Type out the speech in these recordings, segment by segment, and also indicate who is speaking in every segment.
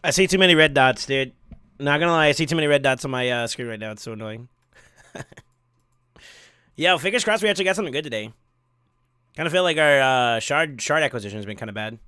Speaker 1: I see too many red dots, dude. Not gonna lie, I see too many red dots on my screen right now. It's so annoying. Yo, fingers crossed we actually got something good today. Kind of feel like our shard acquisition has been kind of bad.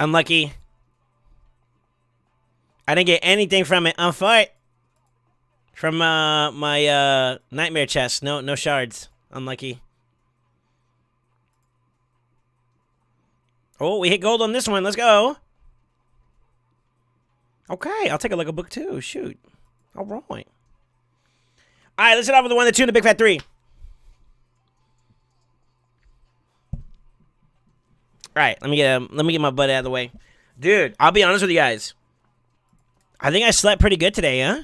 Speaker 1: Unlucky. I didn't get anything from it. I'm fight. From my nightmare chest. No shards. Unlucky. Oh, we hit gold on this one. Let's go. Okay, I'll take a look at book 2. Shoot. All right. All right, let's hit off with the 1, the 2, and the big fat 3. All right, let me get my butt out of the way, dude. I'll be honest with you guys. I think I slept pretty good today, huh?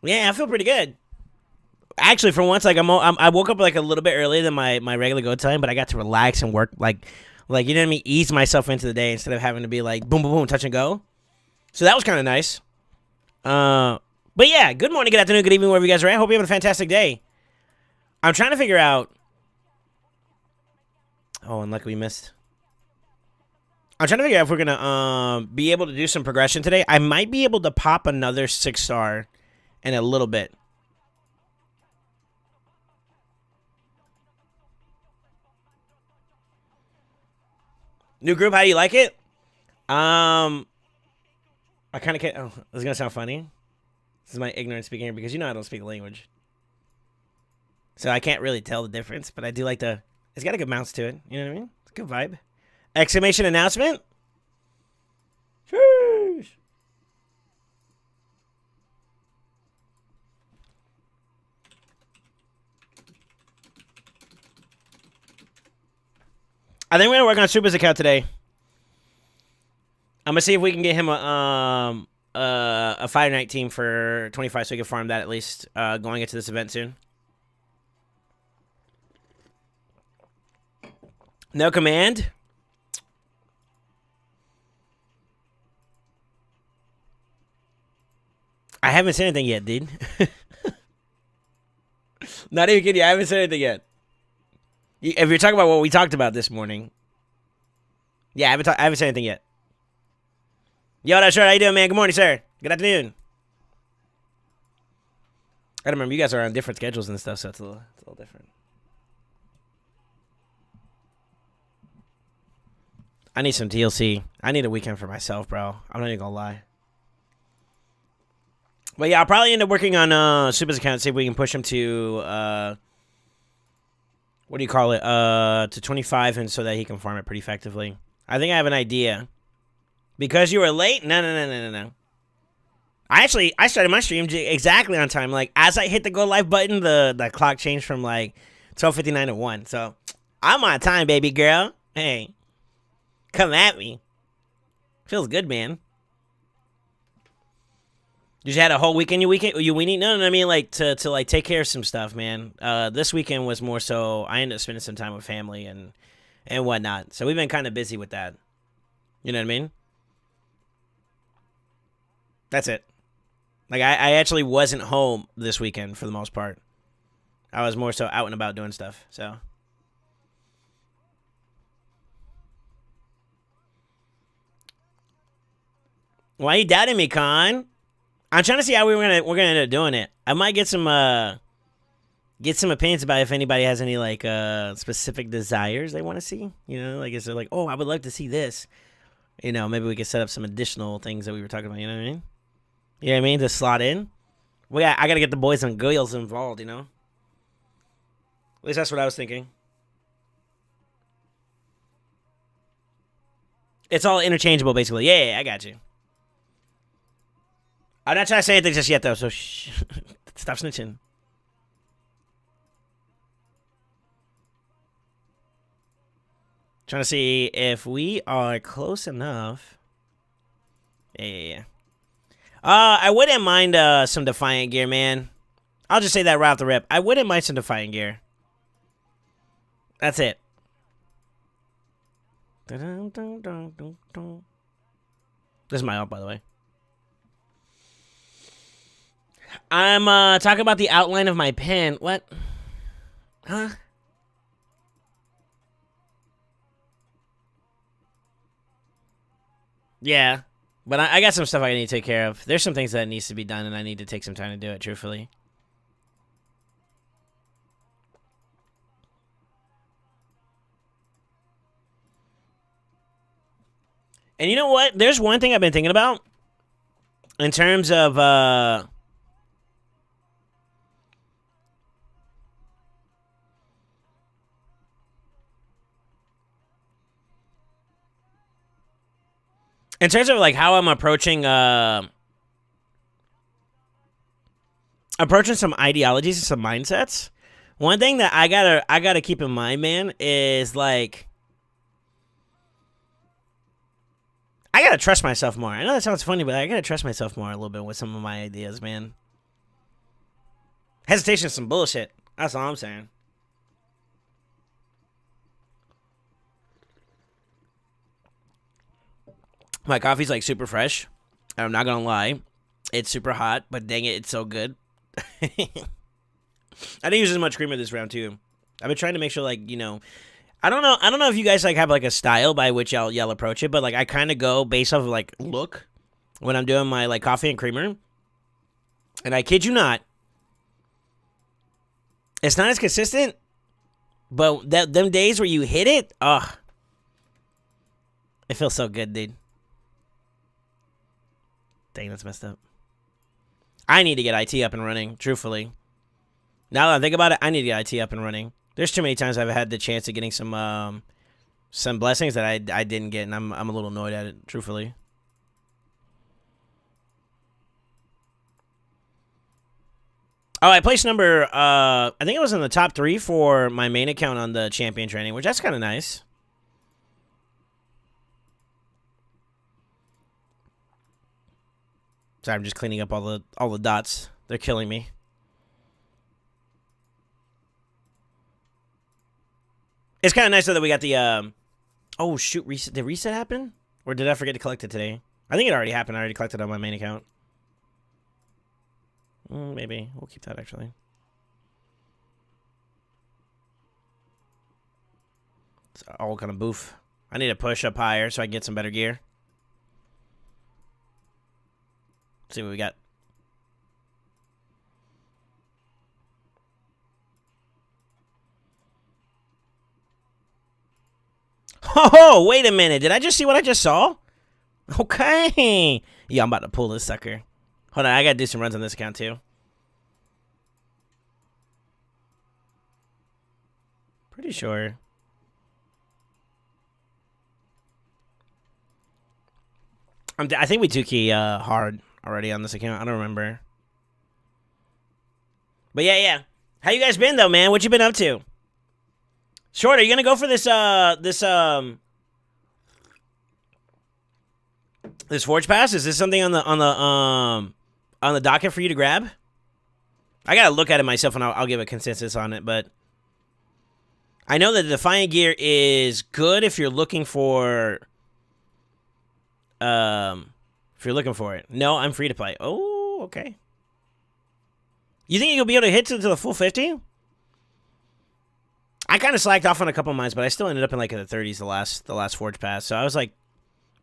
Speaker 1: Yeah, I feel pretty good. Actually, for once, like I woke up like a little bit earlier than my regular go time, but I got to relax and work like you know what I mean, ease myself into the day instead of having to be like boom boom boom touch and go. So that was kind of nice. But yeah, good morning, good afternoon, good evening, wherever you guys are at. Hope you're having a fantastic day. I'm trying to figure out. Oh, and luckily we missed. I'm trying to figure out if we're gonna be able to do some progression today. I might be able to pop another 6-star in a little bit. New group, how do you like it? I kind of can't. Oh, this is gonna sound funny. This is my ignorance speaking here because you know I don't speak the language, so I can't really tell the difference. But I do like the. It's got a good bounce to it. You know what I mean? It's a good vibe. Exclamation announcement. Sheesh. I think we're gonna work on Super's account today. I'm gonna see if we can get him a Fire Night team for 25, so we can farm that at least going into this event soon. No command. I haven't said anything yet, dude. Not even kidding you. I haven't said anything yet. If you're talking about what we talked about this morning, yeah, I haven't said anything yet. Yo, that's right. How you doing, man? Good morning, sir. Good afternoon. I remember you guys are on different schedules and stuff, so it's a little different. I need some DLC. I need a weekend for myself, bro. I'm not even gonna lie. But yeah, I'll probably end up working on Super's account, see if we can push him to what do you call it? To 25, and so that he can farm it pretty effectively. I think I have an idea. Because you were late? No. I started my stream exactly on time. Like, as I hit the go live button, the clock changed from like 12:59 to 1. So I'm on time, baby girl. Hey, come at me. Feels good, man. Did you had a whole weekend? You weenie? No, I mean like to like take care of some stuff, man. This weekend was more so I ended up spending some time with family and whatnot. So we've been kind of busy with that. You know what I mean? That's it. Like I actually wasn't home this weekend for the most part. I was more so out and about doing stuff. So. Why are you doubting me, Con? I'm trying to see how we're gonna end up doing it. I might get some opinions about if anybody has any like specific desires they want to see. You know, like is it like, oh, I would love to see this. You know, maybe we could set up some additional things that we were talking about. You know what I mean? You know what I mean? To slot in. I gotta get the boys and girls involved. You know. At least that's what I was thinking. It's all interchangeable, basically. Yeah, I got you. I'm not trying to say anything just yet, though, so shh. Stop snitching. Trying to see if we are close enough. Yeah. I wouldn't mind some Defiant gear, man. I'll just say that right off the rip. I wouldn't mind some Defiant gear. That's it. This is my ult, by the way. I'm talking about the outline of my pen. What? Huh? Yeah. But I got some stuff I need to take care of. There's some things that needs to be done, and I need to take some time to do it, truthfully. And you know what? There's one thing I've been thinking about in terms of like how I'm approaching some ideologies and some mindsets. One thing that I gotta keep in mind, man, is like I gotta trust myself more. I know that sounds funny, but I gotta trust myself more a little bit with some of my ideas, man. Hesitation is some bullshit. That's all I'm saying. My coffee's like super fresh. I'm not gonna lie. It's super hot, but dang it, it's so good. I didn't use as much creamer this round too. I've been trying to make sure, like, you know, I don't know if you guys like have like a style by which y'all approach it, but like I kind of go based off of like look when I'm doing my like coffee and creamer. And I kid you not, it's not as consistent, but them days where you hit it, it feels so good, dude. Dang, that's messed up. I need to get IT up and running, truthfully. Now that I think about it, I need to get IT up and running. There's too many times I've had the chance of getting some blessings that I didn't get, and I'm a little annoyed at it, truthfully. Oh, I placed number, I think it was in the top 3 for my main account on the champion training, which that's kind of nice. Sorry, I'm just cleaning up all the dots. They're killing me. It's kind of nice though that we got the oh shoot, reset. Did reset happen? Or did I forget to collect it today? I think it already happened. I already collected it on my main account. Maybe. We'll keep that actually. It's all kind of boof. I need to push up higher so I can get some better gear. Let's see what we got. Oh, wait a minute. Did I just see what I just saw? Okay. Yeah, I'm about to pull this sucker. Hold on, I gotta do some runs on this account too. Pretty sure. I think we 2-key hard already on this account. I don't remember. But yeah. How you guys been though, man? What you been up to? Short, are you gonna go for this this Forge Pass? Is this something on the docket for you to grab? I gotta look at it myself and I'll give a consensus on it, but I know that the Defiant gear is good if you're looking for it. No, I'm free to play. Oh, okay. You think you'll be able to hit to the full 50? I kind of slacked off on a couple of mines, but I still ended up in like in the 30s the last Forge Pass. So I was like,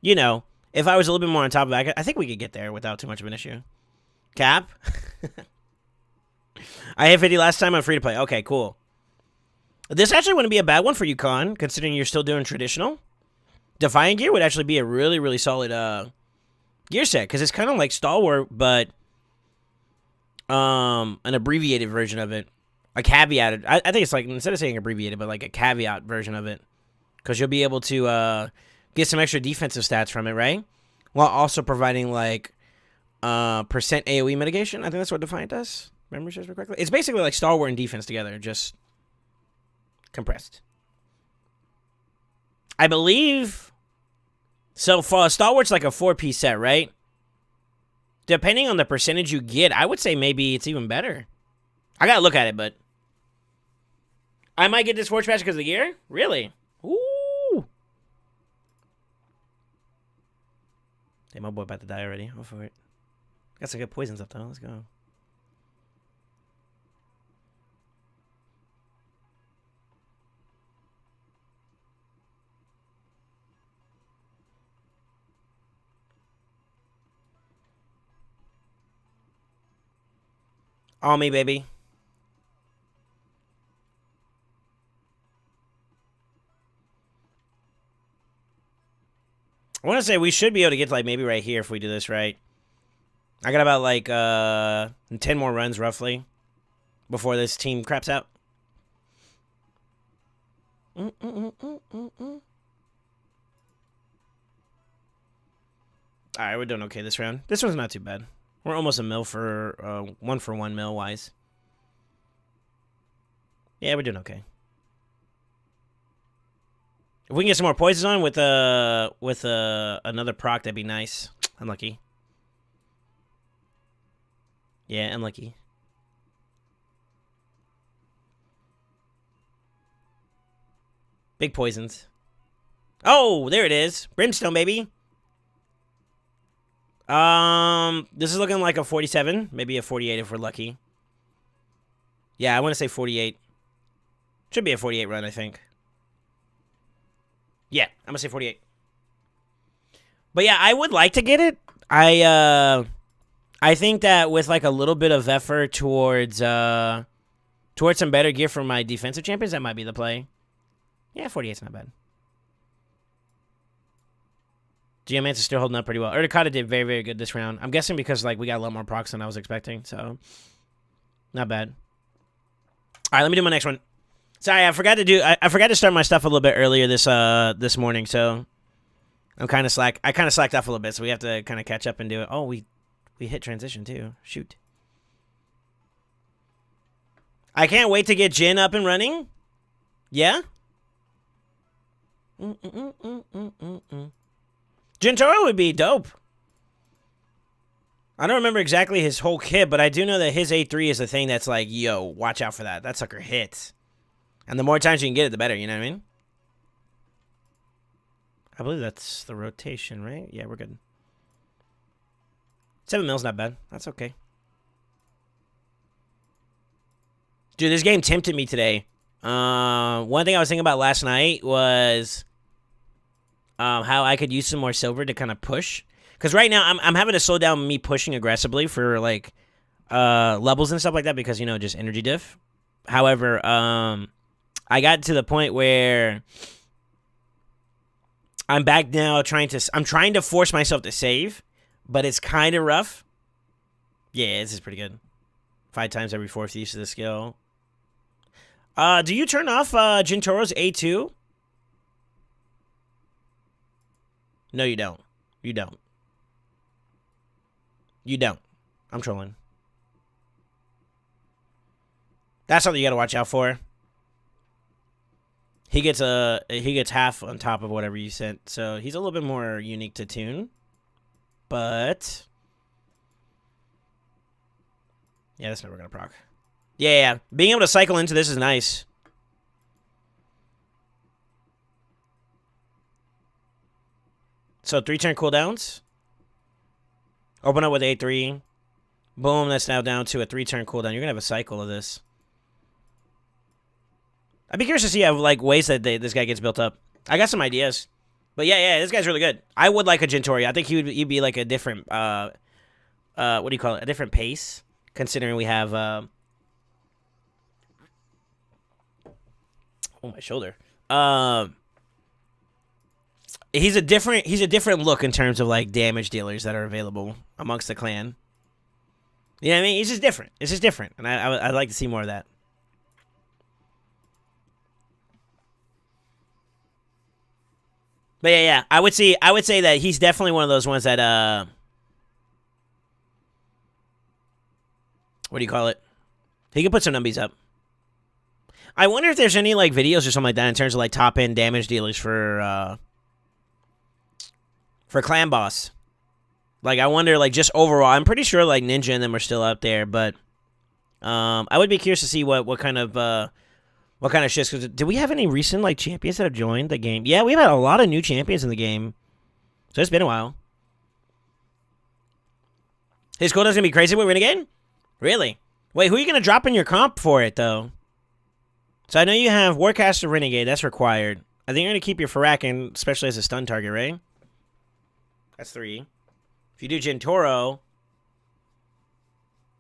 Speaker 1: you know, if I was a little bit more on top of it, I think we could get there without too much of an issue. Cap? I hit 50 last time. I'm free to play. Okay, cool. This actually wouldn't be a bad one for you, Con, considering you're still doing traditional. Defiant gear would actually be a really, really solid gear set, because it's kind of like Stalwart, but an abbreviated version of it. A caveated. I think it's like, instead of saying abbreviated, but like a caveat version of it. Because you'll be able to get some extra defensive stats from it, right? While also providing like percent AoE mitigation. I think that's what Defiant does. memory serves me correctly. It's basically like Stalwart and defense together, just compressed. I believe. So for Stalwart's like a 4-piece set, right? Depending on the percentage you get, I would say maybe it's even better. I gotta look at it, but I might get this Forge Patch because of the gear? Really? Ooh. Hey, my boy about to die already. Go for it. Got some good poisons up though. Let's go. On me, baby. I want to say we should be able to get to like maybe right here if we do this right. I got about like 10 more runs roughly before this team craps out. Alright, we're doing okay this round. This one's not too bad. We're almost a mil for 1 mil wise. Yeah, we're doing okay. If we can get some more poisons on with another proc, that'd be nice. Unlucky. Yeah, unlucky. Big poisons. Oh, there it is. Brimstone, baby. This is looking like a 47, maybe a 48 if we're lucky. Yeah, I want to say 48. Should be a 48 run, I think. Yeah, I'm gonna say 48. But yeah, I would like to get it. I think that with like a little bit of effort towards some better gear for my defensive champions, that might be the play. Yeah, 48's not bad. Geomance is still holding up pretty well. Urticata did very, very good this round. I'm guessing because like we got a lot more procs than I was expecting, so not bad. All right, let me do my next one. Sorry, I forgot to start my stuff a little bit earlier this morning, so I'm kind of slack. I kind of slacked off a little bit, so we have to kind of catch up and do it. Oh, we hit transition too. Shoot. I can't wait to get Jin up and running. Yeah. Gentoro would be dope. I don't remember exactly his whole kit, but I do know that his A3 is the thing that's like, yo, watch out for that. That sucker hits. And the more times you can get it, the better, you know what I mean? I believe that's the rotation, right? Yeah, we're good. 7 mils, not bad. That's okay. Dude, this game tempted me today. One thing I was thinking about last night was how I could use some more silver to kind of push. Because right now, I'm having to slow down me pushing aggressively for, like, levels and stuff like that because, you know, just energy diff. However, I got to the point where I'm back now I'm trying to force myself to save, but it's kind of rough. Yeah, this is pretty good. 5 times every 4th use of the skill. Do you turn off Gintoro's A2? No, you don't. You don't. You don't. I'm trolling. That's something you gotta watch out for. He gets half on top of whatever you sent, so he's a little bit more unique to tune. But yeah, that's never gonna proc. Yeah, being able to cycle into this is nice. So 3-turn cooldowns. Open up with A3. Boom, that's now down to a 3-turn cooldown. You're gonna have a cycle of this. I'd be curious to see how, like, ways that this guy gets built up. I got some ideas. But yeah, this guy's really good. I would like a Jintori. I think he'd be like a different, what do you call it? A different pace, considering we have, oh, my shoulder. He's a different look in terms of, like, damage dealers that are available amongst the clan. You know what I mean? He's just different. It's just different. And I'd like to see more of that. But yeah, I would say that he's definitely one of those ones that what do you call it? He could put some numbies up. I wonder if there's any like videos or something like that in terms of like top end damage dealers for Clan Boss. Like I wonder like just overall. I'm pretty sure like Ninja and them are still up there, but I would be curious to see what kind of shifts. Cause do we have any recent like champions that have joined the game? Yeah, we've had a lot of new champions in the game, so it's been a while. His quota's gonna be crazy with Renegade? Really? Wait, who are you gonna drop in your comp for it though? So I know you have Warcaster Renegade, that's required. I think you're gonna keep your Farrakin, especially as a stun target, right? That's 3. If you do Gentoro,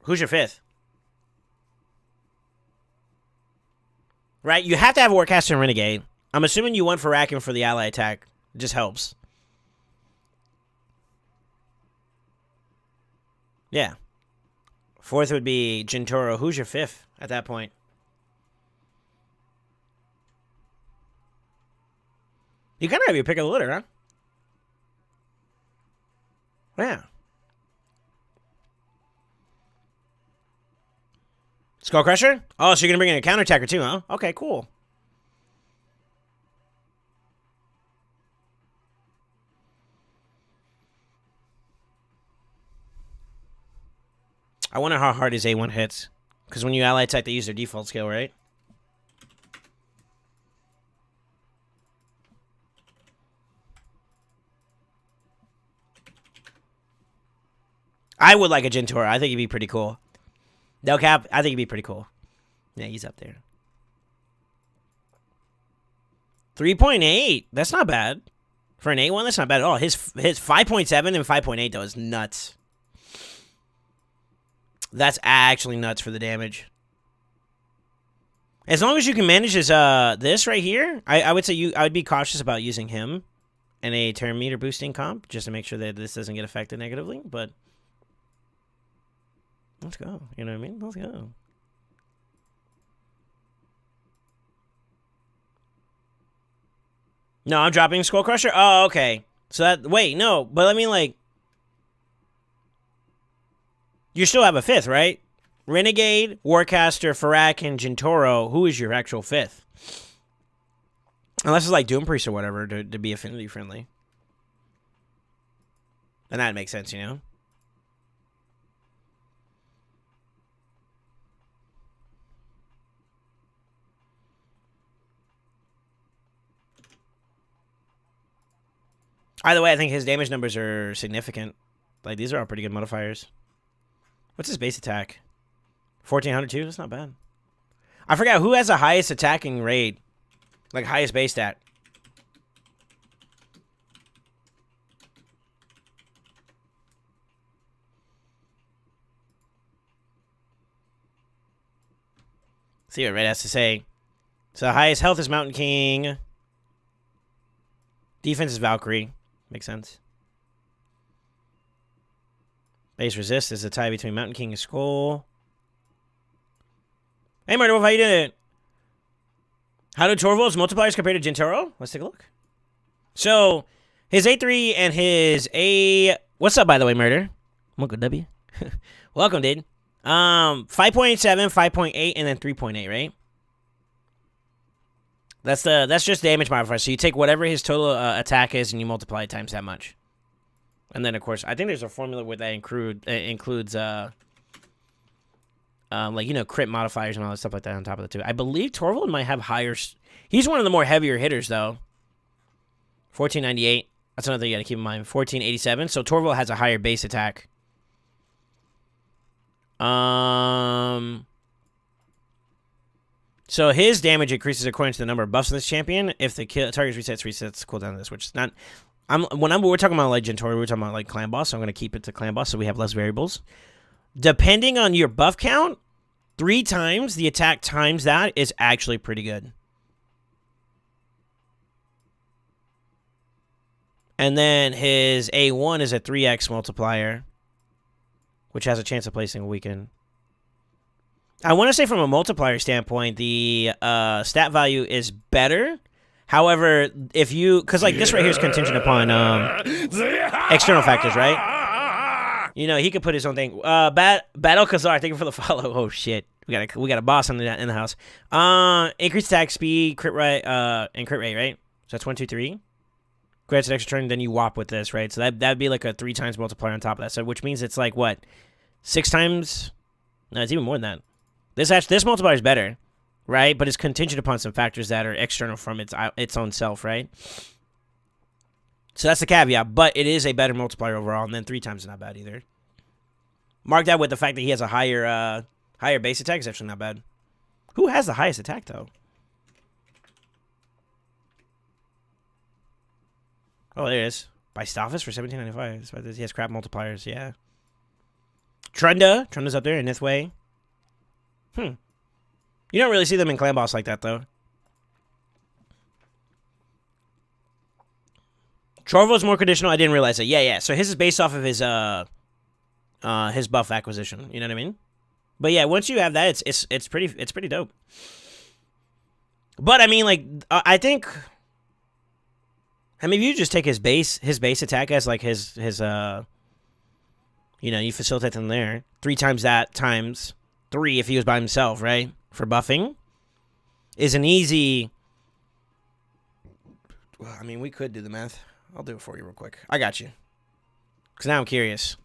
Speaker 1: who's your 5th? Right, you have to have Warcaster and Renegade. I'm assuming you want Farrakin for the ally attack. It just helps. Yeah. 4th would be Gentoro. Who's your 5th at that point? You kind of have your pick of the litter, huh? Yeah. Skull Crusher? Oh, so you're going to bring in a counterattacker too, huh? Okay, cool. I wonder how hard his A1 hits. Because when you ally attack, they use their default skill, right? I would like a Gentoro. I think he'd be pretty cool. No cap, I think he'd be pretty cool. Yeah, he's up there. 3.8. That's not bad. For an A1, that's not bad at all. His 5.7 and 5.8, though, is nuts. That's actually nuts for the damage. As long as you can manage his, this right here, I would say I would be cautious about using him in a turn meter boosting comp, just to make sure that this doesn't get affected negatively, but... Let's go. You know what I mean? Let's go. No, I'm dropping Skull Crusher? Oh, okay. So that... Wait, no. But I mean, like... You still have a 5th, right? Renegade, Warcaster, Farrakin, Gentoro. Who is your actual 5th? Unless it's like Doom Priest or whatever to be affinity friendly. And that makes sense, you know? Either way, I think his damage numbers are significant. Like, these are all pretty good modifiers. What's his base attack? 1400 too? That's not bad. I forgot who has the highest attacking raid. Like, highest base stat. See what Red has to say. So, highest health is Mountain King. Defense is Valkyrie. Makes sense. Base resist is a tie between Mountain King and Skull. Hey, Murder Wolf, how you doing? How do Torvald's multipliers compare to Gentoro? Let's take a look. So, his A3 and his A... What's up, by the way, Murder? Welcome, W. Welcome, dude. 5.7, 5.8, and then 3.8, right? That's just damage modifier. So you take whatever his total attack is and you multiply it times that much. And then, of course, I think there's a formula where that includes, like, you know, crit modifiers and all that stuff like that on top of the 2. I believe Torvald might have higher... He's one of the more heavier hitters, though. 1498. That's another thing you got to keep in mind. 1487. So Torvald has a higher base attack. So his damage increases according to the number of buffs in this champion. If the target resets cooldown this, which is not... we're talking about like Gentoro, we're talking about like Clan Boss, so I'm going to keep it to Clan Boss so we have less variables. Depending on your buff count, 3 times the attack times that is actually pretty good. And then his A1 is a 3x multiplier, which has a chance of placing a weaken. I want to say from a multiplier standpoint, the stat value is better. However, if you... Because, like, this right here is contingent upon external factors, right? You know, he could put his own thing. Battle Kazar, thank you for the follow. Oh, shit. We got a boss in the house. Increased attack speed, crit rate, and crit rate, right? So that's 1, 2, 3. Grants an extra turn, then you whop with this, right? So that'd be like a 3 times multiplier on top of that. So which means it's like what, 6 times? No, it's even more than that. This multiplier is better, right? But it's contingent upon some factors that are external from its own self, right? So that's the caveat. But it is a better multiplier overall, and then 3 times is not bad either. Mark that with the fact that he has a higher base attack is actually not bad. Who has the highest attack though? Oh, there it is. Bystophes for 1795. He has crap multipliers, yeah. Trunda's up there in this way. You don't really see them in clan boss like that though. Chorvo's more conditional. I didn't realize it. Yeah. So his is based off of his buff acquisition. You know what I mean? But yeah, once you have that, it's pretty dope. But I mean, like, I think, I mean, if you just take his base attack as like his you know, you facilitate them there 3 times that times 3 if he was by himself, right? For buffing is an easy. Well, I mean, we could do the math. I'll do it for you real quick. I got you. Because now I'm curious.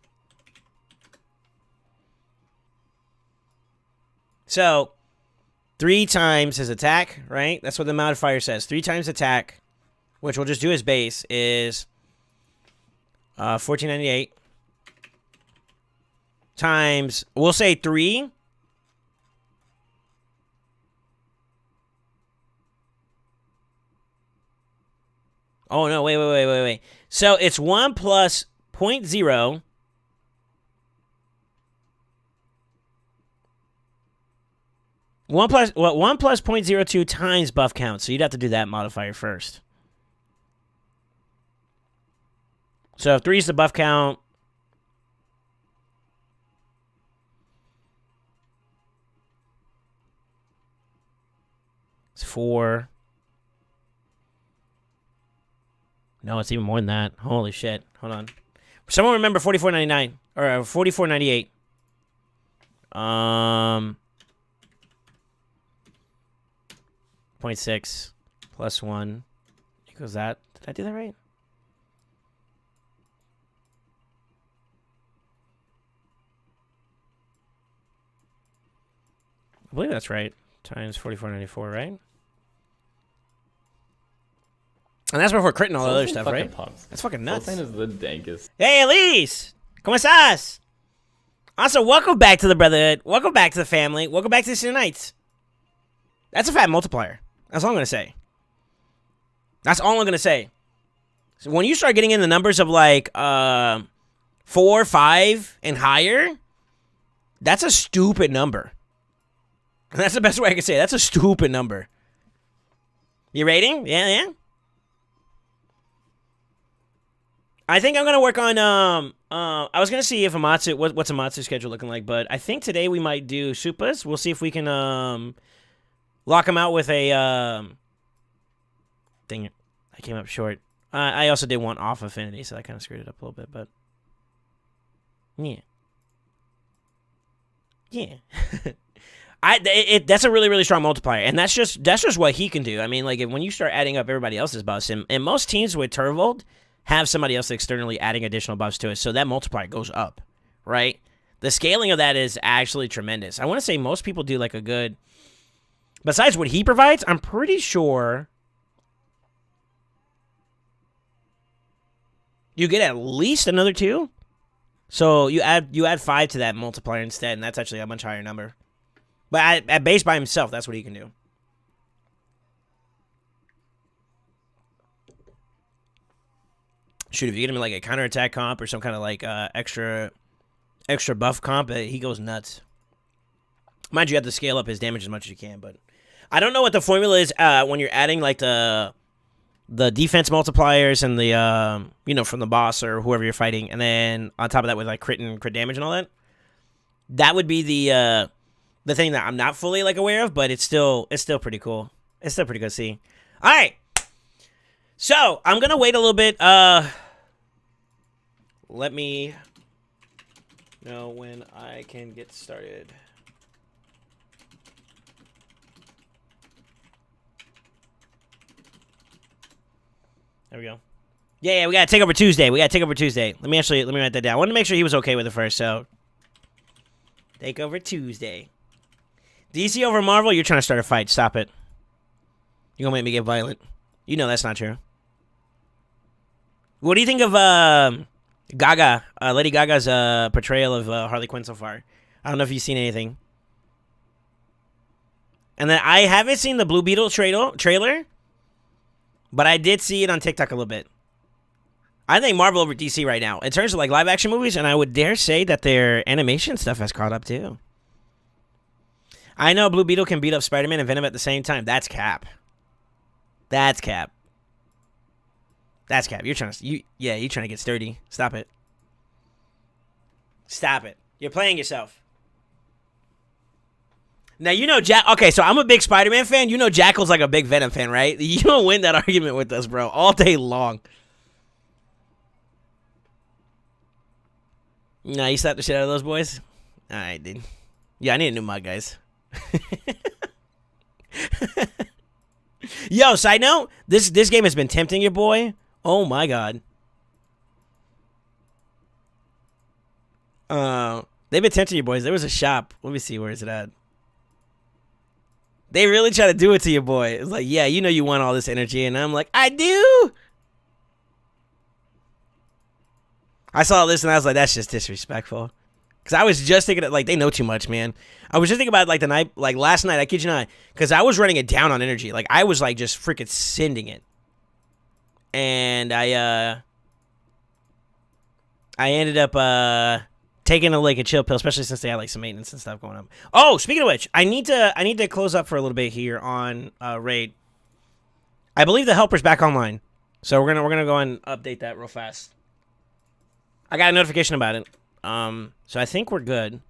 Speaker 1: So, 3 times his attack, right? That's what the modifier says. 3 times attack, which we'll just do his base, is 1498 times, we'll say 3. Oh, no, wait. So, it's 1 plus 0.0. 1 plus 0.02 times buff count. So, you'd have to do that modifier first. So, if 3 is the buff count, it's 4. No, it's even more than that. Holy shit. Hold on. Someone remember 44.99 or 44.98. 0.6 plus 1 equals that. Did I do that right? I believe that's right. Times 44.94, right? And that's before critting all the other stuff, right?
Speaker 2: Pops.
Speaker 1: That's fucking nuts.
Speaker 2: Sultan is the dankest.
Speaker 1: Hey, Elise! ¿Cómo estás? Also, welcome back to the Brotherhood. Welcome back to the family. Welcome back to the Knights. That's a fat multiplier. That's all I'm going to say. That's all I'm going to say. So when you start getting in the numbers of like 4, 5, and higher, that's a stupid number. And that's the best way I can say it. That's a stupid number. You rating? Yeah. I think I'm gonna work on I was gonna see if Amatsu what's Amatsu's schedule looking like, but I think today we might do Supas. We'll see if we can lock him out with a dang it. I came up short. I also did want off affinity, so that kind of screwed it up a little bit, but yeah. That's a really, really strong multiplier, and that's just what he can do. I mean, like when you start adding up everybody else's buffs, and most teams with Turvold have somebody else externally adding additional buffs to it, so that multiplier goes up, right? The scaling of that is actually tremendous. I want to say most people do like a good, besides what he provides, I'm pretty sure you get at least another 2. So you add 5 to that multiplier instead, and that's actually a much higher number. But at base by himself, that's what he can do. Shoot, if you get him like a counterattack comp or some kind of like extra buff comp, he goes nuts. Mind you, you have to scale up his damage as much as you can, but I don't know what the formula is when you're adding like the defense multipliers and the you know, from the boss or whoever you're fighting, and then on top of that with like crit damage and all that. That would be the thing that I'm not fully like aware of, but it's still pretty cool. It's still pretty good to see. All right. So, I'm going to wait a little bit. Let me know when I can get started. There we go. Yeah, we got to take over Tuesday. Let me write that down. I wanted to make sure he was okay with it first, so. Take over Tuesday. DC over Marvel? You're trying to start a fight. Stop it. You're going to make me get violent. You know that's not true. What do you think of Gaga? Lady Gaga's portrayal of Harley Quinn so far? I don't know if you've seen anything. And then I haven't seen the Blue Beetle trailer, but I did see it on TikTok a little bit. I think Marvel over DC right now in terms of like live action movies, and I would dare say that their animation stuff has caught up too. I know Blue Beetle can beat up Spider-Man and Venom at the same time. That's cap. That's cap. You're trying to you're trying to get sturdy. Stop it. Stop it. You're playing yourself. Now you know Jack. Okay, so I'm a big Spider-Man fan. You know Jackal's like a big Venom fan, right? You don't win that argument with us, bro, all day long. Nah, you slapped the shit out of those boys? Alright, dude. Yeah, I need a new mug, guys. Yo, side note, this game has been tempting your boy. Oh my god. They've been tempting you boys. There was a shop. Let me see, where is it at? They really try to do it to your boy. It's like, yeah, you know you want all this energy, and I'm like, I do. I saw this and I was like, that's just disrespectful. Because I was just thinking, like, they know too much, man. I was just thinking about, like, the night, like, last night, I kid you not, because I was running it down on energy. Like, I was, like, just freaking sending it. And I ended up, taking a chill pill, especially since they had, like, some maintenance and stuff going on. Oh, speaking of which, I need to close up for a little bit here on, Raid. I believe the helper's back online. So we're gonna go and update that real fast. I got a notification about it. So I think we're good.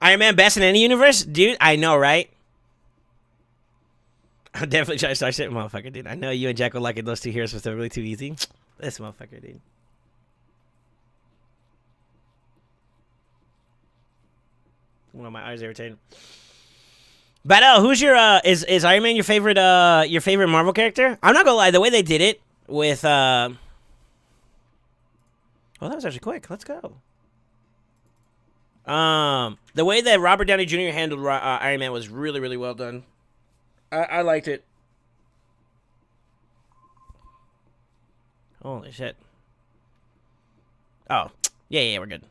Speaker 1: Iron Man best in any universe? Dude, I know, right? I'll definitely try to start shit, motherfucker, dude. I know you and Jack will like it. Those two heroes specifically too easy. This motherfucker, dude. One of my eyes irritated. But who's your is Iron Man your favorite Marvel character? I'm not gonna lie, the way they did it with well, that was actually quick. Let's go. The way that Robert Downey Jr. handled Iron Man was really, really well done. I liked it. Holy shit. Oh, yeah, we're good.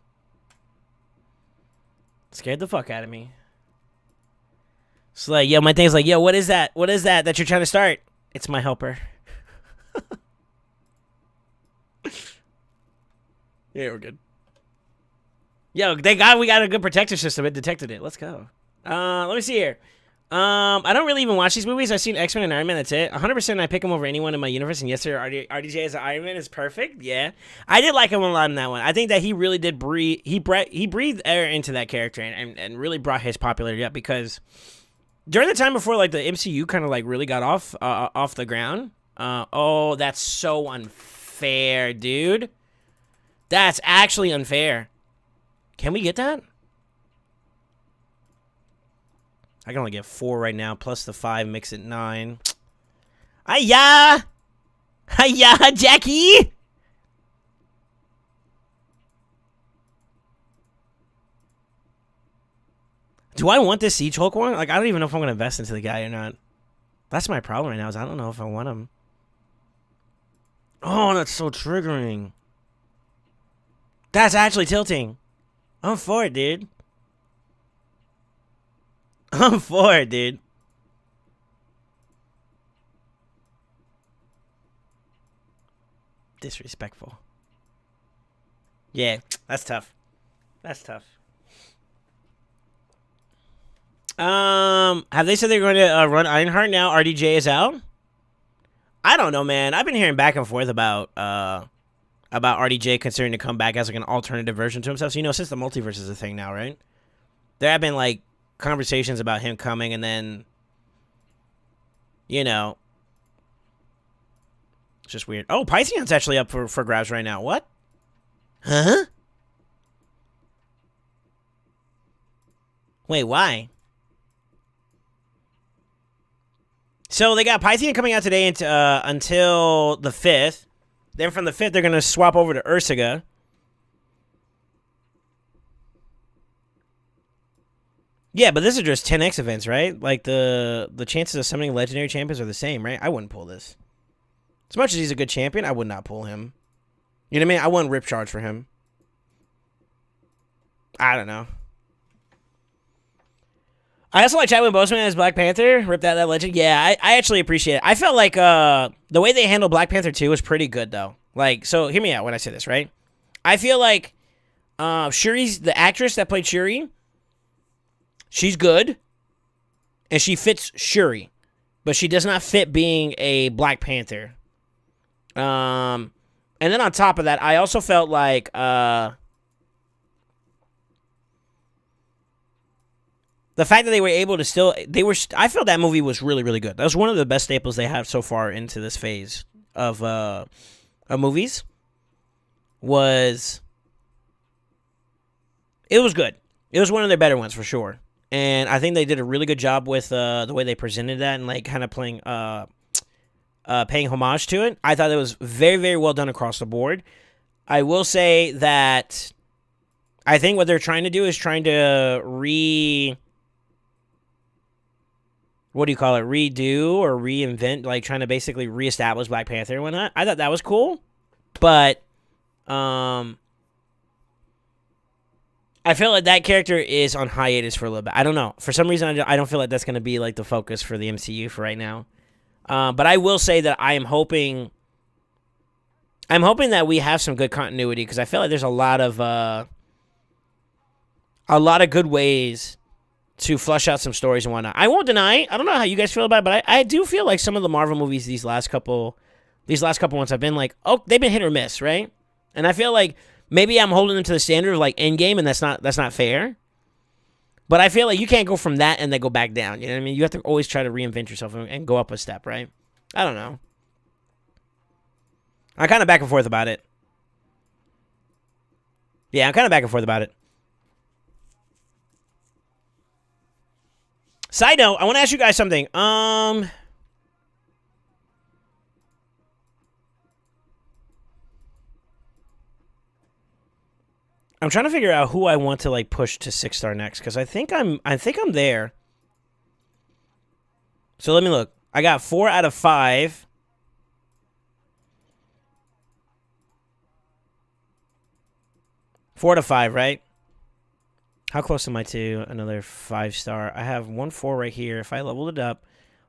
Speaker 1: Scared the fuck out of me. It's like, yo, my thing's like, yo, what is that? What is that you're trying to start? It's my helper. Yeah, we're good. Yo, thank God we got a good protector system. It detected it. Let's go. Let me see here. I don't really even watch these movies. I've seen X-Men and Iron Man. That's it. 100% I pick him over anyone in my universe. And yes, sir, RDJ as an Iron Man is perfect. Yeah, I did like him a lot in that one. I think that he really did breathe. He breathed air into that character and really brought his popularity up, because during the time before, like, the MCU kind of like really got off the ground. Oh, that's so unfair, dude. That's actually unfair. Can we get that? I can only get 4 right now, plus the 5 makes it 9. Hiya! Hiya, Jackie! Do I want this Siege Hulk one? Like, I don't even know if I'm going to invest into the guy or not. That's my problem right now, is I don't know if I want him. Oh, that's so triggering. That's actually tilting. I'm for it, dude. I'm for it, dude. Disrespectful. Yeah, that's tough. That's tough. Have they said they're going to run Ironheart now? RDJ is out? I don't know, man. I've been hearing back and forth about RDJ considering to come back as like an alternative version to himself. So, you know, since the multiverse is a thing now, right? There have been like conversations about him coming, and then, you know, it's just weird. Oh, Pytheon's actually up for grabs right now. What? Huh? Wait, why? So they got Python coming out today until the 5th. Then from the 5th, they're going to swap over to Ursaga. Yeah, but this is just 10x events, right? Like, the chances of summoning legendary champions are the same, right? I wouldn't pull this. As much as he's a good champion, I would not pull him. You know what I mean? I wouldn't rip charge for him. I don't know. I also like Chadwick Boseman as Black Panther. Ripped out that legend. Yeah, I actually appreciate it. I felt like the way they handled Black Panther 2 was pretty good, though. Like, so hear me out when I say this, right? I feel like Shuri's, the actress that played Shuri, she's good, and she fits Shuri, but she does not fit being a Black Panther. And then on top of that, I also felt like the fact that they were able to still, I felt that movie was really, really good. That was one of the best staples they have so far into this phase of movies. It was good. It was one of their better ones for sure. And I think they did a really good job with the way they presented that and like kind of paying homage to it. I thought it was very, very well done across the board. I will say that I think what they're trying to do is trying to redo or reinvent, like trying to basically reestablish Black Panther and whatnot. I thought that was cool, but I feel like that character is on hiatus for a little bit. I don't know. For some reason, I don't feel like that's going to be like the focus for the MCU for right now. But I will say that I'm hoping that we have some good continuity because I feel like there's a lot of good ways to flush out some stories and whatnot. I won't deny. I don't know how you guys feel about it, but I do feel like some of the Marvel movies these last couple ones have been like, oh, they've been hit or miss, right? And I feel like maybe I'm holding them to the standard of like Endgame, and that's not fair. But I feel like you can't go from that and then go back down. You know what I mean? You have to always try to reinvent yourself and go up a step, right? I don't know. I'm kind of back and forth about it. Yeah, I'm kind of back and forth about it. Side note, I want to ask you guys something. I'm trying to figure out who I want to like push to 6-star next because I think I'm there. So let me look. I got 4 out of 5. Four to 5, right? How close am I to another 5-star? I have 1 4 right here. If I leveled it up,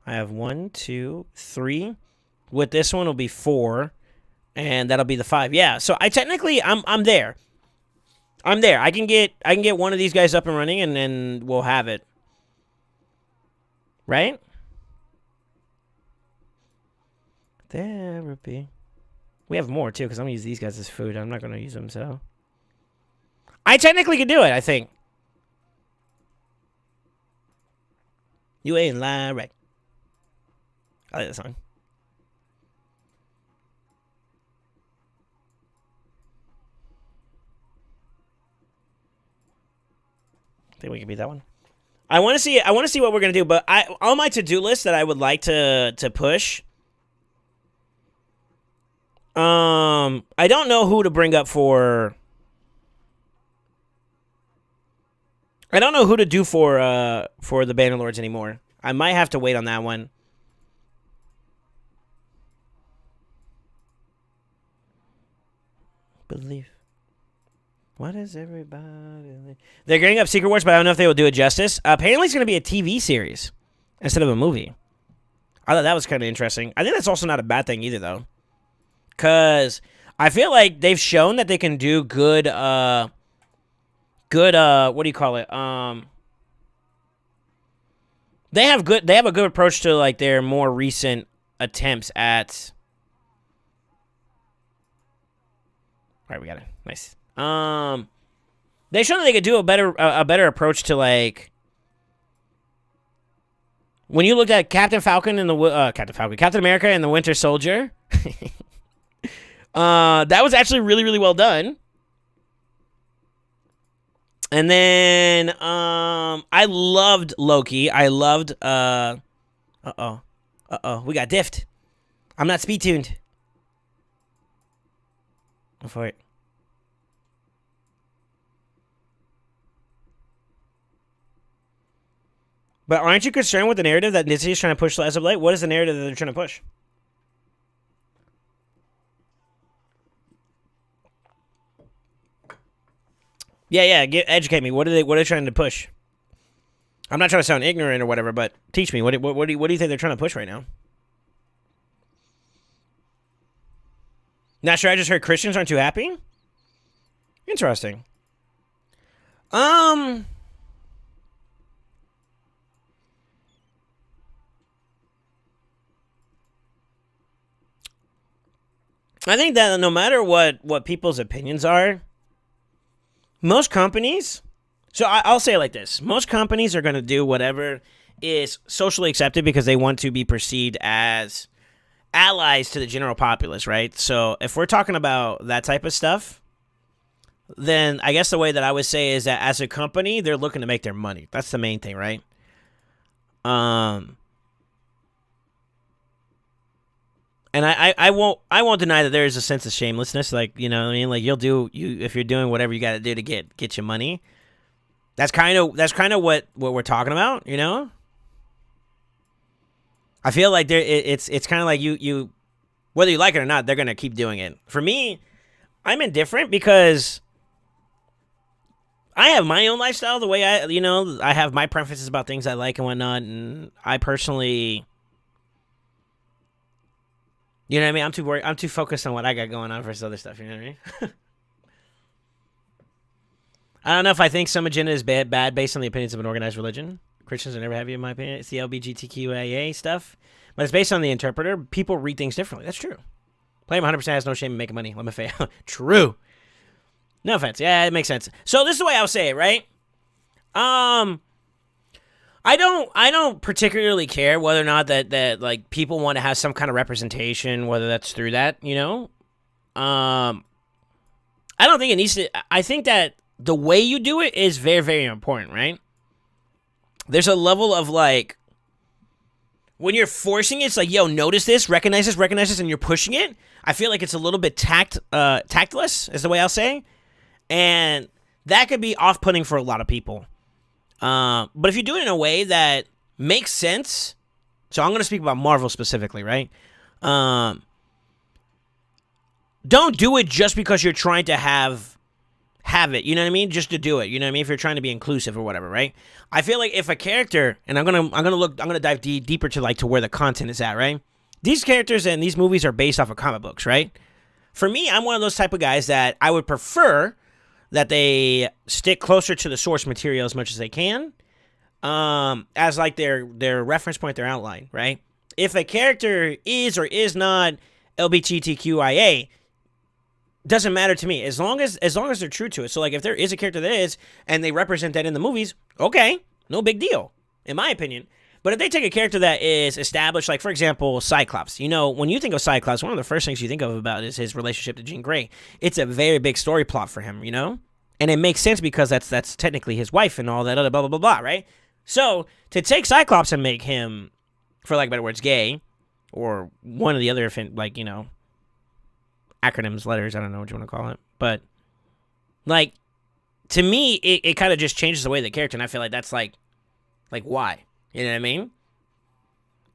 Speaker 1: I have 1, 2, 3. With this one, it'll be 4, and that'll be the 5. Yeah. So I technically, I'm there. I'm there. I can get one of these guys up and running, and then we'll have it. Right? Therapy. We have more too, because I'm gonna use these guys as food. I'm not gonna use them, so I technically could do it. I think. You ain't lying, right? I like that song. I think we can beat that one. I want to see what we're gonna do, but on my to-do list that I would like to push. I don't know who to bring up for. I don't know who to do for the Bannerlords anymore. I might have to wait on that one. Believe. What is everybody? They're getting up Secret Wars, but I don't know if they will do it justice. Apparently, it's going to be a TV series instead of a movie. I thought that was kind of interesting. I think that's also not a bad thing either, though. Because I feel like they've shown that they can do good, what do you call it? They have a good approach to like their more recent attempts at. All right, we got it. Nice. They showed that they could do a better approach to like. When you looked at Captain America and the Winter Soldier, that was actually really, really well done. And then I loved Loki. I loved Oh, Uh-oh, we got diffed. I'm not speed tuned. Go for it. But aren't you concerned with the narrative that Disney is trying to push as of late? What is the narrative that they're trying to push? Yeah. Educate me. What are they trying to push? I'm not trying to sound ignorant or whatever, but teach me. What do you think they're trying to push right now? Not sure. I just heard Christians aren't too happy. Interesting. I think that no matter what people's opinions are, most companies. So I'll say it like this: most companies are going to do whatever is socially accepted because they want to be perceived as allies to the general populace, right? So if we're talking about that type of stuff, then I guess the way that I would say is that as a company, they're looking to make their money. That's the main thing, right? And I won't deny that there is a sense of shamelessness, like, you know what I mean? Like, if you're doing whatever you got to do to get your money. That's kind of what we're talking about, you know? I feel like it's kind of like you whether you like it or not, they're going to keep doing it. For me, I'm indifferent because I have my own lifestyle, the way I have my preferences about things I like and whatnot, and I personally, you know what I mean? I'm too focused on what I got going on versus other stuff, you know what I mean? I don't know if I think some agenda is bad based on the opinions of an organized religion. Christians are never happy, in my opinion. It's the LGBTQIA stuff. But it's based on the interpreter. People read things differently. That's true. Blame 100% has no shame in making money. Let me fail. True. No offense. Yeah, it makes sense. So this is the way I'll say it, right? I don't particularly care whether or not that like people want to have some kind of representation, whether that's through that, you know. I don't think it needs to. I think that the way you do it is very, very important, right? There's a level of like, when you're forcing it, it's like, yo, notice this, recognize this, and you're pushing it. I feel like it's a little bit tactless, is the way I'll say. And that could be off-putting for a lot of people. But if you do it in a way that makes sense, so I'm going to speak about Marvel specifically, right? Don't do it just because you're trying to have it, you know what I mean? Just to do it, you know what I mean? If you're trying to be inclusive or whatever, right? I feel like if a character, and I'm gonna dive deeper to where the content is at, right? These characters and these movies are based off of comic books, right? For me, I'm one of those type of guys that I would prefer that they stick closer to the source material as much as they can, as like their reference point, their outline, right? If a character is or is not LGBTQIA, doesn't matter to me as long as they're true to it. So like if there is a character that is and they represent that in the movies, okay, no big deal in my opinion. But if they take a character that is established, like for example Cyclops, you know, when you think of Cyclops, one of the first things you think of about is his relationship to Jean Grey. It's a very big story plot for him, you know, and it makes sense because that's technically his wife and all that other blah blah blah blah, right? So to take Cyclops and make him, for lack of better words, gay, or one of the other, like, you know, acronyms, letters, I don't know what you want to call it. But, like, to me, it kind of just changes the way of the character, and I feel like that's, like, why? You know what I mean?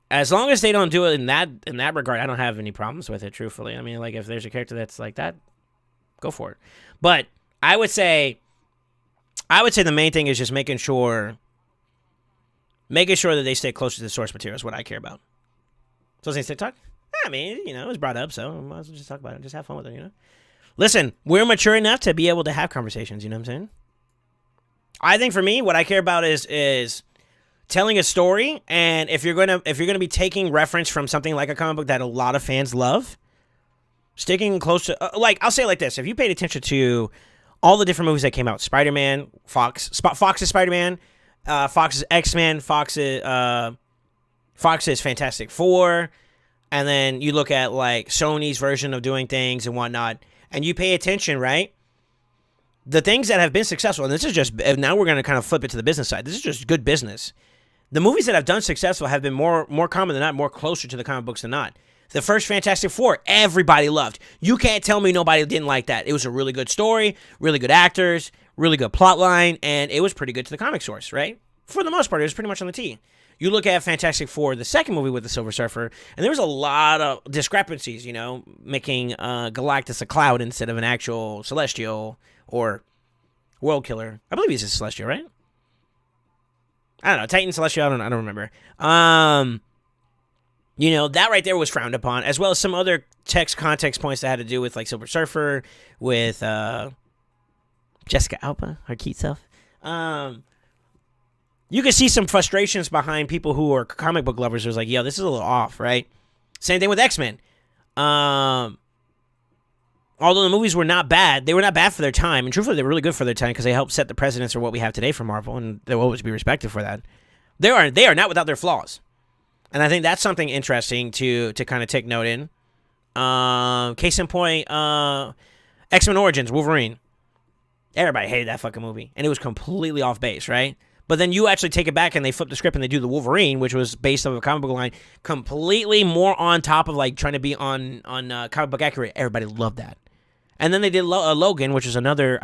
Speaker 1: As long as they don't do it in that regard, I don't have any problems with it, truthfully. I mean, like, if there's a character that's like that, go for it. But I would say the main thing is just making sure that they stay close to the source material is what I care about. So, say TikTok? I mean, you know, it was brought up, so I might as well just talk about it. Just have fun with it, you know? Listen, we're mature enough to be able to have conversations, you know what I'm saying? I think for me, what I care about is telling a story, and if you're gonna be taking reference from something like a comic book that a lot of fans love, sticking close to, like, I'll say it like this: if you paid attention to all the different movies that came out, Spider-Man, Fox's Spider-Man, Fox's X-Men, Fox's Fantastic Four. And then you look at, like, Sony's version of doing things and whatnot, and you pay attention, right? The things that have been successful, and this is just, now we're going to kind of flip it to the business side. This is just good business. The movies that have done successful have been more common than not, more closer to the comic books than not. The first Fantastic Four, everybody loved. You can't tell me nobody didn't like that. It was a really good story, really good actors, really good plot line, and it was pretty good to the comic source, right? For the most part, it was pretty much on the T. You look at Fantastic Four, the second movie with the Silver Surfer, and there was a lot of discrepancies, making Galactus a cloud instead of an actual Celestial or World Killer. I believe he's a Celestial, right? I don't know. Titan, Celestial, I don't remember. That right there was frowned upon, as well as some other context points that had to do with, like, Silver Surfer, with Jessica Alba, her cute self. You can see some frustrations behind people who are comic book lovers. It was like, yo, this is a little off, right? Same thing with X-Men. Although the movies were not bad, they were not bad for their time. And truthfully, they were really good for their time because they helped set the precedence for what we have today for Marvel, and they'll always be respected for that. They are not without their flaws. And I think that's something interesting to kind of take note in. Case in point, X-Men Origins, Wolverine. Everybody hated that fucking movie. And it was completely off base, right? But then you actually take it back and they flip the script and they do the Wolverine, which was based off a comic book line, completely more on top of, like, trying to be on comic book accurate. Everybody loved that. And then they did Logan, which is another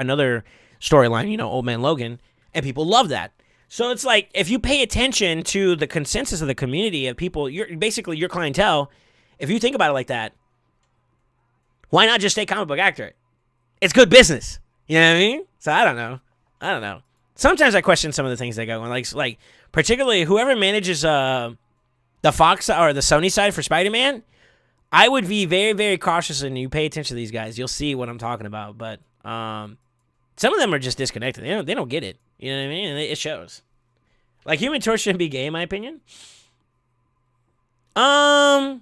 Speaker 1: storyline, Old Man Logan, and people love that. So it's like, if you pay attention to the consensus of the community of people, basically your clientele, if you think about it like that, why not just stay comic book accurate? It's good business. You know what I mean? So I don't know. Sometimes I question some of the things they go on, like particularly whoever manages the Fox or the Sony side for Spider-Man. I would be very, very cautious, and you pay attention to these guys, you'll see what I'm talking about. But some of them are just disconnected. They don't get it. You know what I mean? And it shows. Like, Human Torch shouldn't be gay, in my opinion. Not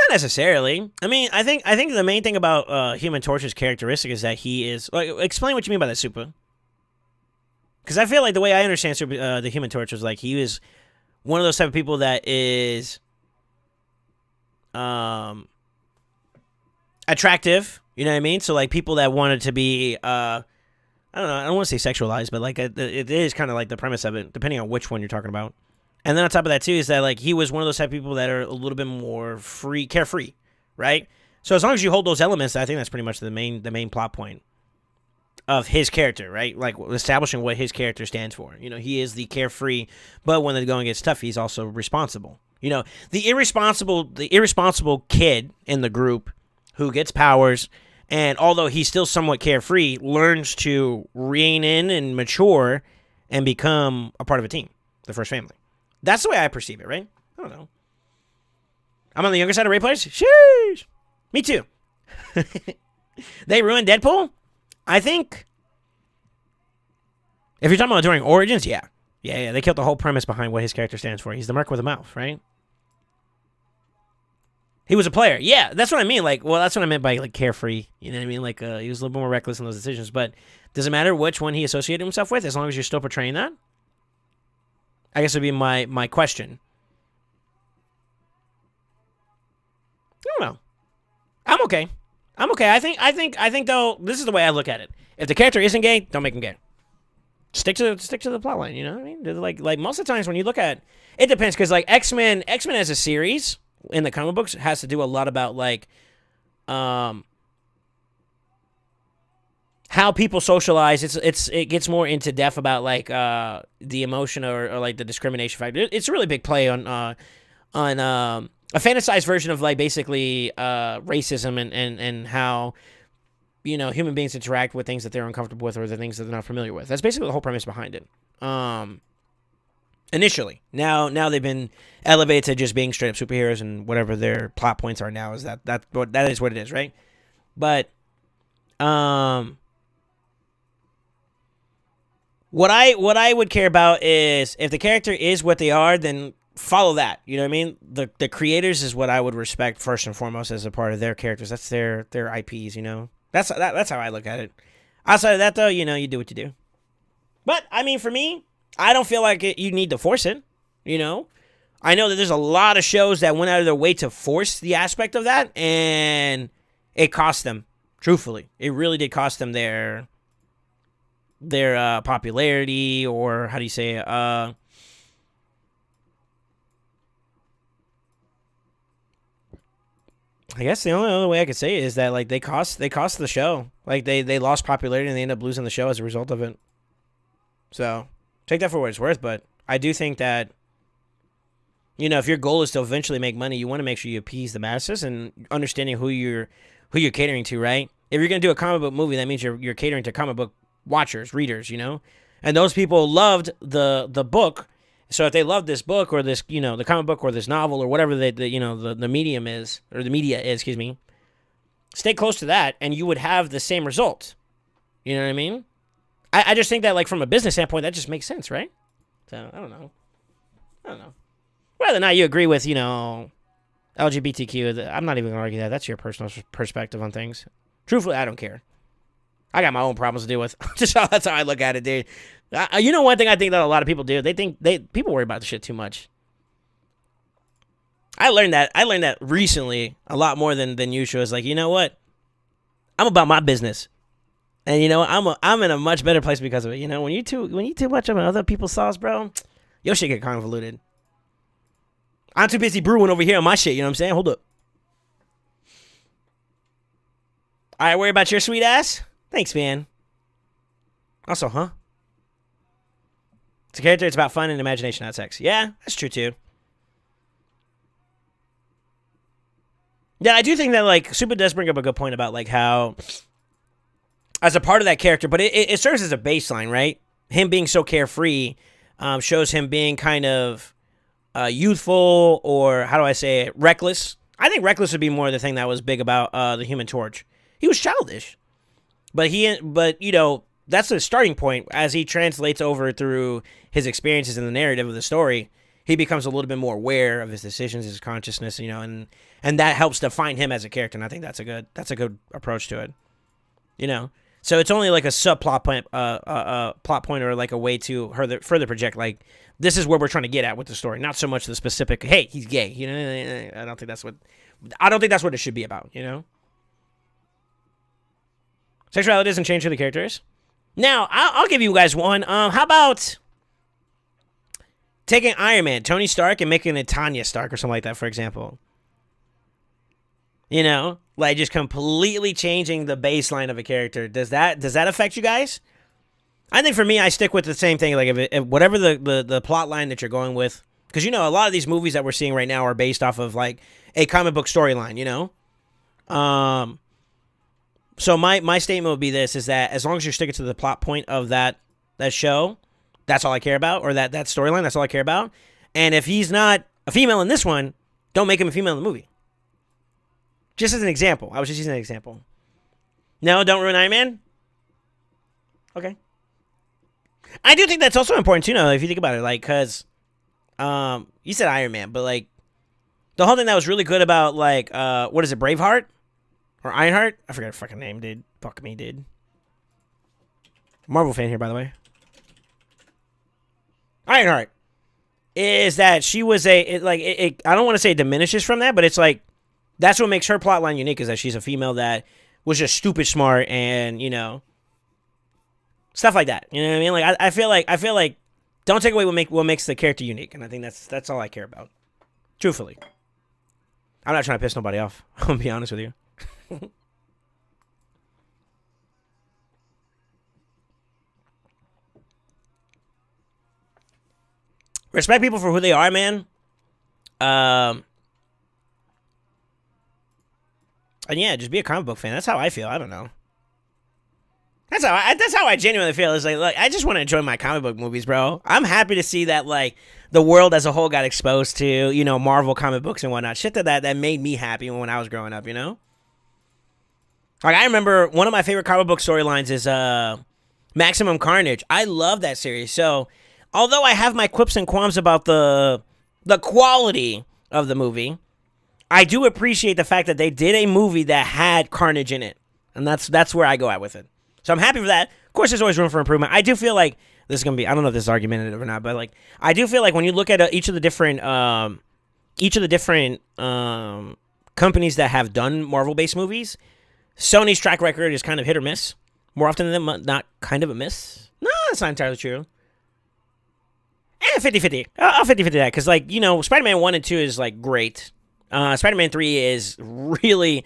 Speaker 1: necessarily. I mean, I think the main thing about Human Torch's characteristic is that he is. Like, explain what you mean by that, Super. Because I feel like the way I understand the Human Torch was like he was one of those type of people that is attractive. You know what I mean? So, like, people that wanted to be, I don't know, I don't want to say sexualized, but, like, it is kind of like the premise of it, depending on which one you're talking about. And then on top of that, too, is that, like, he was one of those type of people that are a little bit more carefree, right? So as long as you hold those elements, I think that's pretty much the main plot point of his character, right? Like, establishing what his character stands for. He is the carefree, but when the going gets tough, he's also responsible. The irresponsible kid in the group who gets powers, and although he's still somewhat carefree, learns to rein in and mature and become a part of a team, the first family. That's the way I perceive it, right? I don't know. I'm on the younger side of Ray players? Sheesh! Me too. They ruined Deadpool? I think, if you're talking about during Origins, yeah. Yeah, they killed the whole premise behind what his character stands for. He's the merc with a mouth, right? He was a player. Yeah, that's what I mean. Like, well, that's what I meant by, like, carefree. You know what I mean? Like, he was a little bit more reckless in those decisions. But does it matter which one he associated himself with, as long as you're still portraying that? I guess would be my question. I don't know. I'm okay. I think though, this is the way I look at it. If the character isn't gay, don't make him gay. Stick to the plot line. You know what I mean? Like most of the times when you look at it, depends, because like X-Men as a series in the comic books has to do a lot about like how people socialize. It gets more into depth about like the emotion or like the discrimination factor. It's a really big play on a fantasized version of like basically racism and how human beings interact with things that they're uncomfortable with or the things that they're not familiar with. That's basically the whole premise behind it. Initially, now they've been elevated to just being straight up superheroes, and whatever their plot points are now is that is what it is, right? But what I would care about is if the character is what they are, then follow that. You know what I mean? The creators is what I would respect first and foremost as a part of their characters. That's their IPs. That's how I look at it. Outside of that, though, you do what you do. But I mean, for me, I don't feel like you need to force it. I know that there's a lot of shows that went out of their way to force the aspect of that, and it cost them. Truthfully, it really did cost them their their popularity, or how do you say it? I guess the only other way I could say it is that like they cost the show. Like they lost popularity and they end up losing the show as a result of it. So take that for what it's worth, but I do think that, you know, if your goal is to eventually make money, you want to make sure you appease the masses and understanding who you're catering to, right? If you're gonna do a comic book movie, that means you're catering to comic book watchers, readers, you know, and those people loved the book. So if they love this book or this, you know, the comic book or this novel or whatever the medium is, or the media is, excuse me, stay close to that, and you would have the same result. You know what I mean? I just think that, like, from a business standpoint, that just makes sense, right? So I don't know. Whether or not you agree with, you know, LGBTQ, I'm not even gonna argue that. That's your personal perspective on things. Truthfully, I don't care. I got my own problems to deal with. That's how I look at it, dude. You know, one thing I think that a lot of people do, people worry about the shit too much. I learned that recently a lot more than usual. It's like, you know what? I'm about my business, and you know I'm in a much better place because of it. You know, when you too much of other people's sauce, bro, your shit get convoluted. I'm too busy brewing over here on my shit. You know what I'm saying? Hold up. All right, worry about your sweet ass. Thanks, man. Also, huh? It's a character. It's about fun and imagination, not sex. Yeah, that's true too. Yeah, I do think that, like, Super does bring up a good point about, like, how as a part of that character, but it serves as a baseline, right? Him being so carefree shows him being kind of youthful, or how do I say it, reckless. I think reckless would be more the thing that was big about the Human Torch. He was childish, but you know, that's the starting point. As he translates over through his experiences in the narrative of the story, he becomes a little bit more aware of his decisions, his consciousness, you know, and that helps define him as a character. And I think that's a good approach to it, you know. So it's only like a subplot point, plot point, or like a way to further project, like, this is where we're trying to get at with the story, not so much the specific. Hey, he's gay, you know. I don't think that's what it should be about, you know. Sexuality doesn't change who the character is. Now, I'll give you guys one. How about taking Iron Man, Tony Stark, and making it Tanya Stark or something like that, for example? You know, like, just completely changing the baseline of a character. Does that affect you guys? I think for me, I stick with the same thing. Like, if whatever the plot line that you're going with, because, you know, a lot of these movies that we're seeing right now are based off of, like, a comic book storyline, you know? So my statement would be this, is that as long as you're sticking to the plot point of that show, that's all I care about, or that storyline, that's all I care about. And if he's not a female in this one, don't make him a female in the movie. Just as an example. I was just using an example. No, don't ruin Iron Man? Okay. I do think that's also important too, now, if you think about it, like, because you said Iron Man, but, like, the whole thing that was really good about, like, what is it, Braveheart? Or Ironheart? I forgot her fucking name, dude. Fuck me, dude. Marvel fan here, by the way. Ironheart. Is that she was I don't want to say it diminishes from that, but it's like, that's what makes her plotline unique, is that she's a female that was just stupid smart, and, you know, stuff like that. You know what I mean? Like, I feel like don't take away what makes the character unique, and I think that's all I care about. Truthfully. I'm not trying to piss nobody off. I'm gonna be honest with you. Respect people for who they are, man. And yeah, just be a comic book fan. That's how I feel. I don't know. That's how I genuinely feel. It's like, look, I just want to enjoy my comic book movies, bro. I'm happy to see that, like, the world as a whole got exposed to, you know, Marvel comic books and whatnot. Shit that made me happy when I was growing up, you know? Like, I remember one of my favorite comic book storylines is Maximum Carnage. I love that series. So, although I have my quips and qualms about the quality of the movie, I do appreciate the fact that they did a movie that had Carnage in it. And that's where I go at with it. So I'm happy for that. Of course, there's always room for improvement. I do feel like this is going to be, I don't know if this is argumentative or not, but, like, I do feel like when you look at each of the different companies that have done Marvel-based movies, Sony's track record is kind of hit or miss. More often than not, kind of a miss. that's not entirely true. 50-50. I'll 50-50 that, because, like, you know, Spider-Man 1 and 2 is, like, great. Spider-Man 3 is really...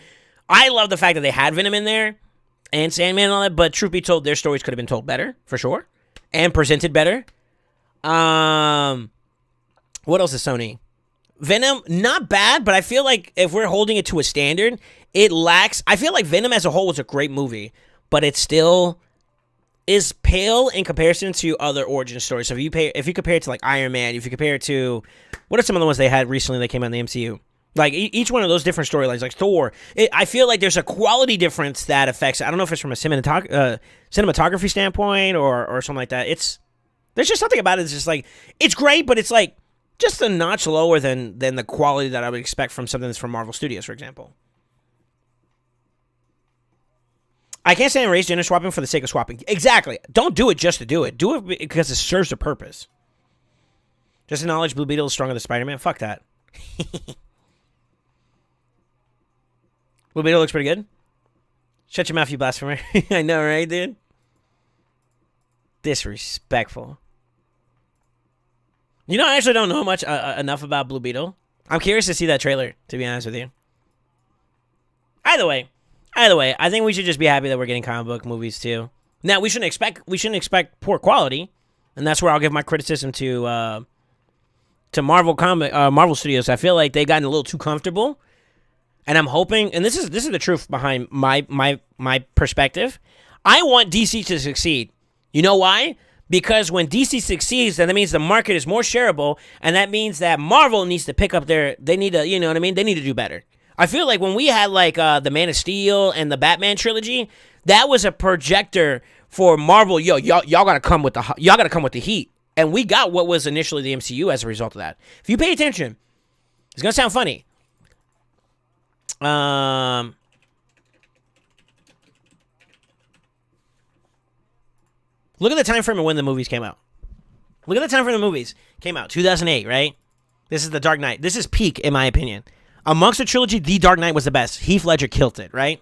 Speaker 1: I love the fact that they had Venom in there, and Sandman and all that, but truth be told, their stories could have been told better, for sure, and presented better. What else is Sony? Venom, not bad, but I feel like if we're holding it to a standard, it lacks... I feel like Venom as a whole was a great movie, but it still is pale in comparison to other origin stories. So if you compare it to, like, Iron Man, if you compare it to... What are some of the ones they had recently that came out in the MCU? Like, each one of those different storylines, like Thor, I feel like there's a quality difference that affects... I don't know if it's from a cinematography standpoint or something like that. There's just something about it that's just, like... It's great, but it's, like, just a notch lower than the quality that I would expect from something that's from Marvel Studios, for example. I can't stand race gender swapping for the sake of swapping. Exactly. Don't do it just to do it. Do it because it serves a purpose. Just acknowledge Blue Beetle is stronger than Spider-Man. Fuck that. Blue Beetle looks pretty good. Shut your mouth, you blasphemer. I know, right, dude? Disrespectful. You know, I actually don't know much enough about Blue Beetle. I'm curious to see that trailer, to be honest with you. Either way, I think we should just be happy that we're getting comic book movies too. Now, we shouldn't expect poor quality, and that's where I'll give my criticism to Marvel Studios. I feel like they've gotten a little too comfortable, and I'm hoping, and this is the truth behind my perspective. I want DC to succeed. You know why? Because when DC succeeds, then that means the market is more shareable, and that means that Marvel needs to pick up they need to, you know what I mean? They need to do better. I feel like when we had, like, the Man of Steel and the Batman trilogy, that was a projector for Marvel. Yo, y'all gotta come with the heat. And we got what was initially the MCU as a result of that. If you pay attention, it's gonna sound funny. Look at the time frame of when the movies came out. 2008, right? This is The Dark Knight. This is peak, in my opinion. Amongst the trilogy, The Dark Knight was the best. Heath Ledger killed it, right?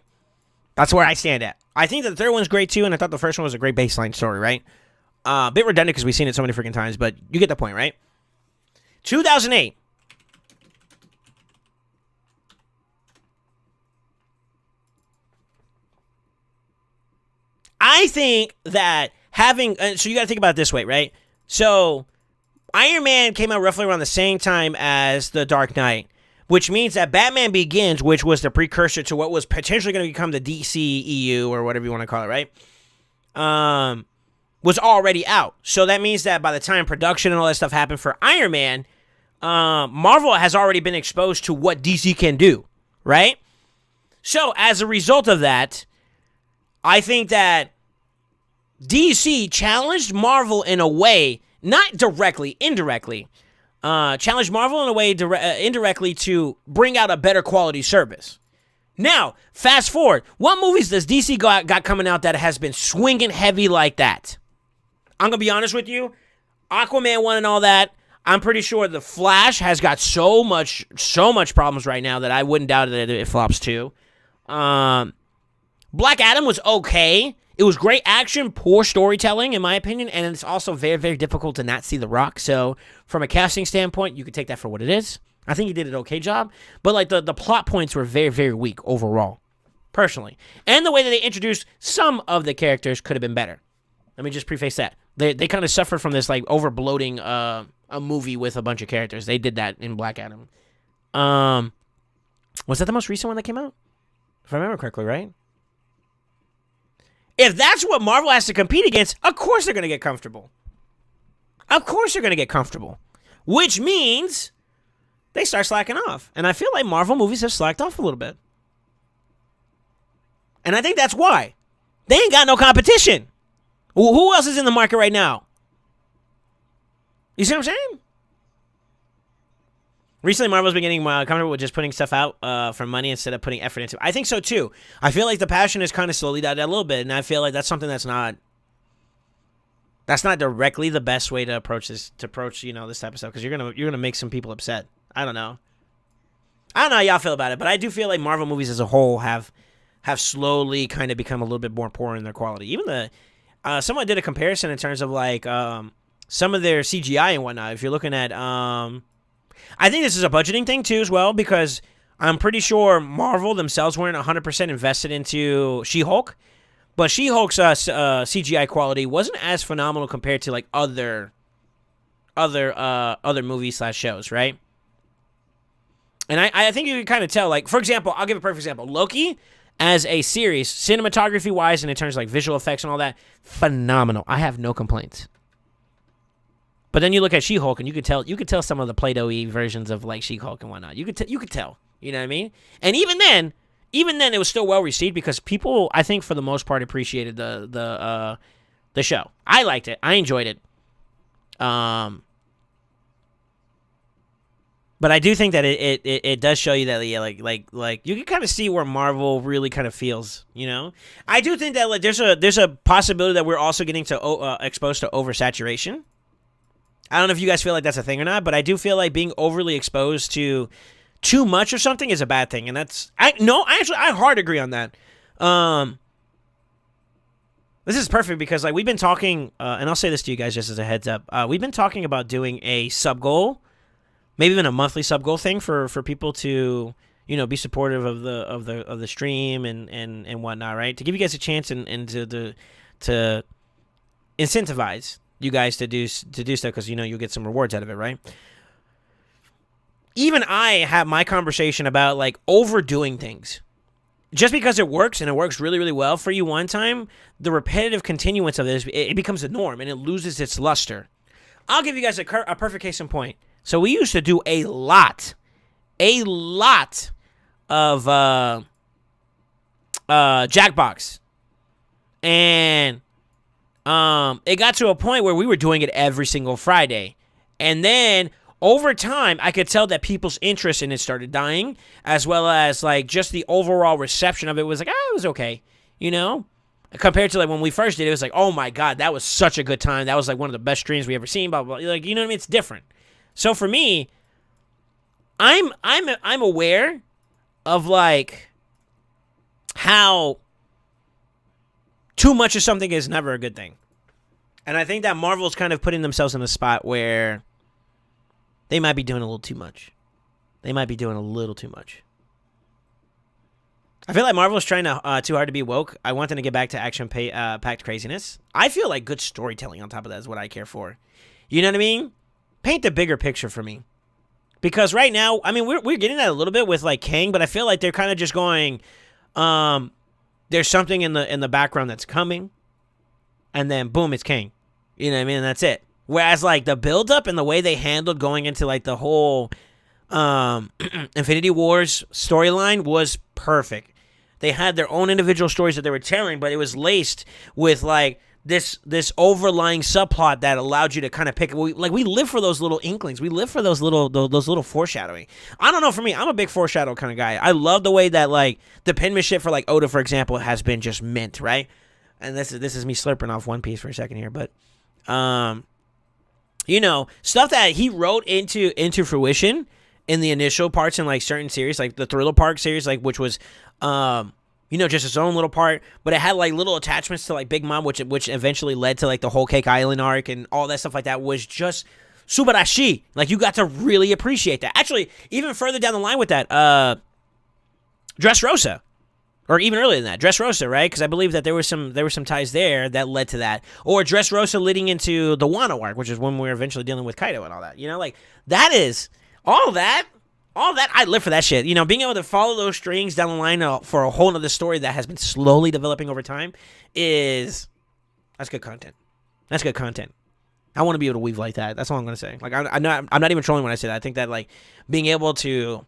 Speaker 1: That's where I stand at. I think that the third one's great, too, and I thought the first one was a great baseline story, right? A bit redundant because we've seen it so many freaking times, but you get the point, right? 2008. I think that so you got to think about it this way, right? So Iron Man came out roughly around the same time as The Dark Knight, which means that Batman Begins, which was the precursor to what was potentially going to become the DCEU or whatever you want to call it, right? Was already out. So that means that by the time production and all that stuff happened for Iron Man, Marvel has already been exposed to what DC can do, right? So as a result of that, I think that DC challenged Marvel in a way, not directly, indirectly, challenged Marvel in a way indirectly to bring out a better quality service. Now, fast forward. What movies does DC got coming out that has been swinging heavy like that? I'm going to be honest with you. Aquaman 1 and all that, I'm pretty sure The Flash has got so much problems right now that I wouldn't doubt that it flops too. Black Adam was okay. It was great action, poor storytelling, in my opinion, and it's also very, very difficult to not see The Rock. So, from a casting standpoint, you could take that for what it is. I think he did an okay job, but like the plot points were very, very weak overall, personally. And the way that they introduced some of the characters could have been better. Let me just preface that. They kind of suffered from this like over bloating a movie with a bunch of characters. They did that in Black Adam. Was that the most recent one that came out? If I remember correctly, right? If that's what Marvel has to compete against, of course they're going to get comfortable. Which means they start slacking off. And I feel like Marvel movies have slacked off a little bit. And I think that's why. They ain't got no competition. Who else is in the market right now? You see what I'm saying? Recently, Marvel's been getting comfortable with just putting stuff out for money instead of putting effort into it. I think so, too. I feel like the passion is kind of slowly died out a little bit, and I feel like that's something that's not directly the best way to approach this type of stuff, because you're gonna make some people upset. I don't know how y'all feel about it, but I do feel like Marvel movies as a whole have slowly kind of become a little bit more poor in their quality. Even someone did a comparison in terms of like some of their CGI and whatnot. If you're looking at, I think this is a budgeting thing too as well, because I'm pretty sure Marvel themselves weren't 100% invested into She-Hulk, but She-Hulk's CGI quality wasn't as phenomenal compared to like other movies slash shows, right? And I think you can kind of tell, like, for example, I'll give a perfect example. Loki, as a series, cinematography-wise, and in terms of, like, visual effects and all that, phenomenal. I have no complaints. But then you look at She-Hulk, and you could tell some of the Play-Doh-y versions of, like, She-Hulk and whatnot. You could tell. You know what I mean? And even then, it was still well-received because people, I think, for the most part, appreciated the show. I liked it. I enjoyed it. But I do think that it does show you that, yeah, like you can kind of see where Marvel really kind of feels, you know. I do think that like there's a possibility that we're also getting to exposed to oversaturation. I don't know if you guys feel like that's a thing or not, but I do feel like being overly exposed to too much of something is a bad thing, and I hard agree on that. This is perfect because like we've been talking, and I'll say this to you guys just as a heads up. We've been talking about doing a sub goal. Maybe even a monthly sub goal thing for people to, you know, be supportive of the stream and whatnot, right? To give you guys a chance and to incentivize you guys to do stuff because you know you'll get some rewards out of it, right? Even I have my conversation about like overdoing things. Just because it works and it works really, really well for you one time, the repetitive continuance of this, it becomes a norm and it loses its luster. I'll give you guys a perfect case in point. So we used to do a lot of Jackbox, and it got to a point where we were doing it every single Friday, and then over time I could tell that people's interest in it started dying, as well as like just the overall reception of it was like, it was okay, you know. Compared to like when we first did it, it was like, oh my god, that was such a good time. That was like one of the best streams we ever seen. Blah blah. Blah. Like, you know what I mean? It's different. So for me, I'm aware of like how too much of something is never a good thing. And I think that Marvel's kind of putting themselves in a spot where they might be doing a little too much. They might be doing a little too much. I feel like Marvel's trying too hard to be woke. I want them to get back to action-packed craziness. I feel like good storytelling on top of that is what I care for. You know what I mean? Paint the bigger picture for me. Because right now, I mean, we're getting that a little bit with like Kang, but I feel like they're kind of just going, there's something in the background that's coming, and then boom, it's Kang. You know what I mean? And that's it. Whereas like the build-up and the way they handled going into like the whole Infinity Wars storyline was perfect. They had their own individual stories that they were telling, but it was laced with like this overlying subplot that allowed you to kind of pick. We live for those little inklings. We live for those little foreshadowing. I don't know. For me, I'm a big foreshadow kind of guy. I love the way that like the penmanship for like Oda, for example, has been just mint, right? And this is me slurping off One Piece for a second here, but you know, stuff that he wrote into fruition in the initial parts in like certain series, like the Thriller Park series, like which was you know, just its own little part, but it had like little attachments to like Big Mom, which eventually led to like the whole Cake Island arc and all that stuff like that was just subarashi. Like you got to really appreciate that. Actually, even further down the line with that, Dressrosa, or even earlier than that, Dressrosa, right? Because I believe that there were some ties there that led to that, or Dressrosa leading into the Wano arc, which is when we were eventually dealing with Kaido and all that. You know, like that is all that. I live for that shit. You know, being able to follow those strings down the line for a whole other story that has been slowly developing over time that's good content. That's good content. I want to be able to weave like that. That's all I'm going to say. Like, I'm not even trolling when I say that. I think that, like, being able to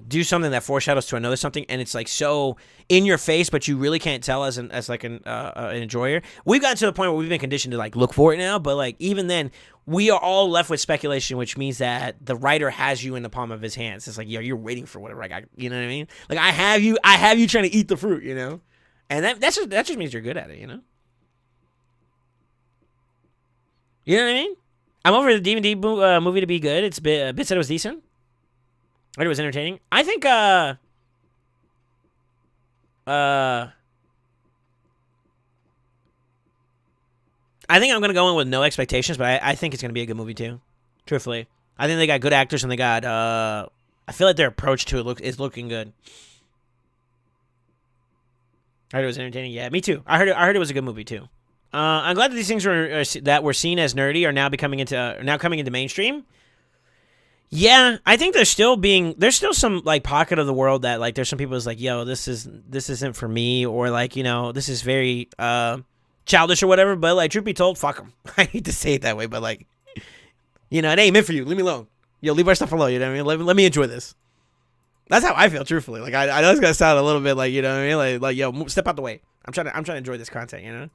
Speaker 1: do something that foreshadows to another something, and it's, like, so in your face, but you really can't tell as an enjoyer. We've gotten to the point where we've been conditioned to, like, look for it now, but, like, even then, we are all left with speculation, which means that the writer has you in the palm of his hands. It's like, yo, you're waiting for whatever. Like, you know what I mean? Like, I have you trying to eat the fruit, you know? And that just means you're good at it, you know? You know what I mean? I'm over the DVD movie to be good. It's Bit said it was decent. I heard it was entertaining. I think I think I'm gonna go in with no expectations, but I think it's gonna be a good movie too. Truthfully, I think they got good actors and they got. I feel like their approach to it is looking good. I heard it was entertaining. Yeah, me too. I heard it was a good movie too. I'm glad that these things that were seen as nerdy are now coming into mainstream. Yeah, I think there's still some like pocket of the world that like there's some people who's like, yo, this isn't for me, or like, you know, this is very childish or whatever. But like, truth be told, fuck them. I hate to say it that way, but like, you know, it ain't meant for you. Leave me alone. Yo, leave our stuff alone. You know what I mean? Let me enjoy this. That's how I feel, truthfully. Like, I know it's gonna sound a little bit like, you know what I mean? Like, yo, step out the way. I'm trying to enjoy this content, you know.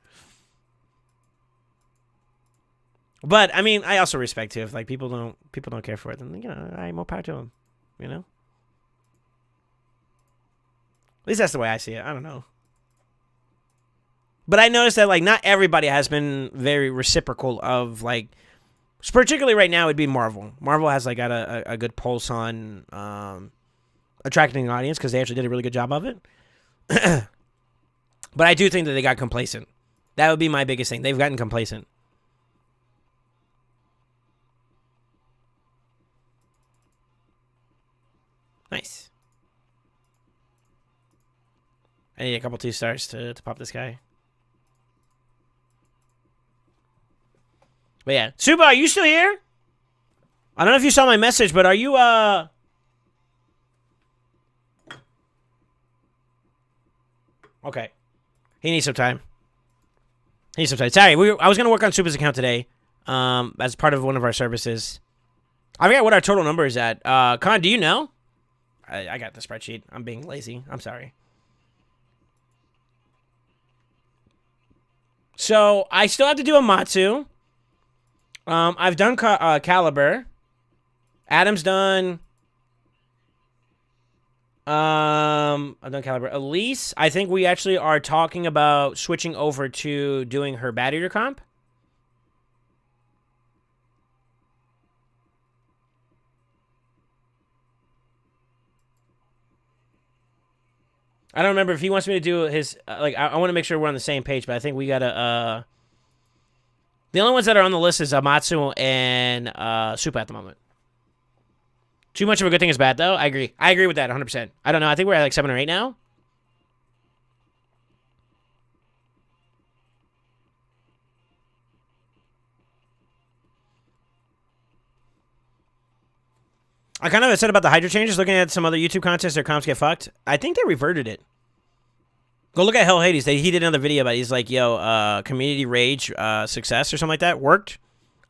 Speaker 1: But I mean, I also respect too. If like people don't care for it, then, you know, I more power to them. You know. At least that's the way I see it. I don't know. But I noticed that like not everybody has been very reciprocal of like, particularly right now it'd be Marvel. Marvel has like got a good pulse on attracting an audience because they actually did a really good job of it. But I do think that they got complacent. That would be my biggest thing. They've gotten complacent. Nice. I need a couple 2 stars to pop this guy. But yeah. Suba, are you still here? I don't know if you saw my message, but are you, Okay. He needs some time. Sorry, I was going to work on Suba's account today, as part of one of our services. I forgot what our total number is at. Con, do you know? I got the spreadsheet. I'm being lazy. I'm sorry. So, I still have to do a Matsu. I've done Caliber. Adam's done. I've done Caliber. Elise, I think we actually are talking about switching over to doing her Bat Eater comp. I don't remember if he wants me to do his, like, I want to make sure we're on the same page, but I think we gotta, the only ones that are on the list is Amatsu and, Supa at the moment. Too much of a good thing is bad, though. I agree. I agree with that 100%. I don't know. I think we're at like 7 or 8 now. I kind of said about the Hydra changes. Looking at some other YouTube contests, their comps get fucked. I think they reverted it. Go look at Hell Hades. He did another video about it. He's like, yo, community rage success or something like that worked.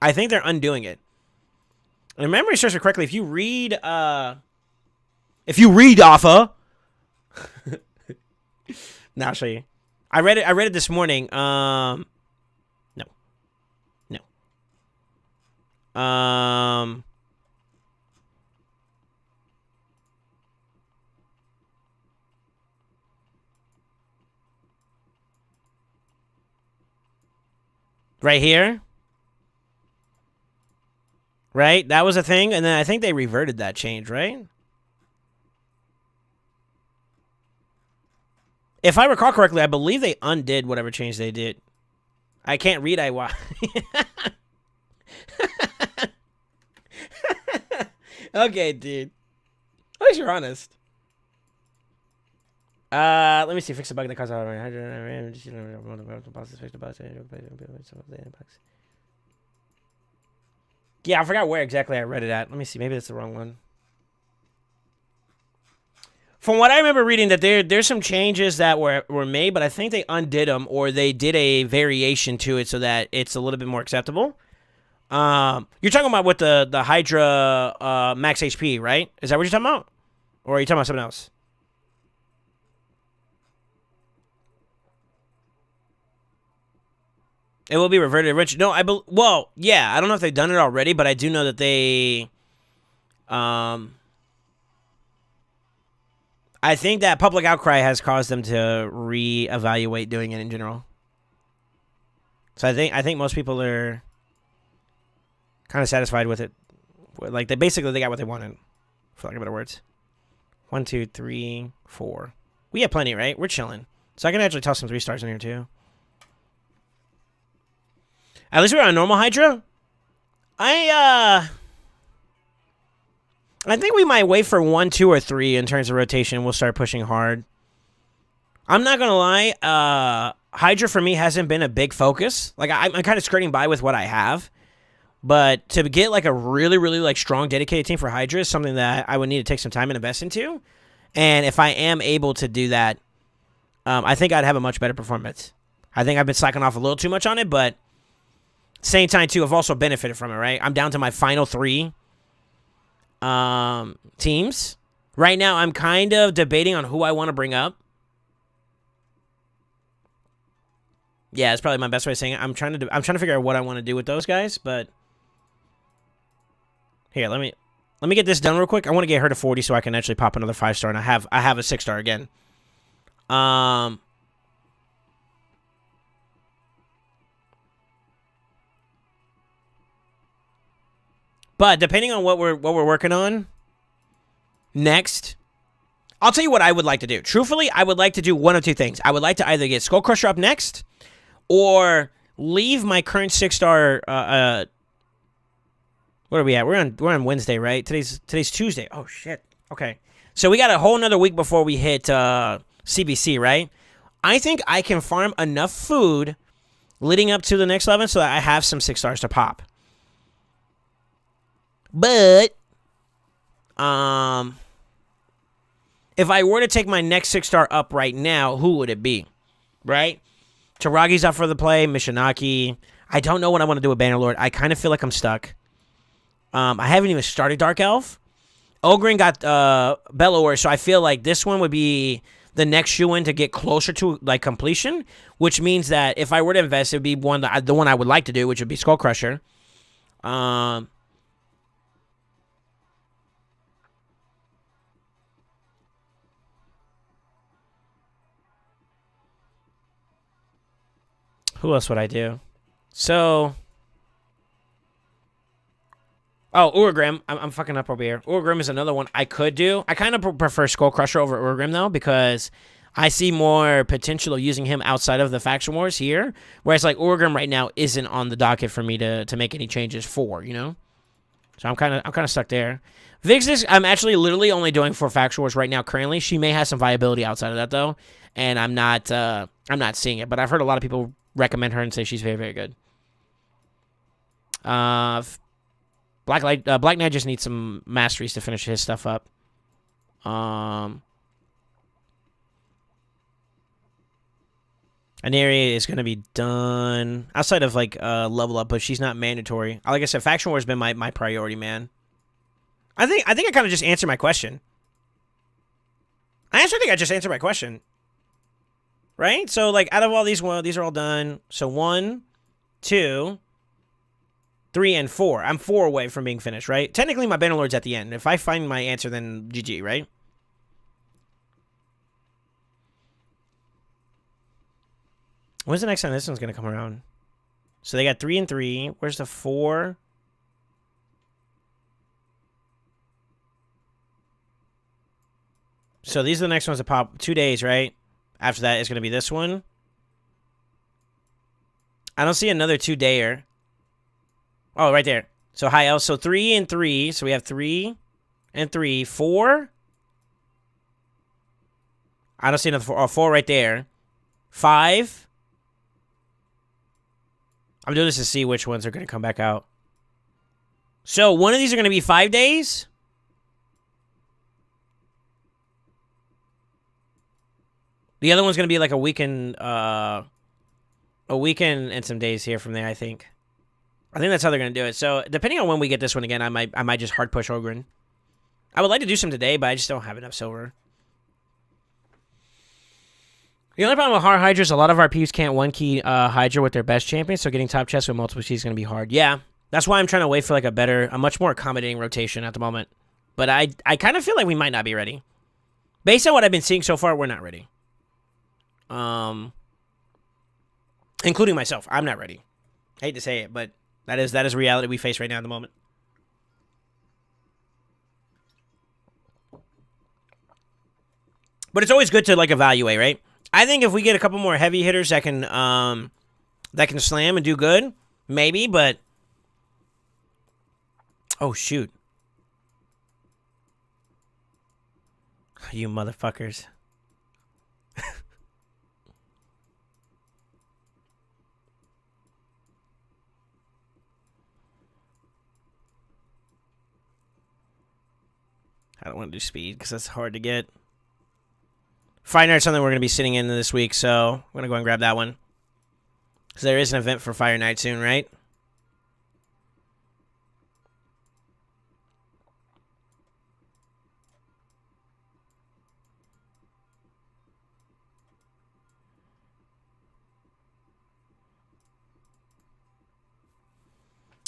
Speaker 1: I think they're undoing it. And if memory serves me correctly, if you read Alpha, now I'll show you. I read it this morning. No. Right here. Right? That was a thing, and then I think they reverted that change, right? If I recall correctly, I believe they undid whatever change they did. I can't read IY. Okay, dude. At least you're honest. Let me see. Fix the bug that caused all Yeah, I forgot where exactly I read it at. Let me see. Maybe that's the wrong one. From what I remember reading, that there's some changes that were made, but I think they undid them, or they did a variation to it so that it's a little bit more acceptable. You're talking about with the Hydra max HP, right? Is that what you're talking about? Or are you talking about something else? It will be reverted. Rich, no, well, yeah, I don't know if they've done it already, but I do know that they, I think that public outcry has caused them to reevaluate doing it in general. So I think most people are kind of satisfied with it. Like, they got what they wanted, for lack of better words. 1, 2, 3, 4. We have plenty, right? We're chilling. So I can actually toss some 3 stars in here too. At least we're on normal Hydra. I think we might wait for 1, 2, or 3 in terms of rotation. We'll start pushing hard. I'm not gonna lie. Hydra for me hasn't been a big focus. Like I'm kind of skirting by with what I have, but to get like a really, really like strong, dedicated team for Hydra is something that I would need to take some time and invest into. And if I am able to do that, I think I'd have a much better performance. I think I've been slacking off a little too much on it, but same time too, I've also benefited from it. Right, I'm down to my final 3 teams right now. I'm kind of debating on who I want to bring up. Yeah, it's probably my best way of saying it. I'm trying to figure out what I want to do with those guys, but here, let me get this done real quick. I want to get her to 40 so I can actually pop another 5-star, and I have a 6-star again. But depending on what we're working on next, I'll tell you what I would like to do. Truthfully, I would like to do one of 2 things. I would like to either get Skull Crusher up next, or leave my current 6-star. What are we at? We're on Wednesday, right? Today's Tuesday. Oh shit. Okay, so we got a whole another week before we hit CBC, right? I think I can farm enough food leading up to the next 11 so that I have some 6-stars to pop. But if I were to take my next 6-star up right now, who would it be? Right? Taragi's up for the play. Mishinaki. I don't know what I want to do with Bannerlord. I kind of feel like I'm stuck. I haven't even started Dark Elf. Ogren got Bellower, so I feel like this one would be the next shoe-in to get closer to like completion, which means that if I were to invest, it would be the one I would like to do, which would be Skull Crusher. Who else would I do? So, Urgrim. I'm fucking up over here. Urgrim is another one I could do. I kind of prefer Skull Crusher over Urgrim, though, because I see more potential of using him outside of the Faction Wars here, whereas, like, Urgrim right now isn't on the docket for me to make any changes for, you know? So I'm kind of stuck there. Vixis, I'm actually literally only doing for Faction Wars right now currently. She may have some viability outside of that, though, and I'm not seeing it, but I've heard a lot of people recommend her and say she's very, very good. Black Knight just needs some masteries to finish his stuff up. An area is going to be done outside of like level up, but she's not mandatory. Like I said, Faction War has been my priority, man. I think I kind of just answered my question. I actually think I just answered my question. Right? So, like, out of all these, well, these are all done. So, 1, 2, 3, and 4. I'm 4 away from being finished, right? Technically, my Bannerlord's at the end. If I find my answer, then GG, right? When's the next time this one's going to come around? So, they got 3 and 3. Where's the 4? So, these are the next ones to pop. 2 days, right? After that, it's going to be this one. I don't see another 2-dayer. Oh, right there. So, high L. So, 3 and 3. So, we have 3 and 3. 4. I don't see another 4. Oh, 4 right there. 5. I'm doing this to see which ones are going to come back out. So, one of these are going to be 5 days. The other one's going to be like a weekend and some days here from there, I think. I think that's how they're going to do it. So, depending on when we get this one again, I might just hard push Ogren. I would like to do some today, but I just don't have enough silver. The only problem with hard Hydra is a lot of our P's can't one-key Hydra with their best champion, so getting top chests with multiple C's is going to be hard. Yeah, that's why I'm trying to wait for like a much more accommodating rotation at the moment. But I kind of feel like we might not be ready. Based on what I've been seeing so far, we're not ready. Including myself. I'm not ready. I hate to say it, but that is reality we face right now at the moment. But it's always good to like evaluate, right? I think if we get a couple more heavy hitters that can slam and do good, Maybe, but... Oh, shoot. You motherfuckers. I don't want to do speed because that's hard to get. Fire Night's something we're going to be sitting in this week, so I'm going to go and grab that one. Because there is an event for Fire Night soon, right?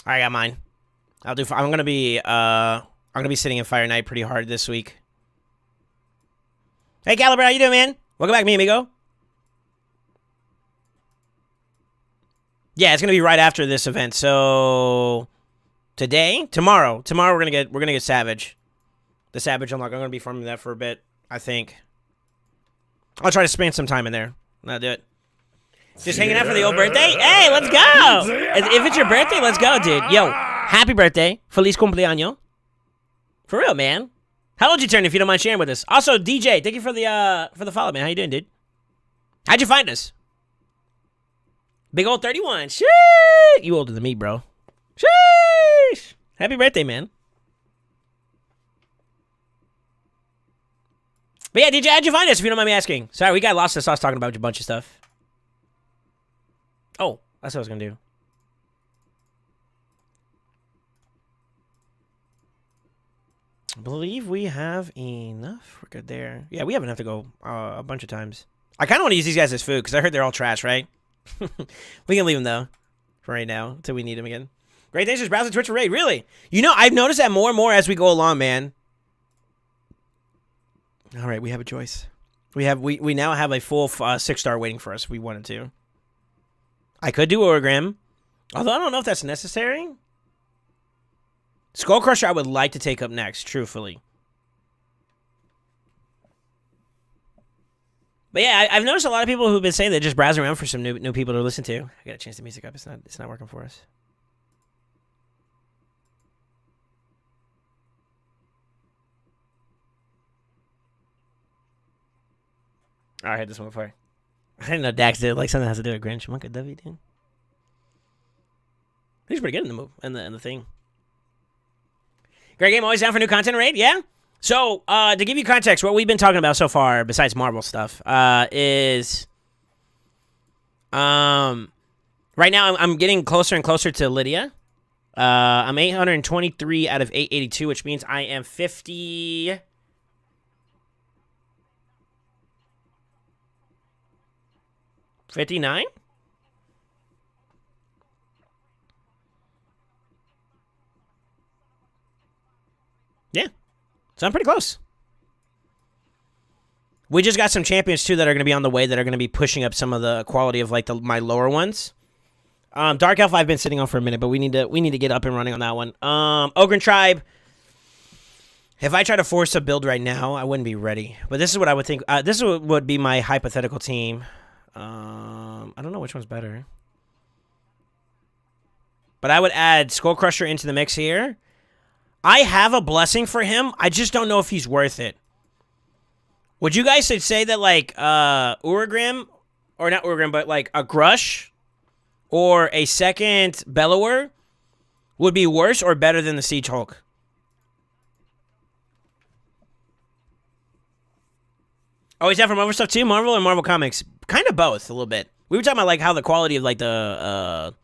Speaker 1: I got mine. I'm gonna be sitting in Fire Night pretty hard this week. Hey Caliber, how you doing, man? Welcome back, mi amigo. Yeah, it's gonna be right after this event. So tomorrow we're gonna get Savage. The Savage unlock. I'm gonna be farming that for a bit. I think. I'll try to spend some time in there. I'll do it. Just hanging out for the old birthday? Hey, let's go! If it's your birthday, let's go, dude. Yo, happy birthday. Feliz cumpleaños. For real, man. How old you turn if you don't mind sharing with us? Also, DJ, thank you for the follow, man. How you doing, dude? How'd you find us? Big old 31. Sheesh! You older than me, bro. Sheesh! Happy birthday, man. But yeah, DJ, how'd you find us if you don't mind me asking? Sorry, we got lost in the sauce talking about a bunch of stuff. Oh, that's what I was going to do. I believe we have enough. We're good there. Yeah, we have enough to go a bunch of times. I kind of want to use these guys as food because I heard they're all trash, right? We can leave them, though, for right now until we need them again. Great Days, just browsing Twitch for raid. Really? You know, I've noticed that more and more as we go along, man. All right, we have a choice. We now have a full 6-star waiting for us if we wanted to. I could do Orogram, although I don't know if that's necessary. Skull Crusher I would like to take up next, truthfully. But yeah, I've noticed a lot of people who've been saying that just browsing around for some new people to listen to. I gotta change the music up. It's not working for us. All right, I had this one before. I didn't know Dax did like something that has to do with Grinch. Monk of W, dude. He's pretty good in the move and the thing. Great game, always down for new content, right? Yeah. So to give you context, what we've been talking about so far, besides Marvel stuff, is right now I'm getting closer and closer to Lydia. I'm 823 out of 882, which means I am 50. 59? Yeah. So I'm pretty close. We just got some champions, too, that are going to be on the way that are going to be pushing up some of the quality of, like, my lower ones. Dark Elf I've been sitting on for a minute, but we need to get up and running on that one. Ogre Tribe. If I try to force a build right now, I wouldn't be ready. But this is what I would think. This would be my hypothetical team. I don't know which one's better. But I would add Skull Crusher into the mix here. I have a blessing for him. I just don't know if he's worth it. Would you guys say that, like, Uragram, or not Uragram, but, like, a Grush or a second Bellower would be worse or better than the Siege Hulk? Oh, he's that from Marvel stuff too? Marvel or Marvel Comics? Kind of both, a little bit. We were talking about, like, how the quality of, like, the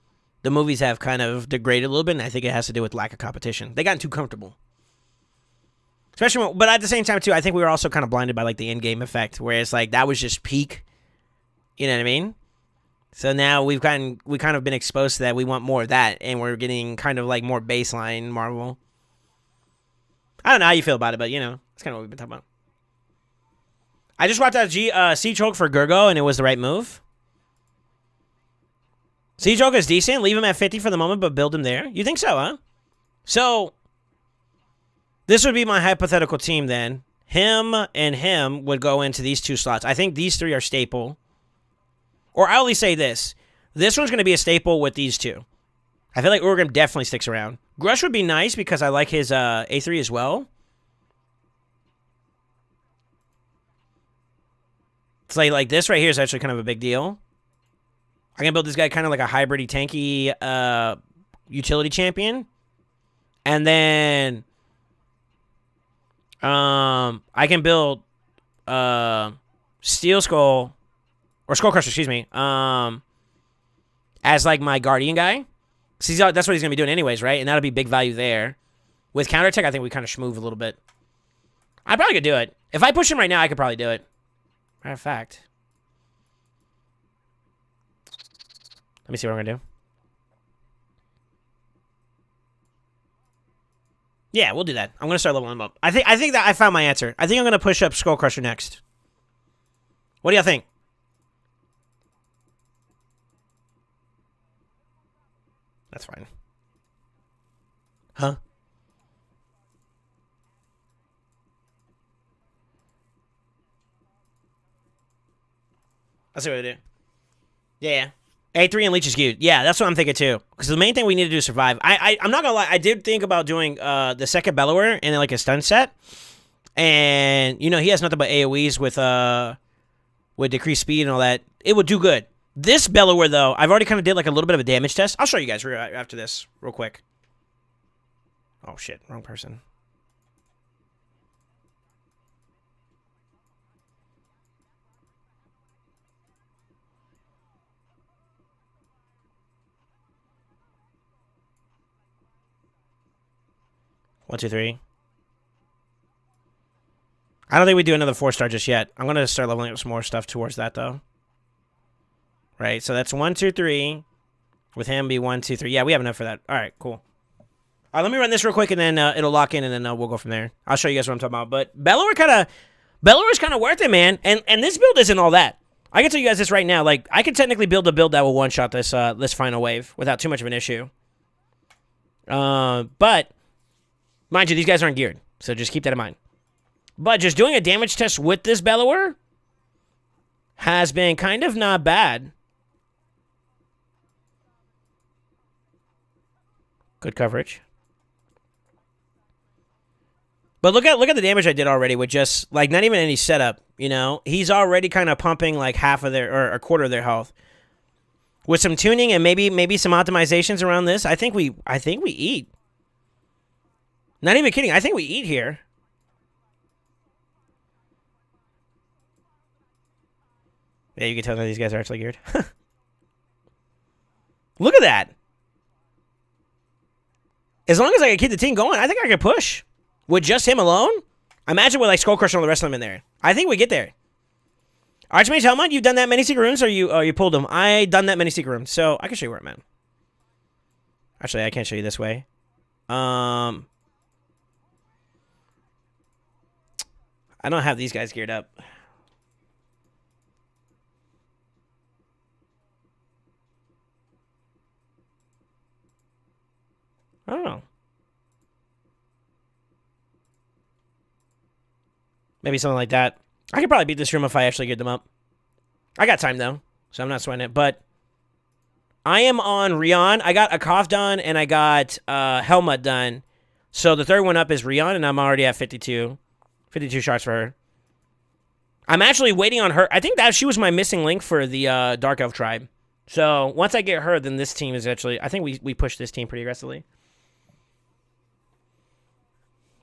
Speaker 1: movies have kind of degraded a little bit, and I think it has to do with lack of competition. They gotten too comfortable. Especially, but at the same time, too, I think we were also kind of blinded by, like, the in-game effect, where it's like, that was just peak. You know what I mean? So now we've kind of been exposed to that. We want more of that, and we're getting kind of, like, more baseline Marvel. I don't know how you feel about it, but, you know, it's kind of what we've been talking about. I just watched that Siege Hulk for Gurgo, and it was the right move. Siege Hulk is decent. Leave him at 50 for the moment, but build him there. You think so, huh? So, this would be my hypothetical team then. Him and him would go into these two slots. I think these three are staple. Or I'll at least say this. This one's going to be a staple with these two. I feel like Urgram definitely sticks around. Grush would be nice because I like his A3 as well. It's like this right here is actually kind of a big deal. I'm going to build this guy kind of like a hybrid-y, tanky utility champion. And then I can build Steel Skull, or Skull Crusher, excuse me, as like my Guardian guy. See, that's what he's going to be doing anyways, right? And that'll be big value there. With counterattack, I think we kind of schmoove a little bit. I probably could do it. If I push him right now, I could probably do it. Matter of fact. Let me see what I'm going to do. Yeah, we'll do that. I'm going to start leveling him up. I think that I found my answer. I think I'm going to push up Skull Crusher next. What do y'all think? That's fine. Huh? That's what I do. Yeah. A3 and Leech is cute. Yeah, that's what I'm thinking too. Because the main thing we need to do is survive. I'm not going to lie. I did think about doing the second Bellower and like a stun set. And, you know, he has nothing but AoEs with decreased speed and all that. It would do good. This Bellower, though, I've already kind of did like a little bit of a damage test. I'll show you guys after this real quick. Oh, shit. Wrong person. One, two, three. I don't think we do another 4-star just yet. I'm going to start leveling up some more stuff towards that, though. Right, so that's 1, 2, 3. With him be 1, 2, 3. Yeah, we have enough for that. All right, cool. All right, let me run this real quick, and then it'll lock in, and then we'll go from there. I'll show you guys what I'm talking about. But Bellower is kind of worth it, man. And this build isn't all that. I can tell you guys this right now. Like, I can technically build a build that will one-shot this this final wave without too much of an issue. But, mind you, these guys aren't geared, so just keep that in mind. But just doing a damage test with this Bellower has been kind of not bad. Good coverage. But look at the damage I did already with just, like, not even any setup, you know? He's already kind of pumping, like, half of their, or a quarter of their health. With some tuning and maybe some optimizations around this, I think we eat. Not even kidding. I think we eat here. Yeah, you can tell that these guys are actually geared. Look at that. As long as I can keep the team going, I think I can push. With just him alone? Imagine with like Skull Crusher and all the rest of them in there. I think we get there. Archmage Helmut, you've done that many secret rooms, or you pulled them? I done that many secret rooms, so I can show you where I'm at. Actually, I can't show you this way. I don't have these guys geared up. I don't know. Maybe something like that. I could probably beat this room if I actually get them up. I got time, though, so I'm not sweating it. But I am on Rion. I got Akov done, and I got Helmut done. So the third one up is Rion, and I'm already at 52. 52 shots for her. I'm actually waiting on her. I think that she was my missing link for the Dark Elf tribe. So once I get her, then this team is actually... I think we push this team pretty aggressively.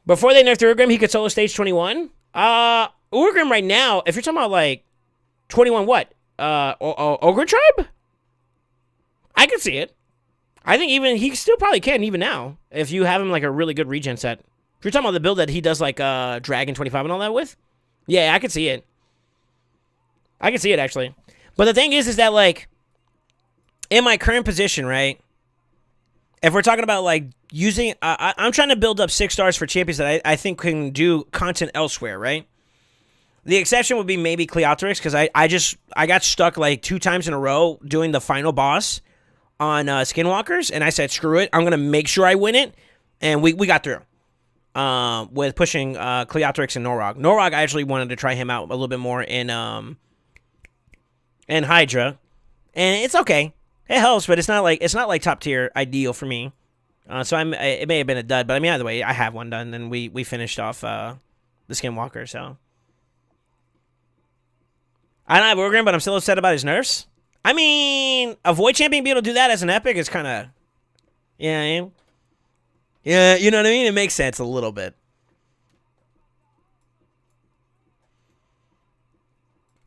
Speaker 1: Before they nerfed Urgram, he could solo stage 21. Urgram right now, if you're talking about like 21 what? Ogre Tribe? I can see it. I think even he still probably can even now if you have him like a really good regen set. If you're talking about the build that he does like Dragon 25 and all that with, yeah, I can see it. I can see it actually. But the thing is that like in my current position, right? If we're talking about like using, I'm trying to build up 6 stars for champions that I think can do content elsewhere, right? The exception would be maybe Cleotrix because I got stuck like 2 times in a row doing the final boss on Skinwalkers, and I said screw it, I'm gonna make sure I win it, and we got through. With pushing Cleotrix and Norog. Norog, I actually wanted to try him out a little bit more in Hydra, and it's okay. It helps, but it's not like top tier ideal for me. So it may have been a dud, but I mean either way, I have one done, and we finished off the Skinwalker. So I don't have Orgrim, but I'm still upset about his nerfs. I mean, a Void champion being able to do that as an epic is kind of, yeah, yeah, you know what I mean. It makes sense a little bit.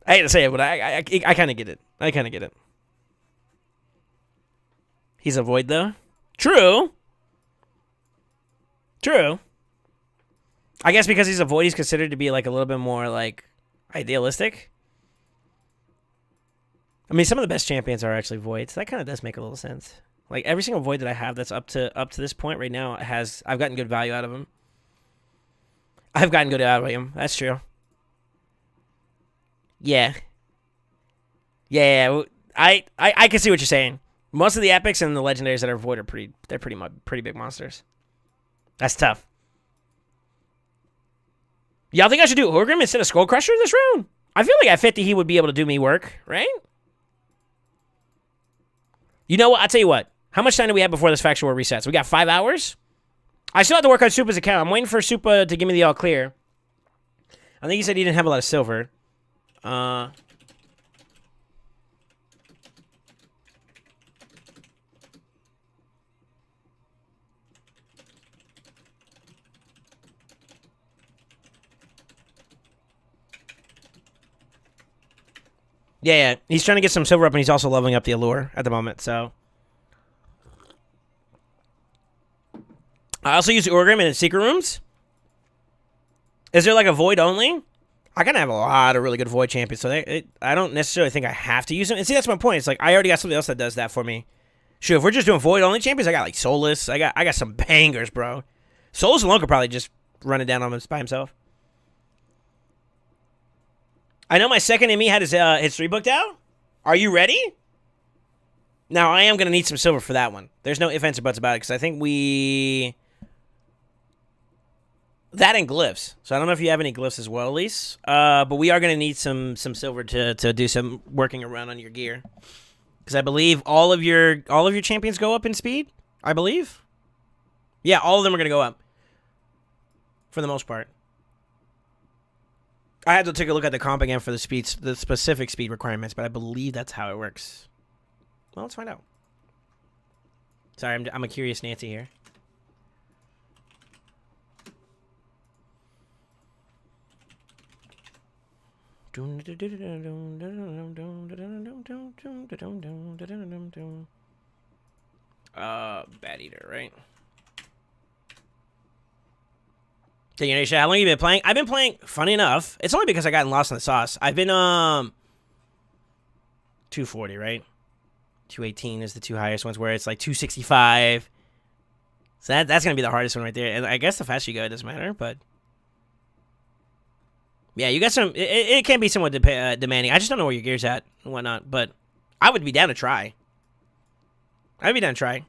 Speaker 1: I hate to say it, but I kind of get it. I kind of get it. He's a Void though. True. True. I guess because he's a Void, he's considered to be like a little bit more like idealistic. I mean, some of the best champions are actually Voids. That kind of does make a little sense. Like every single Void that I have that's up to this point right now I've gotten good value out of him. I've gotten good out of him. That's true. Yeah. Yeah. I can see what you're saying. Most of the epics and the legendaries that are Void are pretty big monsters. That's tough. Y'all think I should do Orgrim instead of Skull Crusher this round? I feel like at 50 he would be able to do me work, right? You know what? I'll tell you what. How much time do we have before this Faction War resets? We got 5 hours? I still have to work on Supa's account. I'm waiting for Supa to give me the all clear. I think he said he didn't have a lot of silver. Yeah, he's trying to get some silver up, and he's also leveling up the allure at the moment, so. I also use Orgrim in secret rooms. Is there like a Void only? I kind of have a lot of really good Void champions, so I don't necessarily think I have to use them. And see, that's my point. It's like I already got something else that does that for me. Shoot, if we're just doing Void only champions, I got like Solus. I got some bangers, bro. Solus alone could probably just run it down on him by himself. I know my second enemy had his 3 booked out. Are you ready? Now, I am going to need some silver for that one. There's no ifs, ands, or buts about it, because I think we... That and glyphs. So I don't know if you have any glyphs as well, Elise. But we are going to need some silver to do some working around on your gear. Because I believe all of your champions go up in speed, I believe. Yeah, all of them are going to go up. For the most part. I had to take a look at the comp again for the specific speed requirements, but I believe that's how it works. Well, let's find out. Sorry, I'm a curious Nancy here. Bat Eater, right? How long have you been playing? I've been playing, funny enough, it's only because I got lost in the sauce. I've been, 240, right? 218 is the 2 highest ones, where it's like 265. So that's going to be the hardest one right there. And I guess the faster you go, it doesn't matter, but... Yeah, you got some... It can be somewhat demanding. I just don't know where your gear's at and whatnot, but I would be down to try. I'd be down to try.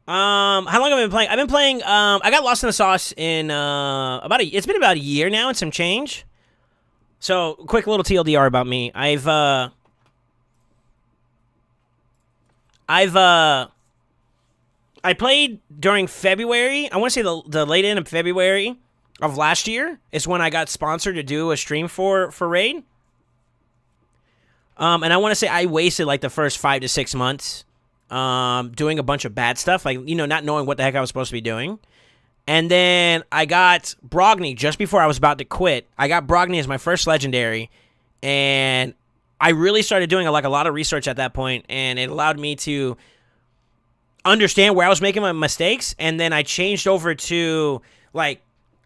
Speaker 1: How long have I been playing? I've been playing, I got lost in the sauce in, it's been about a year now and some change. So, quick little TLDR about me. I played during February. I want to say the late end of February of last year is when I got sponsored to do a stream for Raid. And I want to say I wasted like the first 5 to 6 months doing a bunch of bad stuff, like, you know, not knowing what the heck I was supposed to be doing. And then I got Brogni just before I was about to quit. I got Brogni as my first legendary, and I really started doing like a lot of research at that point, and it allowed me to understand where I was making my mistakes. And then I changed over to, like,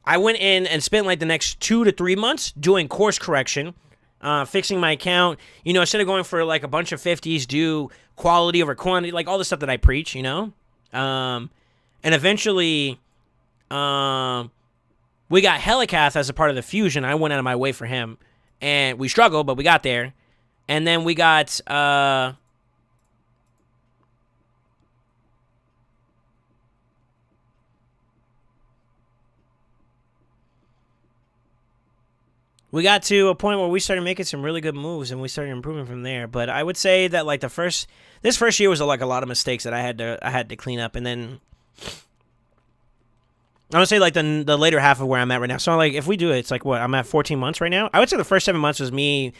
Speaker 1: I went in and spent like the next 2 to 3 months doing course correction, fixing my account. You know, instead of going for like a bunch of 50s, do quality over quantity, like all the stuff that I preach, you know. And eventually, we got Helicath as a part of the fusion. I went out of my way for him, and we struggled, but we got there. And then we got we got to a point where we started making some really good moves and we started improving from there. But I would say that like this first year was like a lot of mistakes that I had to clean up, and then I would say like the later half of where I'm at right now. So like if we do it, it's like what I'm at 14 months right now. I would say the first 7 months was me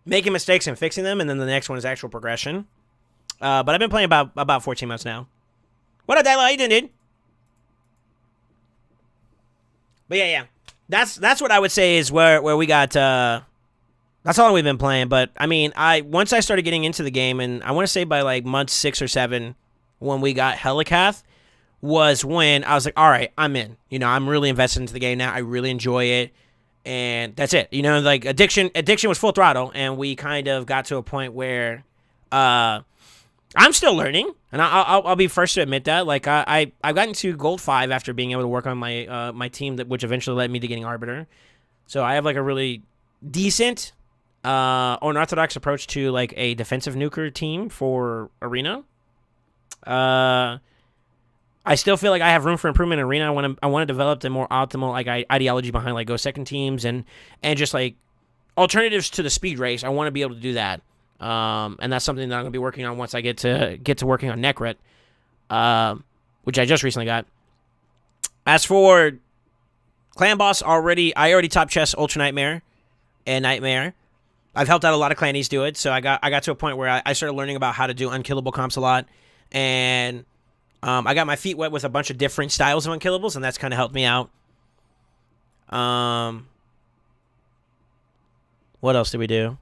Speaker 1: making mistakes and fixing them, and then the next one is actual progression. But I've been playing about 14 months now. What up, Dayla? How you doing, dude? But yeah. That's what I would say is where we got. That's all we've been playing. But I mean, once I started getting into the game, and I want to say by like month 6 or 7, when we got Helicath, was when I was like, all right, I'm in. You know, I'm really invested into the game now. I really enjoy it, and that's it. You know, like addiction was full throttle, and we kind of got to a point where I'm still learning, and I'll be first to admit that. Like I've gotten to Gold 5 after being able to work on my my team, which eventually led me to getting Arbiter. So I have like a really decent unorthodox approach to like a defensive nuker team for Arena. I still feel like I have room for improvement in Arena. I want to develop the more optimal like ideology behind like go second teams and just like alternatives to the speed race. I want to be able to do that. And that's something that I'm going to be working on once I get to working on Necrit, which I just recently got. As for Clan Boss, I already top chess Ultra Nightmare and Nightmare. I've helped out a lot of clannies do it, so I got to a point where I started learning about how to do unkillable comps a lot, and I got my feet wet with a bunch of different styles of unkillables, and that's kind of helped me out. What else did we do?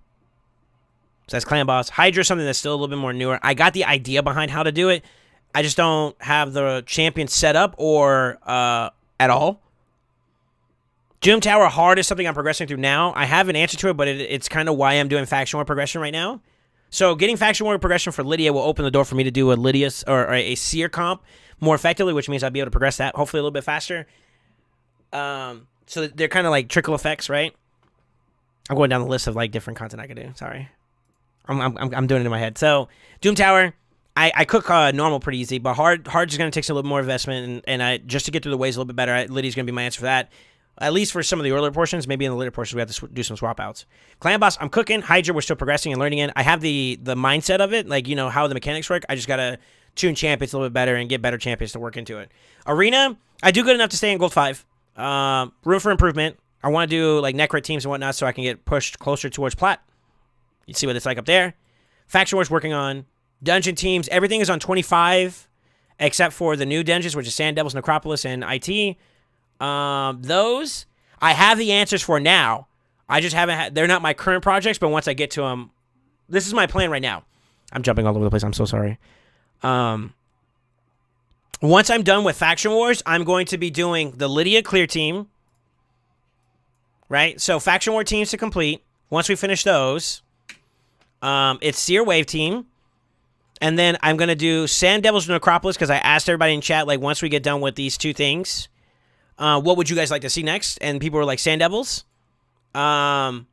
Speaker 1: So that's Clan Boss. Hydra is something that's still a little bit more newer. I got the idea behind how to do it. I just don't have the champion set up or at all. Doom Tower Hard is something I'm progressing through now. I have an answer to it, but it's kind of why I'm doing Faction War progression right now. So getting Faction War progression for Lydia will open the door for me to do a Lydia or a Seer comp more effectively, which means I'll be able to progress that hopefully a little bit faster. So they're kind of like trickle effects, right? I'm going down the list of like different content I could do. Sorry. I'm doing it in my head. So Doom Tower, I cook normal pretty easy, but hard is going to take a little more investment, and I just to get through the ways a little bit better. Lydia's going to be my answer for that. At least for some of the earlier portions, maybe in the later portions we have to do some swap outs. Clan Boss, I'm cooking. Hydra, we're still progressing and learning in. I have the mindset of it, like you know how the mechanics work. I just gotta tune champions a little bit better and get better champions to work into it. Arena, I do good enough to stay in Gold 5. Room for improvement. I want to do like Necrit teams and whatnot so I can get pushed closer towards Plat. You see what it's like up there. Faction Wars working on. Dungeon teams, everything is on 25 except for the new dungeons, which is Sand Devils, Necropolis, and IT. Those I have the answers for now. I just haven't they're not my current projects, but once I get to them, this is my plan right now. I'm jumping all over the place. I'm so sorry. Once I'm done with Faction Wars, I'm going to be doing the Lydia clear team. Right? So Faction War teams to complete. Once we finish those, it's Seer Wave team. And then I'm going to do Sand Devils and Necropolis because I asked everybody in chat, like, once we get done with these two things, what would you guys like to see next? And people were like, Sand Devils. I'm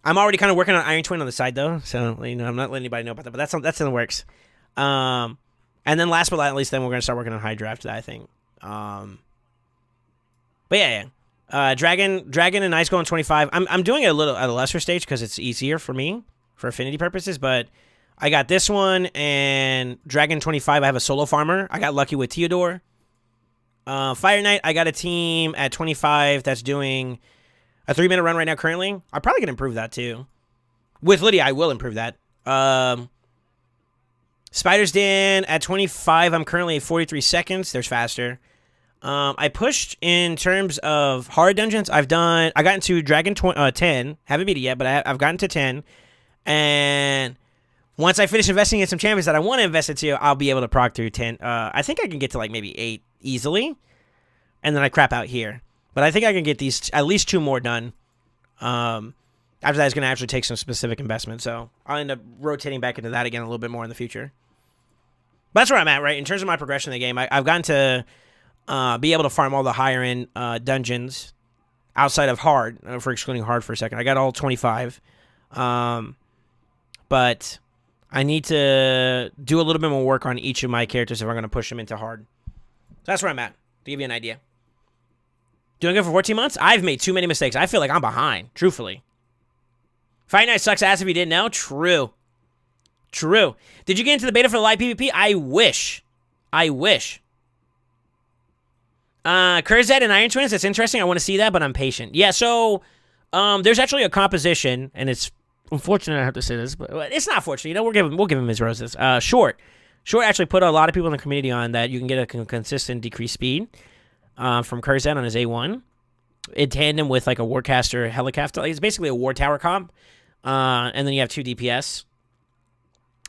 Speaker 1: already kind of working on Iron Twin on the side, though. So, you know, I'm not letting anybody know about that. But that's in the works. And then last but not least, then we're going to start working on Hydra after that, I think. But yeah. Dragon and Ice Golem 25. I'm doing it a little at a lesser stage because it's easier for me for affinity purposes, but I got this one and Dragon 25. I have a solo farmer. I got lucky with Theodore. Fire Knight, I got a team at 25 that's doing a 3-minute run right now currently. I probably can improve that too. With Lydia, I will improve that. Spider's Den at 25. I'm currently at 43 seconds. There's faster. I pushed in terms of hard dungeons. I got into Dragon 10. Haven't beat it yet, but I've gotten to 10. And once I finish investing in some champions that I want to invest into, I'll be able to proc through 10. I think I can get to like maybe 8 easily. And then I crap out here. But I think I can get these at least 2 more done. After that, it's going to actually take some specific investment. So I'll end up rotating back into that again a little bit more in the future. But that's where I'm at, right? In terms of my progression in the game, I've gotten to be able to farm all the higher end dungeons outside of hard, for excluding hard for a second. I got all 25. But I need to do a little bit more work on each of my characters if I'm going to push them into hard. So that's where I'm at, to give you an idea. Doing good for 14 months? I've made too many mistakes. I feel like I'm behind, truthfully. Fight Night sucks ass if you didn't know. True. True. Did you get into the beta for the live PvP? I wish. Kurzet and Iron Twins, that's interesting. I want to see that, but I'm patient. Yeah, so there's actually a composition, and it's unfortunate I have to say this, but it's not fortunate. You know, we'll give him his roses. Short actually put a lot of people in the community on that you can get a consistent decreased speed from Kurzet on his A1 in tandem with like a Warcaster Helicopter. It's basically a War Tower comp, and then you have 2 DPS.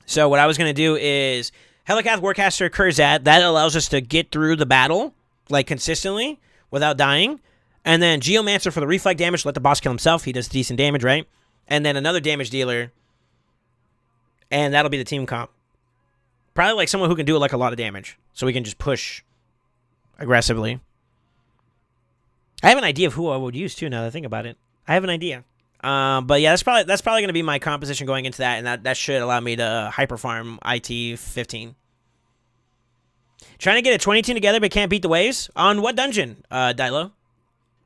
Speaker 1: So what I was going to do is Helicath, Warcaster, Kurzet. That allows us to get through the battle like consistently without dying. And then Geomancer for the reflect damage. Let the boss kill himself. He does decent damage, right? And then another damage dealer. And that'll be the team comp. Probably like someone who can do like a lot of damage. So we can just push aggressively. I have an idea of who I would use too now that I think about it. I have an idea. But yeah, that's probably going to be my composition going into that, and that should allow me to hyper farm IT 15. Trying to get a 20 team together, but can't beat the waves on what dungeon, Dilo?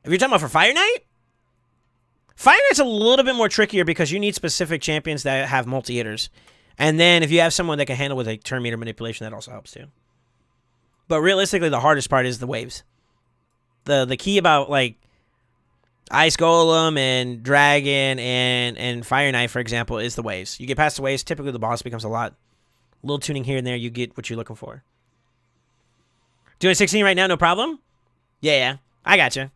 Speaker 1: If you're talking about for Fire Knight, Fire Knight's a little bit more trickier because you need specific champions that have multi hitters, and then if you have someone that can handle with a turn meter manipulation, that also helps too. But realistically, the hardest part is the waves. The key about like Ice Golem and Dragon and Fire Knight, for example, is the waves. You get past the waves, typically the boss becomes a little tuning here and there, you get what you're looking for. Doing 16 right now, no problem? Yeah, I gotcha.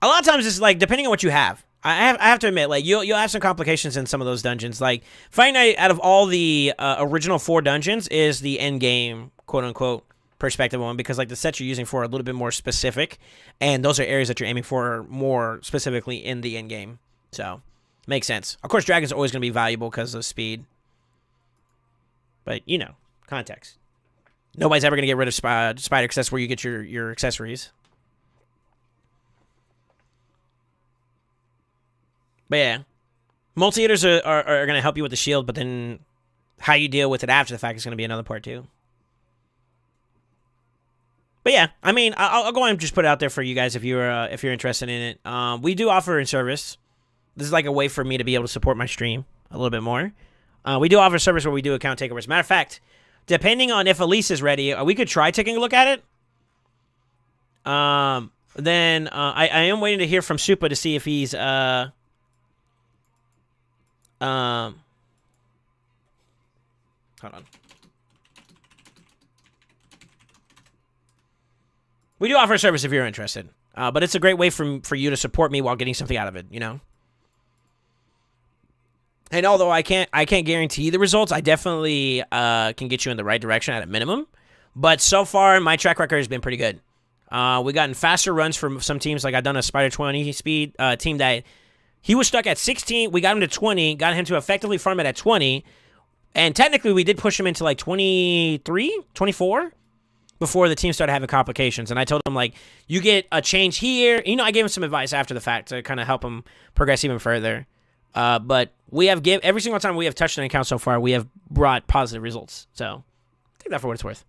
Speaker 1: A lot of times it's like, depending on what you have. I have to admit, like, you'll have some complications in some of those dungeons. Like, Fire Knight, out of all the original 4 dungeons, is the end game, quote-unquote, perspective one, because like the sets you're using for are a little bit more specific, and those are areas that you're aiming for more specifically in the end game. So makes sense. Of course, dragons are always going to be valuable because of speed, but you know, context. Nobody's ever going to get rid of spider because that's where you get your accessories. But yeah, multi-hitters are going to help you with the shield, but then how you deal with it after the fact is going to be another part too. But yeah, I mean, I'll go ahead and just put it out there for you guys if you're interested in it. We do offer in service. This is like a way for me to be able to support my stream a little bit more. We do offer service where we do account takeovers. Matter of fact, depending on if Elise is ready, we could try taking a look at it. Then I am waiting to hear from Supa to see if he's hold on. We do offer a service if you're interested, but it's a great way for you to support me while getting something out of it, you know? And although I can't guarantee the results, I definitely can get you in the right direction at a minimum. But so far, my track record has been pretty good. We gotten faster runs from some teams, like I've done a Spider 20 speed team that he was stuck at 16. We got him to 20, got him to effectively farm it at 20. And technically, we did push him into like 23, 24. Before the team started having complications. And I told him, like, you get a change here. You know, I gave him some advice after the fact to kind of help him progress even further. But we have every single time we have touched an account so far, we have brought positive results. So take that for what it's worth.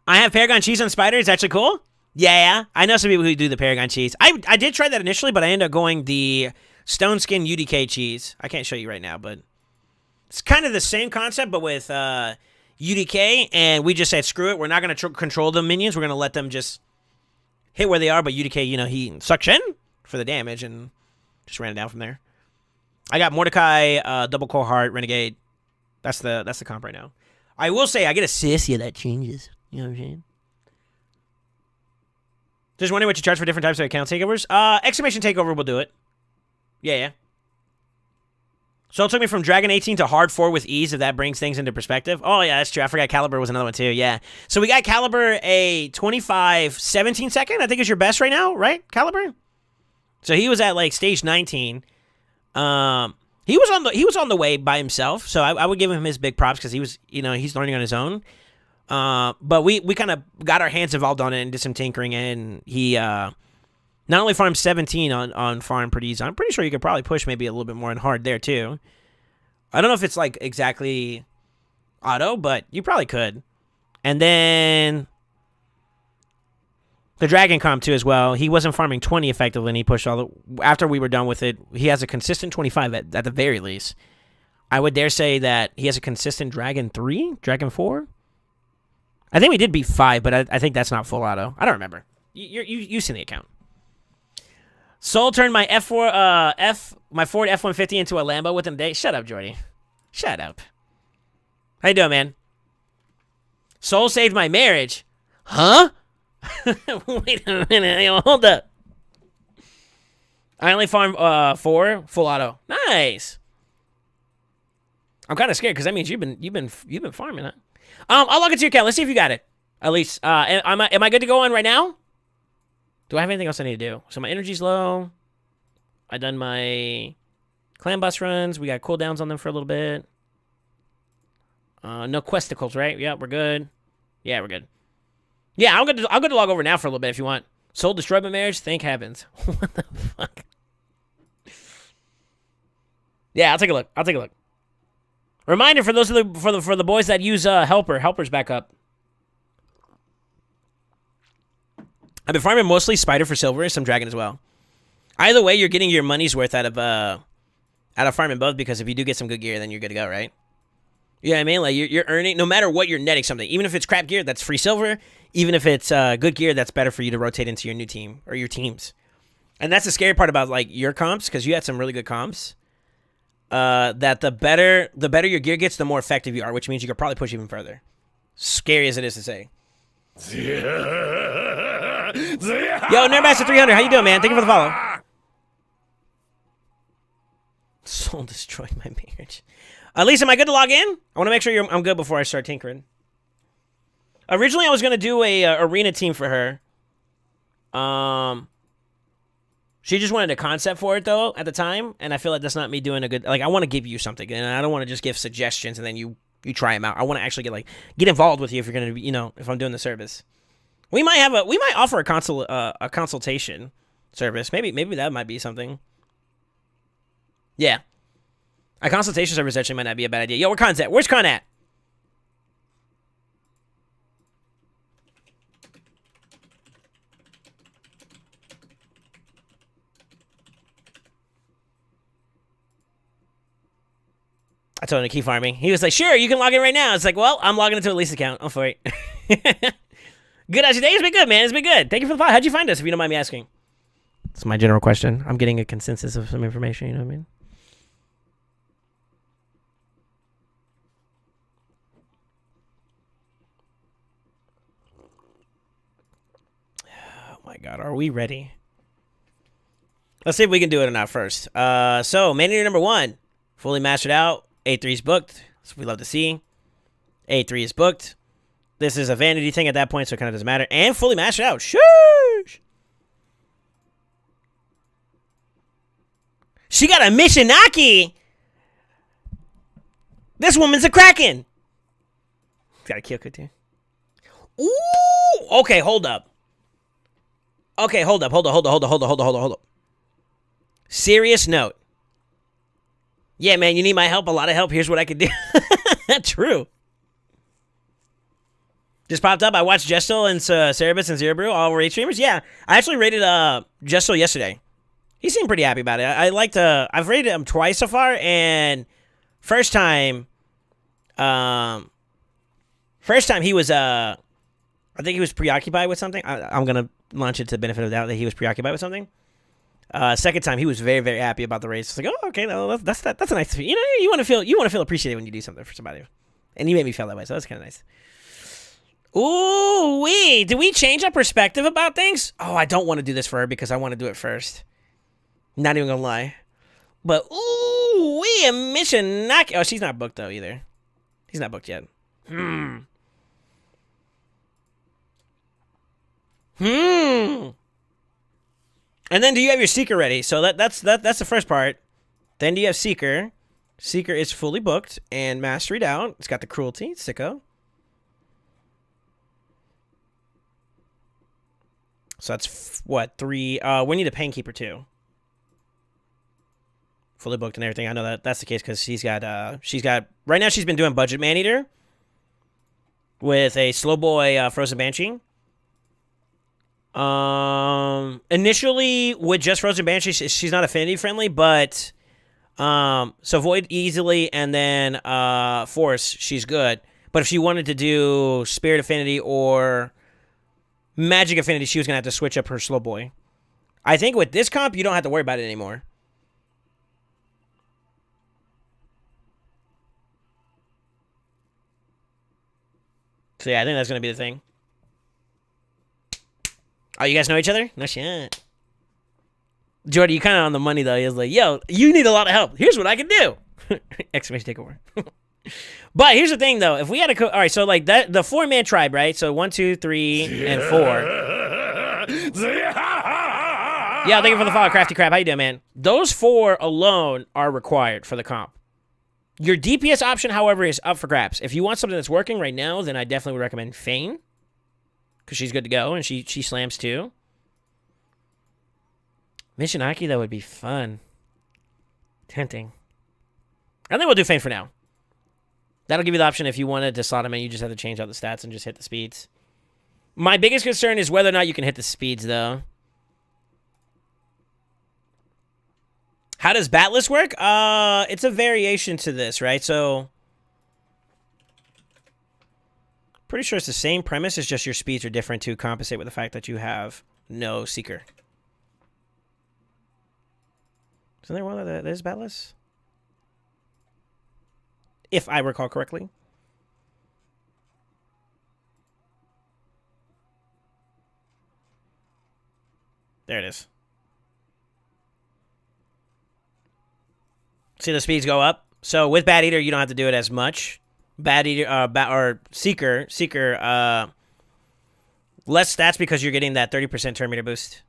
Speaker 1: I have Paragon cheese on Spider. It's actually cool. Yeah, I know some people who do the Paragon cheese. I did try that initially, but I ended up going the Stone Skin UDK cheese. I can't show you right now, but it's kind of the same concept, but with UDK, and we just said, screw it. We're not going to control the minions. We're going to let them just hit where they are, but UDK, you know, he suction for the damage and just ran it down from there. I got Mordecai, Double Core Heart, Renegade. That's the comp right now. I will say, I get a Sissy that changes. You know what I'm saying? Just wondering what you charge for different types of account takeovers. Exclamation takeover will do it. Yeah. So it took me from Dragon 18 to Hard 4 with ease, if that brings things into perspective. Oh, yeah, that's true. I forgot Caliber was another one, too. Yeah. So we got Caliber a 25, 17 second, I think is your best right now, right, Caliber? So he was at, like, stage 19. He was on the way by himself, so I would give him his big props because he was, you know, he's learning on his own. But we kind of got our hands involved on it and did some tinkering, and he not only farmed 17 on farm pretty easy. I'm pretty sure you could probably push maybe a little bit more in hard there too. I don't know if it's like exactly auto, but you probably could. And then the Dragon comp too as well. He wasn't farming 20 effectively, and he pushed all the... After we were done with it, he has a consistent 25 at the very least. I would dare say that he has a consistent Dragon 3? Dragon 4? I think we did beat 5, but I think that's not full auto. I don't remember. You've seen the account. Soul turned my my Ford F-150 into a Lambo within a day. Shut up, Jordy. Shut up. How you doing, man? Soul saved my marriage. Huh? Wait a minute. Yo, hold up. I only farm 4 full auto. Nice. I'm kind of scared because that means you've been farming, huh? I'll log into your account. Let's see if you got it. At least, am I good to go on right now? Do I have anything else I need to do? So my energy's low. I done my clan bus runs. We got cooldowns on them for a little bit. No questicles, right? Yeah, we're good. Yeah, we're good. Yeah, I'm good to log over now for a little bit if you want. Soul destroyed my marriage. Thank heavens. What the fuck? Yeah, I'll take a look. Reminder for those for the boys that use helper's back up. I've been farming mostly spider for silver, some dragon as well. Either way, you're getting your money's worth out of farming both, because if you do get some good gear, then you're good to go, right? You know what I mean? Like you're earning, no matter what, you're netting something. Even if it's crap gear, that's free silver. Even if it's good gear, that's better for you to rotate into your new team or your teams. And that's the scary part about like your comps, because you had some really good comps. That the better your gear gets, the more effective you are, which means you could probably push even further. Scary as it is to say. Yo, Nerdmaster 300, how you doing, man? Thank you for the follow. Soul destroyed my marriage. Lisa, am I good to log in? I want to make sure I'm good before I start tinkering. Originally, I was going to do a arena team for her. She just wanted a concept for it, though, at the time, and I feel like that's not me doing a good... Like, I want to give you something, and I don't want to just give suggestions, and then you try them out. I want to actually get involved with you if you're going to be, if I'm doing the service. We might offer a consultation service. Maybe that might be something. Yeah. A consultation service actually might not be a bad idea. Yo, where's Con at? I told him to keep farming. He was like, sure, you can log in right now. It's like, well, I'm logging into a lease account. I'm for it. Good as your day? It's been good, man. It's been good. Thank you for the follow. How'd you find us, if you don't mind me asking? That's my general question. I'm getting a consensus of some information, you know what I mean? Oh my God, are we ready? Let's see if we can do it or not first. So, manager number 1, fully mastered out. A3 is booked, so we love to see. A3 is booked. This is a vanity thing at that point, so it kind of doesn't matter. And fully mastered out. Sheesh! She got a Mishinaki! This woman's a Kraken! Got a Kyoko too. Ooh! Okay, hold up. Okay, hold up. Serious note. Yeah, man, you need my help? A lot of help. Here's what I could do. True. Just popped up. I watched Gestel and Cerebus and Zero Brew, all rate streamers. Yeah, I actually rated Gestel yesterday. He seemed pretty happy about it. I've rated him twice so far, and first time he was I think he was preoccupied with something. I'm gonna launch it to the benefit of the doubt that he was preoccupied with something. Second time he was very, very happy about the race. It's like, oh, okay, no, that's a nice feeling. You want to feel appreciated when you do something for somebody, and you made me feel that way, so that's kind of nice. Ooh, did we change our perspective about things? Oh, I don't want to do this for her because I want to do it first. Not even gonna lie, but ooh, a mission knock. Oh, she's not booked though either. He's not booked yet. And then do you have your Seeker ready? So that's the first part. Then do you have Seeker? Seeker is fully booked and masteried out. It's got the cruelty, sicko. So that's what, 3? We need a Painkeeper too. Fully booked and everything. I know that's the case because she's got right now she's been doing Budget Maneater. with a slow boy Frozen Banshee. Initially with just Frozen Banshee, she's not affinity friendly, but so Void easily and then Force, she's good. But if she wanted to do Spirit Affinity or Magic Affinity, she was gonna have to switch up her slow boy. I think with this comp, you don't have to worry about it anymore. So yeah, I think that's gonna be the thing. Oh, you guys know each other? No shit. Jordy, you kind of on the money though. He was like, "Yo, you need a lot of help. Here's what I can do!" Exclamation takeover. But here's the thing though. If we had a all right, so like that the 4-man tribe, right? So 1, 2, 3, and 4. Yeah, thank you for the follow, Crafty Crab. How you doing, man? Those 4 alone are required for the comp. Your DPS option, however, is up for grabs. If you want something that's working right now, then I definitely would recommend Fane. Because she's good to go, and she slams too. Mission Aki, that would be fun. Tempting. I think we'll do Fane for now. That'll give you the option if you wanted to slot him in, you just have to change out the stats and just hit the speeds. My biggest concern is whether or not you can hit the speeds, though. How does Batless work? It's a variation to this, right? So, pretty sure it's the same premise. It's just your speeds are different to compensate with the fact that you have no Seeker. Isn't there one that is Batless? If I recall correctly. There it is. See the speeds go up? So with Bat Eater, you don't have to do it as much. Bat Eater, or Seeker, less stats because you're getting that 30% turn meter boost.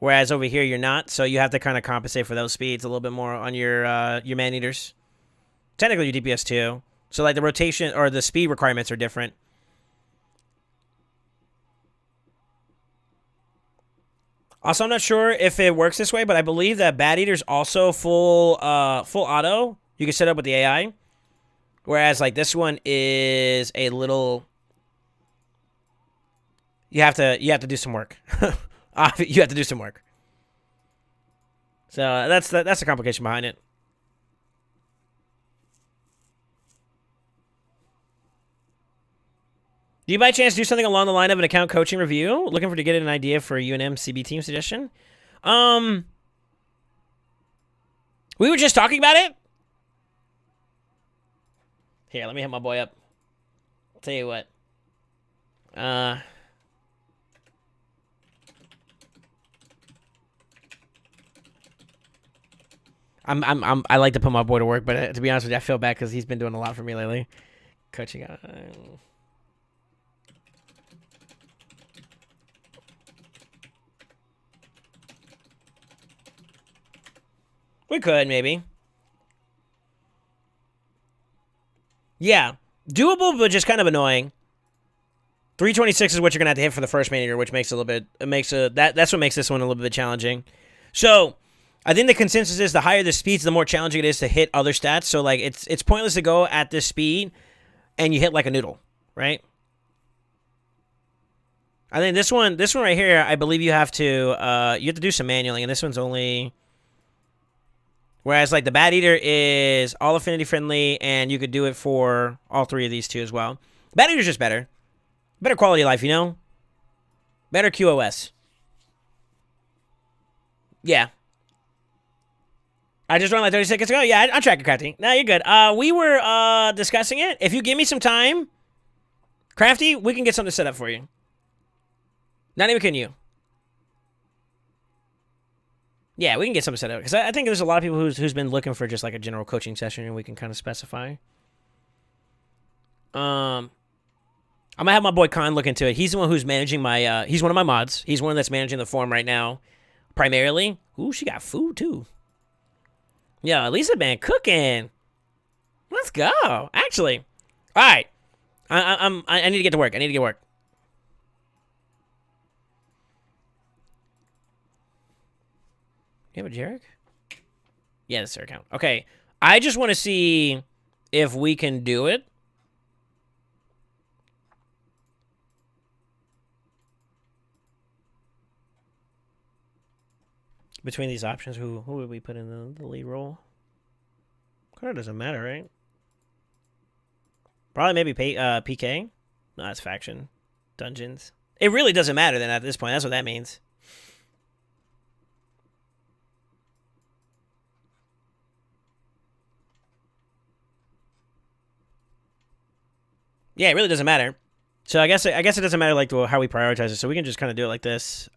Speaker 1: Whereas over here, you're not. So you have to kind of compensate for those speeds a little bit more on your Man Eaters. Technically, your DPS too. So like the rotation or the speed requirements are different. Also, I'm not sure if it works this way, but I believe that Bat Eater's also full auto. You can set up with the AI. Whereas like this one is a little. You have to do some work. You have to do some work. So that's the complication behind it. Do you by chance do something along the line of an account coaching review? Looking for to get an idea for a UNM CB team suggestion? We were just talking about it. Here, let me hit my boy up. I'll tell you what. I like to put my boy to work, but to be honest with you, I feel bad because he's been doing a lot for me lately. Coaching. We could, maybe. Yeah. Doable, but just kind of annoying. 326 is what you're going to have to hit for the first Man Eater, which makes a little bit... That's what makes this one a little bit challenging. So, I think the consensus is the higher the speeds, the more challenging it is to hit other stats. So, like, it's pointless to go at this speed and you hit like a noodle, right? I think this one right here, I believe you have to do some manualing, and this one's only... Whereas, like, the Bat Eater is all affinity friendly, and you could do it for all 3 of these 2 as well. Bat Eater's just better. Better quality of life, you know? Better QoS. Yeah. I just run like 30 seconds ago? Yeah, I'm tracking Crafty. No, you're good. We were discussing it. If you give me some time, Crafty, we can get something set up for you. Not even can you. Yeah, we can get something set up. Because I think there's a lot of people who's been looking for just like a general coaching session, and we can kind of specify. I'm going to have my boy Khan look into it. He's the one who's managing my... he's one of my mods. He's one that's managing the forum right now, primarily. Ooh, she got food, too. Yeah, Lisa been cooking. Let's go. Actually. All right. I need to get to work. You have a Jarek? Yeah, that's their account. Okay. I just want to see if we can do it. Between these options, who would we put in the lead role? Kind of doesn't matter, right? Probably maybe PK. No, that's faction. Dungeons. It really doesn't matter then at this point. That's what that means. Yeah, it really doesn't matter. So I guess it doesn't matter like how we prioritize it. So we can just kind of do it like this.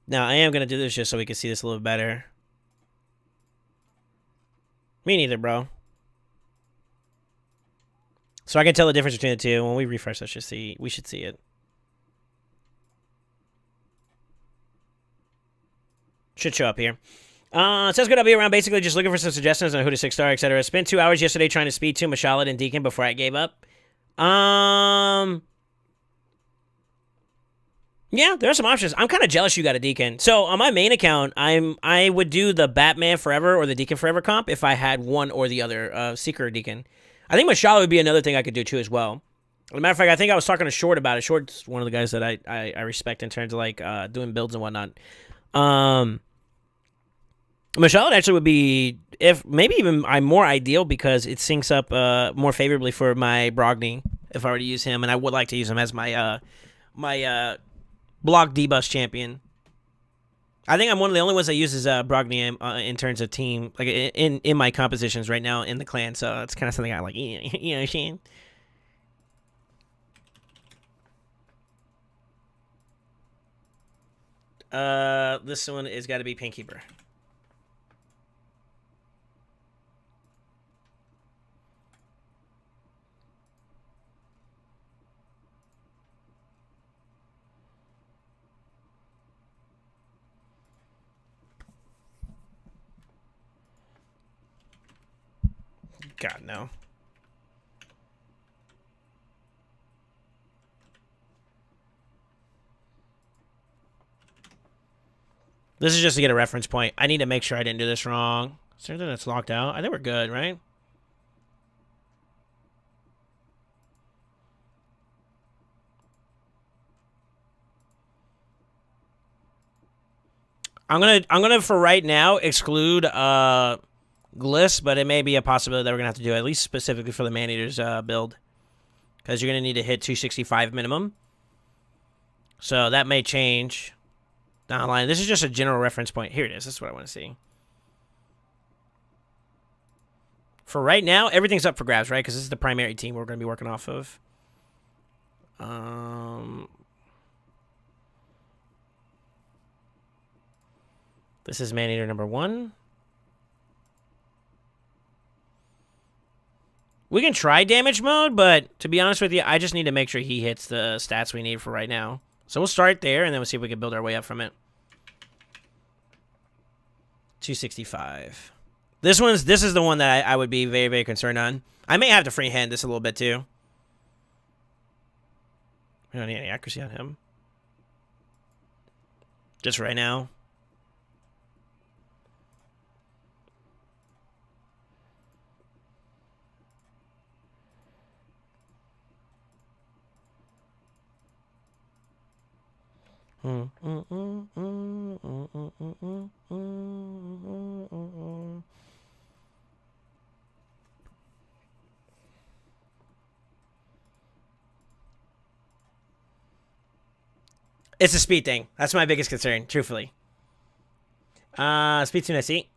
Speaker 1: Now I am gonna do this just so we can see this a little better. Me neither, bro. So I can tell the difference between the two. When we refresh, we should see it. Should show up here. It says good. I'll be around basically just looking for some suggestions on who to 6-star, etc. Spent 2 hours yesterday trying to speed to Mashallah and Deacon before I gave up. Yeah, there are some options. I'm kind of jealous you got a Deacon. So on my main account, I would do the Batman Forever or the Deacon Forever comp if I had one or the other, Seeker or Deacon. I think Mashallah would be another thing I could do too as well. As a matter of fact, I think I was talking to Short about it. Short's one of the guys that I respect in terms of like doing builds and whatnot. Mashallah actually would be, if maybe even I'm more ideal because it syncs up more favorably for my Brogni if I were to use him, and I would like to use him as my block D-bus champion. I think I'm one of the only ones that uses Brogni in terms of team, like in my compositions right now in the clan. So it's kind of something I like. You know what I'm saying? This one is got to be Painkeeper. God, no. This is just to get a reference point. I need to make sure I didn't do this wrong. Is there anything that's locked out? I think we're good, right? I'm gonna for right now exclude Gliss, but it may be a possibility that we're gonna have to do it, at least specifically for the Maneater's build, because you're gonna need to hit 265 minimum. So that may change down the line. This is just a general reference point. Here it is. This is what I want to see. For right now, everything's up for grabs, right? Because this is the primary team we're gonna be working off of. This is Maneater number 1. We can try damage mode, but to be honest with you, I just need to make sure he hits the stats we need for right now. So we'll start there, and then we'll see if we can build our way up from it. 265. This is the one that I would be very, very concerned on. I may have to freehand this a little bit, too. We don't need any accuracy on him. Just right now. It's a speed thing. That's my biggest concern, truthfully. Speed 2 see.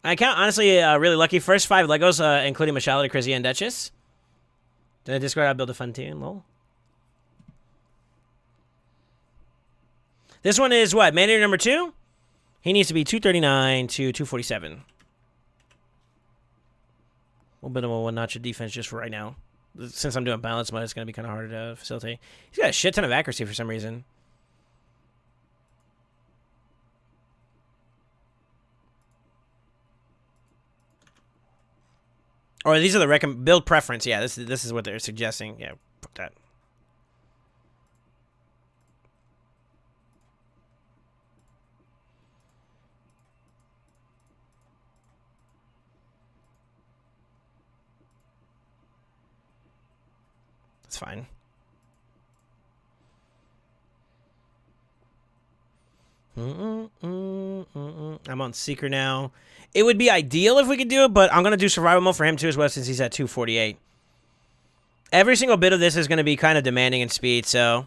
Speaker 1: I count, honestly, really lucky. First 5 Legos, including Mashallah, Crizzy, and Duchess. Then the Discord, I'll build a fun tune, lol. This one is what? Maneater number 2? He needs to be 239 to 247. A little bit of a one-notch of defense just for right now. Since I'm doing balance mode, it's going to be kind of hard to facilitate. He's got a shit ton of accuracy for some reason. Or these are the build preference. Yeah, this is what they're suggesting. Yeah, fuck that. That's fine. I'm on Seeker now. It would be ideal if we could do it, but I'm going to do survival mode for him too as well since he's at 248. Every single bit of this is going to be kind of demanding in speed, so...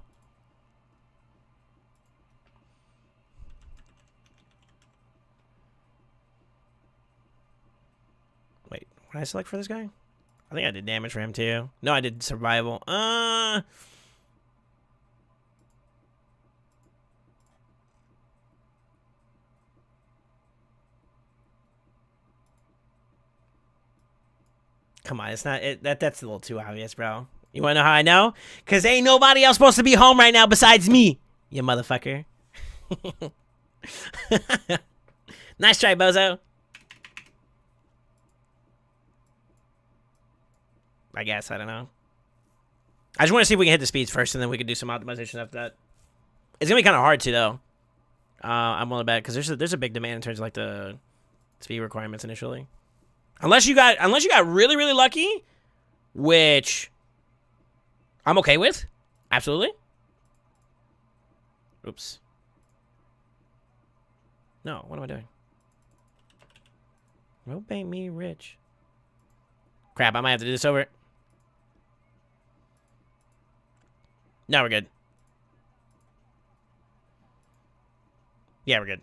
Speaker 1: Wait, what did I select for this guy? I think I did damage for him too. No, I did survival. Come on, it's not that's a little too obvious, bro. You wanna know how I know? Cause ain't nobody else supposed to be home right now besides me, you motherfucker. Nice try, bozo. I guess, I don't know. I just want to see if we can hit the speeds first, and then we can do some optimization after that. It's gonna be kind of hard too, though. I'm willing to bet because there's a big demand in terms of like the speed requirements initially. Unless you got really, really lucky, which I'm okay with. Absolutely. Oops. No, what am I doing? Rope ain't me rich. Crap, I might have to do this over. No, we're good. Yeah, we're good.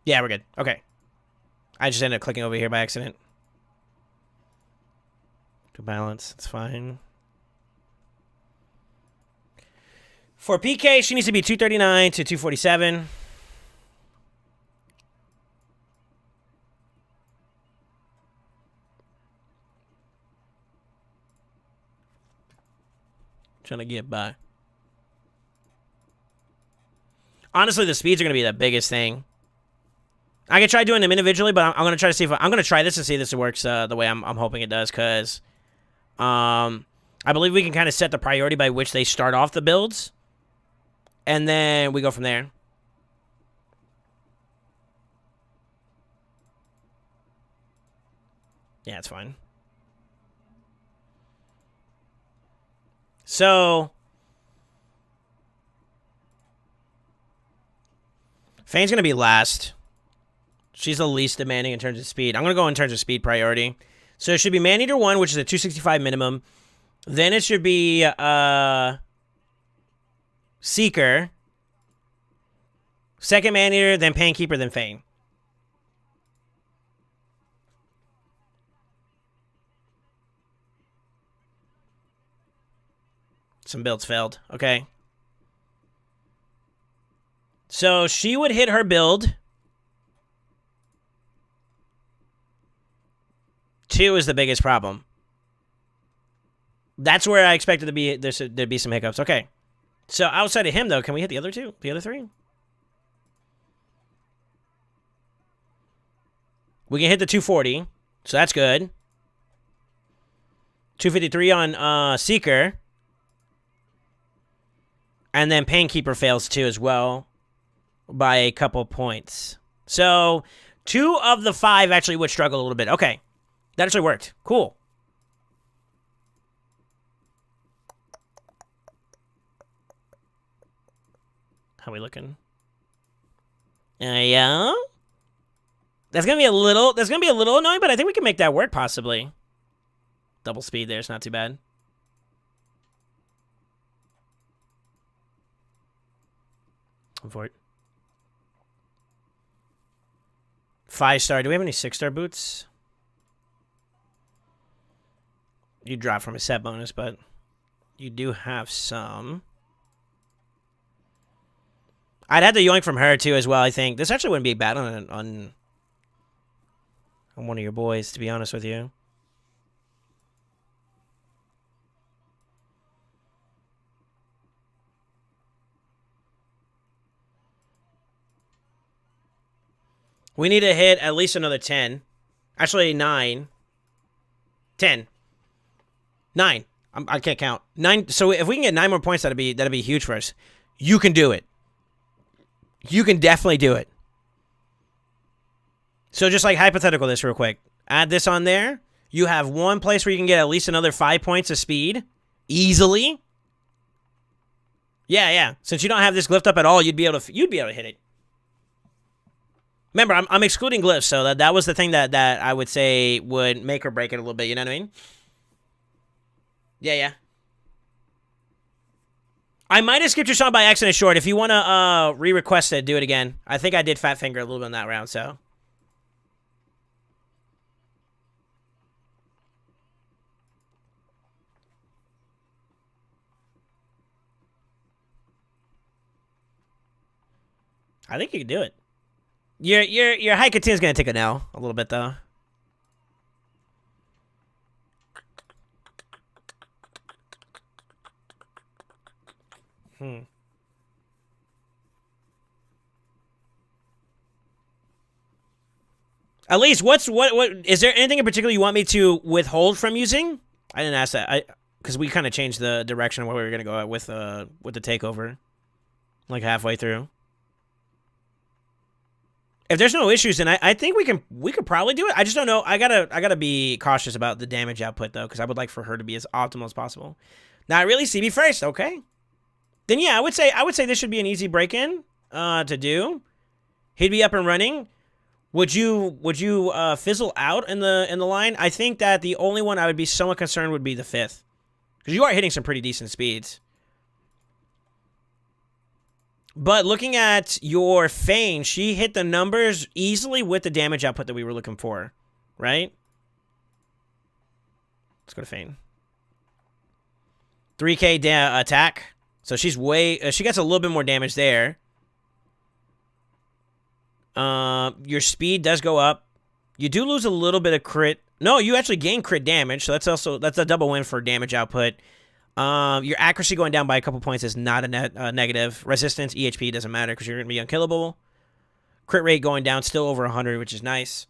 Speaker 1: Yeah, we're good. Okay. I just ended up clicking over here by accident. To balance, it's fine. For PK, she needs to be 239 to 247. Trying to get by. Honestly, the speeds are going to be the biggest thing. I can try doing them individually, but I'm going to try to see if I'm going to try this and see if this works the way I'm hoping it does, because I believe we can kind of set the priority by which they start off the builds, and then we go from there. Yeah, it's fine. So, Fane's going to be last. She's the least demanding in terms of speed. I'm going to go in terms of speed priority. So it should be Maneater 1, which is a 265 minimum. Then it should be Seeker. Second Maneater, then Painkeeper, then Fane. Some builds failed. Okay. So she would hit her build. 2 is the biggest problem. That's where I expected to be. There'd be some hiccups. Okay. So outside of him, though, can we hit the other two? The other 3? We can hit the 240. So that's good. 253 on Seeker. And then Painkeeper fails too as well by a couple points. So 2 of the 5 actually would struggle a little bit. Okay. That actually worked. Cool. How we looking? Yeah. That's gonna be a little annoying, but I think we can make that work possibly. Double speed there, it's not too bad. For it. 5-star. Do we have any 6-star boots? You drop from a set bonus, but you do have some. I'd have to yoink from her too as well, I think. This actually wouldn't be bad on one of your boys, to be honest with you. We need to hit at least another 10. Actually, 9. 10. 9. I can't count. 9. So if we can get 9 more points, that'd be huge for us. You can do it. You can definitely do it. So just like hypothetical this real quick. Add this on there. You have one place where you can get at least another 5 points of speed. Easily. Yeah. Since you don't have this glyphed up at all, you'd be able to hit it. Remember, I'm excluding glyphs, so that was the thing that I would say would make or break it a little bit, you know what I mean? Yeah. I might have skipped your song by accident short. If you want to re-request it, do it again. I think I did Fat Finger a little bit in that round, so. I think you can do it. Your high is gonna take an L a little bit though. At least, what is there anything in particular you want me to withhold from using? I didn't ask that. Because we kind of changed the direction of where we were gonna go with the takeover, like halfway through. If there's no issues, then I think we could probably do it. I just don't know. I gotta be cautious about the damage output though, because I would like for her to be as optimal as possible. Not really CB first, okay? Then yeah, I would say this should be an easy break-in to do. He'd be up and running. Would you fizzle out in the line? I think that the only one I would be somewhat concerned would be the 5th, because you are hitting some pretty decent speeds. But looking at your Fane, she hit the numbers easily with the damage output that we were looking for, right? Let's go to Fane. 3K attack. So she's she gets a little bit more damage there. Your speed does go up. You do lose a little bit of crit. No, you actually gain crit damage, so that's a double win for damage output. Your accuracy going down by a couple points is not a negative. Resistance, EHP doesn't matter because you're going to be unkillable. Crit rate going down, still over 100, which is nice.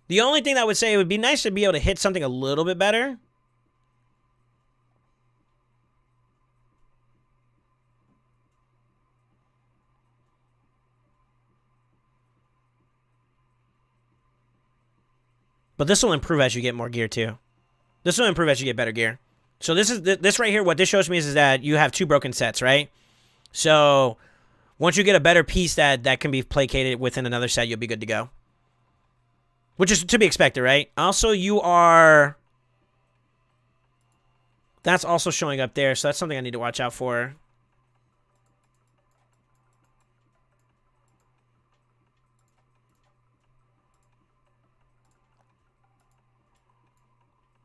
Speaker 1: The only thing that I would say, it would be nice to be able to hit something a little bit better. But this will improve as you get more gear too. This will improve as you get better gear. So this right here, what this shows me is that you have 2 broken sets, right? So once you get a better piece that can be placated within another set, you'll be good to go. Which is to be expected, right? Also, that's also showing up there, so that's something I need to watch out for.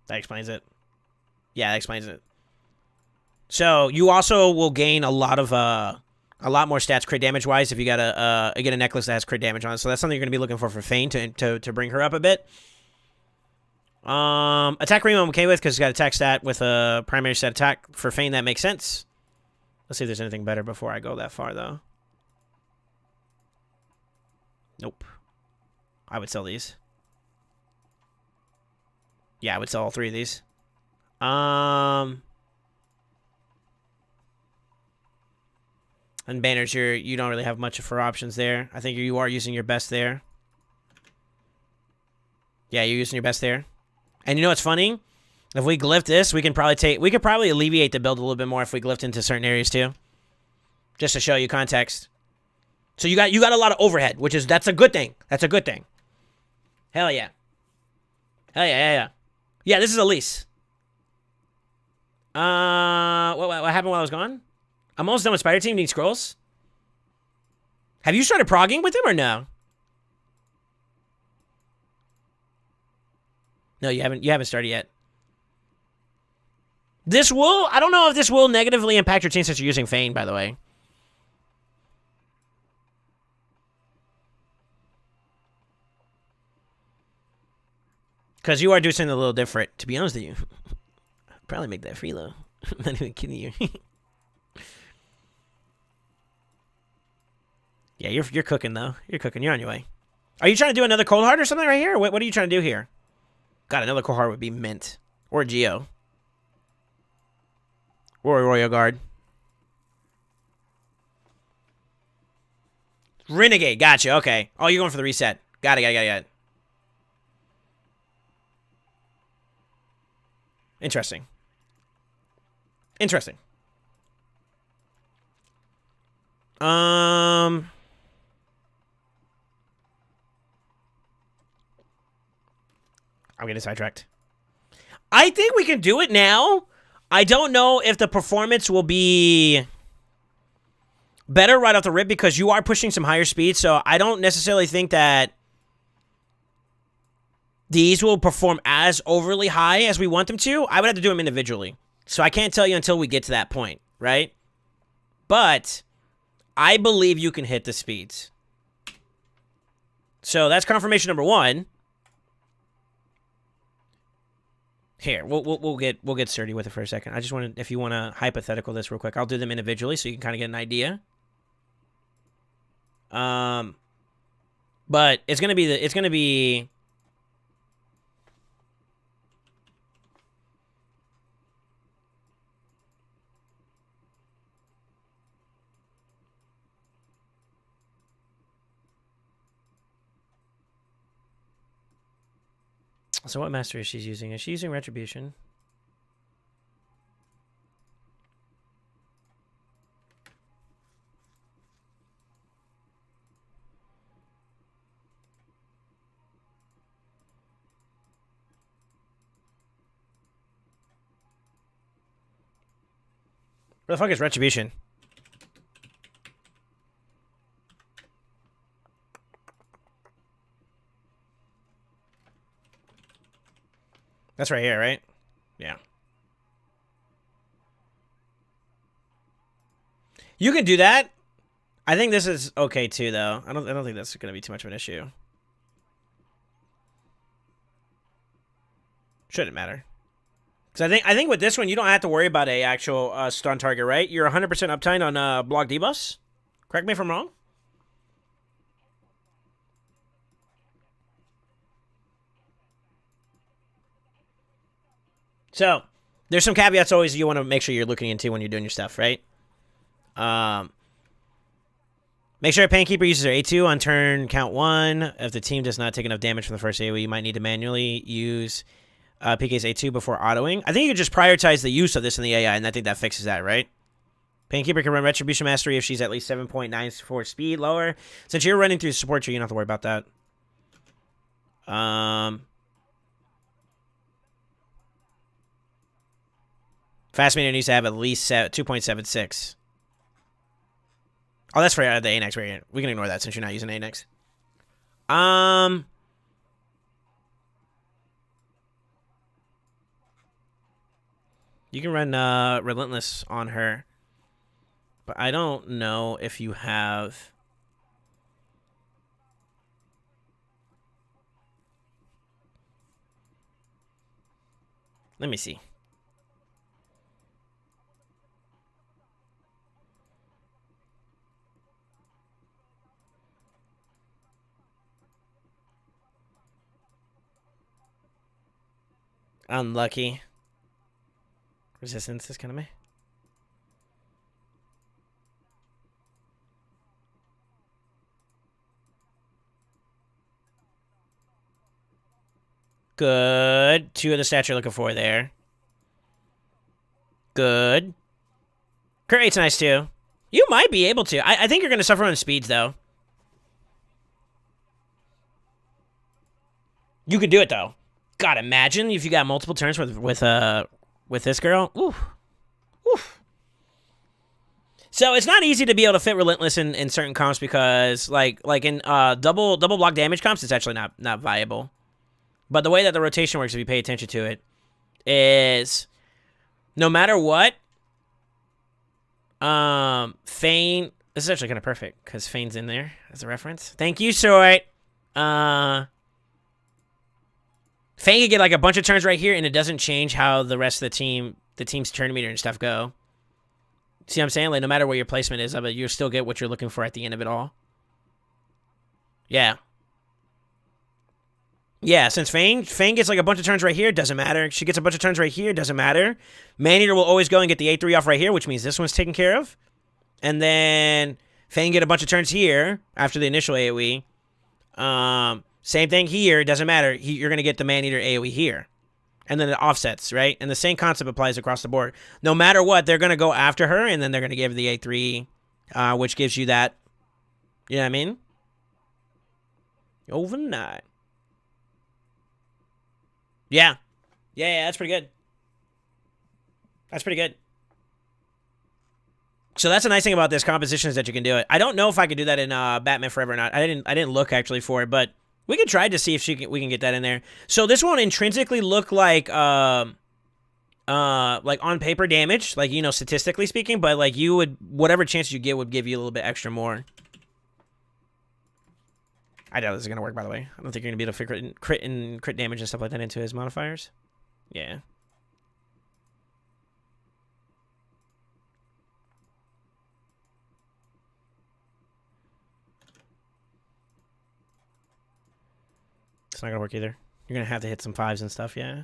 Speaker 1: That explains it. Yeah, that explains it. So you also will gain a lot more stats crit damage wise if you get a necklace that has crit damage on it. So that's something you're gonna be looking for Fane to bring her up a bit. Attack Ream I'm okay with because it's got attack stat with a primary set attack. For Fane that makes sense. Let's see if there's anything better before I go that far though. Nope. I would sell these. Yeah, I would sell all 3 of these. And banners, you don't really have much for options there. I think you are using your best there. Yeah, you're using your best there. And you know what's funny? If we glyph this, we could probably alleviate the build a little bit more if we glyphed into certain areas too. Just to show you context. So you got a lot of overhead, that's a good thing. That's a good thing. Hell yeah. Hell yeah. Yeah, this is Elise. What happened while I was gone? I'm almost done with Spider Team. Need scrolls. Have you started progging with him or no? No, you haven't started yet. I don't know if this will negatively impact your team since you're using Fane, by the way. Because you are doing something a little different. To be honest with you, I'd probably make that free though. I'm not even kidding you. Yeah, you're cooking though. You're cooking. You're on your way. Are you trying to do another cold heart or something right here? What are you trying to do here? God, another cold heart would be mint or Geo or a Royal Guard. Renegade, gotcha. Okay. Oh, you're going for the reset. Got it. Interesting. I'm getting sidetracked. I think we can do it now. I don't know if the performance will be better right off the rip because you are pushing some higher speeds, so I don't necessarily think that these will perform as overly high as we want them to. I would have to do them individually. So I can't tell you until we get to that point, right? But I believe you can hit the speeds. So that's confirmation number one. Here, we'll get sturdy with it for a second. I just wanted, if you want to hypothetical this real quick, I'll do them individually so you can kind of get an idea. But it's gonna be So what master is she using? Is she using Retribution? Where the fuck is Retribution? That's right here, right? Yeah. You can do that. I think this is okay too, though. I don't think that's going to be too much of an issue. Shouldn't matter. Because I think with this one, you don't have to worry about a actual stun target, right? You're 100% uptime on block debuffs. Correct me if I'm wrong. So, there's some caveats always you want to make sure you're looking into when you're doing your stuff, right? Make sure Painkeeper uses her A2 on turn count 1. If the team does not take enough damage from the first AoE, you might need to manually use PK's A2 before autoing. I think you could just prioritize the use of this in the AI, and I think that fixes that, right? Painkeeper can run Retribution Mastery if she's at least 7.94 speed lower. Since you're running through the support tree, you don't have to worry about that. Fast meter needs to have at least 2.76. Oh, that's for the ANX variant. We can ignore that since you're not using ANX. You can run Relentless on her. But I don't know if you have... Let me see. Unlucky. Resistance is kind of meh. Good. 2 of the stats you're looking for there. Good. Crit rate's nice too. You might be able to. I think you're going to suffer on speeds though. You could do it though. God, imagine if you got multiple turns with this girl. Oof. Oof. So it's not easy to be able to fit Relentless in certain comps because like in double block damage comps, it's actually not viable. But the way that the rotation works, if you pay attention to it, is no matter what, Fane. This is actually kind of perfect because Fane's in there as a reference. Thank you, Sort. Fang could get like a bunch of turns right here, and it doesn't change how the rest of the team's turn meter and stuff go. See what I'm saying? Like, no matter what your placement is of it, you'll still get what you're looking for at the end of it all. Yeah. Yeah, since Fang gets like a bunch of turns right here, doesn't matter. She gets a bunch of turns right here, doesn't matter. Maneater will always go and get the A3 off right here, which means this one's taken care of. And then Fang get a bunch of turns here after the initial AoE. Same thing here. It doesn't matter. You're going to get the Maneater AoE here. And then it offsets, right? And the same concept applies across the board. No matter what, they're going to go after her, and then they're going to give the A3, which gives you that. You know what I mean? Overnight. Yeah. Yeah, that's pretty good. That's pretty good. So that's a nice thing about this composition is that you can do it. I don't know if I could do that in Batman Forever or not. I didn't look actually for it, but we can try to see if we can get that in there. So this won't intrinsically look like on paper damage, like, you know, statistically speaking, but like you would, whatever chance you get would give you a little bit extra more. I doubt this is gonna work, by the way. I don't think you're gonna be able to fit crit damage and stuff like that into his modifiers. Yeah. It's not gonna work either. You're gonna have to hit some 5s and stuff, yeah.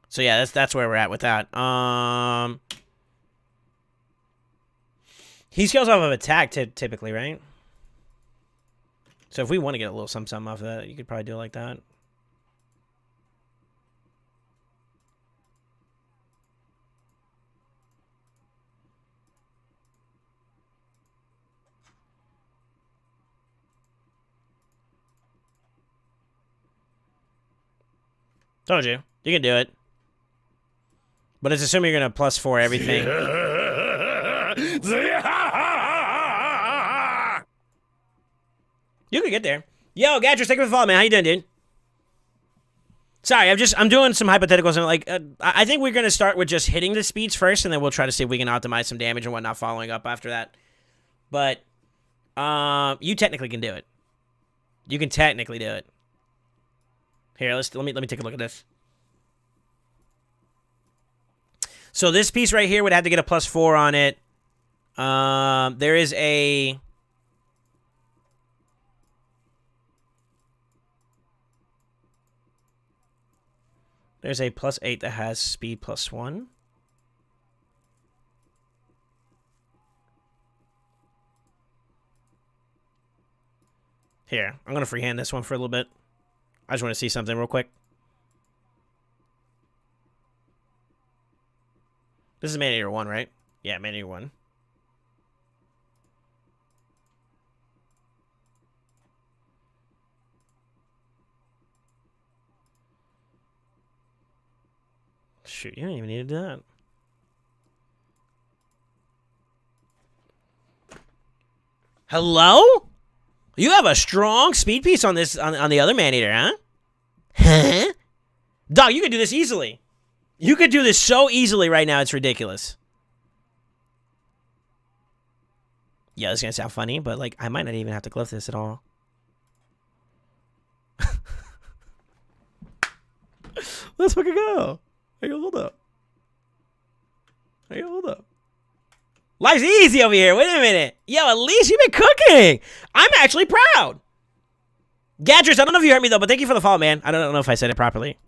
Speaker 1: So yeah, that's where we're at with that. He scales off of attack typically, right? So if we want to get a little something off of that, you could probably do it like that. Told you. You can do it. But it's assuming you're going to +4 everything. You can get there. Yo, Gadgets, thank you for the follow, man. How you doing, dude? Sorry, I'm doing some hypotheticals. And like, I think we're going to start with just hitting the speeds first, and then we'll try to see if we can optimize some damage and whatnot following up after that. But you technically can do it. You can technically do it. Here, let me take a look at this. So this piece right here would have to get a +4 on it. There is a... There's a +8 that has speed +1. Here, I'm going to freehand this one for a little bit. I just want to see something real quick. This is Maneater 1, right? Yeah, Maneater 1. Shoot, you don't even need to do that. Hello? You have a strong speed piece on this on the other Maneater, huh? Huh? Dog, you could do this easily. You could do this so easily right now, it's ridiculous. Yeah, this is gonna sound funny, but like I might not even have to glyph this at all. Let's fucking go. Hey, hold up. Hey, hold up. Life's easy over here. Wait a minute. Yo, at least you've been cooking. I'm actually proud. Gadgets, I don't know if you heard me, though, but thank you for the follow, man. I don't know if I said it properly.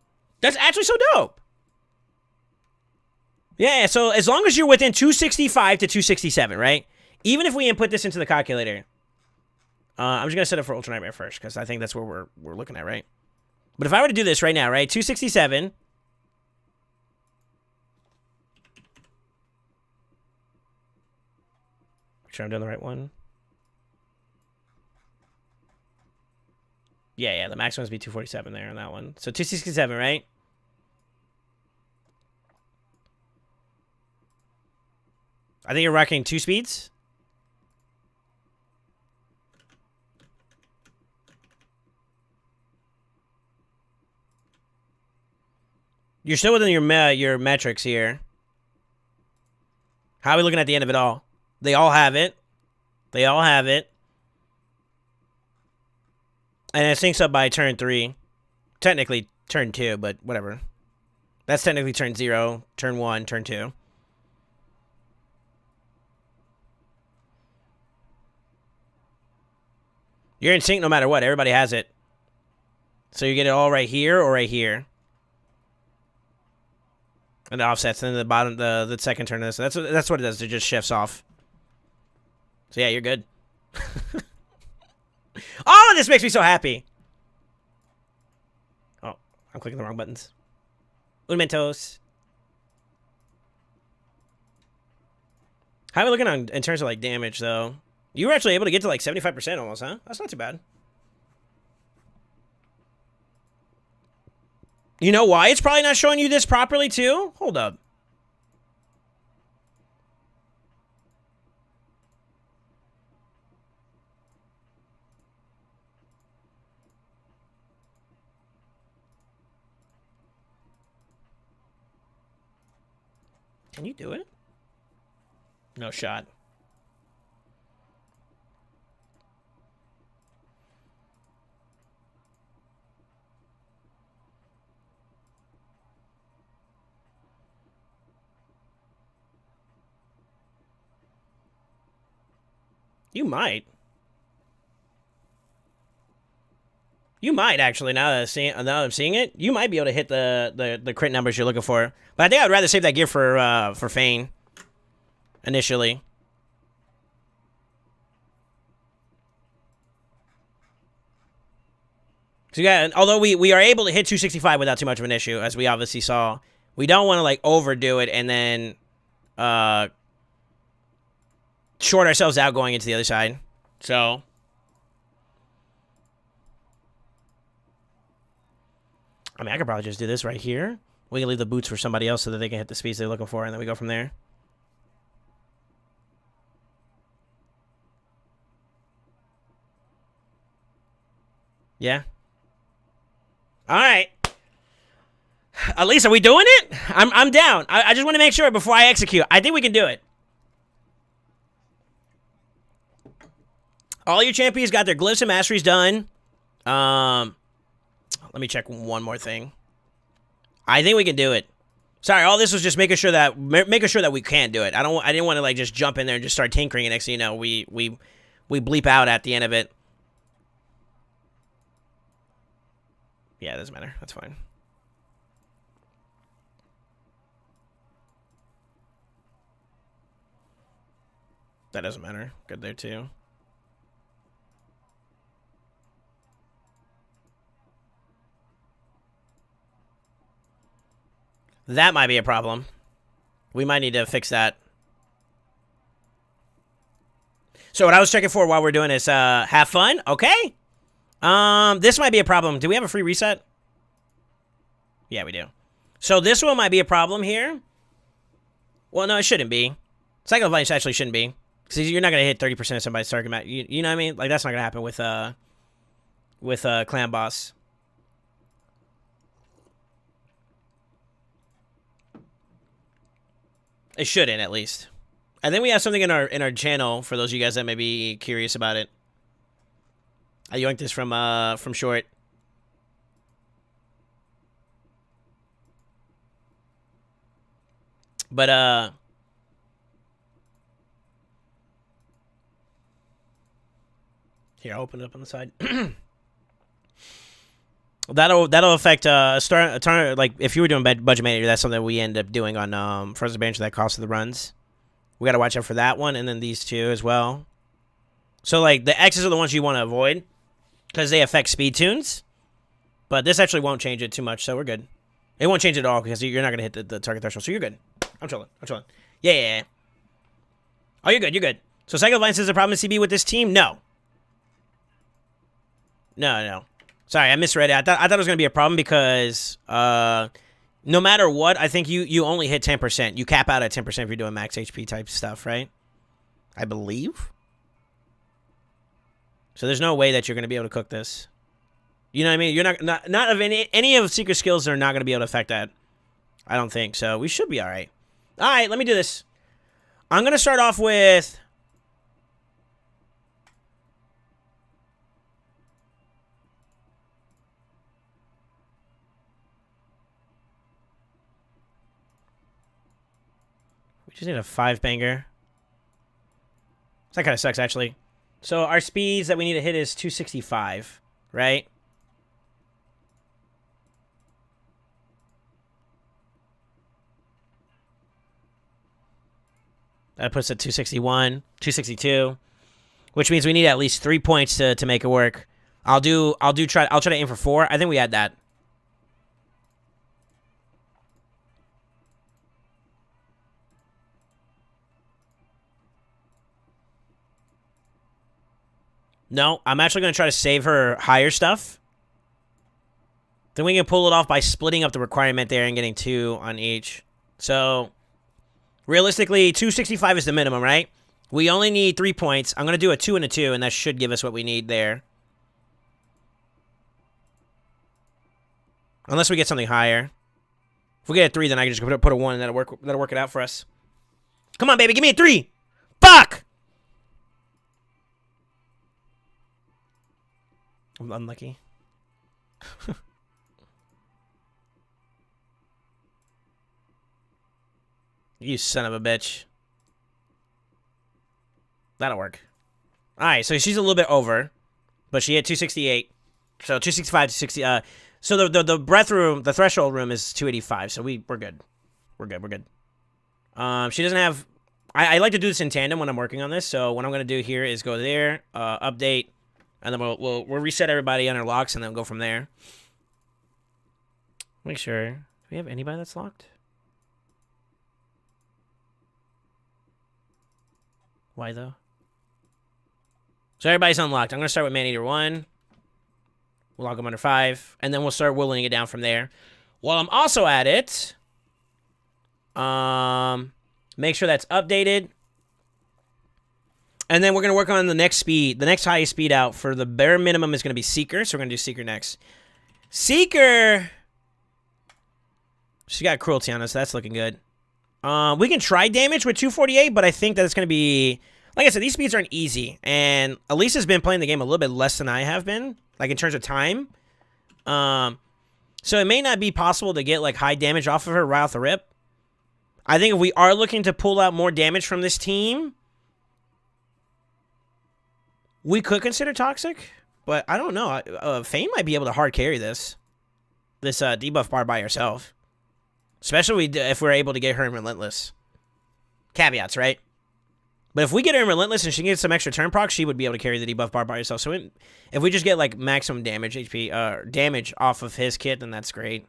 Speaker 1: That's actually so dope. Yeah, so as long as you're within 265 to 267, right? Even if we input this into the calculator. I'm just going to set it for Ultra Nightmare first, because I think that's where we're looking at, right? But if I were to do this right now, right? 267... Make sure I'm doing the right one. Yeah, the maximum must be 247 there on that one. So 267, right? I think you're rocking 2 speeds. You're still within your metrics here. How are we looking at the end of it all? They all have it. They all have it. And it syncs up by turn 3. Technically turn 2, but whatever. That's technically turn 0, turn 1, turn 2. You're in sync no matter what. Everybody has it. So you get it all right here or right here. And it offsets. And then the bottom, the second turn of this. That's what it does. It just shifts off. So yeah, you're good. All of this makes me so happy. Oh, I'm clicking the wrong buttons. Un Mentos. How are we looking on in terms of like damage though? You were actually able to get to like 75% almost, huh? That's not too bad. You know why it's probably not showing you this properly too? Hold up. Can you do it? No shot. You might. You might actually now that I'm seeing it, you might be able to hit the crit numbers you're looking for. But I think I'd rather save that gear for Fane initially. So yeah, although we are able to hit 265 without too much of an issue, as we obviously saw, we don't want to like overdo it and then short ourselves out going into the other side. So I mean, I could probably just do this right here. We can leave the boots for somebody else so that they can hit the speeds they're looking for, and then we go from there. Yeah. All right. At least, are we doing it? I'm down. I just want to make sure before I execute. I think we can do it. All your champions got their glyphs and masteries done. Let me check one more thing. I think we can do it. Sorry, all this was just making sure that we can do it. I didn't want to like just jump in there and just start tinkering, and next thing you know, we bleep out at the end of it. Yeah, it doesn't matter. That's fine. That doesn't matter. Good there too. That might be a problem. We might need to fix that. So what I was checking for while we're doing this, have fun. Okay. This might be a problem. Do we have a free reset? Yeah, we do. So this one might be a problem here. Well, no, it shouldn't be. Cycle of Vice actually shouldn't be. Because you're not going to hit 30% of somebody's target match. You know what I mean? Like, that's not going to happen with Clan Boss. It shouldn't, at least. And then we have something in our channel for those of you guys that may be curious about it. I yoinked this from Short. But here, I'll open it up on the side. That'll affect like if you were doing budget manager, that's something we end up doing on Frozen Bench that cost of the runs. We got to watch out for that one, and then these two as well. So like the X's are the ones you want to avoid because they affect speed tunes, but this actually won't change it too much, so we're good. It won't change it at all because you're not gonna hit the target threshold, so you're good. I'm chilling. Yeah. Oh, you're good. You're good. So Cycle of Violence is a problem in CB with this team? No. No. Sorry, I misread it. I thought it was going to be a problem because no matter what, I think you only hit 10%. You cap out at 10% if you're doing max HP type stuff, right? I believe. So there's no way that you're going to be able to cook this. You know what I mean? You're not of any of secret skills are not going to be able to affect that. I don't think so. We should be all right. All right, let me do this. I'm going to start off with... We just need a 5-banger. That kind of sucks, actually. So our speeds that we need to hit is 265, right? That puts it at 261, 262. which means we need at least 3 points to make it work. I'll try to aim for 4. I think we had that. No, I'm actually going to try to save her higher stuff. Then we can pull it off by splitting up the requirement there and getting 2 on each. So, realistically, 265 is the minimum, right? We only need 3 points. I'm going to do a 2 and a 2, and that should give us what we need there. Unless we get something higher. If we get a 3, then I can just put a 1, and that'll work it out for us. Come on, baby, give me a 3! Fuck! I'm unlucky. You son of a bitch. That'll work. Alright, so she's a little bit over. But she had 268. So 265 to 60. So the breath room, the threshold room is 285. So we're good. We're good. She doesn't have... I like to do this in tandem when I'm working on this. So what I'm going to do here is go there, update, and then we'll reset everybody on our locks, and then go from there. Make sure. Do we have anybody that's locked? Why, though? So everybody's unlocked. I'm going to start with Maneater 1. We'll lock them under 5. And then we'll start whittling it down from there. While I'm also at it, make sure that's updated. And then we're going to work on the next speed. The next highest speed out for the bare minimum is going to be Seeker. So we're going to do Seeker next. Seeker! She's got cruelty on us. That's looking good. We can try damage with 248, but I think that it's going to be... Like I said, these speeds aren't easy. And Elisa's been playing the game a little bit less than I have been. Like, in terms of time. So it may not be possible to get, like, high damage off of her right off the rip. I think if we are looking to pull out more damage from this team... We could consider Toxic, but I don't know. Fane might be able to hard carry this debuff bar by herself. Especially if we're able to get her in Relentless. Caveats, right? But if we get her in Relentless and she gets some extra turn proc, she would be able to carry the debuff bar by herself. So if we just get like maximum damage HP, damage off of his kit, then that's great.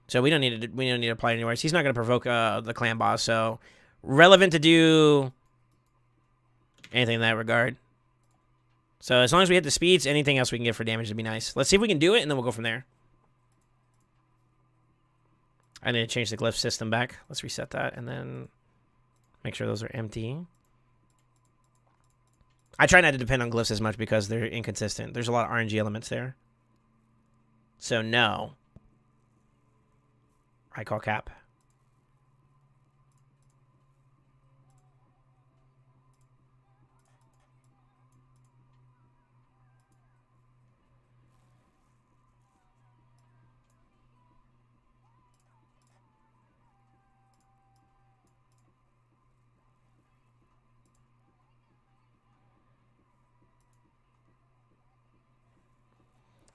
Speaker 1: So we don't need to apply anywhere. He's not going to provoke the clan boss, so relevant to do anything in that regard. So as long as we hit the speeds, anything else we can get for damage would be nice. Let's see if we can do it, and then we'll go from there. I need to change the glyph system back. Let's reset that, and then make sure those are empty. I try not to depend on glyphs as much because they're inconsistent. There's a lot of RNG elements there. So no. I call cap.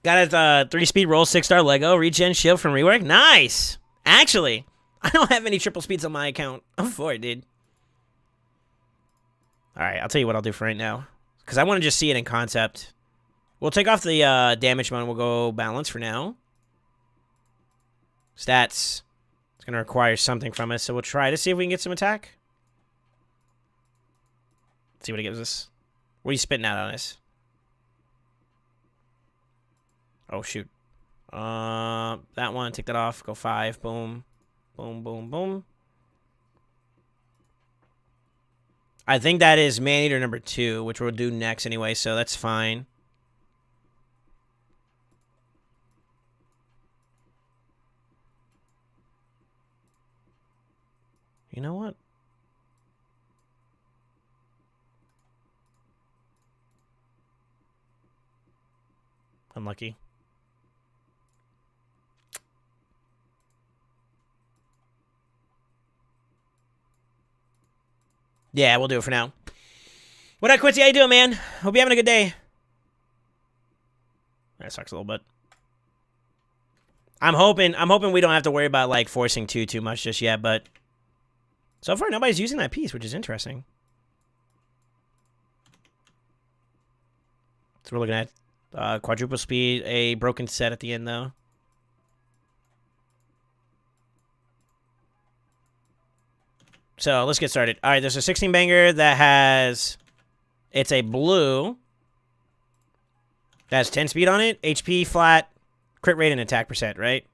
Speaker 1: Got his 3-speed roll, 6-star Lego, regen shield from rework. Nice! Actually, I don't have any triple speeds on my account. I'm for it, dude. Alright, I'll tell you what I'll do for right now. Because I want to just see it in concept. We'll take off the damage mode and we'll go balance for now. Stats. It's going to require something from us, so we'll try to see if we can get some attack. Let's see what it gives us. What are you spitting out on us? Oh, shoot. That one, take that off. Go 5. Boom. Boom, boom, boom. I think that is Maneater number 2, which we'll do next anyway, so that's fine. You know what? Unlucky. Yeah, we'll do it for now. What up, Quincy? How you doing, man? Hope you're having a good day. That sucks a little bit. I'm hoping we don't have to worry about like forcing too much just yet, but so far nobody's using that piece, which is interesting. So we're looking at quadruple speed, a broken set at the end, though. So let's get started. All right, there's a 16 banger that has... It's a blue. That has 10 speed on it. HP flat, crit rate, and attack percent, right?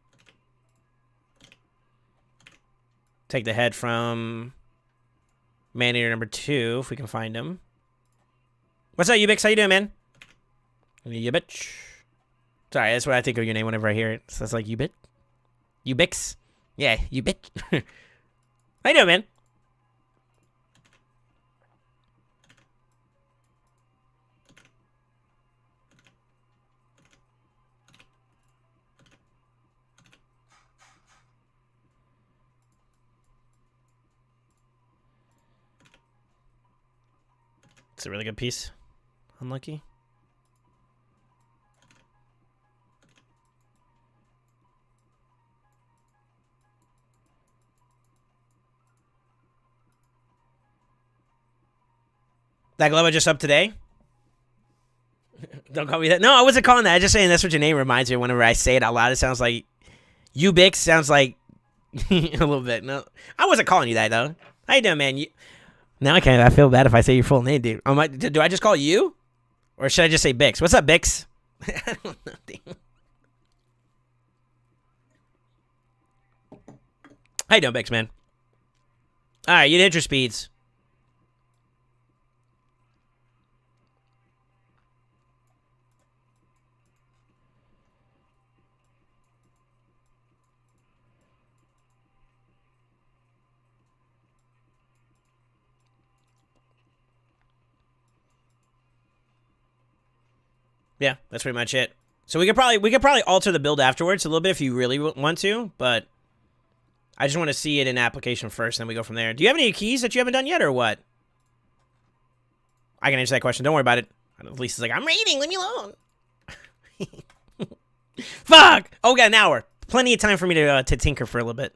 Speaker 1: Take the head from man-eater number 2, if we can find him. What's up, Ubix? How you doing, man? You bitch. Sorry, that's what I think of your name whenever I hear it. So it's like, you bit? Ubix? Yeah, you bitch. How you doing, man? It's a really good piece. Unlucky. That glove I just up today? Don't call me that. No, I wasn't calling that. I just saying that's what your name reminds me of whenever I say it out loud. It sounds like Ubix. Sounds like a little bit. No, I wasn't calling you that, though. How you doing, man? Now I feel bad if I say your full name, dude. Do I just call you? Or should I just say Bix? What's up, Bix? I don't know, dude. How you doing, Bix, man? All right, you hit your speeds. Yeah, that's pretty much it. So we could probably alter the build afterwards a little bit if you really want to, but I just want to see it in application first, and then we go from there. Do you have any keys that you haven't done yet, or what? I can answer that question. Don't worry about it. At least it's like, I'm reading. Leave me alone. Fuck! Oh, we got an hour. Plenty of time for me to tinker for a little bit.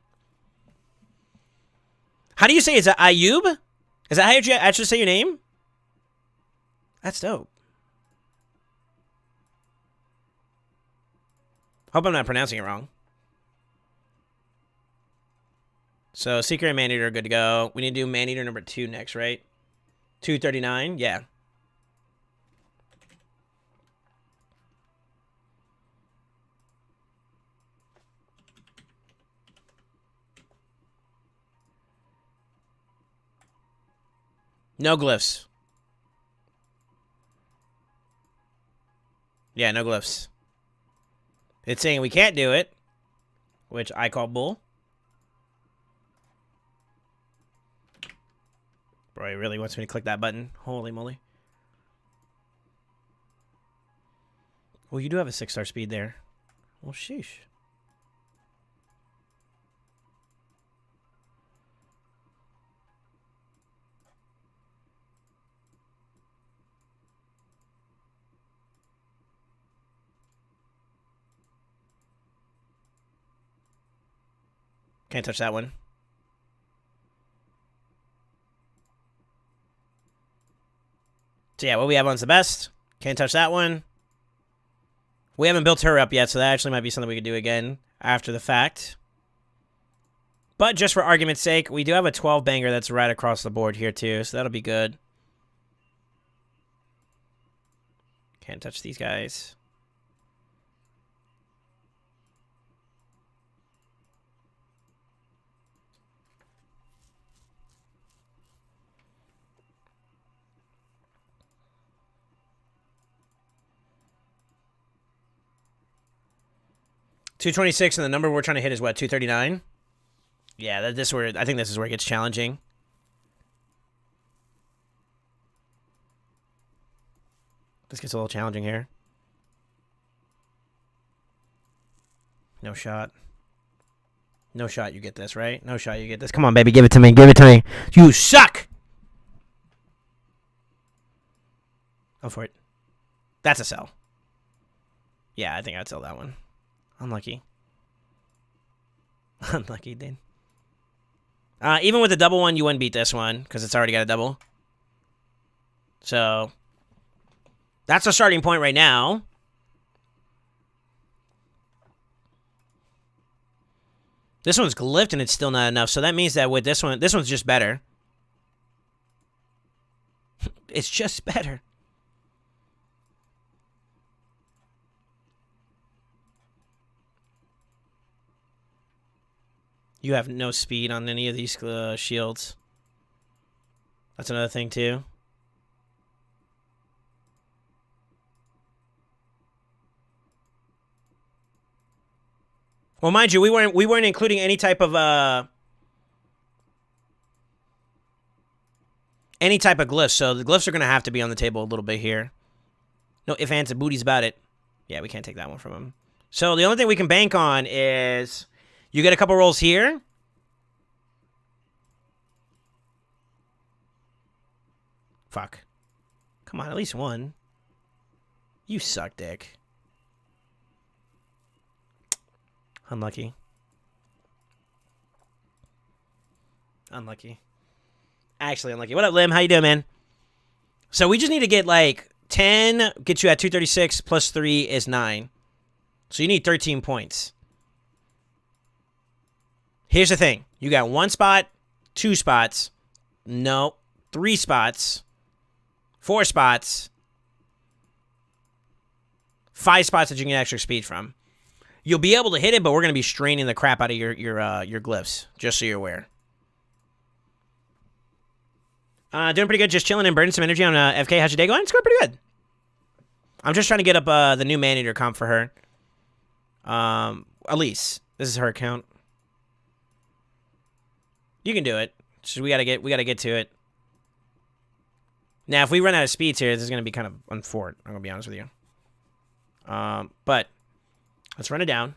Speaker 1: How do you say it? Is it Ayub? Is that how you actually say your name? That's dope. Hope I'm not pronouncing it wrong. So, Secret and Man-Eater are good to go. We need to do Man-Eater number 2 next, right? 239? Yeah. No glyphs. Yeah, no glyphs. It's saying we can't do it, which I call bull. Bro, he really wants me to click that button. Holy moly. Well, you do have a 6-star speed there. Well, sheesh. Can't touch that one. So yeah, what we have on's the best. Can't touch that one. We haven't built her up yet, so that actually might be something we could do again after the fact. But just for argument's sake, we do have a 12 banger that's right across the board here too, so that'll be good. Can't touch these guys. $226, and the number we're trying to hit is what, 239? Yeah, I think this is where it gets challenging. This gets a little challenging here. No shot. No shot, you get this, right? No shot, you get this. Come on, baby, give it to me. Give it to me. You suck! Go for it. That's a sell. Yeah, I think I'd sell that one. Unlucky. Unlucky, dude. Even with the double one, you wouldn't beat this one, because it's already got a double. So, That's a starting point right now. This one's glyphed and it's still not enough. So that means that with this one's just better. It's just better. You have no speed on any of these shields. That's another thing too. Well, mind you, we weren't including any type of glyphs, so the glyphs are gonna have to be on the table a little bit here. No ifs, ands, and booties about it. Yeah, we can't take that one from him. So the only thing we can bank on is you get a couple rolls here. Fuck. Come on, at least one. You suck, dick. Unlucky. Unlucky. Actually unlucky. What up, Lim? How you doing, man? So we just need to get, like, 10, get you at 236, plus 3 is 9. So you need 13 points. Here's the thing. You got 1 spot, 2 spots, no, 3 spots, 4 spots, 5 spots that you can get extra speed from. You'll be able to hit it, but we're going to be straining the crap out of your glyphs, just so you're aware. Doing pretty good, just chilling and burning some energy on FK. How's your day going? It's going pretty good. I'm just trying to get up the new man-eater comp for her. Elise. This is her account. You can do it. Just, we gotta get to it. Now, if we run out of speeds here, this is gonna be kind of unfortunate. I'm gonna be honest with you. But let's run it down.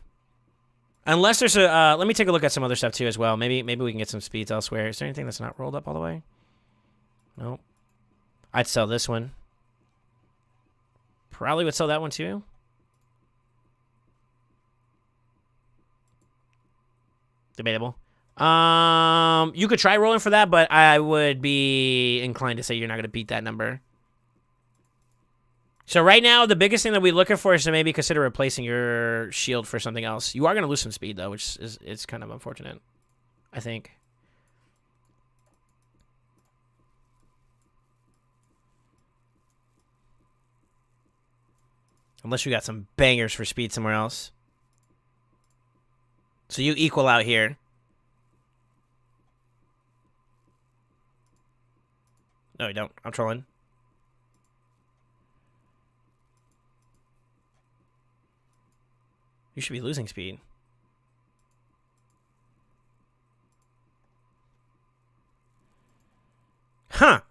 Speaker 1: Unless there's a, let me take a look at some other stuff too as well. Maybe we can get some speeds elsewhere. Is there anything that's not rolled up all the way? Nope. I'd sell this one. Probably would sell that one too. Debatable. You could try rolling for that, but I would be inclined to say you're not going to beat that number. So right now, the biggest thing that we're looking for is to maybe consider replacing your shield for something else. You are going to lose some speed, though, which is kind of unfortunate, I think. Unless you got some bangers for speed somewhere else. So you equal out here. No, you don't. I'm trolling. You should be losing speed. Huh.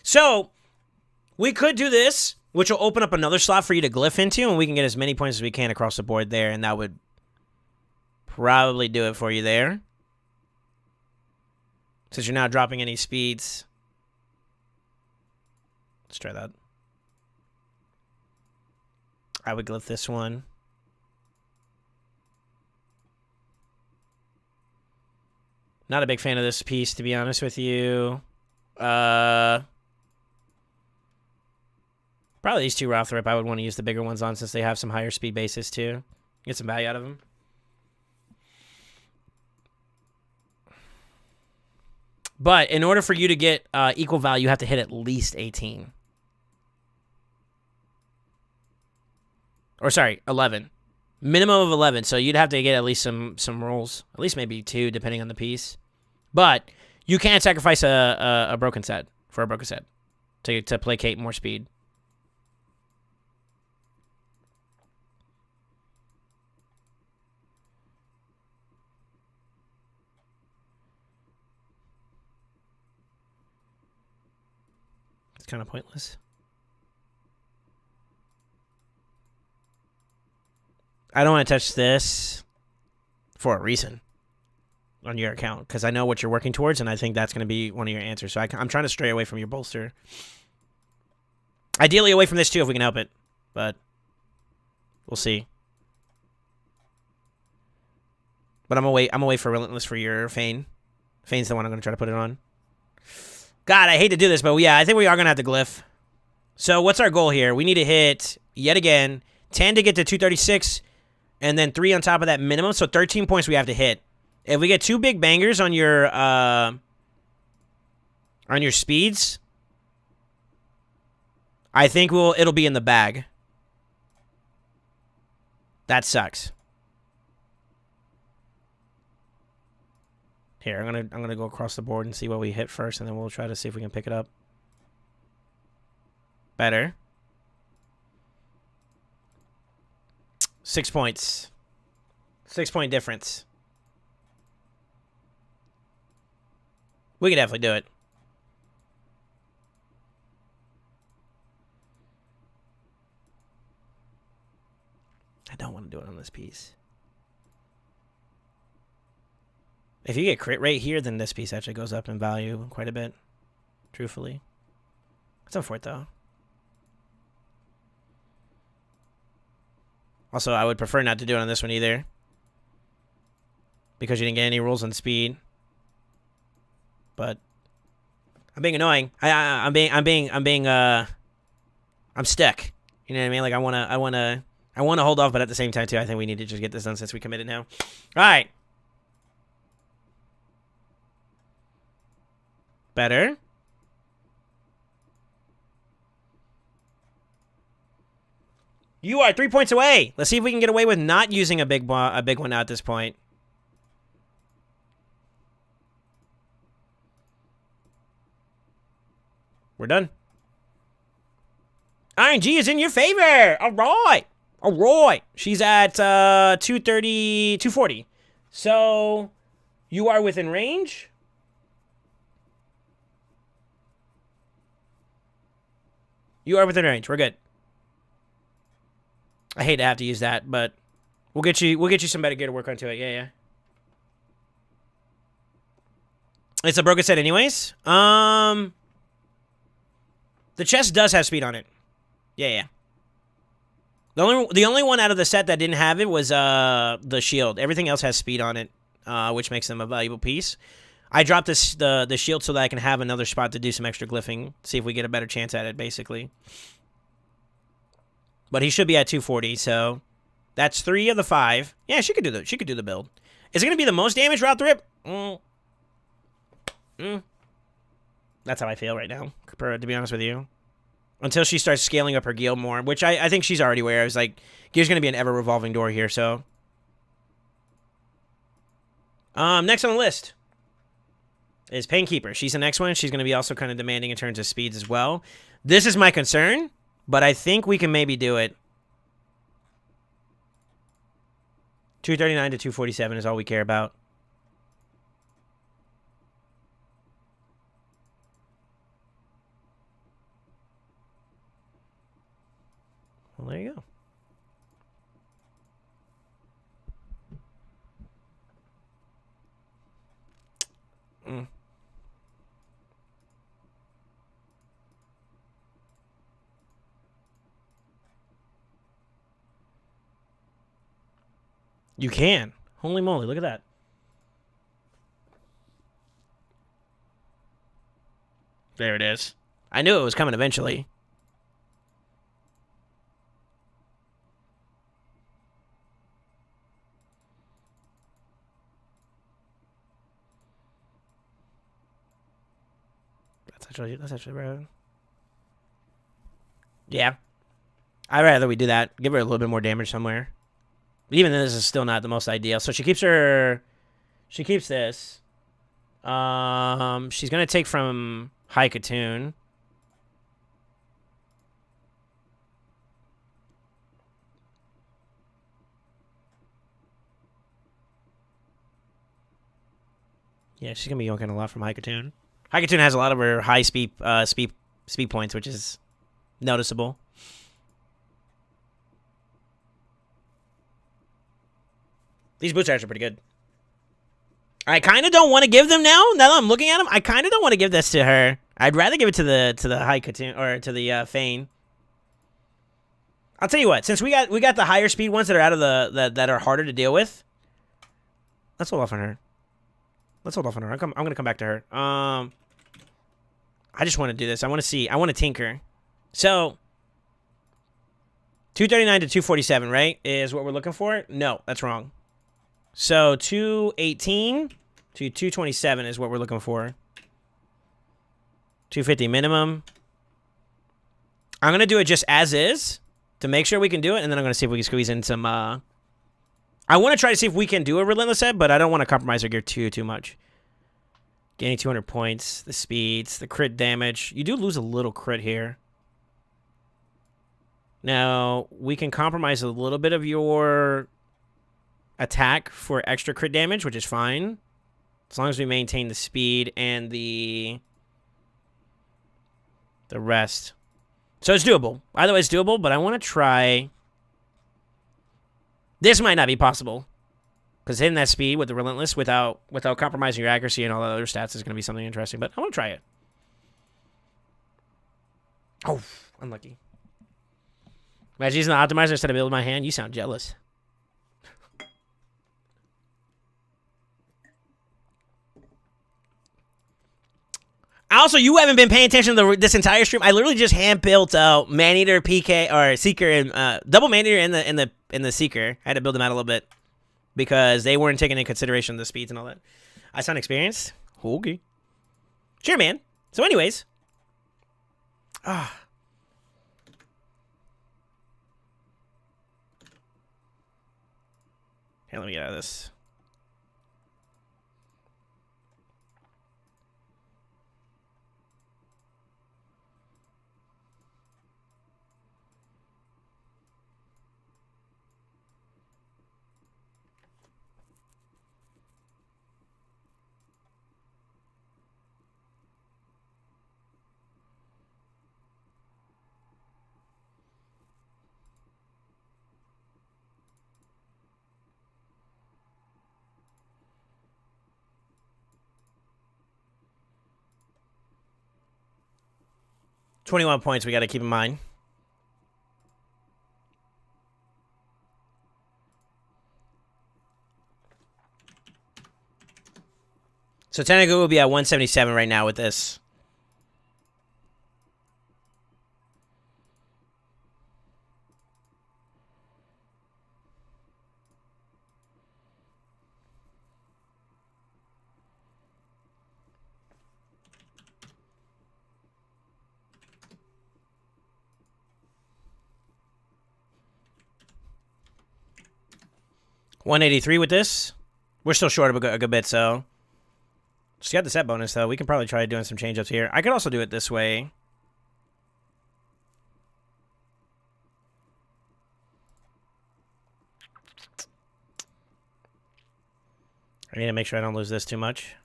Speaker 1: So, we could do this, which will open up another slot for you to glyph into, and we can get as many points as we can across the board there, and that would probably do it for you there. Since you're not dropping any speeds. Let's try that. I would glyph this one. Not a big fan of this piece, to be honest with you. Probably these two Rothrop. I would want to use the bigger ones on since they have some higher speed bases too. Get some value out of them. But in order for you to get equal value, you have to hit at least 18. Or sorry, 11. Minimum of 11. So you'd have to get at least some rolls. At least maybe 2, depending on the piece. But you can't sacrifice a broken set for a broken set to placate more speed. It's kind of pointless. I don't want to touch this for a reason on your account because I know what you're working towards, and I think that's going to be one of your answers. So I'm trying to stray away from your bolster. Ideally away from this too if we can help it, but we'll see. But I'm away for Relentless for your Fane. Fane's the one I'm going to try to put it on. God, I hate to do this, but yeah, I think we are going to have to glyph. So what's our goal here? We need to hit, yet again, 10 to get to 236, and then 3 on top of that minimum. So 13 points we have to hit. If we get 2 big bangers on your speeds, I think it'll be in the bag. That sucks. Here, I'm gonna go across the board and see what we hit first, and then we'll try to see if we can pick it up. Better. 6 points. 6-point difference. We could definitely do it. I don't want to do it on this piece. If you get crit rate here, then this piece actually goes up in value quite a bit. Truthfully. It's unfortunate, though. Also, I would prefer not to do it on this one either. Because you didn't get any rolls on speed. But I'm being annoying. I'm stuck. You know what I mean? Like I wanna hold off, but at the same time too, I think we need to just get this done since we committed now. Alright. Better. You are 3 points away. Let's see if we can get away with not using a big one now at this point. We're done. RNG is in your favor. All right. All right. She's at 230, 240. So you are within range. You are within range. We're good. I hate to have to use that, but we'll get you some better gear to work onto it. Yeah, yeah. It's a broken set anyways. The chest does have speed on it. Yeah, yeah. The only one out of the set that didn't have it was the shield. Everything else has speed on it, which makes them a valuable piece. I dropped the shield so that I can have another spot to do some extra glyphing. See if we get a better chance at it, basically. But he should be at 240, so that's 3 of the 5. Yeah, she could do the build. Is it gonna be the most damage route rip? That's how I feel right now, to be honest with you. Until she starts scaling up her guild more, which I think she's already aware. I was like, gear's going to be an ever-revolving door here, so. Next on the list is Painkeeper. She's the next one. She's going to be also kind of demanding in terms of speeds as well. This is my concern, but I think we can maybe do it. 239 to 247 is all we care about. Well, there you go. You can. Holy moly, look at that. There it is. I knew it was coming eventually. That's actually right. Yeah. I'd rather we do that. Give her a little bit more damage somewhere. Even then, this is still not the most ideal. So she keeps this. She's going to take from High Katoon. Yeah, she's going to be yoinking a lot from High Katoon. High Katoon has a lot of her high speed points, which is noticeable. These boots are actually pretty good. I kind of don't want to give them now. Now that I'm looking at them, I kind of don't want to give this to her. I'd rather give it to the High Katoon or to the Fane. I'll tell you what. Since we got the higher speed ones that are out of that are harder to deal with, let's hold off on her. Let's hold off on her. I'm gonna come back to her. I just want to do this. I want to see. I want to tinker. So 239 to 247, right? Is what we're looking for? No, that's wrong. So 218 to 227 is what we're looking for. 250 minimum. I'm going to do it just as is to make sure we can do it, and then I'm going to see if we can squeeze in some... I want to try to see if we can do a relentless head, but I don't want to compromise our gear too much. Gaining 200 points, the speeds, the crit damage. You do lose a little crit here. Now, we can compromise a little bit of your attack for extra crit damage, which is fine. As long as we maintain the speed and the rest. So it's doable. Either way, it's doable, but I want to try... This might not be possible. Because hitting that speed with the relentless without compromising your accuracy and all the other stats is going to be something interesting. But I want to try it. Oh, unlucky. Imagine using the optimizer instead of building my hand. You sound jealous. Also, you haven't been paying attention to this entire stream. I literally just hand built Maneater, PK, or Seeker, and double Maneater in the Seeker. I had to build them out a little bit because they weren't taking into consideration the speeds and all that. I sound experienced. Okay, sure, man. So, anyways, Here, let me get out of this. $21 points we got to keep in mind. So technically we'll be at 177 right now with this. $183 with this. We're still short of a good bit, so just got the set bonus though. We can probably try doing some change ups here. I could also do it this way. I need to make sure I don't lose this too much.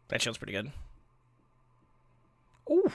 Speaker 1: That shield's pretty good. Oof.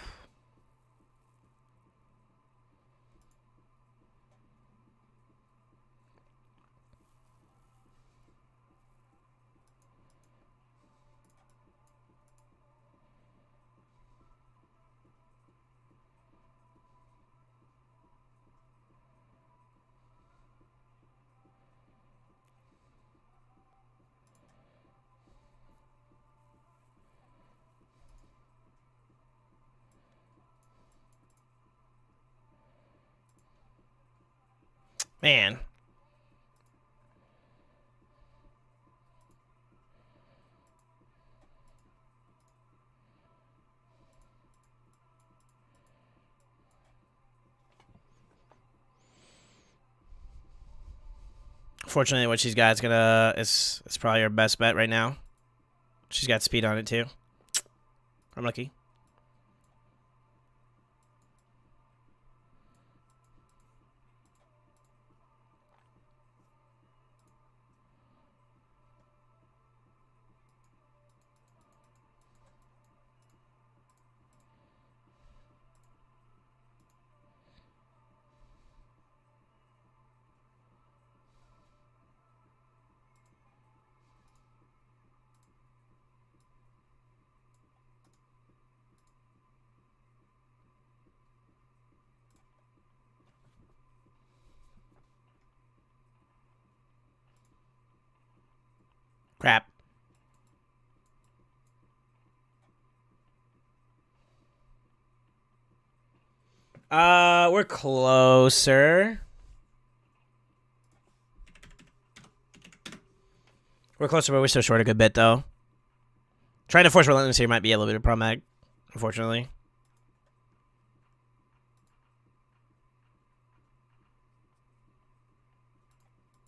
Speaker 1: Man. Fortunately, what she's got is probably her best bet right now. She's got speed on it too. I'm lucky. Crap. We're closer. We're closer, but we're still short a good bit, though. Trying to force relentless here might be a little bit problematic, unfortunately.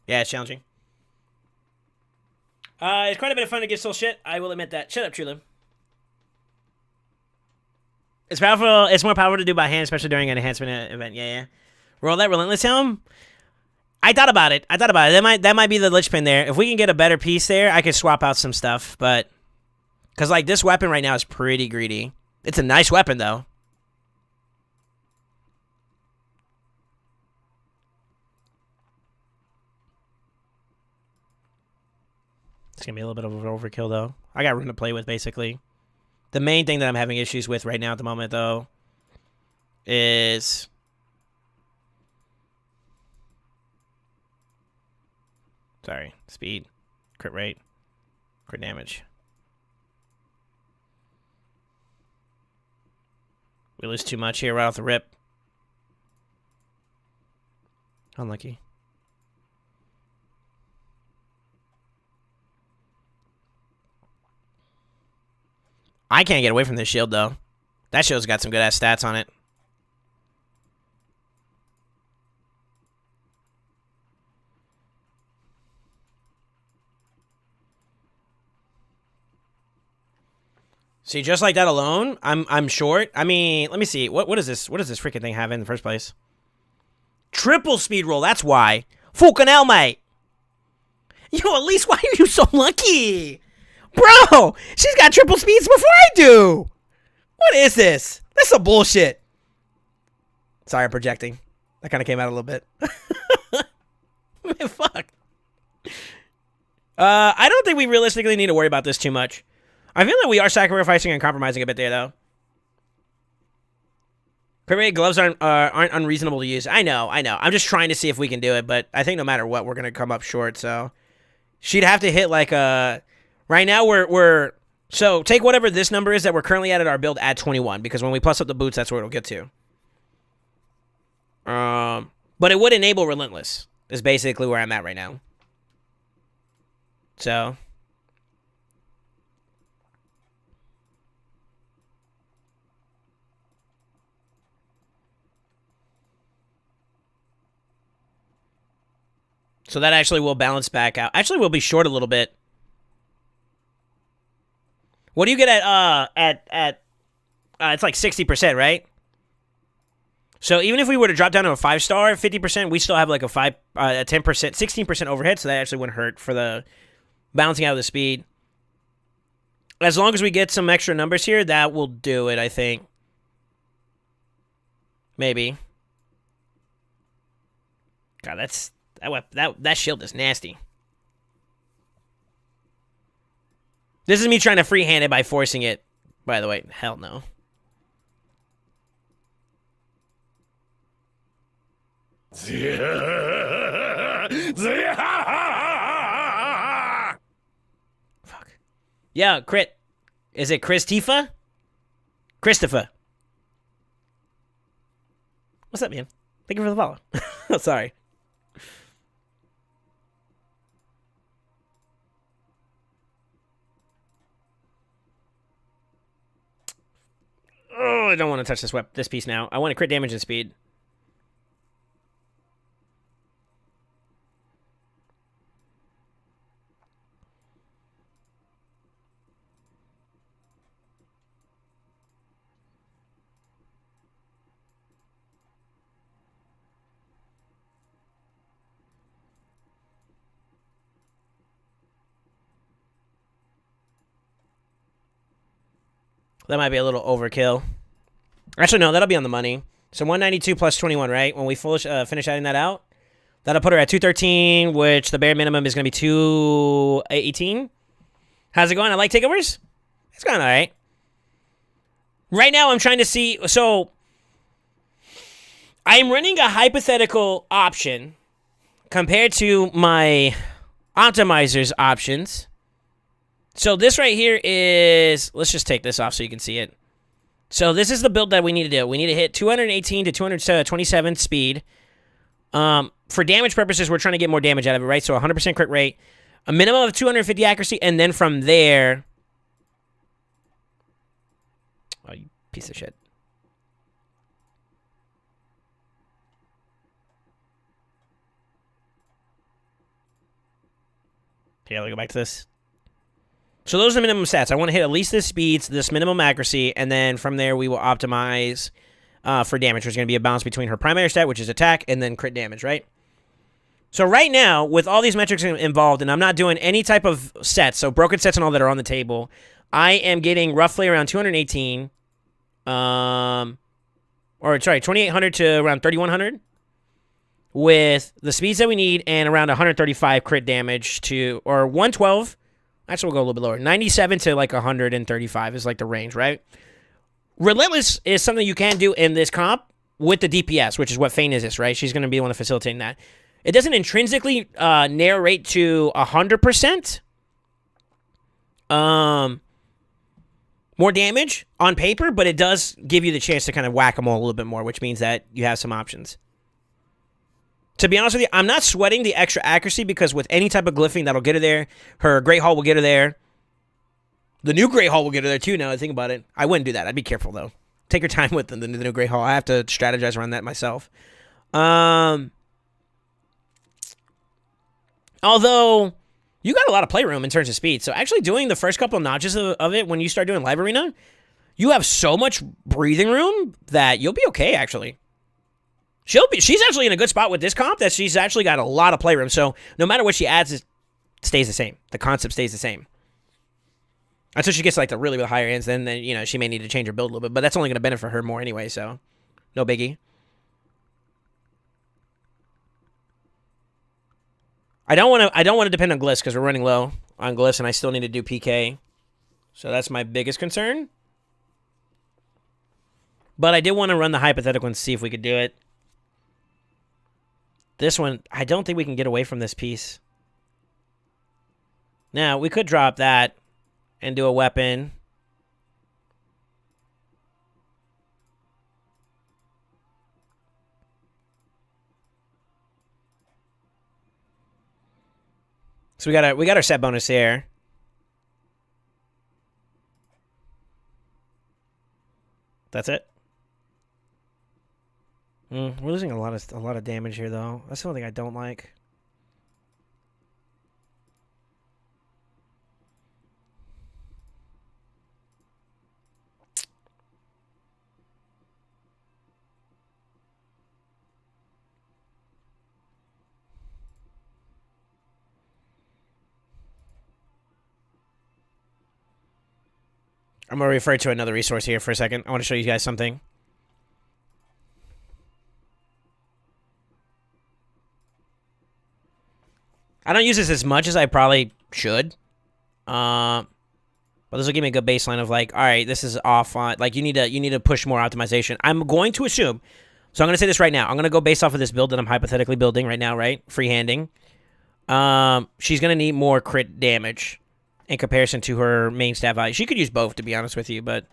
Speaker 1: Yeah, it's challenging. It's quite a bit of fun to get soul shit. I will admit that. Shut up, Trulib. It's powerful. It's more powerful to do by hand, especially during an enhancement event. Yeah. Roll that relentless helm. I thought about it. That might be the linchpin there. If we can get a better piece there, I could swap out some stuff. But because like this weapon right now is pretty greedy. It's a nice weapon though. It's gonna be a little bit of overkill though. I got room to play with basically. The main thing that I'm having issues with right now at the moment though is speed, crit rate, crit damage. We lose too much here right off the rip. Unlucky. I can't get away from this shield, though. That shield's got some good-ass stats on it. See, just like that alone, I'm short. I mean, let me see. What is this? What does this freaking thing have in the first place? Triple speed roll, that's why. Fucking hell, mate. Yo, at least why are you so lucky? Bro, she's got triple speeds before I do. What is this? That's some bullshit. Sorry, I'm projecting. That kind of came out a little bit. Man, fuck. I don't think we realistically need to worry about this too much. I feel like we are sacrificing and compromising a bit there, though. Crit rate gloves aren't unreasonable to use. I know. I'm just trying to see if we can do it, but I think no matter what, we're going to come up short, so. She'd have to hit like a... Right now, we're... So, take whatever this number is that we're currently at our build at 21, because when we plus up the boots, that's where it'll get to. But it would enable Relentless, is basically where I'm at right now. So... So that actually will balance back out. Actually, we'll be short a little bit. What do you get at it's like 60%, right? So even if we were to drop down to a 5-star, 50%, we still have like a 10%, 16% overhead, so that actually wouldn't hurt for the balancing out of the speed. As long as we get some extra numbers here, that will do it, I think. Maybe. God, that shield is nasty. This is me trying to freehand it by forcing it, by the way. Hell no. Fuck. Yeah, crit. Is it Christopher? Christopher. What's up, man? Thank you for the follow. Oh, sorry. Oh, I don't want to touch this piece now. I want to crit damage and speed. That might be a little overkill. Actually, no, that'll be on the money. So 192 plus 21, right? When we finish adding that out, that'll put her at 213, which the bare minimum is going to be 218. How's it going? I like takeovers. It's going all right. Right now, I'm trying to see. So I'm running a hypothetical option compared to my optimizer's options So this right here is, let's just take this off so you can see it. So this is the build that we need to do. We need to hit 218 to 227 speed. For damage purposes, we're trying to get more damage out of it, right? So 100% crit rate, a minimum of 250 accuracy, and then from there... Oh, you piece of shit. Okay, let me go back to this. So those are the minimum stats. I want to hit at least this speeds, this minimum accuracy, and then from there we will optimize for damage, which is going to be a balance between her primary stat, which is attack, and then crit damage, right? So right now, with all these metrics involved, and I'm not doing any type of sets, so broken sets and all that are on the table, I am getting roughly around 218, or sorry, 2,800 to around 3,100 with the speeds that we need and around 135 crit damage to, or 112. Actually, we'll go a little bit lower. 97 to like 135 is like the range, right? Relentless is something you can do in this comp with the DPS, which is what Feign is, right? She's going to be the one facilitating that. It doesn't intrinsically narrate to 100% more damage on paper, but it does give you the chance to kind of whack them all a little bit more, which means that you have some options. To be honest with you, I'm not sweating the extra accuracy because with any type of glyphing, that'll get her there. Her Great Hall will get her there. The new Great Hall will get her there too, now that I think about it. I wouldn't do that. I'd be careful, though. Take your time with the new Great Hall. I have to strategize around that myself. Although, you got a lot of playroom in terms of speed. So actually doing the first couple of notches of it when you start doing Live Arena, you have so much breathing room that you'll be okay, actually. She's actually in a good spot with this comp that she's actually got a lot of playroom. So no matter what she adds, it stays the same. The concept stays the same. Until she gets like the really higher ends, then you know she may need to change her build a little bit. But that's only going to benefit her more anyway. So no biggie. I don't want to depend on Glyphs because we're running low on Glyphs and I still need to do PK. So that's my biggest concern. But I did want to run the hypothetical and see if we could do it. This one, I don't think we can get away from this piece. Now, we could drop that and do a weapon. So we got our set bonus here. That's it. We're losing a lot of damage here, though. That's something I don't like. I'm going to refer to another resource here for a second. I want to show you guys something. I don't use this as much as I probably should. But this will give me a good baseline of like, all right, this is off on, like you need to push more optimization. I'm going to assume, so I'm going to say this right now. I'm going to go based off of this build that I'm hypothetically building right now, right? Freehanding. She's going to need more crit damage in comparison to her main stat value. She could use both, to be honest with you, but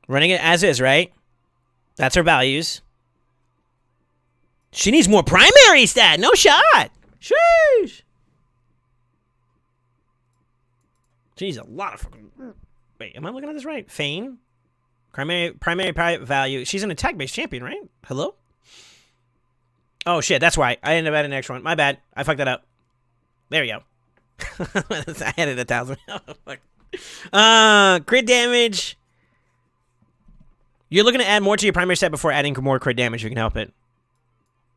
Speaker 1: running it as is, right? That's her values. She needs more primary stat. No shot. Sheesh. She needs a lot of fucking... Wait, am I looking at this right? Feign. Primary value. She's an attack-based champion, right? Hello? Oh, shit. That's why. I ended up adding an extra one. My bad. I fucked that up. There we go. I added 1,000. Crit damage. You're looking to add more to your primary stat before adding more crit damage if you can help it.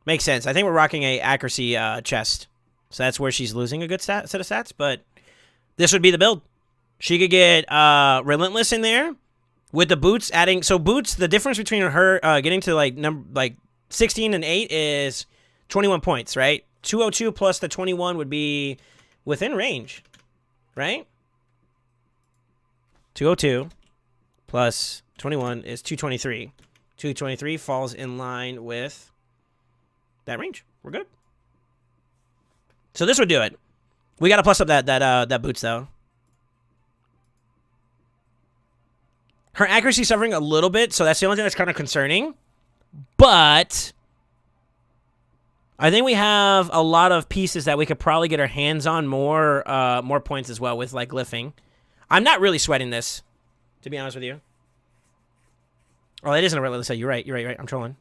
Speaker 1: Makes sense. I think we're rocking a accuracy chest. So that's where she's losing a good set of stats, but this would be the build. She could get Relentless in there with the boots adding. So boots, the difference between her getting to like 16 and 8 is 21 points, right? 202 plus the 21 would be within range, right? 202 plus 21 is 223. 223 falls in line with that range. We're good. So this would do it. We got to plus up that boots, though. Her accuracy suffering a little bit, so that's the only thing that's kind of concerning. But I think we have a lot of pieces that we could probably get our hands on more points as well with, like, glyphing. I'm not really sweating this, to be honest with you. Oh, it isn't a relentless. You're right. I'm trolling.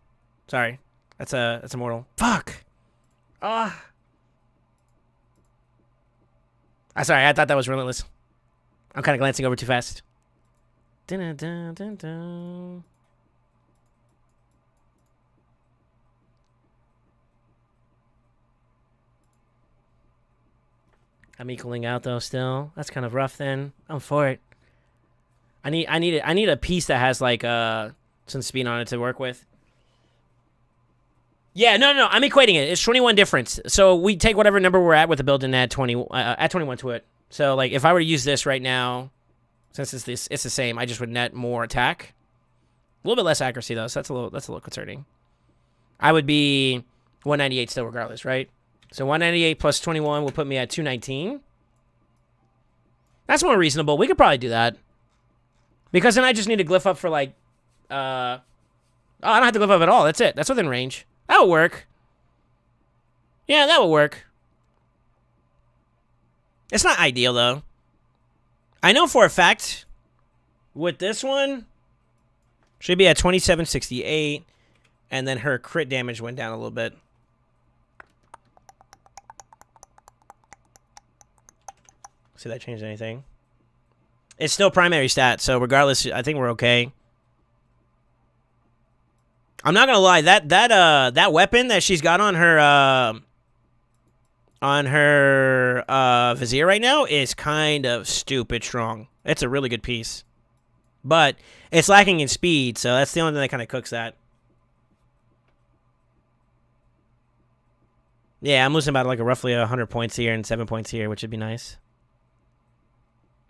Speaker 1: Sorry. That's immortal. Fuck. Ah. Sorry, I thought that was relentless. I'm kind of glancing over too fast. Dun, dun, dun, dun. I'm equaling out though still. That's kind of rough then. I'm for it. I need a piece that has like some speed on it to work with. Yeah, no, I'm equating it. It's 21 difference. So we take whatever number we're at with the build and add 21 to it. So like if I were to use this right now, since it's the same, I just would net more attack. A little bit less accuracy though, so that's a little concerning. I would be 198 still regardless, right? So 198 plus 21 will put me at 219. That's more reasonable. We could probably do that. Because then I just need to glyph up for like oh, I don't have to glyph up at all. That's it. That's within range. That would work. Yeah, that would work. It's not ideal, though. I know for a fact, with this one, should be at 2768, and then her crit damage went down a little bit. See that changed anything? It's still primary stat, so regardless, I think we're okay. I'm not gonna lie, that weapon that she's got on her vizier right now is kind of stupid strong. It's a really good piece, but it's lacking in speed, so that's the only thing that kind of cooks that. Yeah, I'm losing about like roughly 100 points here and 7 points here, which would be nice.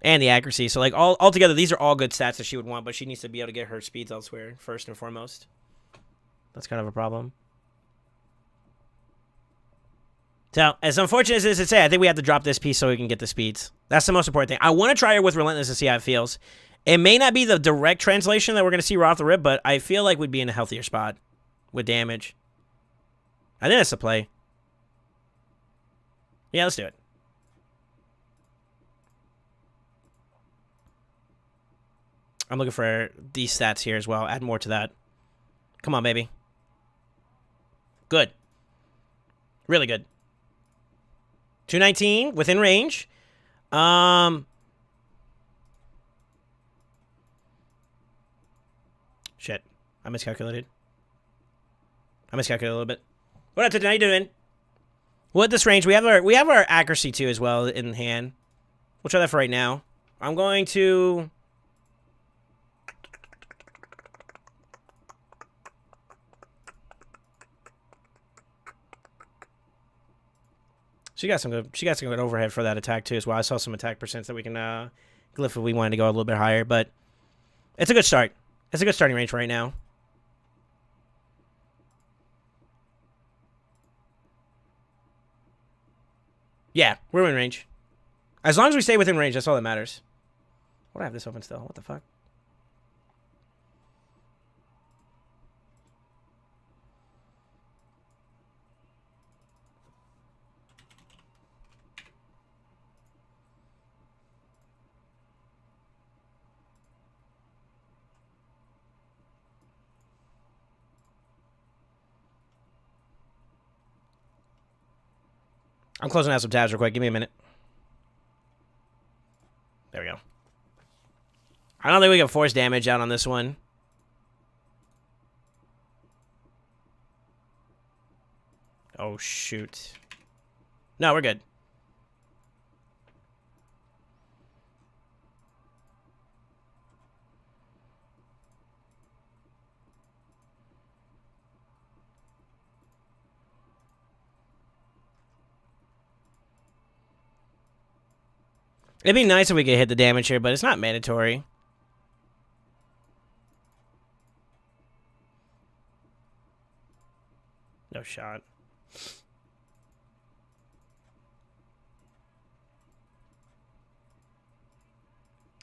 Speaker 1: And the accuracy, so like altogether, these are all good stats that she would want, but she needs to be able to get her speeds elsewhere first and foremost. That's kind of a problem. So, as unfortunate as it is to say, I think we have to drop this piece so we can get the speeds. That's the most important thing. I want to try her with Relentless to see how it feels. It may not be the direct translation that we're going to see right off the rip, but I feel like we'd be in a healthier spot with damage. I think that's the play. Yeah, let's do it. I'm looking for these stats here as well. Add more to that. Come on, baby. Good. Really good. 219 within range. Shit. I miscalculated. I miscalculated a little bit. What up, Titan? How you doing? Well, at this range, we have our accuracy too as well in hand. We'll try that for right now. I'm going to. She got some good overhead for that attack too as well. I saw some attack percents that we can glyph if we wanted to go a little bit higher, but it's a good start. It's a good starting range right now. Yeah, we're in range. As long as we stay within range, that's all that matters. What do I have this open still? What the fuck? I'm closing out some tabs real quick. Give me a minute. There we go. I don't think we can force damage out on this one. Oh, shoot. No, we're good. It'd be nice if we could hit the damage here, but it's not mandatory. No shot.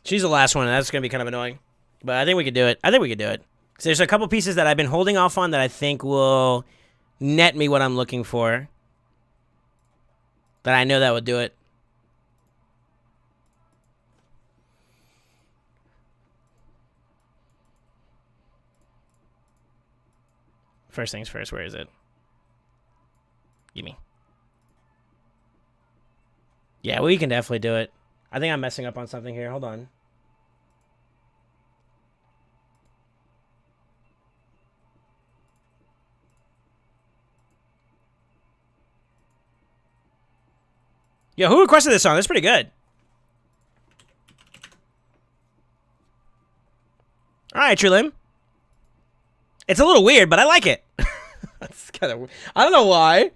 Speaker 1: She's the last one. That's going to be kind of annoying. But I think we could do it. I think we could do it. So there's a couple pieces that I've been holding off on that I think will net me what I'm looking for. That I know that would do it. First things first, where is it? Gimme. Yeah, we can definitely do it. I think I'm messing up on something here. Hold on. Yo, who requested this song? That's pretty good. Alright, Trulim. It's a little weird, but I like it. That's kind of weird. I don't know why.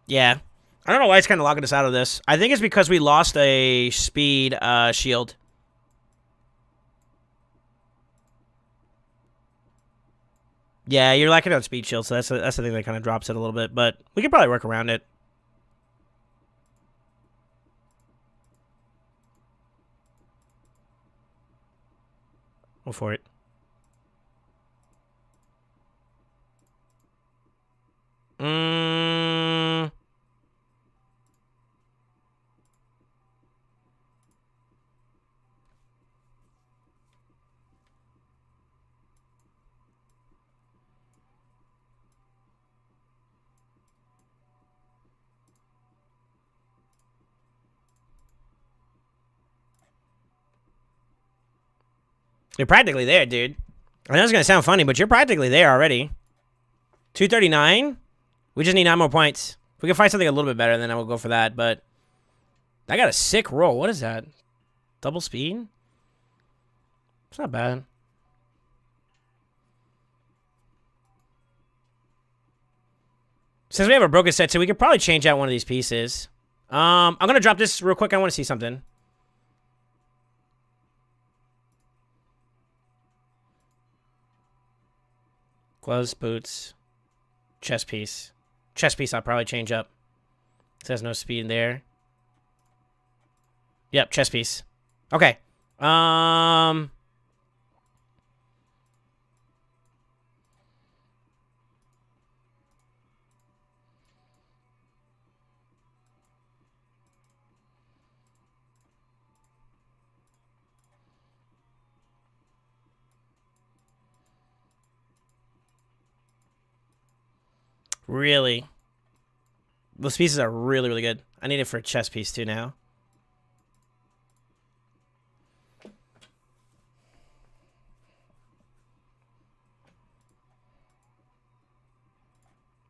Speaker 1: Yeah. I don't know why it's kind of locking us out of this. I think it's because we lost a speed shield. Yeah, you're lacking on speed shield, so that's the thing that kind of drops it a little bit. But we could probably work around it. Go for it. You're practically there, dude. I know it's going to sound funny, but you're practically there already. 239? We just need 9 more points. If we can find something a little bit better, then I will go for that, but... I got a sick roll. What is that? Double speed? It's not bad. Since we have a broken set, too, we could probably change out one of these pieces. I'm going to drop this real quick. I want to see something. Gloves, boots, chest piece. Chest piece I'll probably change up. It says no speed in there. Yep, chest piece. Okay. Really? Those pieces are really, really good. I need it for a chest piece, too, now.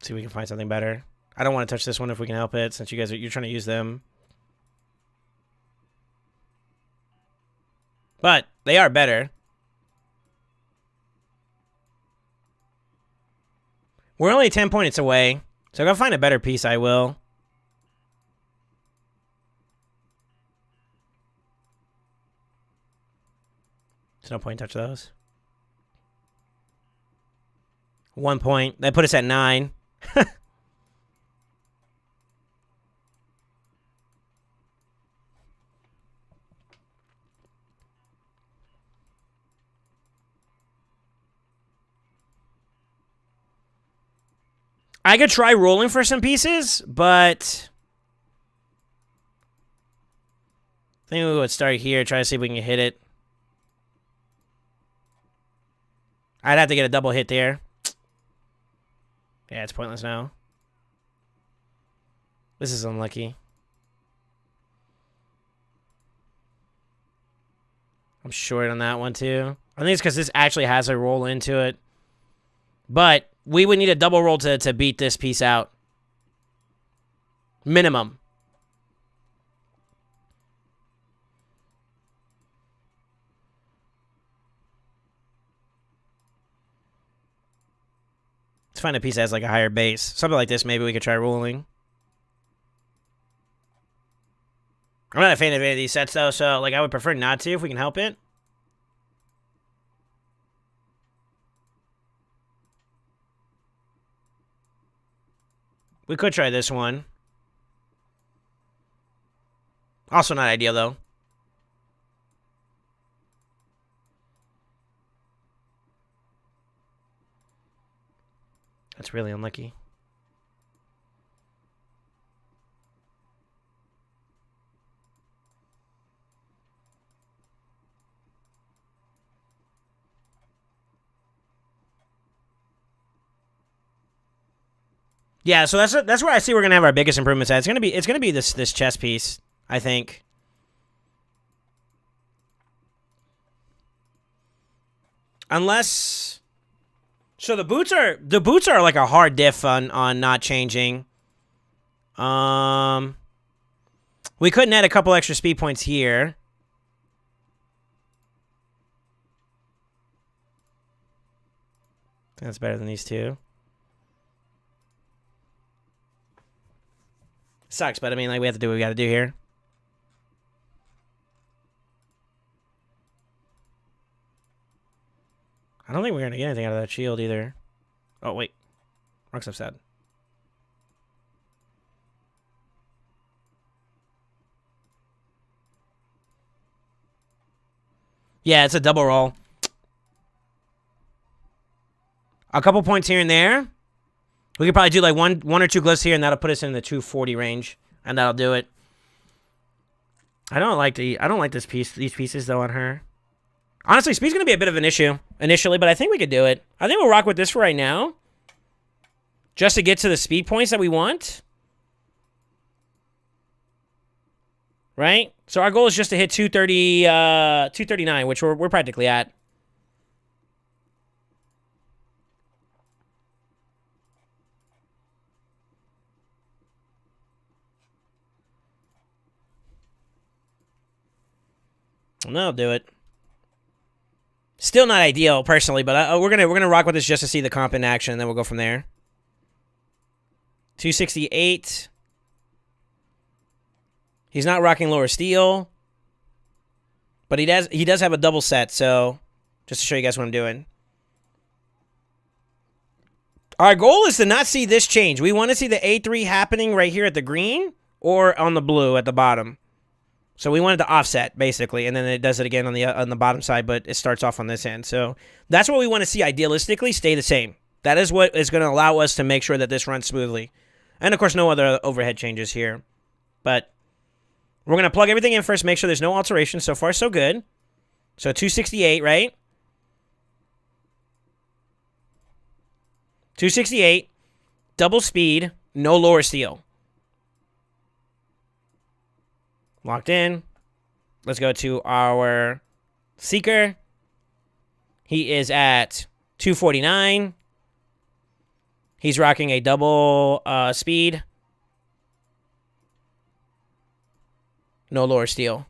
Speaker 1: See if we can find something better. I don't want to touch this one if we can help it, since you're trying to use them. But they are better. We're only 10 points away, so if I find a better piece, I will. There's no point in touching those. 1 point. That put us at 9. I could try rolling for some pieces, but I think we would start here, try to see if we can hit it. I'd have to get a double hit there. Yeah, it's pointless now. This is unlucky. I'm short on that one, too. I think it's because this actually has a roll into it. But we would need a double roll to beat this piece out. Minimum. Let's find a piece that has like a higher base. Something like this, maybe we could try rolling. I'm not a fan of any of these sets, though, so, like, I would prefer not to if we can help it. We could try this one. Also not ideal, though. That's really unlucky. Yeah, so that's where I see we're gonna have our biggest improvements at. It's gonna be this chess piece, I think. Unless, so the boots are like a hard diff on not changing. We could net a couple extra speed points here. That's better than these two. Sucks, but I mean, like, we have to do what we got to do here. I don't think we're going to get anything out of that shield either. Oh, wait. Wrong stuff sad. Yeah, it's a double roll. A couple points here and there. We could probably do like one or two glyphs here, and that'll put us in the 240 range, and that'll do it. I don't like these pieces though on her. Honestly, speed's gonna be a bit of an issue initially, but I think we could do it. I think we'll rock with this for right now, just to get to the speed points that we want. Right? So our goal is just to hit 230, 239, which we're practically at. And that'll do it. Still not ideal, personally, but we're gonna rock with this just to see the comp in action, and then we'll go from there. 268. He's not rocking lower steel, but he does have a double set. So just to show you guys what I'm doing. Our goal is to not see this change. We want to see the A3 happening right here at the green or on the blue at the bottom. So we wanted to offset, basically, and then it does it again on the bottom side, but it starts off on this end. So that's what we want to see idealistically stay the same. That is what is going to allow us to make sure that this runs smoothly. And, of course, no other overhead changes here. But we're going to plug everything in first, make sure there's no alterations. So far, so good. So 268, right? 268, double speed, no lower steel. Locked in. Let's go to our Seeker. He is at 249. He's rocking a double speed. No lower steel.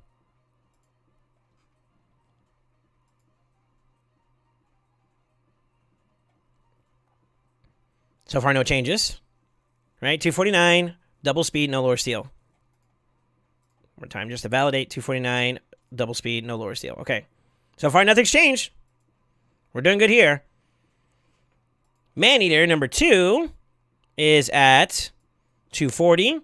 Speaker 1: So far, no changes. Right? 249, double speed, no lower steel. More time just to validate. 249, double speed, no lower steel. Okay. So far, nothing's changed. We're doing good here. Maneater, number 2, is at 240.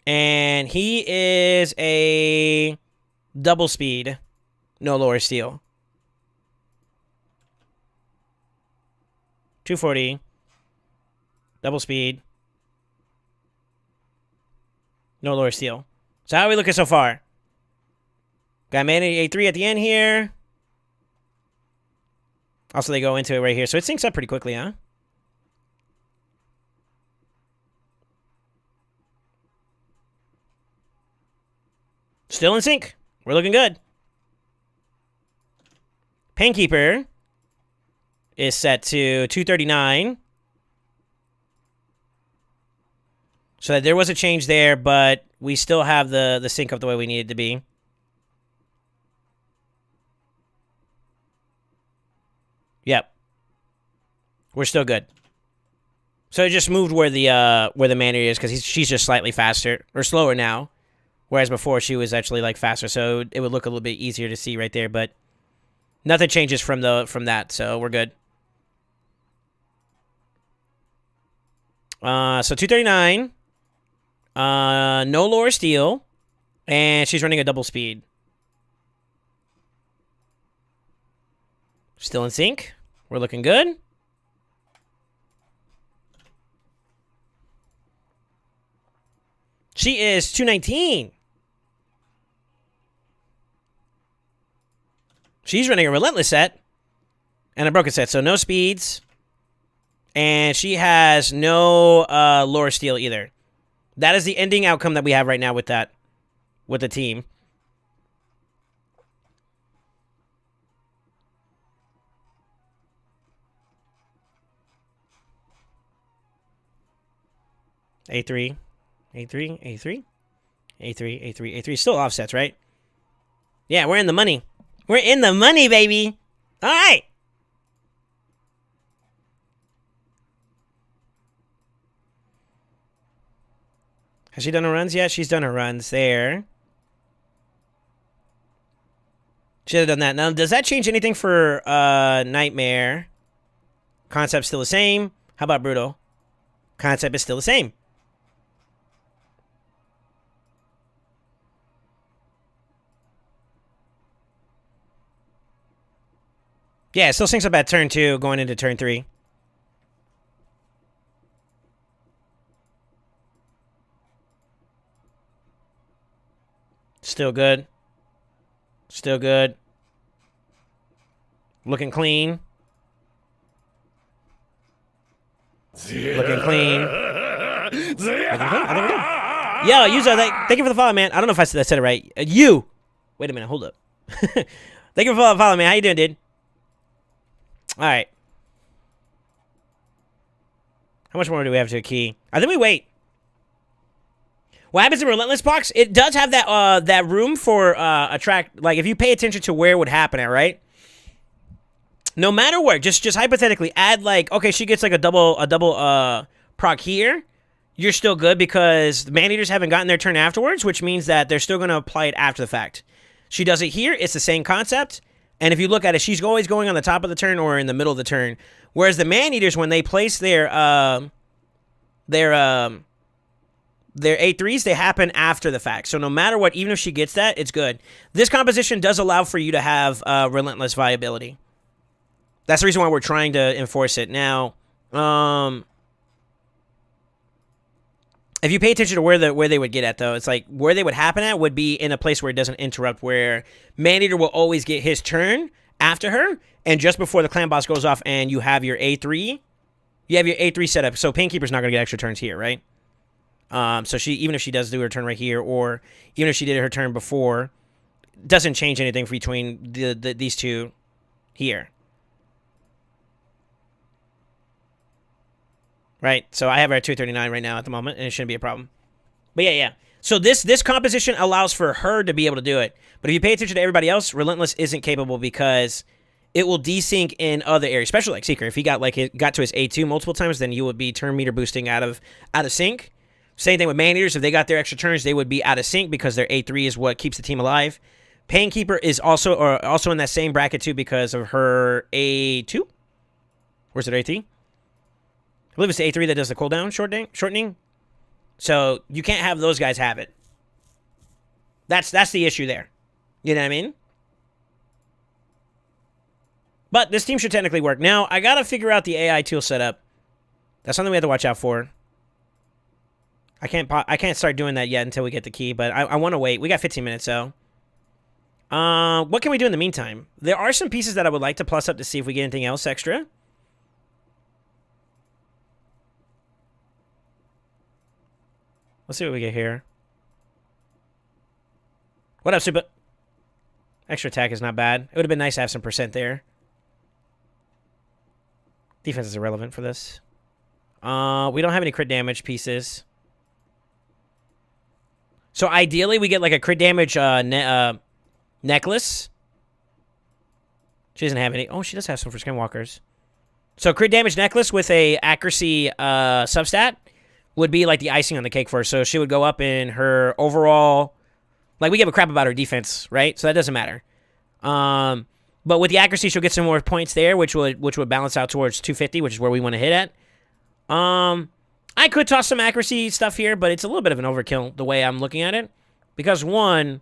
Speaker 1: And he is a double speed, no lower steel. 240, double speed, no lower steel. So how are we looking so far? Got Maneater A3 at the end here. Also, they go into it right here. So it syncs up pretty quickly, huh? Still in sync. We're looking good. Painkeeper is set to 239. So that there was a change there, but we still have the sync up the way we need it to be. Yep. We're still good. So it just moved where the man-eater is because she's just slightly faster or slower now, whereas before she was actually like faster. So it would look a little bit easier to see right there, but nothing changes from that, so we're good. So 239. No lower steel, and she's running a double speed. Still in sync. We're looking good. She is 219. She's running a relentless set and a broken set, so no speeds. And she has no lower steel either. That is the ending outcome that we have right now with that, with the team. A3, A3, A3, A3, A3, A3. Still offsets, right? Yeah, we're in the money. We're in the money, baby. All right. Has she done her runs yet? She's done her runs there. Should have done that. Now, does that change anything for Nightmare? Concept still the same. How about Brutal? Concept is still the same. Yeah, it still syncs up at turn 2 going into turn 3. Still good. Still good. Looking clean. Looking clean. I think we're good. Yo, user, thank you for the follow, man. I don't know if I said it right. You. Wait a minute. Hold up. Thank you for following, man. How you doing, dude? All right. How much more do we have to a key? I think we wait. What happens in Relentless Box? It does have that that room for attract. Like if you pay attention to where it would happen at, right? No matter where, just hypothetically, add like okay, she gets like a double proc here. You're still good because the man-eaters haven't gotten their turn afterwards, which means that they're still going to apply it after the fact. She does it here. It's the same concept. And if you look at it, she's always going on the top of the turn or in the middle of the turn. Whereas the man-eaters, when they place their A3s, they happen after the fact. So no matter what, even if she gets that, it's good. This composition does allow for you to have relentless viability. That's the reason why we're trying to enforce it. Now, if you pay attention to where they would get at, though, it's like where they would happen at would be in a place where it doesn't interrupt, where Man-Eater will always get his turn after her, and just before the clan boss goes off and you have your A3, you have your A3 set up. So Painkeeper's not going to get extra turns here, right? So she, even if she does do her turn right here, or even if she did her turn before, doesn't change anything between these two here. Right, so I have her at 239 right now at the moment, and it shouldn't be a problem. But yeah. So this composition allows for her to be able to do it. But if you pay attention to everybody else, Relentless isn't capable because it will desync in other areas, especially like Seeker. If he got to his A2 multiple times, then you would be turn meter boosting out of sync. Same thing with Man-Eaters. If they got their extra turns, they would be out of sync because their A3 is what keeps the team alive. Painkeeper is also in that same bracket too because of her A2. Where's it, A3? I believe it's the A3 that does the cooldown shortening. So you can't have those guys have it. That's the issue there. You know what I mean? But this team should technically work. Now, I got to figure out the AI tool setup. That's something we have to watch out for. I can't start doing that yet until we get the key, but I want to wait. We got 15 minutes, so. What can we do in the meantime? There are some pieces that I would like to plus up to see if we get anything else extra. Let's see what we get here. What up, Super? Extra attack is not bad. It would have been nice to have some percent there. Defense is irrelevant for this. We don't have any crit damage pieces. So ideally, we get like a crit damage necklace. She doesn't have any. Oh, she does have some for Skinwalkers. So crit damage necklace with a accuracy substat would be like the icing on the cake for her. So she would go up in her overall. Like, we give a crap about her defense, right? So that doesn't matter. But with the accuracy, she'll get some more points there, which would balance out towards 250, which is where we want to hit at. I could toss some accuracy stuff here, but it's a little bit of an overkill the way I'm looking at it. Because, one,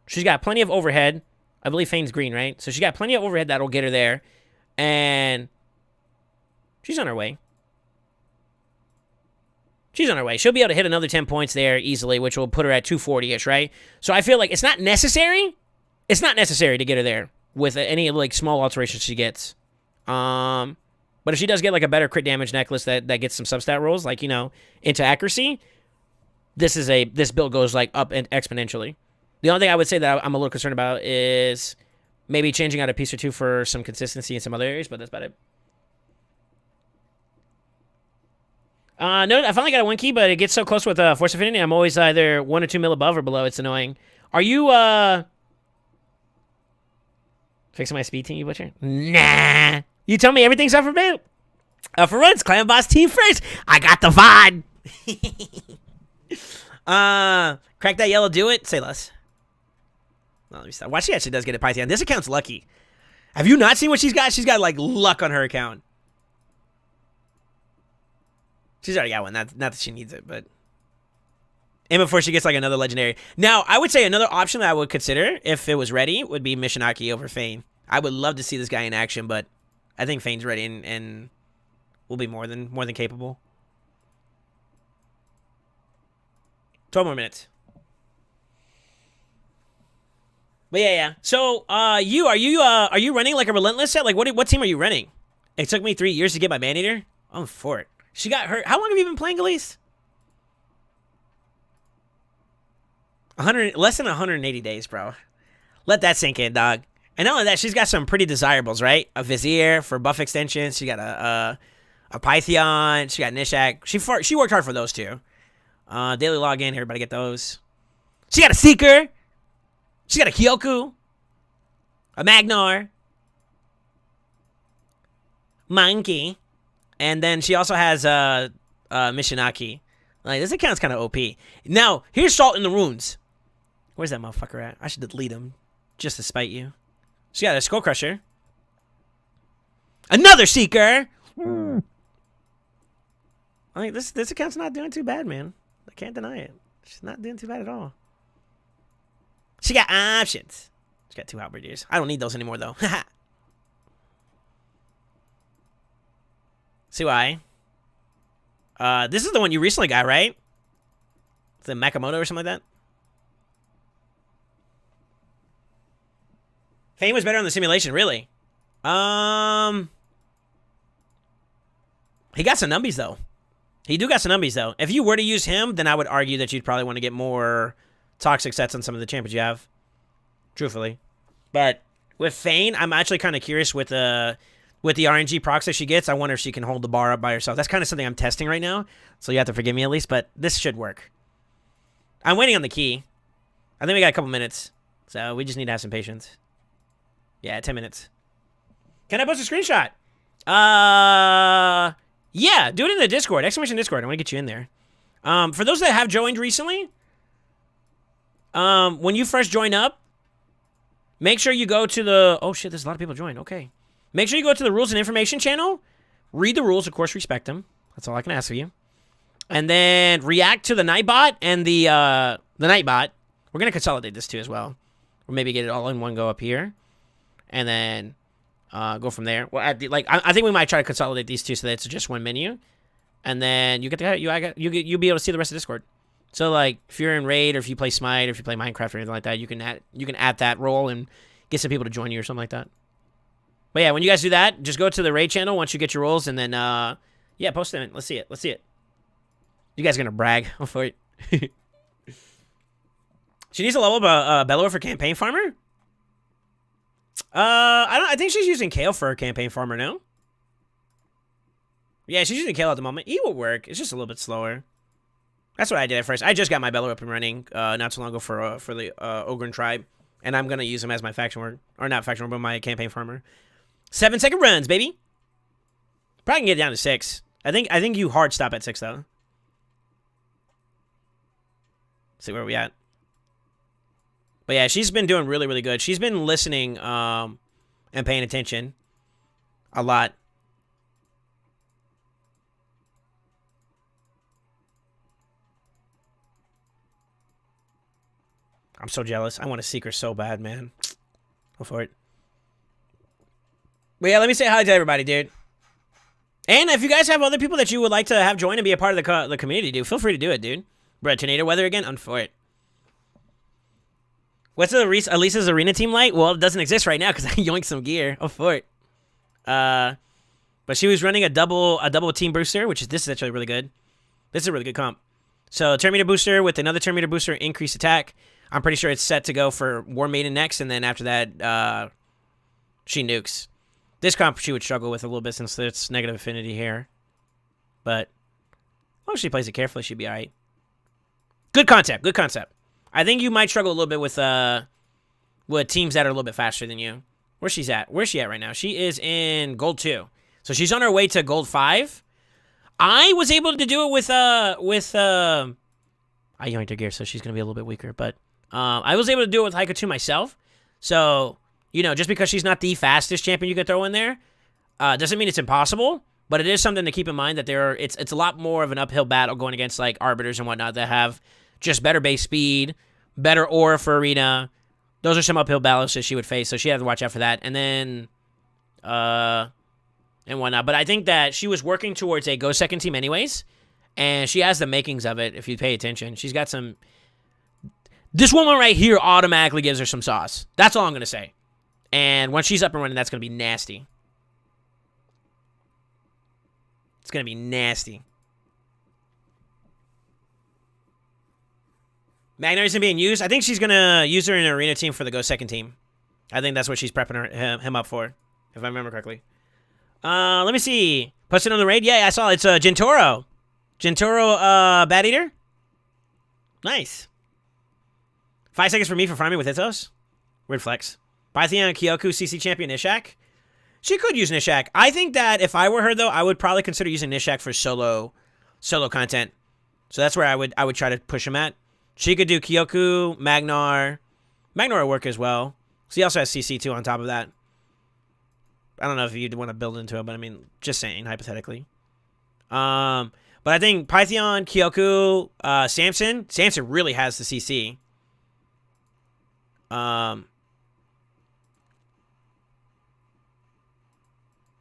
Speaker 1: she's got plenty of overhead. I believe Fane's green, right? So she's got plenty of overhead that'll get her there. And she's on her way. She's on her way. She'll be able to hit another 10 points there easily, which will put her at 240-ish, right? So I feel like it's not necessary. It's not necessary to get her there with any, like, small alterations she gets. But if she does get, like, a better crit damage necklace that gets some substat rolls, like, you know, into accuracy, this build goes, like, up exponentially. The only thing I would say that I'm a little concerned about is maybe changing out a piece or two for some consistency in some other areas, but that's about it. No, I finally got a win key, but it gets so close with Force Affinity, I'm always either 1 or 2 mil above or below. It's annoying. Are you, fixing my speed team, you butcher? Nah. You tell me everything's up for me. For runs, Clan Boss team first. I got the VOD. Crack that yellow, do it. Say less. Well, let me stop. Watch, she actually does get a Python. This account's lucky. Have you not seen what she's got? She's got, like, luck on her account. She's already got one. Not that she needs it, but... And before she gets, like, another legendary. Now, I would say another option that I would consider, if it was ready, would be Mishinaki over Fane. I would love to see this guy in action, but I think Fane's ready and will be more than capable. 12 more minutes. But yeah. So, are you running like a relentless set? Like, what team are you running? It took me 3 years to get my man-eater. I'm for it. She got hurt. How long have you been playing, Elise? Less than 180 days, bro. Let that sink in, dog. And not only that, she's got some pretty desirables, right? A Vizier for buff extensions. She got a Python. She got Nishak. She worked hard for those two. Daily login. Everybody get those. She got a Seeker. She got a Kyoku. A Magnar. Monkey. And then she also has Mishinaki. Like, this account's kind of OP. Now, here's Salt in the Runes. Where's that motherfucker at? I should delete him just to spite you. She got a Skull Crusher. Another Seeker! I think this account's not doing too bad, man. I can't deny it. She's not doing too bad at all. She got options. She got 2 Halberdiers. I don't need those anymore, though. See why? This is the one you recently got, right? The Makamoto or something like that? Fane was better on the simulation, really. He got some numbies, though. He do got some numbies, though. If you were to use him, then I would argue that you'd probably want to get more toxic sets on some of the champions you have. Truthfully. But with Fane, I'm actually kind of curious with the RNG procs that she gets. I wonder if she can hold the bar up by herself. That's kind of something I'm testing right now, so you have to forgive me at least, but this should work. I'm waiting on the key. I think we got a couple minutes, so we just need to have some patience. Yeah, 10 minutes. Can I post a screenshot? Yeah, do it in the Discord. Exclamation Discord. I want to get you in there. For those that have joined recently, when you first join up, make sure you go to the... Oh, shit, there's a lot of people joined. Okay. Make sure you go to the Rules and Information channel. Read the rules. Of course, respect them. That's all I can ask of you. And then react to the Nightbot and the Nightbot. We're going to consolidate this too as well. Or maybe get it all in one go up here. And then go from there. Well, I think we might try to consolidate these two so that it's just one menu. And then you'll be able to see the rest of Discord. So, like, if you're in Raid or if you play Smite or if you play Minecraft or anything like that, you can add that role and get some people to join you or something like that. But yeah, when you guys do that, just go to the Raid channel once you get your roles, and then, yeah, post them in. Let's see it. Let's see it. You guys are going to brag. I'll for it. She needs to level up Bellower for Campaign Farmer? I think she's using Kale for her Campaign Farmer, no? Yeah, she's using Kale at the moment. E will work. It's just a little bit slower. That's what I did at first. I just got my Bellower up and running not too long ago for the Ogren tribe, and I'm going to use him as my faction word. Or not faction word, but my Campaign Farmer. 7-second runs, baby. Probably can get it down to 6. I think you hard stop at 6 though. Let's see where we at. But yeah, she's been doing really, really good. She's been listening and paying attention a lot. I'm so jealous. I want to seek her so bad, man. Go for it. But yeah, let me say hi to everybody, dude. And if you guys have other people that you would like to have join and be a part of the community, dude, feel free to do it, dude. Bro, tornado weather again? I'm for it. What's Elisa's arena team like? Well, it doesn't exist right now because I yoinked some gear. Oh, for it. But she was running a double team booster, this is actually really good. This is a really good comp. So turn meter booster with another turn meter booster, increased attack. I'm pretty sure it's set to go for War Maiden next, and then after that, she nukes. This comp she would struggle with a little bit since it's negative affinity here. But as long as she plays it carefully, she'd be alright. Good concept, good concept. I think you might struggle a little bit with teams that are a little bit faster than you. Where's she at? Where's she at right now? She is in Gold 2. So she's on her way to Gold 5. I was able to do it with I yoinked her gear, so she's going to be a little bit weaker. But I was able to do it with Haiku 2 myself. So, you know, just because she's not the fastest champion you can throw in there, doesn't mean it's impossible. But it is something to keep in mind that it's a lot more of an uphill battle going against, like, Arbiters and whatnot that have just better base speed, better aura for arena. Those are some uphill battles that she would face, so she had to watch out for that. And then, and whatnot. But I think that she was working towards a go second team anyways, and she has the makings of it if you pay attention. She's got some... This woman right here automatically gives her some sauce. That's all I'm going to say. And once she's up and running, that's going to be nasty. It's going to be nasty. Magnar isn't being used. I think she's going to use her in an arena team for the go second team. I think that's what she's prepping him up for, if I remember correctly. Let me see. Posted on the raid? Yeah, I saw it. It's Gentoro. Gentoro, Bat Eater? Nice. 5 seconds for me for farming with Ithos. Weird flex. Pythian, Kyoku, CC champion, Nishak. She could use Nishak. I think that if I were her, though, I would probably consider using Nishak for solo content. So that's where I would try to push him at. She could do Kyoku, Magnar. Magnar would work as well. So he also has CC too on top of that. I don't know if you'd want to build into it, but I mean, just saying, hypothetically. But I think Pythian, Kyoku, Samson. Samson really has the CC.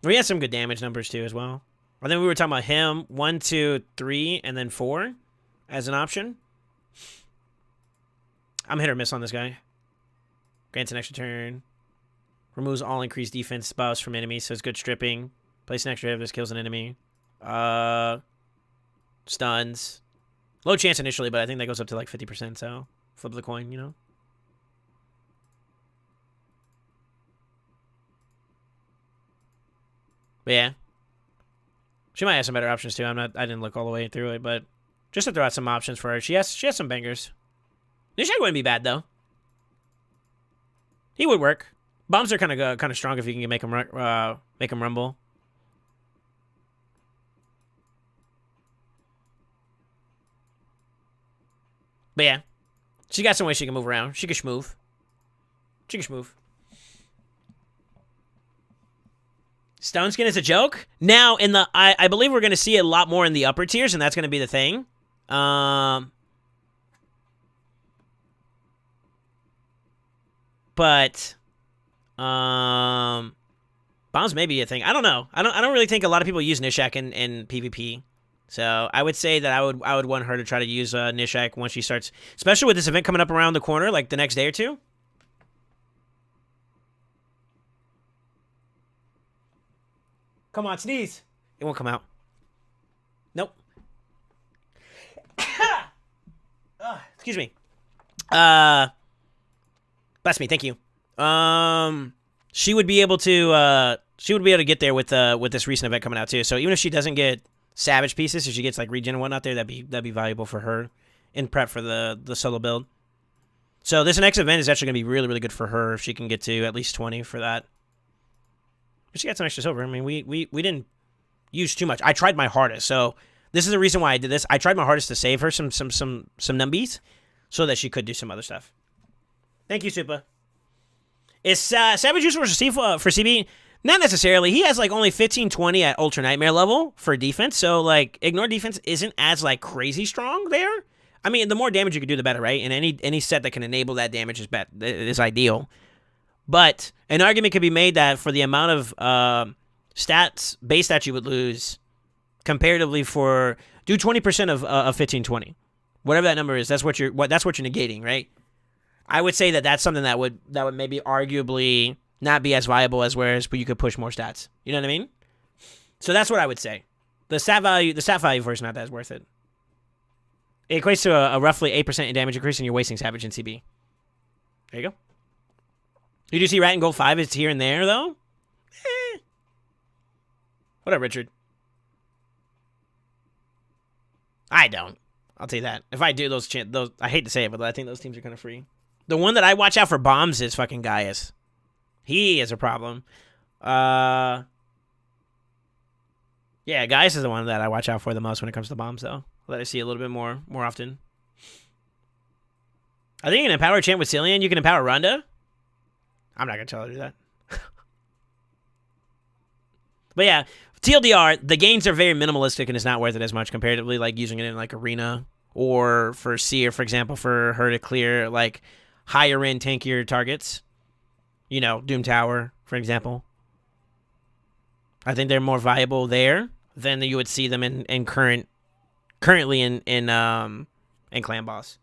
Speaker 1: We had some good damage numbers too as well. I think we were talking about him 1, 2, 3, and then 4 as an option. I'm hit or miss on this guy. Grants an extra turn. Removes all increased defense buffs from enemies, so it's good stripping. Place an extra hit if this kills an enemy. Stuns. Low chance initially, but I think that goes up to like 50%, so flip the coin, you know? But yeah. She might have some better options too. I didn't look all the way through it, but just to throw out some options for her. She has some bangers. Nishak wouldn't be bad though. He would work. Bombs are kind of strong if you can make him rumble. But yeah, she got some ways she can move around. She can schmoove. Stone skin is a joke. Now I believe we're gonna see it a lot more in the upper tiers, and that's gonna be the thing. But bombs may be a thing. I don't know. I don't really think a lot of people use Nishak in PvP. So I would say that I would want her to try to use Nishak once she starts, especially with this event coming up around the corner, like the next day or two. Come on, sneeze. It won't come out. Nope. Excuse me. Bless me, thank you. She would be able to get there with this recent event coming out too. So even if she doesn't get Savage pieces, if she gets like regen and whatnot there, that'd be valuable for her in prep for the solo build. So this next event is actually gonna be really, really good for her if she can get to at least 20 for that. But she got some extra silver. I mean, we didn't use too much. I tried my hardest. So this is the reason why I did this. I tried my hardest to save her some numbies so that she could do some other stuff. Thank you, Supa. Is Savage useful for CB? Not necessarily. He has like only 15-20 at Ultra Nightmare level for defense. So like Ignore defense isn't as like crazy strong there. I mean, the more damage you can do, the better, right? And any set that can enable that damage is ideal. But an argument could be made that for the amount of base stats you would lose comparatively for do 20% of 15-20, whatever that number is. That's what you're negating, right? I would say that that's something that would maybe arguably not be as viable as whereas you could push more stats. You know what I mean? So that's what I would say. The stat value for it's not that worth it. It equates to a roughly 8% damage increase, and you're wasting Savage and CB. There you go. You do see Rat and Gold 5 is here and there, though? What up, Richard? I don't. I'll tell you that. If I do, those I hate to say it, but I think those teams are kind of free. The one that I watch out for bombs is fucking Gaius. He is a problem. Yeah, Gaius is the one that I watch out for the most when it comes to bombs, though. That I see a little bit more often. I think you can empower Champ with Cillian. You can empower Ronda. I'm not going to tell her to do that. But yeah, TLDR, the gains are very minimalistic and it's not worth it as much comparatively, like using it in like Arena or for Seer, for example, for her to clear like higher end, tankier targets. You know, Doom Tower, for example. I think they're more viable there than you would see them in currently in Clan Boss.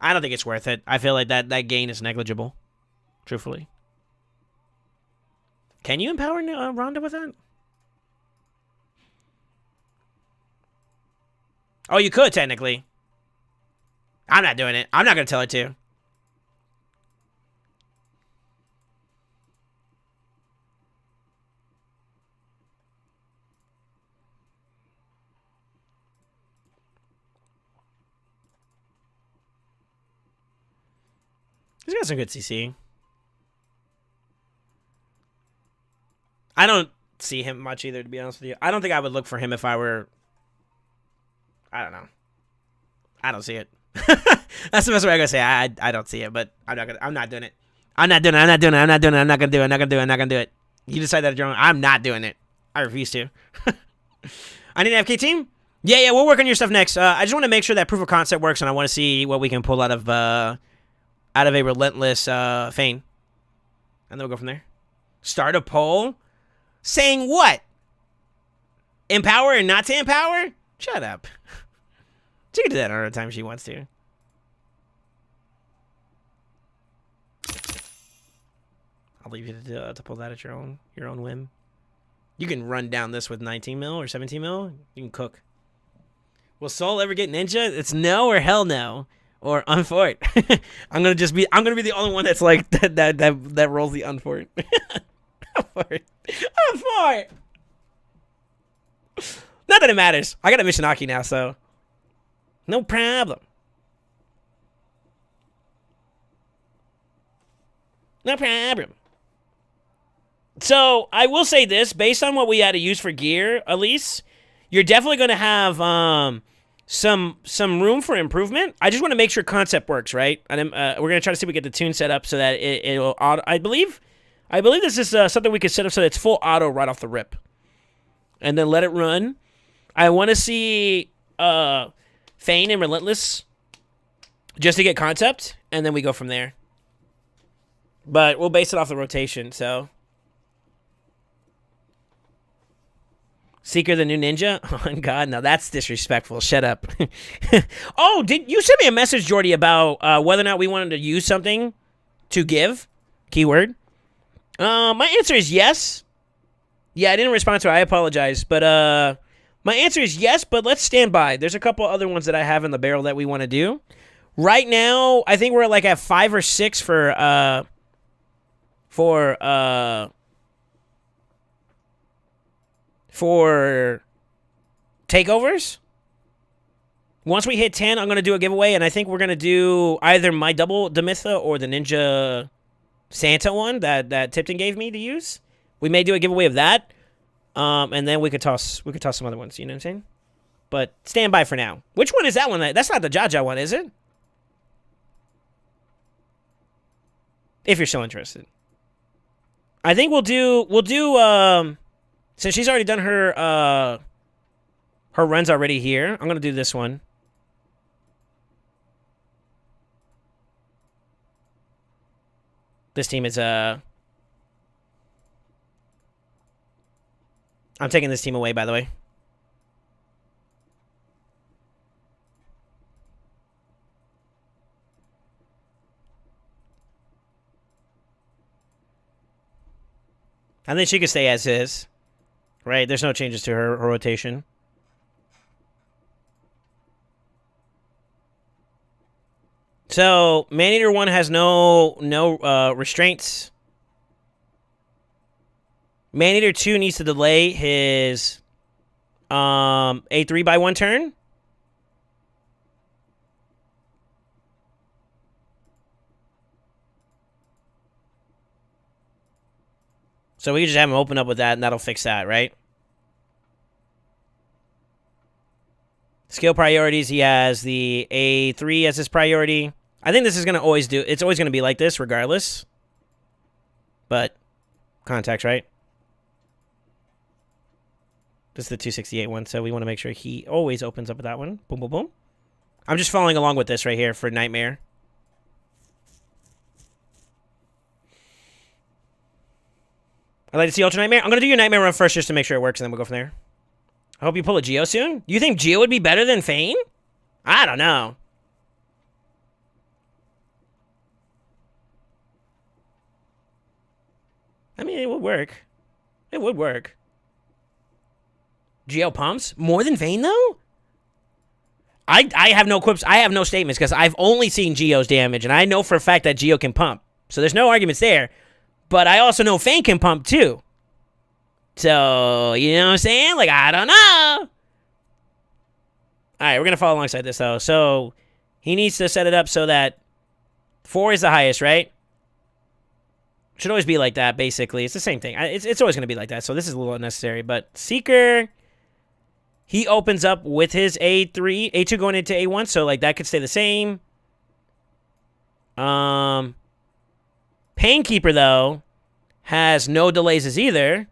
Speaker 1: I don't think it's worth it. I feel like that gain is negligible, truthfully. Can you empower Ronda with that? Oh, you could, technically. I'm not doing it. I'm not going to tell her to. He's got some good CC. I don't see him much either, to be honest with you. I don't think I would look for him if I were... I don't know. I don't see it. That's the best way I gotta say. I don't see it, but I'm not doing it. I'm not doing it. I'm not gonna do it. You decide that at your own. I'm not doing it. I refuse to. I need an FK team? Yeah, we'll work on your stuff next. I just want to make sure that proof of concept works, and I want to see what we can pull out of a relentless feign. And then we'll go from there. Start a poll? Saying what? Empower and not to empower? Shut up. She can do that another time she wants to. I'll leave you to pull that at your own whim. You can run down this with 19 mil or 17 mil. You can cook. Will Soul ever get ninja? It's no or hell no. Or unfort. I'm gonna be the only one that's like that rolls the unfort. Unfort. Not that it matters. I got a Mishinaki now, so no problem. No problem. So I will say this, based on what we had to use for gear, Elise, you're definitely going to have some room for improvement. I just want to make sure concept works, right? And we're going to try to see if we get the tune set up so that it'll auto. I believe this is something we can set up so that it's full auto right off the rip, and then let it run. I want to see Feign and Relentless just to get concept, and then we go from there. But we'll base it off the rotation, so. Seeker the new ninja? Oh, God, no, that's disrespectful. Shut up. Oh, did you send me a message, Jordy, about whether or not we wanted to use something to give? Keyword. My answer is yes. Yeah, I didn't respond to it. I apologize. But my answer is yes, but let's stand by. There's a couple other ones that I have in the barrel that we want to do. Right now, I think we're like at 5 or 6 for takeovers. Once we hit 10, I'm going to do a giveaway, and I think we're going to do either my double Demitha or the Ninja Santa one that Tipton gave me to use. We may do a giveaway of that. And then we could toss some other ones. You know what I'm saying? But stand by for now. Which one is that one? That's not the Jaja one, is it? If you're still interested. I think we'll do since she's already done her runs already here, I'm gonna do this one. This team is I'm taking this team away, by the way. I think she could stay as is. Right? There's no changes to her rotation. So, Maneater 1 has no restraints. Maneater 2 needs to delay his A3 by 1 turn. So we can just have him open up with that, and that'll fix that, right? Skill priorities, he has the A3 as his priority. I think this is going to always do... It's always going to be like this, regardless. But, context, right? This is the 268 one, so we want to make sure he always opens up with that one. Boom, boom, boom. I'm just following along with this right here for Nightmare. I'd like to see Ultra Nightmare. I'm going to do your Nightmare run first just to make sure it works, and then we'll go from there. I hope you pull a Geo soon. You think Geo would be better than Fane? I don't know. I mean, it would work. It would work. Geo pumps? More than Fane, though? I have no quips. I have no statements, because I've only seen Geo's damage, and I know for a fact that Geo can pump. So there's no arguments there. But I also know Fane can pump, too. So, you know what I'm saying? Like, I don't know. All right, we're going to follow alongside this, though. So, he needs to set it up so that 4 is the highest, right? Should always be like that, basically. It's the same thing. It's always going to be like that, so this is a little unnecessary. But Seeker, he opens up with his A3, A2 going into A1, so, like, that could stay the same. Painkeeper, though, has no delays as either.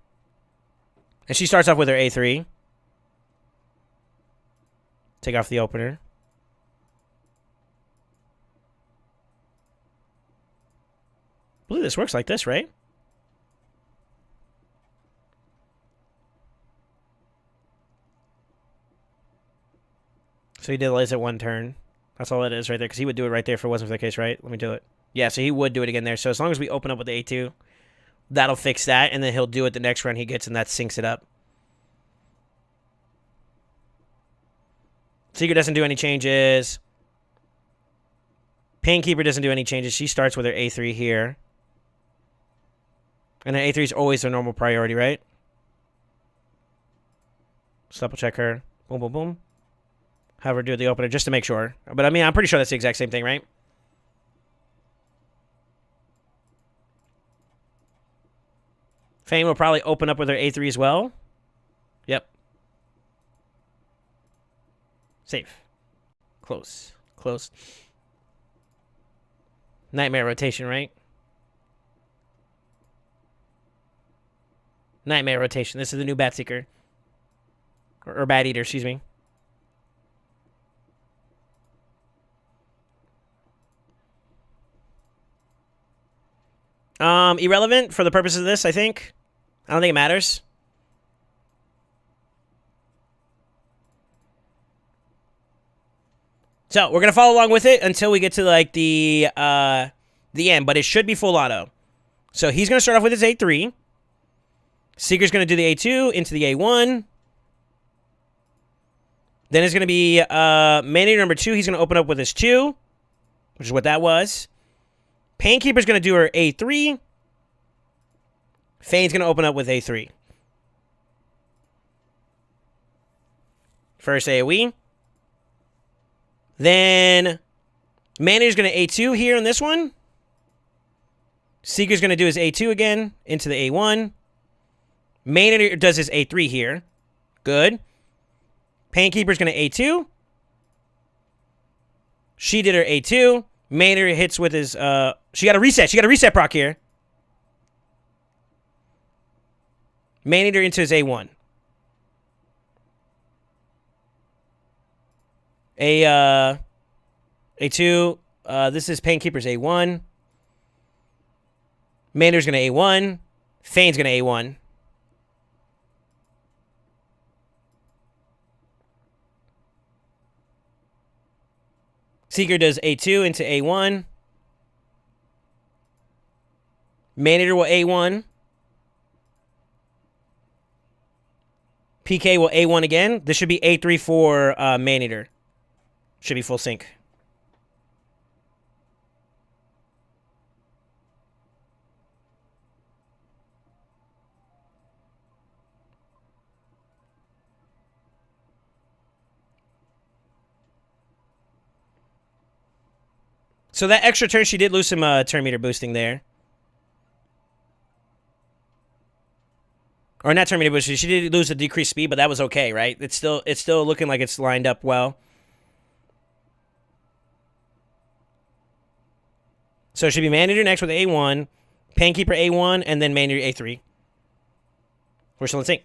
Speaker 1: And she starts off with her A3. Take off the opener. I believe this works like this, right? So he delays it 1 turn. That's all it is right there, because he would do it right there if it wasn't for the case, right? Let me do it. Yeah, so he would do it again there. So as long as we open up with the A2, that'll fix that, and then he'll do it the next run he gets, and that syncs it up. Seeker doesn't do any changes. Painkeeper doesn't do any changes. She starts with her A3 here. And then A3 is always their normal priority, right? Just double check her. Boom, boom, boom. Have her do the opener just to make sure. But I mean, I'm pretty sure that's the exact same thing, right? Fane will probably open up with her A3 as well. Yep. Safe. Close. Close. Nightmare rotation, right? Nightmare rotation. This is the new Bat Seeker. Or Bat Eater, excuse me. Irrelevant for the purpose of this, I think. I don't think it matters. So, we're going to follow along with it until we get to, like, the end. But it should be full auto. So, he's going to start off with his A3. Seeker's going to do the A2 into the A1. Then it's going to be Maneater number 2. He's going to open up with his 2, which is what that was. Painkeeper's going to do her A3. Fane's going to open up with A3. First AoE. Then Maneater's going to A2 here in this one. Seeker's going to do his A2 again into the A1. Maneater does his A3 here. Good. Painkeeper's going to A2. She did her A2. Maneater hits with his... she got a reset. She got a reset proc here. Maneater into his A1. A2. This is Painkeeper's A1. Maneater's going to A1. Fane's going to A1. Seeker does A2 into A1. Maneater will A1. PK will A1 again. This should be A3 for Maneater. Should be full sync. So that extra turn, she did lose some turn meter boosting there. Or not turn meter boosting. She did lose a decreased speed, but that was okay, right? It's still looking like it's lined up well. So it should be Maneater next with A1, Painkeeper A1, and then Maneater A3. We're still in sync.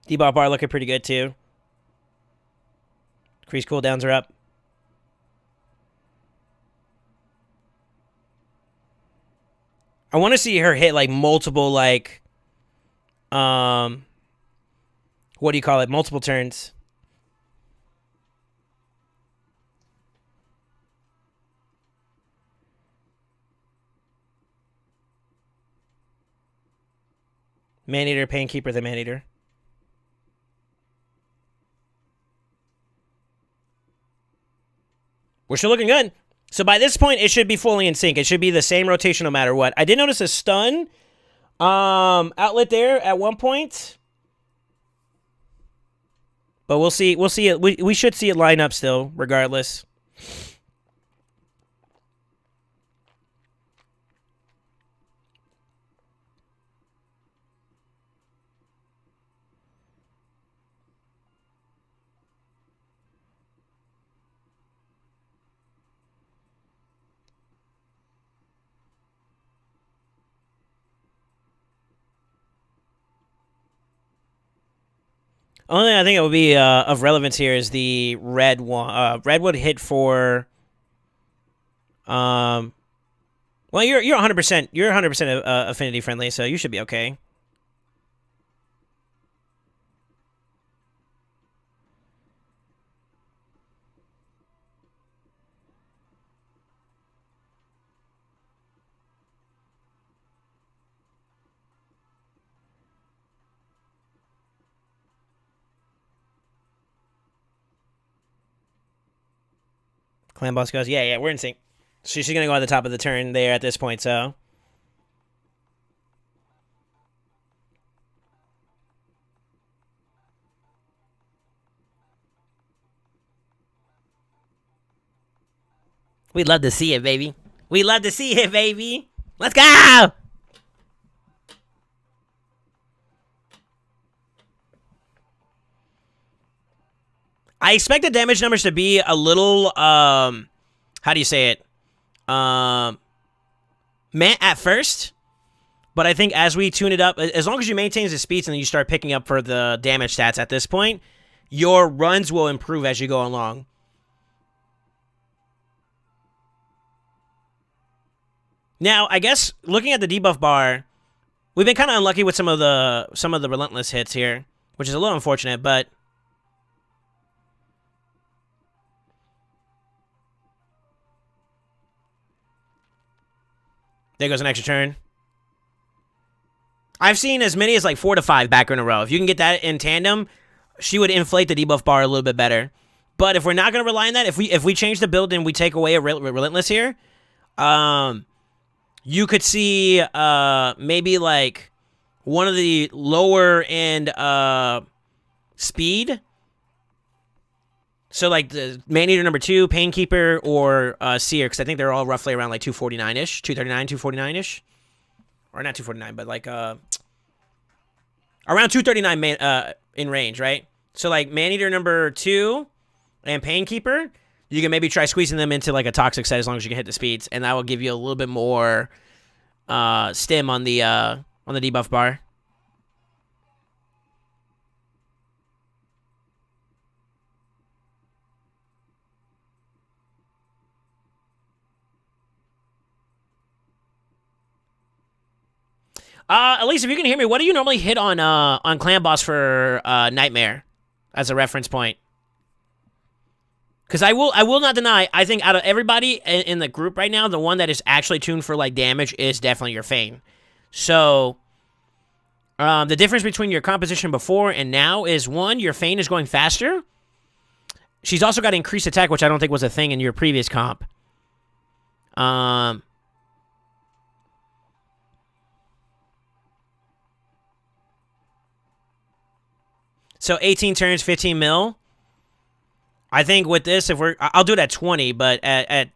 Speaker 1: Debuff bar looking pretty good too. Increase cooldowns are up. I want to see her hit like multiple like what do you call it? Multiple turns. Maneater, Painkeeper, the Maneater. We're still looking good. So by this point, it should be fully in sync. It should be the same rotation no matter what. I did notice a stun outlet there at one point. But we'll see. We'll see it. We should see it line up still, regardless. Only thing I think it would be of relevance here is the red one. Red would hit for. Well, you're 100%. You're 100% affinity friendly, so you should be okay. Clan boss goes, yeah, we're in sync. So she's going to go at the top of the turn there at this point, so. We'd love to see it, baby. We love to see it, baby. Let's go! I expect the damage numbers to be a little, how do you say it? Meh at first. But I think as we tune it up, as long as you maintain the speeds and then you start picking up for the damage stats at this point, your runs will improve as you go along. Now, I guess looking at the debuff bar, we've been kind of unlucky with some of the relentless hits here, which is a little unfortunate, but there goes an extra turn. I've seen as many as like 4 to 5 back in a row. If you can get that in tandem, she would inflate the debuff bar a little bit better. But if we're not going to rely on that, if we change the build and we take away a relentless here, you could see maybe like one of the lower end speed. So like the Maneater number 2, Painkeeper, or Seer, because I think they're all roughly around like 249-ish, 239, 249-ish. or not 249, but like around 239 in range, right? So like Maneater number 2 and Painkeeper, you can maybe try squeezing them into like a toxic set as long as you can hit the speeds, and that will give you a little bit more stim on the debuff bar. At least if you can hear me, what do you normally hit on Clan Boss for Nightmare as a reference point? Because I will not deny, I think out of everybody in the group right now, the one that is actually tuned for like damage is definitely your Fane. So the difference between your composition before and now is, one, your Fane is going faster. She's also got increased attack, which I don't think was a thing in your previous comp. So 18 turns, 15 mil. I think with this, I'll do it at 20, but at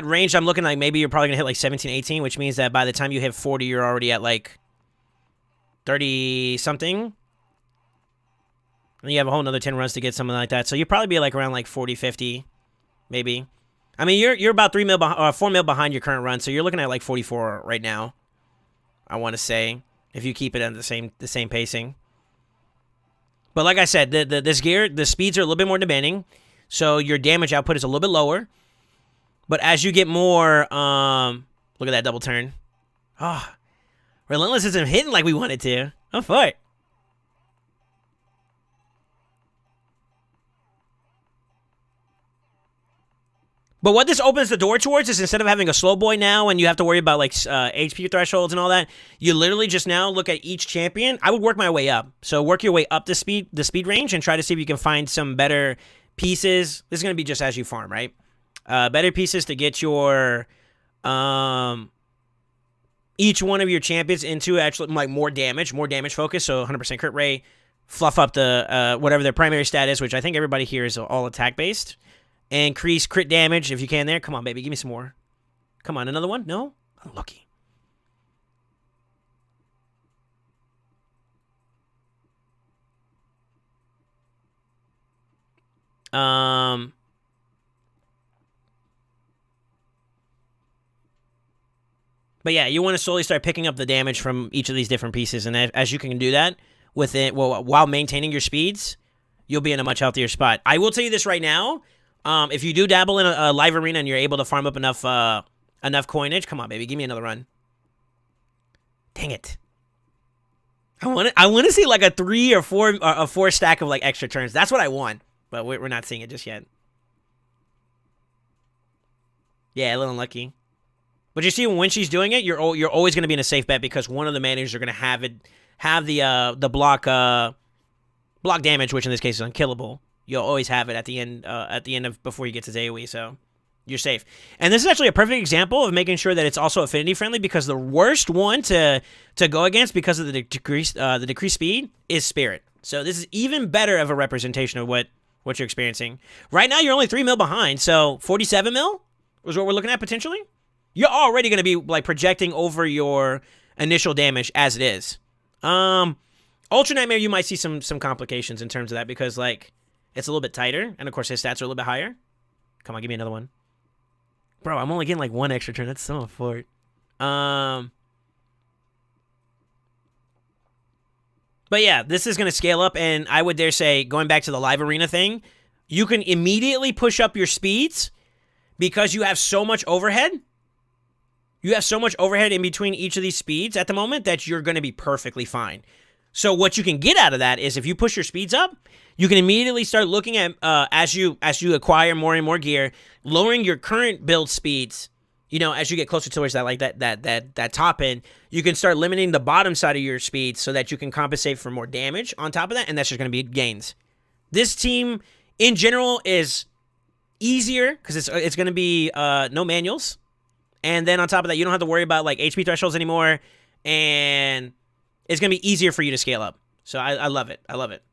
Speaker 1: range, I'm looking like maybe you're probably gonna hit like 17, 18, which means that by the time you hit 40, you're already at like 30 something. And you have a whole nother 10 runs to get something like that. So you'll probably be like around like 40, 50, maybe. I mean, you're about 4 mil behind your current run, so you're looking at like 44 right now. I want to say, if you keep it at the same pacing. But like I said, this gear, the speeds are a little bit more demanding, so your damage output is a little bit lower. But as you get more, look at that double turn. Oh, Relentless isn't hitting like we wanted to. I'm for it. But what this opens the door towards is, instead of having a slow boy now and you have to worry about like HP thresholds and all that, you literally just now look at each champion. I would work my way up. So work your way up the speed range and try to see if you can find some better pieces. This is going to be just as you farm, right? Better pieces to get your each one of your champions into actually like more damage focus. So 100% crit rate, fluff up the whatever their primary stat is, which I think everybody here is all attack based. Increase crit damage if you can there. Come on, baby. Give me some more. Come on, another one? No? Unlucky. But yeah, you want to slowly start picking up the damage from each of these different pieces, and as you can do that with it, while maintaining your speeds, you'll be in a much healthier spot. I will tell you this right now. If you do dabble in a live arena and you're able to farm up enough coinage, come on, baby, give me another run. Dang it! I want to see like a 3 or 4 stack of like extra turns. That's what I want, but we're not seeing it just yet. Yeah, a little unlucky. But you see, when she's doing it, you're always going to be in a safe bet, because one of the managers are going to have the block damage, which in this case is unkillable. You'll always have it at the end of before you get to AoE, so you're safe. And this is actually a perfect example of making sure that it's also affinity friendly, because the worst one to go against because of the decreased speed is Spirit. So this is even better of a representation of what you're experiencing. Right now, you're only 3 mil behind, so 47 mil is what we're looking at potentially. You're already going to be like projecting over your initial damage as it is. Ultra Nightmare, you might see some complications in terms of that, because like it's a little bit tighter, and of course his stats are a little bit higher. Come on, give me another one. Bro, I'm only getting like 1 extra turn. That's so unfortunate. But yeah, this is going to scale up, and I would dare say, going back to the live arena thing, you can immediately push up your speeds because you have so much overhead. You have so much overhead in between each of these speeds at the moment that you're going to be perfectly fine. So what you can get out of that is, if you push your speeds up, you can immediately start looking at, as you acquire more and more gear, lowering your current build speeds. You know, as you get closer towards that top end, you can start limiting the bottom side of your speeds so that you can compensate for more damage on top of that, and that's just going to be gains. This team, in general, is easier because it's going to be no manuals. And then on top of that, you don't have to worry about like HP thresholds anymore, and it's going to be easier for you to scale up. So I love it. I love it.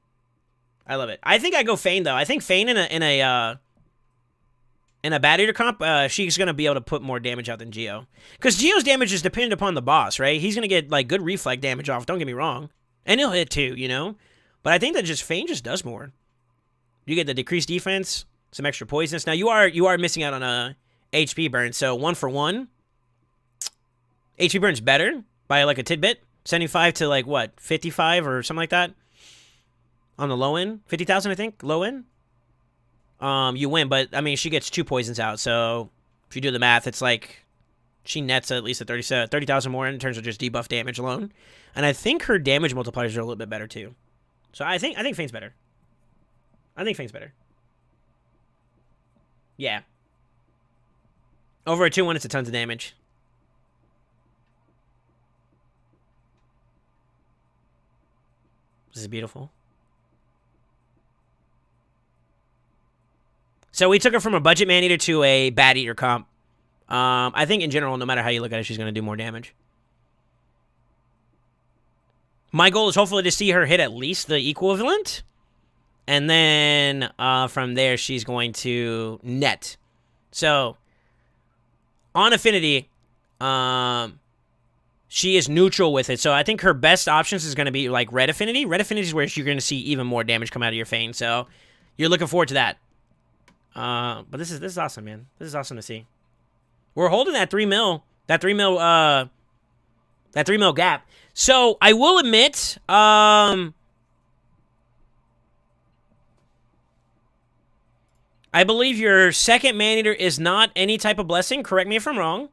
Speaker 1: I love it. I think I go Fane, though. I think Fane in In a bad eater comp, she's going to be able to put more damage out than Geo. Because Geo's damage is dependent upon the boss, right? He's going to get, like, good reflect damage off, don't get me wrong. And he'll hit, too, you know? But I think that just Fane just does more. You get the decreased defense, some extra poisonous. Now, you are missing out on a HP burn, so 1 for 1. HP burn's better by, like, a tidbit. 75 to, like, what, 55 or something like that? On the low end? 50,000, I think, low end? You win, but, I mean, she gets 2 poisons out, so if you do the math, it's like she nets at least a 30,000 more in terms of just debuff damage alone. And I think her damage multipliers are a little bit better, too. So I think Fane's better. I think Fane's better. Yeah. Over a 2-1, it's a tons of damage. This is beautiful. So we took her from a budget man-eater to a bad-eater comp. I think in general, no matter how you look at it, she's going to do more damage. My goal is hopefully to see her hit at least the equivalent. And then from there, she's going to net. So, on affinity, she is neutral with it. So I think her best options is going to be like red affinity. Red affinity is where you're going to see even more damage come out of your Fane. So you're looking forward to that. But this is awesome, man. This is awesome to see. We're holding that 3 mil. That 3 mil gap. So I will admit, I believe your second man-eater is not any type of blessing. Correct me if I'm wrong.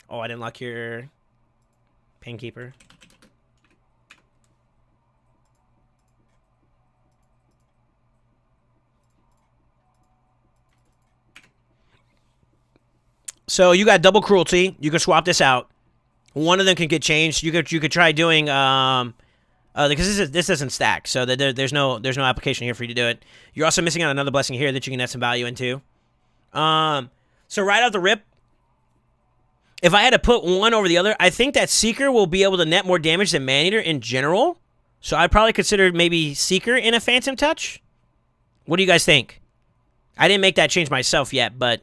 Speaker 1: Oh, I didn't lock your Painkeeper. So you got double cruelty. You can swap this out. One of them can get changed. You could try doing because this doesn't stack, so there's no application here for you to do it. You're also missing out another blessing here that you can add some value into. So right out the rip, if I had to put one over the other, I think that Seeker will be able to net more damage than Maneater in general. So I'd probably consider maybe Seeker in a Phantom Touch. What do you guys think? I didn't make that change myself yet, but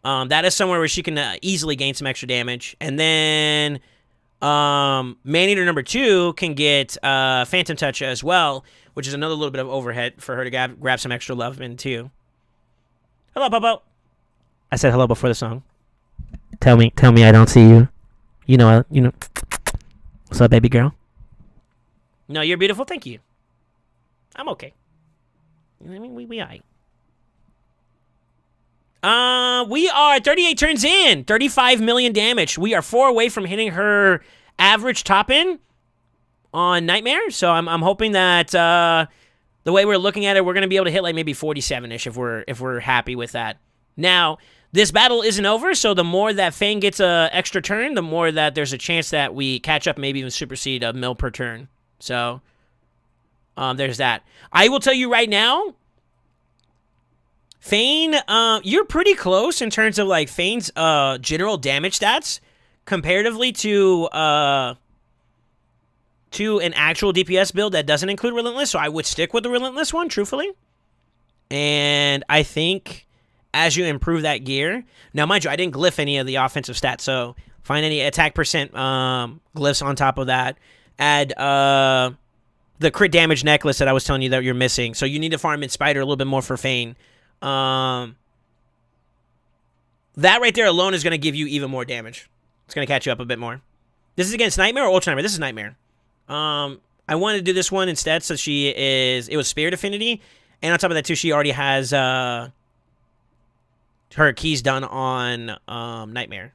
Speaker 1: that is somewhere where she can easily gain some extra damage. And then Maneater number 2 can get Phantom Touch as well, which is another little bit of overhead for her to grab some extra love in too. Hello, Popo. I said hello before the song. Tell me I don't see you. You know. What's up, baby girl? No, you're beautiful. Thank you. I'm okay. I mean, we aight. We are 38 turns in. 35 million damage. We are 4 away from hitting her average top end on Nightmare. So I'm hoping that the way we're looking at it, we're gonna be able to hit like maybe 47-ish if we're happy with that. Now, this battle isn't over, so the more that Fane gets a extra turn, the more that there's a chance that we catch up, maybe even supersede a mil per turn. So, there's that. I will tell you right now, Fane, you're pretty close in terms of like Fane's general damage stats comparatively to an actual DPS build that doesn't include Relentless. So I would stick with the Relentless one, truthfully. And I think as you improve that gear, now mind you, I didn't glyph any of the offensive stats, so find any attack percent glyphs on top of that. Add the crit damage necklace that I was telling you that you're missing. So you need to farm in Spider a little bit more for Fane. That right there alone is going to give you even more damage. It's going to catch you up a bit more. This is against Nightmare or Ultra Nightmare? This is Nightmare. I wanted to do this one instead, so it was Spirit Affinity, and on top of that too, she already has her keys done on Nightmare.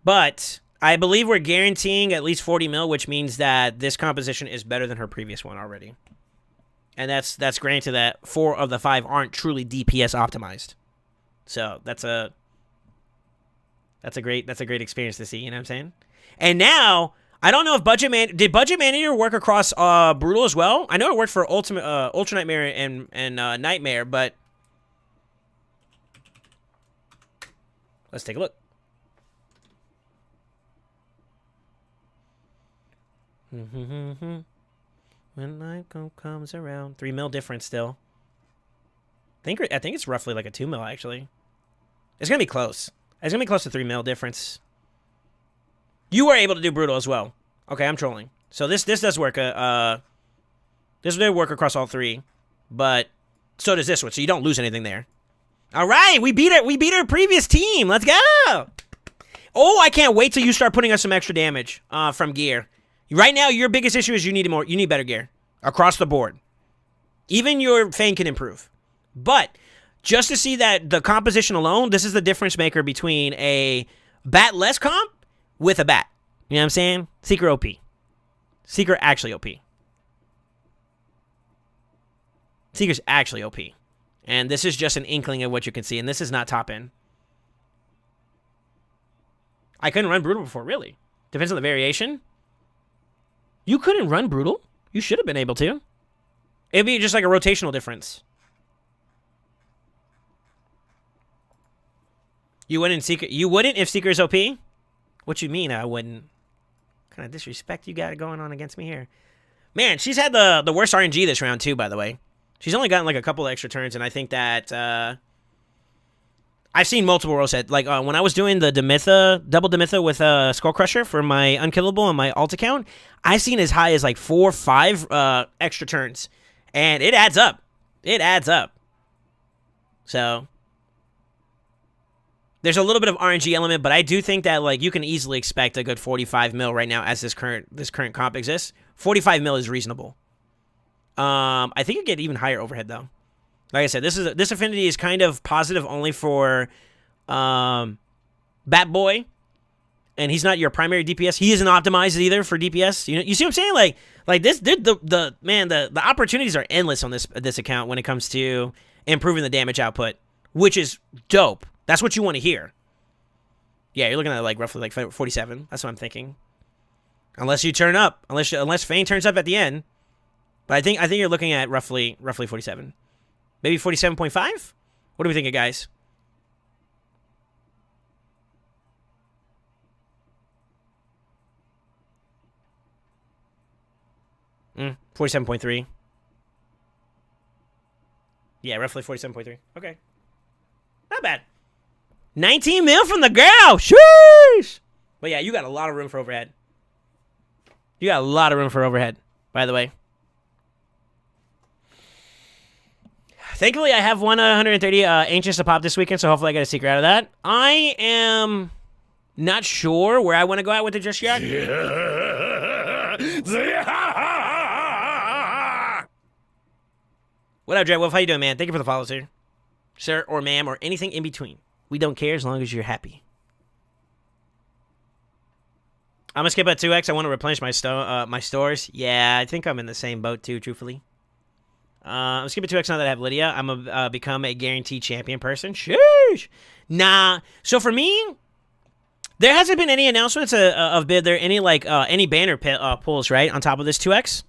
Speaker 1: But I believe we're guaranteeing at least 40 mil, which means that this composition is better than her previous one already. And that's granted that 4 of the 5 aren't truly DPS optimized. So that's a great experience to see, you know what I'm saying? And now, I don't know if did Budget Maneater work across Brutal as well? I know it worked for Ultra Nightmare and Nightmare, but let's take a look. When night comes around. 3 mil difference still. I think it's roughly like a 2 mil, actually. It's going to be close. It's going to be close to 3 mil difference. You were able to do brutal as well. Okay, I'm trolling. So this does work. This would work across all three, but so does this one. So you don't lose anything there. All right, we beat our previous team. Let's go. Oh, I can't wait till you start putting us some extra damage from gear. Right now, your biggest issue is you need better gear across the board. Even your Fang can improve, but just to see that the composition alone, this is the difference maker between a bat-less comp with a bat. You know what I'm saying? Seeker OP. Seeker actually OP. Seeker's actually OP. And this is just an inkling of what you can see. And this is not top end. I couldn't run Brutal before, really. Depends on the variation. You couldn't run Brutal? You should have been able to. It'd be just like a rotational difference. You wouldn't Seeker. You wouldn't if Seeker's OP? What you mean I wouldn't? What kind of disrespect you got going on against me here? Man, she's had the worst RNG this round too, by the way. She's only gotten like a couple of extra turns, and I think that I've seen multiple roll set. Like when I was doing the double Demitha with Skull Crusher for my Unkillable and my alt account, I've seen as high as like 4 or 5 extra turns, and it adds up. It adds up. So there's a little bit of RNG element, but I do think that like you can easily expect a good 45 mil right now as this current comp exists. 45 mil is reasonable. I think you get even higher overhead though. Like I said, this affinity is kind of positive only for Bat Boy, and he's not your primary DPS. He isn't optimized either for DPS. You see what I'm saying? Like this, the opportunities are endless on this account when it comes to improving the damage output, which is dope. That's what you want to hear. Yeah, you're looking at like roughly like 47. That's what I'm thinking. Unless you turn up, unless Fang turns up at the end. But I think you're looking at roughly 47. Maybe 47.5? What do we think, guys? Mm, 47.3. Yeah, roughly 47.3. Okay. Not bad. 19 mil from the girl. Sheesh. But yeah, you got a lot of room for overhead. You got a lot of room for overhead, by the way. Thankfully, I have 130 Ancients to pop this weekend, so hopefully I get a secret out of that. I am not sure where I want to go out with it just yet. What up, Dre Wolf? How you doing, man? Thank you for the follows here. Sir or ma'am or anything in between. We don't care as long as you're happy. I'm going to skip at 2x. I want to replenish my stores. Yeah, I think I'm in the same boat, too, truthfully. I'm skipping 2x now that I have Lydia. I'm going to become a guaranteed champion person. Sheesh. Nah. So for me, there hasn't been any announcements of bid there, any banner pulls, right, on top of this 2x.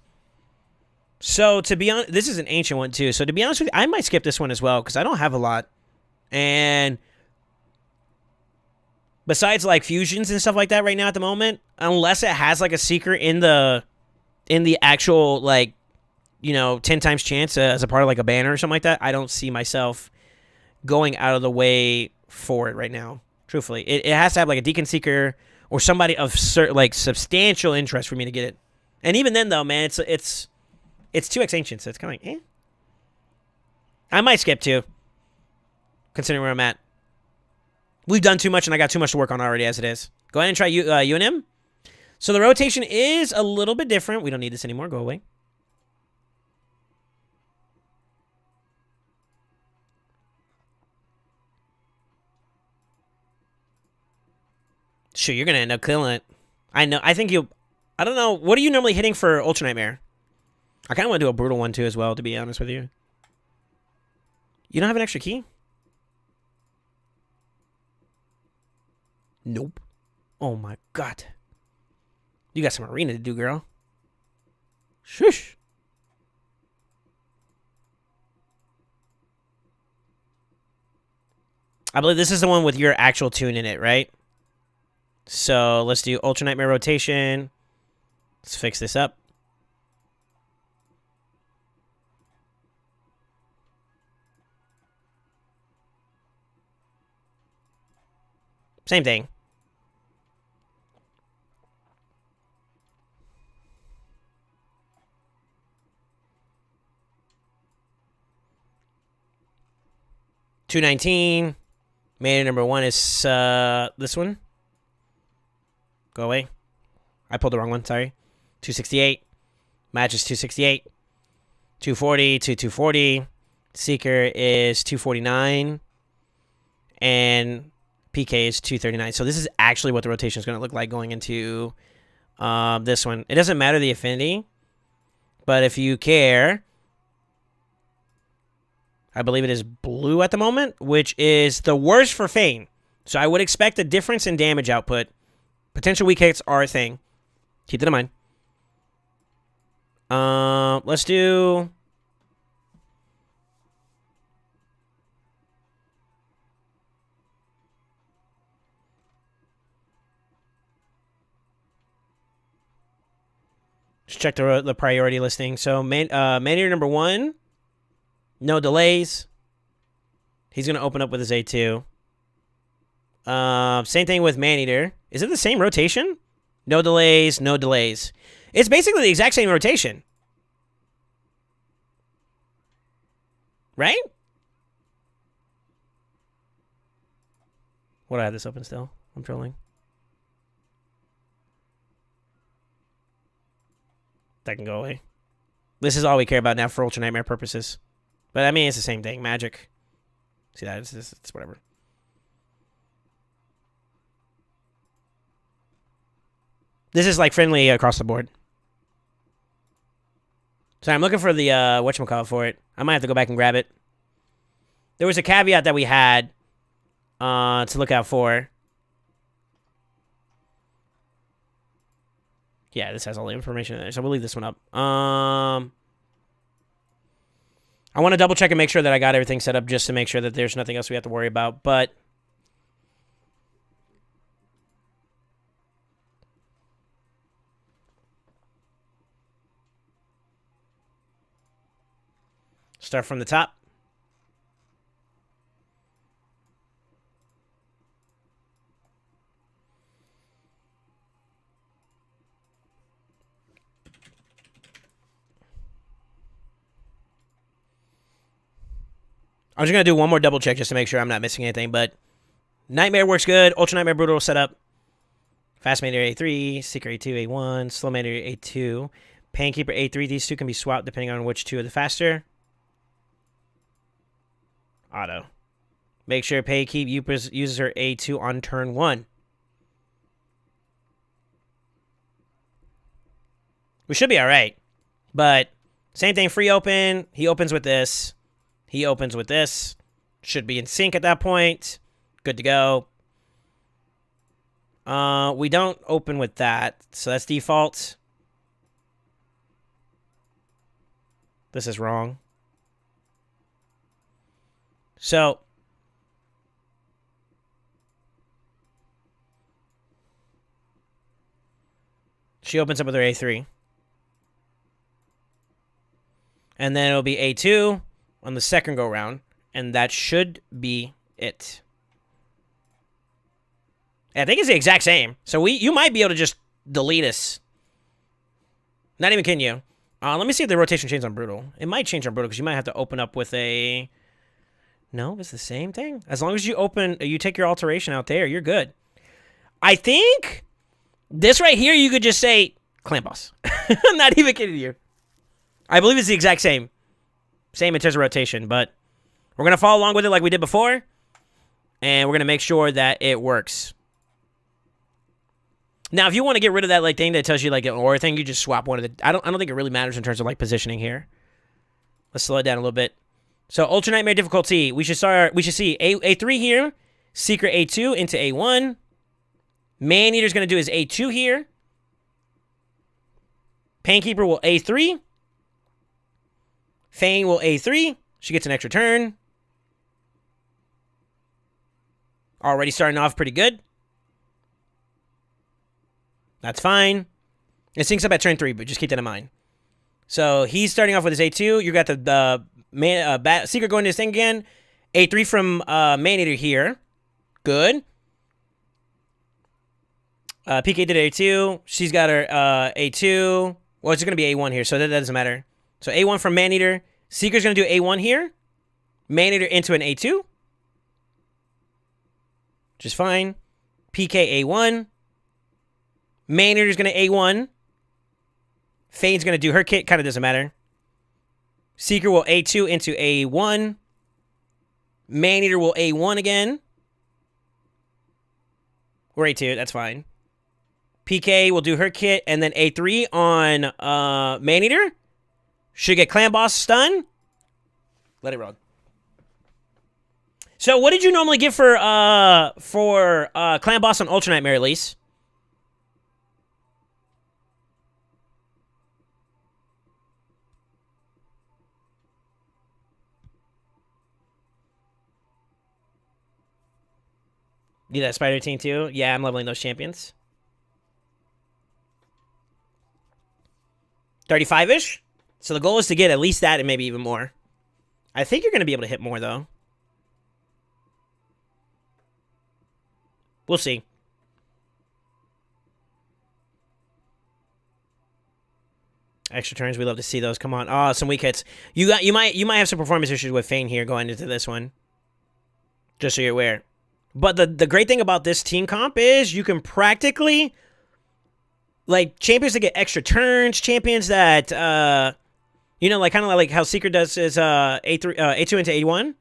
Speaker 1: So to be honest, this is an ancient one too. So to be honest with you, I might skip this one as well because I don't have a lot. And besides like fusions and stuff like that right now at the moment, unless it has like a secret in the actual like, 10 times chance as a part of like a banner or something like that, I don't see myself going out of the way for it right now. Truthfully, it has to have like a Deacon Seeker or somebody of substantial interest for me to get it. And even then, though, man, it's 2x ancient, so it's kind of like, I might skip too, considering where I'm at. We've done too much, and I got too much to work on already as it is. Go ahead and try UNM. So the rotation is a little bit different. We don't need this anymore. Go away. Sure, you're going to end up killing it. I know. I think you... I don't know. What are you normally hitting for Ultra Nightmare? I kind of want to do a brutal one, too, as well, to be honest with you. You don't have an extra key? Nope. Oh, my God. You got some arena to do, girl. Shush. I believe this is the one with your actual tune in it, right? So let's do Ultra Nightmare rotation. Let's fix this up. Same thing. $219. Mania number 1 is this one. Go away. I pulled the wrong one. Sorry. 268. Match is 268. 240 to 240. Seeker is 249. And PK is 239. So this is actually what the rotation is going to look like going into this one. It doesn't matter the affinity, but if you care, I believe it is blue at the moment, which is the worst for Fane. So I would expect a difference in damage output. Potential weak hits are a thing. Keep that in mind. Let's do... Let's check the priority listing. So, Maneater number 1, no delays. He's going to open up with his A2. Same thing with Maneater. Is it the same rotation? No delays, no delays. It's basically the exact same rotation. Right? What, I have this open still? I'm trolling. That can go away. This is all we care about now for Ultra Nightmare purposes. But I mean, it's the same thing. Magic. See that? It's whatever. This is like friendly across the board. So I'm looking for the whatchamacallit for it. I might have to go back and grab it. There was a caveat that we had to look out for. Yeah, this has all the information in there, so we'll leave this one up. I want to double check and make sure that I got everything set up just to make sure that there's nothing else we have to worry about, but... Start from the top. I'm just going to do one more double check just to make sure I'm not missing anything, but Nightmare works good. Ultra Nightmare Brutal setup. Fast Maneater A3, Seeker A2, A1, Slow Maneater A2, Painkeeper A3. These two can be swapped depending on which two are the faster. Auto. Make sure Painkeep uses her A2 on turn 1. We should be alright. But same thing, free open. He opens with this. He opens with this. Should be in sync at that point. Good to go. We don't open with that, so that's default. This is wrong. So she opens up with her A3. And then it'll be A2 on the second go round, and that should be it. I think it's the exact same. So you might be able to just delete us. Not even kidding you. Let me see if the rotation changes on Brutal. It might change on Brutal because you might have to open up with a... No, it's the same thing. As long as you take your alteration out there, you're good. I think this right here, you could just say, Clan Boss. I'm not even kidding you. I believe it's the exact same. Same in terms of rotation, but we're going to follow along with it like we did before, and we're going to make sure that it works. Now, if you want to get rid of that like thing that tells you like an aura thing, you just swap one of the... I don't think it really matters in terms of like positioning here. Let's slow it down a little bit. So, Ultra Nightmare difficulty. We should see A3 here, Secret A2 into A1. Maneater's going to do his A2 here. Painkeeper will A3. Fane will A3. She gets an extra turn. Already starting off pretty good. That's fine. It syncs up at turn 3, but just keep that in mind. So he's starting off with his A2. You got the Seeker going to his thing again. A3 from Maneater here. Good. PK did A2. She's got her A2. Well, it's going to be A1 here, so that doesn't matter. So A1 from Maneater. Seeker's going to do A1 here. Maneater into an A2. Which is fine. PK A1. Maneater's going to A1. Fane's going to do her kit. Kind of doesn't matter. Seeker will A2 into A1. Maneater will A1 again. Or A2. That's fine. PK will do her kit. And then A3 on Maneater. Should get Clan Boss stun. Let it run. So what did you normally give for Clan Boss on Ultra Nightmare, Elise? Need that Spider Team too? Yeah, I'm leveling those champions. 35-ish? So the goal is to get at least that and maybe even more. I think you're going to be able to hit more, though. We'll see. Extra turns, we love to see those. Come on. Oh, some weak hits. You might have some performance issues with Fane here going into this one. Just so you're aware. But the great thing about this team comp is you can practically, like, champions that get extra turns, champions that you know, like kind of like how Seeker does his A2 into A1.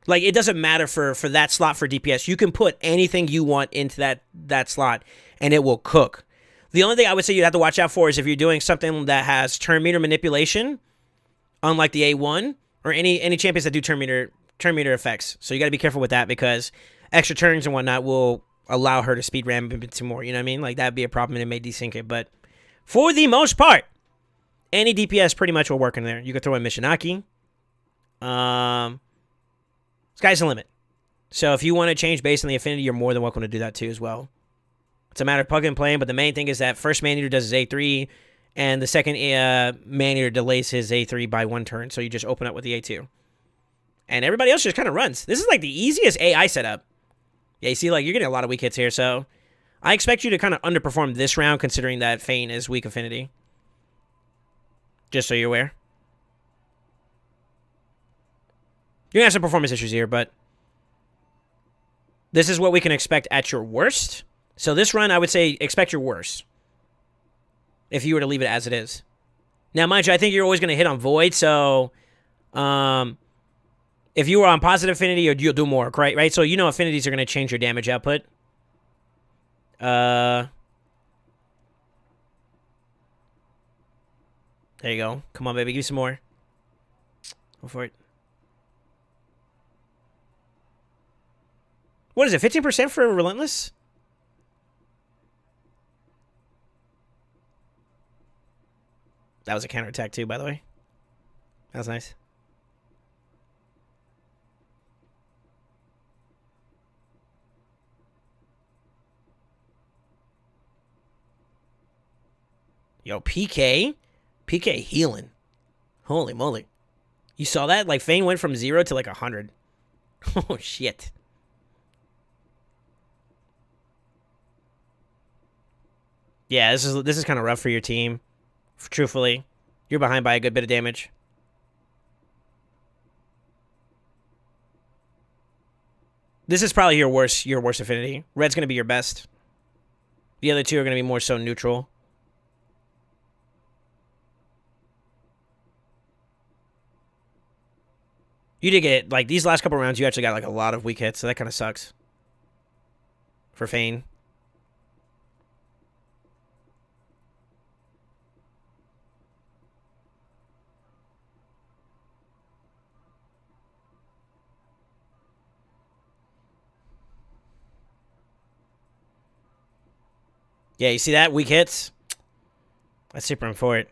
Speaker 1: Like, it doesn't matter for that slot for DPS. You can put anything you want into that slot, and it will cook. The only thing I would say you'd have to watch out for is if you're doing something that has turn meter manipulation, unlike the A1, or any champions that do turn meter effects. So you got to be careful with that because extra turns and whatnot will allow her to speed ramp a bit more. You know what I mean? Like, that'd be a problem, and it may desync it. But for the most part, any DPS pretty much will work in there. You could throw in Mishinaki. Sky's the limit. So if you want to change based on the affinity, you're more than welcome to do that too as well. It's a matter of plug and playing, but the main thing is that first Maneater does his A3, and the second Maneater delays his A3 by 1 turn, so you just open up with the A2. And everybody else just kind of runs. This is like the easiest AI setup. Yeah, you see, like, you're getting a lot of weak hits here, so I expect you to kind of underperform this round considering that Fane is weak affinity. Just so you're aware. You're going to have some performance issues here, but this is what we can expect at your worst. So this run, I would say, expect your worst. If you were to leave it as it is. Now, mind you, I think you're always going to hit on Void, so if you were on positive affinity, you'll do more, right? So you know affinities are going to change your damage output. There you go. Come on, baby. Give me some more. Go for it. What is it, 15% for Relentless? That was a counterattack too, by the way. That was nice. Yo, PK? PK healing. Holy moly. You saw that? Like, Fane went from 0 to like 100. Oh, shit. Yeah, this is kind of rough for your team. Truthfully, you're behind by a good bit of damage. This is probably your worst affinity. Red's going to be your best. The other two are going to be more so neutral. You did get, like, these last couple rounds, you actually got, like, a lot of weak hits, so that kind of sucks. For Fane. Yeah, you see that? Weak hits? That's super important.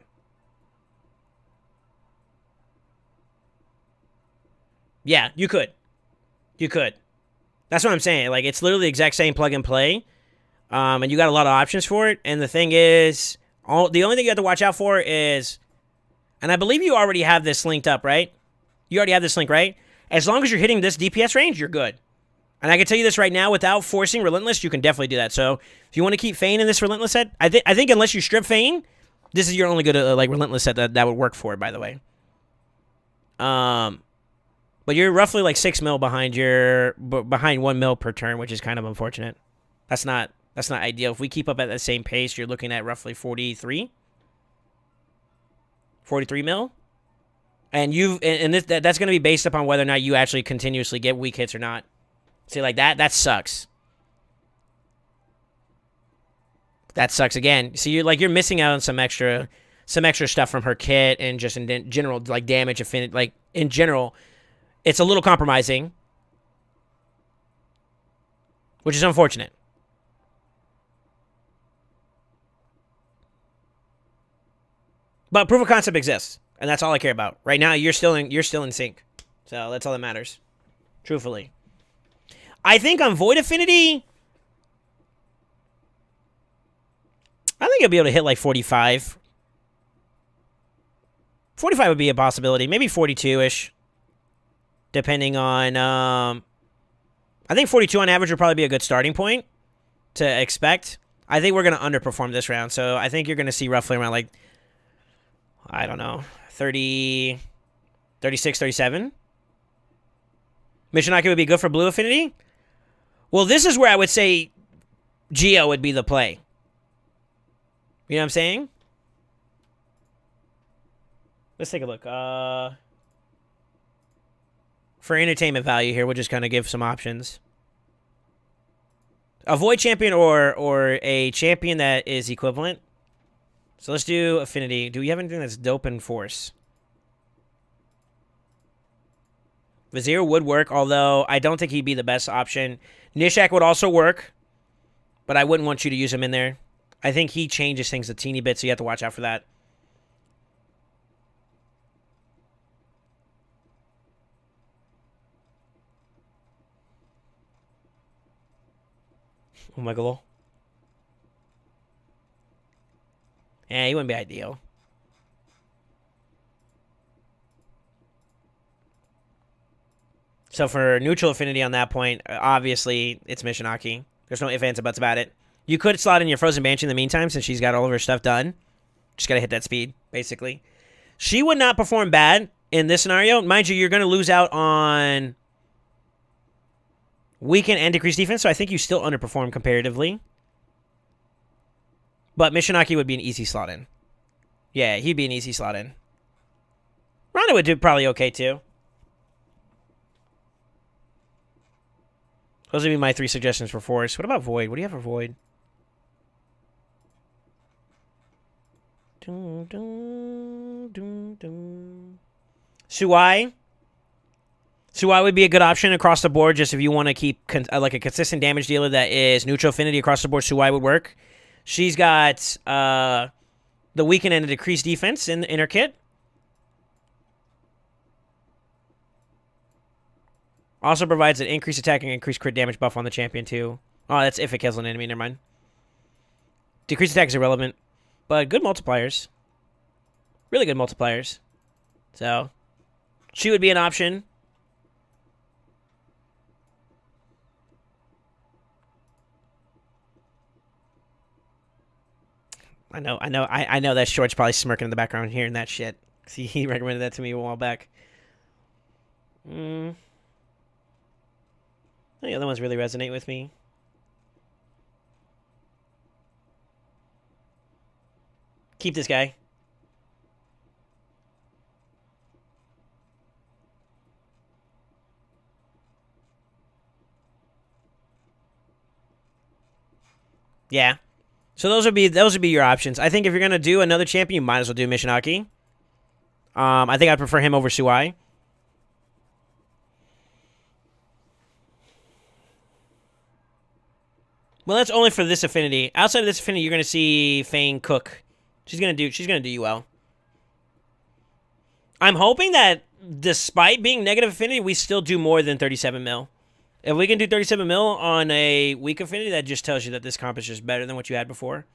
Speaker 1: Yeah, you could. You could. That's what I'm saying. Like, it's literally the exact same plug and play. And you got a lot of options for it. And the thing is, The only thing you have to watch out for is, and I believe you already have this linked up, right? You already have this link, right? As long as you're hitting this DPS range, you're good. And I can tell you this right now, without forcing Relentless, you can definitely do that. So if you want to keep Fane in this Relentless set, I think unless you strip Fane, this is your only good like Relentless set that would work for, by the way. But you're roughly like 6 mil behind 1 mil per turn, which is kind of unfortunate. That's not ideal. If we keep up at the same pace, you're looking at roughly 43 mil. And that's going to be based upon whether or not you actually continuously get weak hits or not. See, like that sucks. That sucks again. So you're missing out on some extra stuff from her kit and just in general, like damage affinity. Like in general, it's a little compromising, which is unfortunate. But proof of concept exists, and that's all I care about. Right now, you're still in sync. So that's all that matters. Truthfully. I think on Void Affinity, I think I'll be able to hit like 45. 45 would be a possibility. Maybe 42-ish. Depending on, I think 42 on average would probably be a good starting point to expect. I think we're going to underperform this round. So I think you're going to see roughly around like, I don't know, 30, 36, 37. Mishinaki would be good for Blue Affinity. Well, this is where I would say Geo would be the play. You know what I'm saying? Let's take a look. For entertainment value here, we'll just kind of give some options. A Void champion or a champion that is equivalent. So let's do Affinity. Do we have anything that's dope in Force? Vizier would work, although I don't think he'd be the best option. Nishak would also work, but I wouldn't want you to use him in there. I think he changes things a teeny bit, so you have to watch out for that. Oh my god. Yeah, he wouldn't be ideal. So for neutral affinity on that point, obviously it's Mishinaki. There's no ifs, ands, or buts about it. You could slot in your Frozen Banshee in the meantime since she's got all of her stuff done. Just got to hit that speed, basically. She would not perform bad in this scenario. Mind you, you're going to lose out on weaken and decreased defense, so I think you still underperform comparatively. But Mishinaki would be an easy slot in. Yeah, he'd be an easy slot in. Ronda would do probably okay, too. Those would be my 3 suggestions for Force. What about Void? What do you have for Void? Suai. Suai would be a good option across the board, just if you want to keep like a consistent damage dealer that is neutral affinity across the board. Suai would work. She's got the weaken and a decreased defense in her kit. Also provides an increased attack and increased crit damage buff on the champion, too. Oh, that's if it kills an enemy. Never mind. Decreased attack is irrelevant. But good multipliers. Really good multipliers. So, she would be an option. I know that Short's probably smirking in the background hearing that shit. See, he recommended that to me a while back. The other ones really resonate with me. Keep this guy. Yeah. So those would be your options. I think if you're gonna do another champion, you might as well do Mishinaki. I think I'd prefer him over Suai. Well, that's only for this affinity. Outside of this affinity, you're gonna see Fane cook. She's gonna do you well. I'm hoping that despite being negative affinity, we still do more than 37 mil. If we can do 37 mil on a weak affinity, that just tells you that this comp is just better than what you had before.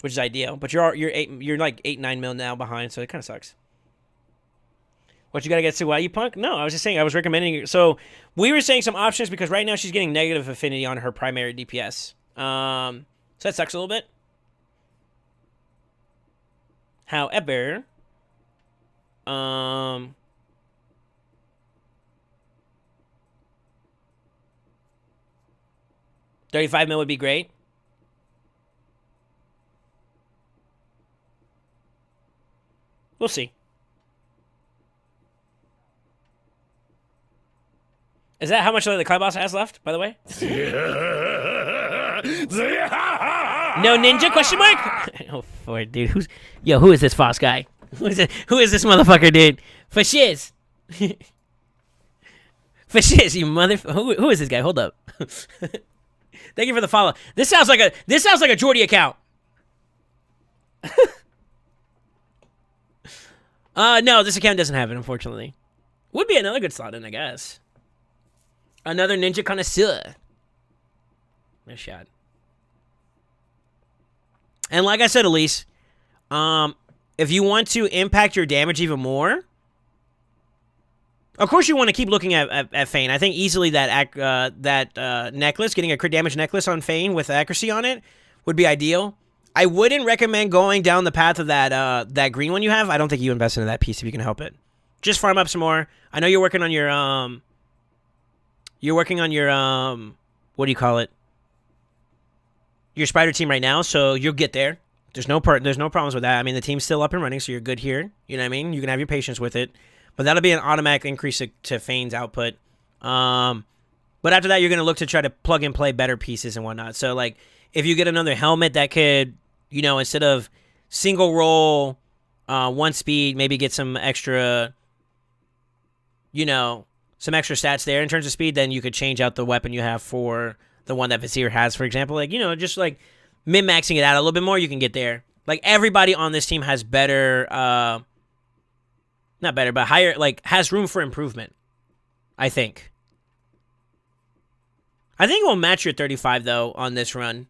Speaker 1: which is ideal. But you're like 8-9 mil now behind, so it kind of sucks. What you gotta get to? Why you punk? No, I was just saying I was recommending. So we were saying some options because right now she's getting negative affinity on her primary DPS. So that sucks a little bit. However, 35 mil would be great. We'll see. Is that how much the Cloud Boss has left, by the way? No ninja, question mark? Oh, boy, dude. Who is this Foss guy? Who is this motherfucker, dude? For shiz. For shiz, you mother... Who is this guy? Hold up. Thank you for the follow. This sounds like a Jordy account. No, this account doesn't have it, unfortunately. Would be another good slot in, I guess. Another ninja connoisseur. Nice shot. And like I said, Elise, if you want to impact your damage even more, of course you want to keep looking at Fane. I think easily that necklace, getting a crit damage necklace on Fane with accuracy on it, would be ideal. I wouldn't recommend going down the path of that green one you have. I don't think you invest into that piece if you can help it. Just farm up some more. I know you're working on your what do you call it? Your spider team right now, so you'll get there. There's no problems with that. I mean, the team's still up and running, so you're good here. You know what I mean? You can have your patience with it. But that'll be an automatic increase to Fane's output. But after that, you're going to look to try to plug and play better pieces and whatnot. So, like, if you get another helmet that could, you know, instead of single roll, 1 speed, maybe get some extra, you know, some extra stats there in terms of speed, then you could change out the weapon you have for the one that Vizier has, for example. Like, you know, just like min-maxing it out a little bit more, you can get there. Like, everybody on this team has better, not better, but higher, like, has room for improvement, I think. I think we'll match your 35, though, on this run.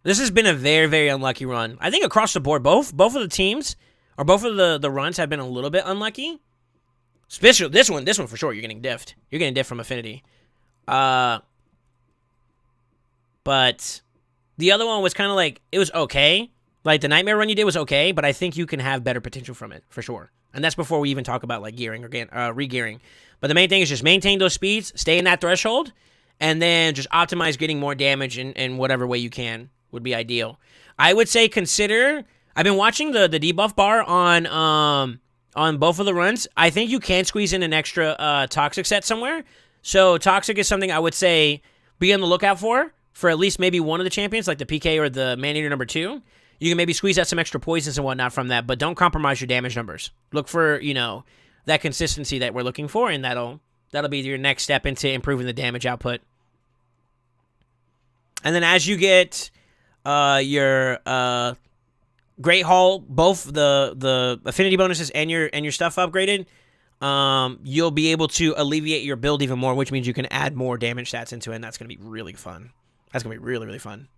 Speaker 1: This has been a very, very unlucky run. I think across the board, both of the teams, or both of the runs have been a little bit unlucky. Especially this one for sure, you're getting diffed. You're getting diffed from Affinity. But the other one was kind of like, it was okay. Like, the Nightmare run you did was okay, but I think you can have better potential from it, for sure. And that's before we even talk about, like, gearing or re-gearing. But the main thing is just maintain those speeds, stay in that threshold, and then just optimize getting more damage in whatever way you can would be ideal. I would say consider... I've been watching the debuff bar on both of the runs. I think you can squeeze in an extra Toxic set somewhere. So Toxic is something I would say be on the lookout for at least maybe one of the champions, like the PK or the Man-Eater number 2. You can maybe squeeze out some extra poisons and whatnot from that, but don't compromise your damage numbers. Look for, you know, that consistency that we're looking for, and that'll be your next step into improving the damage output. And then as you get your Great Hall, both the affinity bonuses and your stuff upgraded, you'll be able to alleviate your build even more, which means you can add more damage stats into it, and that's going to be really fun. That's going to be really, really fun.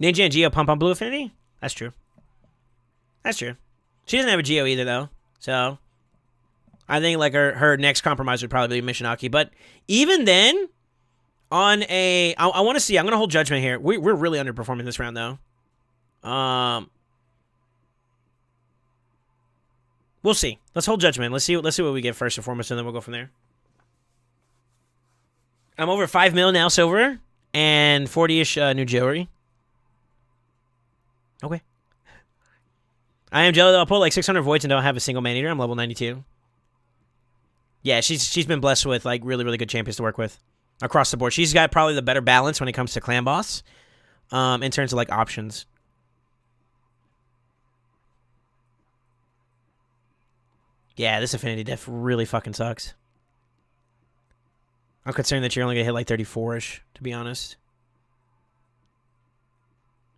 Speaker 1: Ninja and Geo pump on blue affinity? That's true. That's true. She doesn't have a Geo either, though. So, I think, like, her next compromise would probably be Mishinaki. But even then, on a... I want to see. I'm going to hold judgment here. We're really underperforming this round, though. We'll see. Let's hold judgment. Let's see what we get first and foremost, and then we'll go from there. I'm over 5 mil now silver and 40-ish new jewelry. Okay. I am jealous. I'll pull like 600 voids and don't have a single Man-Eater. I'm level 92. Yeah, she's been blessed with like really, really good champions to work with across the board. She's got probably the better balance when it comes to clan boss, in terms of like options. Yeah, this affinity diff really fucking sucks. I'm concerned that you're only gonna hit like 34-ish, to be honest.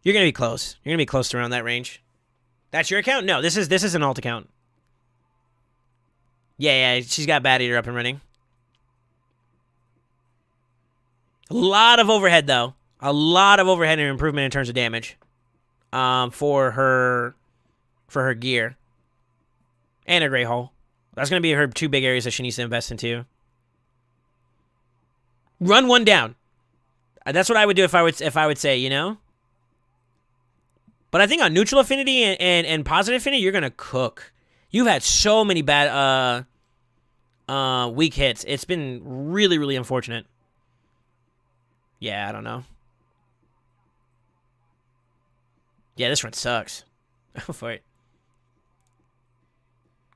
Speaker 1: You're gonna be close. You're gonna be close to around that range. That's your account? No, this is an alt account. Yeah, she's got Bat Eater up and running. A lot of overhead, though. A lot of overhead and improvement in terms of damage. for her gear and a Great Hall. That's going to be her 2 big areas that she needs to invest into. Run one down. That's what I would do if I would say, you know? But I think on neutral affinity and positive affinity, you're going to cook. You've had so many bad weak hits. It's been really, really unfortunate. Yeah, I don't know. Yeah, this run sucks. Go for it.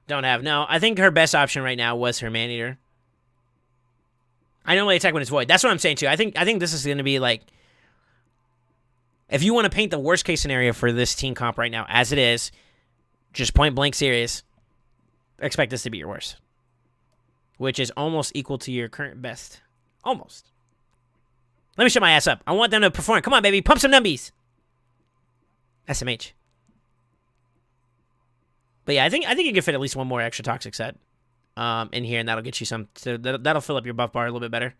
Speaker 1: Don't have. No, I think her best option right now was her Maneater. I normally attack when it's void. That's what I'm saying too. I think this is going to be like, if you want to paint the worst case scenario for this team comp right now, as it is, just point blank serious, expect this to be your worst, which is almost equal to your current best. Almost. Let me shut my ass up. I want them to perform. Come on, baby. Pump some numbies. SMH. But yeah, I think you can fit at least one more extra toxic set in here, and that'll get you some. So that'll fill up your buff bar a little bit better.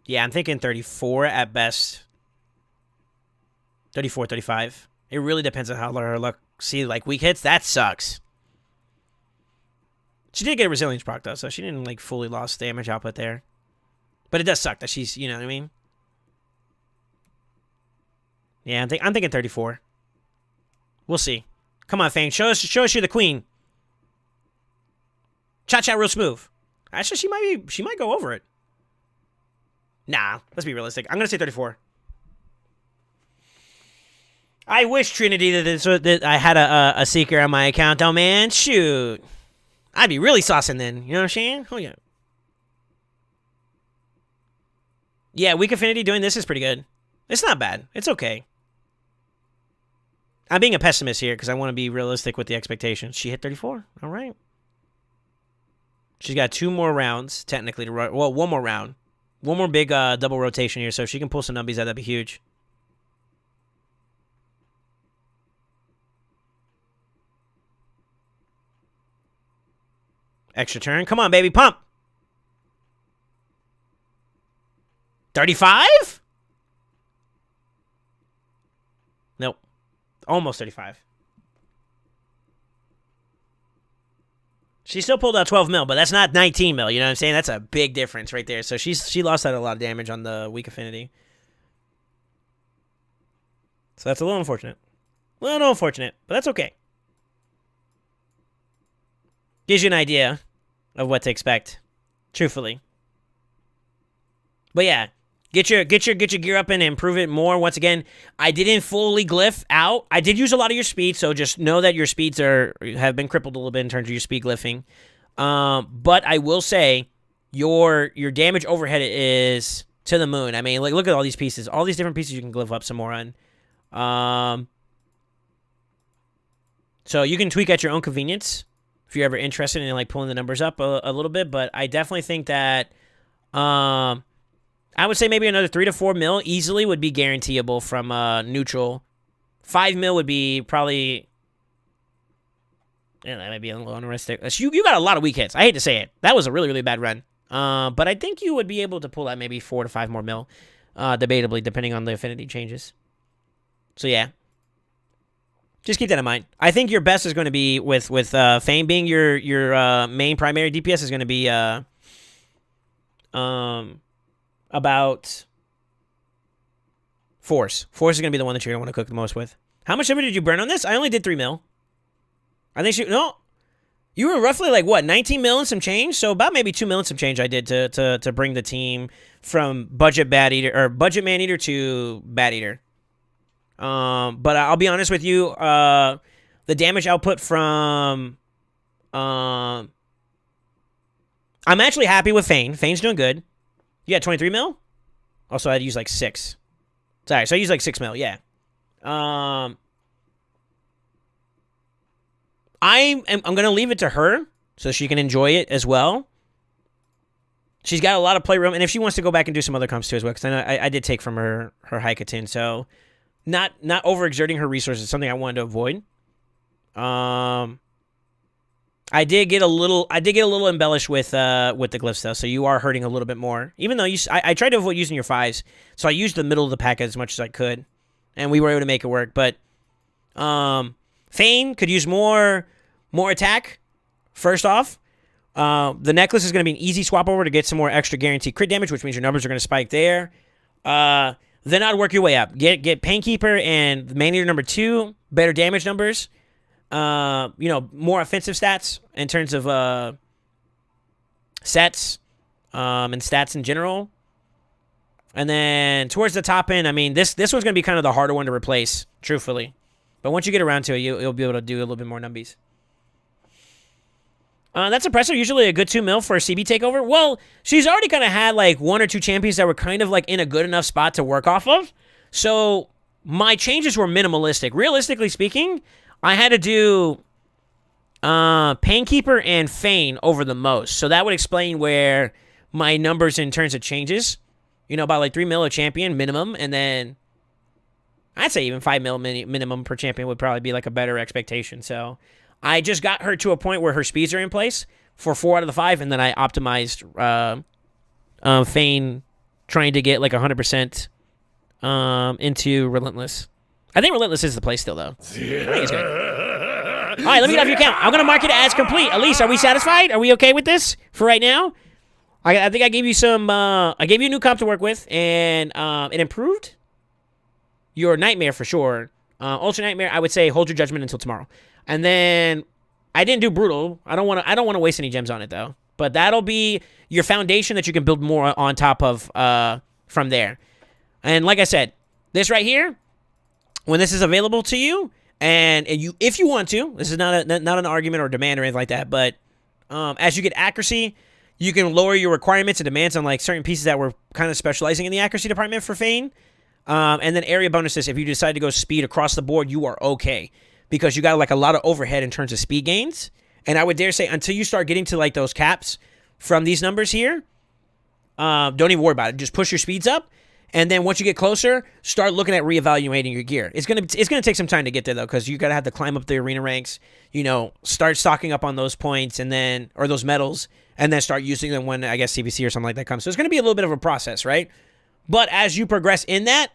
Speaker 1: Yeah, I'm thinking 34 at best. 34, 35. It really depends on how her luck. See, like weak hits, that sucks. She did get a resilience proc though, so she didn't like fully lost damage output there. But it does suck that she's, you know what I mean? Yeah, I'm thinking 34. We'll see. Come on, Fang, show us you're the queen. Cha real smooth. Actually, she might go over it. Nah, let's be realistic. I'm gonna say 34. I wish Trinity that I had a seeker on my account. Oh man, shoot. I'd be really saucing then. You know what I'm saying? Oh yeah. Yeah, weak affinity doing this is pretty good. It's not bad. It's okay. I'm being a pessimist here because I want to be realistic with the expectations. She hit 34. All right. She's got 2 more rounds, technically, to run. Well, 1 more round. 1 more big double rotation here, so if she can pull some numbies out, that'd be huge. Extra turn. Come on, baby. Pump. 35? Nope. Almost 35. She still pulled out 12 mil, but that's not 19 mil. You know what I'm saying? That's a big difference right there. So she lost out a lot of damage on the weak affinity. So that's a little unfortunate. A little unfortunate, but that's okay. Gives you an idea of what to expect, truthfully. But yeah, get your gear up and improve it more. Once again, I didn't fully glyph out. I did use a lot of your speed, so just know that your speeds have been crippled a little bit in terms of your speed glyphing. But I will say your damage overhead is to the moon. I mean, like look at all these pieces, all these different pieces you can glyph up some more on. So you can tweak at your own convenience if you're ever interested in like pulling the numbers up a little bit. But I definitely think that I would say maybe another 3 to 4 mil easily would be guaranteeable from neutral. 5 mil would be probably. Yeah, that might be a little unrealistic. You got a lot of weak hits. I hate to say it. That was a really, really bad run. But I think you would be able to pull out maybe 4 to 5 more mil, debatably, depending on the affinity changes. So yeah, just keep that in mind. I think your best is going to be with Fame being your main primary DPS is going to be about Force. Force is going to be the one that you're going to want to cook the most with. How much of it did you burn on this? I only did 3 mil. I think you were roughly like what, 19 mil and some change? So about maybe 2 mil and some change I did to bring the team from budget bad eater or budget man eater to bad eater. But I'll be honest with you, the damage output from I'm actually happy with Fane. Fane's doing good. You got 23 mil? Also, I'd use like 6. Sorry, so I used like 6 mil, yeah. I'm going to leave it to her so she can enjoy it as well. She's got a lot of playroom, and if she wants to go back and do some other comps too as well, because I know I did take from her Hikatin, so not overexerting her resources is something I wanted to avoid. I I did get a little embellished with the glyphs though, so you are hurting a little bit more. Even though I tried to avoid using your 5s, so I used the middle of the pack as much as I could, and we were able to make it work. But Fane could use more attack. First off, the necklace is going to be an easy swap over to get some more extra guaranteed crit damage, which means your numbers are going to spike there. Then I'd work your way up. Get Painkeeper and Man Eater number 2, better damage numbers. More offensive stats in terms of sets and stats in general. And then towards the top end, I mean, this one's going to be kind of the harder one to replace, truthfully. But once you get around to it, you'll be able to do a little bit more numbies. That suppressor, usually a good 2 mil for a CB takeover. Well, she's already kind of had like 1 or 2 champions that were kind of like in a good enough spot to work off of. So my changes were minimalistic. Realistically speaking, I had to do Painkeeper and Fane over the most. So that would explain where my numbers in terms of changes, about like 3 mil a champion minimum. And then I'd say even 5 mil minimum per champion would probably be like a better expectation. So I just got her to a point where her speeds are in place for 4 out of the 5. And then I optimized Fane trying to get like 100% into Relentless. I think Relentless is the play still, though. I think it's good. All right, let me get off your account. I'm going to mark it as complete. Elise, are we satisfied? Are we okay with this for right now? I think I gave you I gave you a new comp to work with, and it improved your Nightmare for sure. Ultra Nightmare, I would say hold your judgment until tomorrow. And then I didn't do Brutal. I don't want to waste any gems on it, though. But that'll be your foundation that you can build more on top of from there. And like I said, this right here, when this is available to you, and if you want to, this is not an argument or demand or anything like that, but as you get accuracy, you can lower your requirements and demands on like certain pieces that were kind of specializing in the accuracy department for Fane. And then area bonuses, if you decide to go speed across the board, you are okay. Because you got like a lot of overhead in terms of speed gains. And I would dare say until you start getting to like those caps from these numbers here, don't even worry about it. Just push your speeds up. And then once you get closer, start looking at reevaluating your gear. It's gonna take some time to get there though, because you gotta have to climb up the arena ranks. Start stocking up on those points or those medals, and then start using them when I guess CBC or something like that comes. So it's gonna be a little bit of a process, right? But as you progress in that,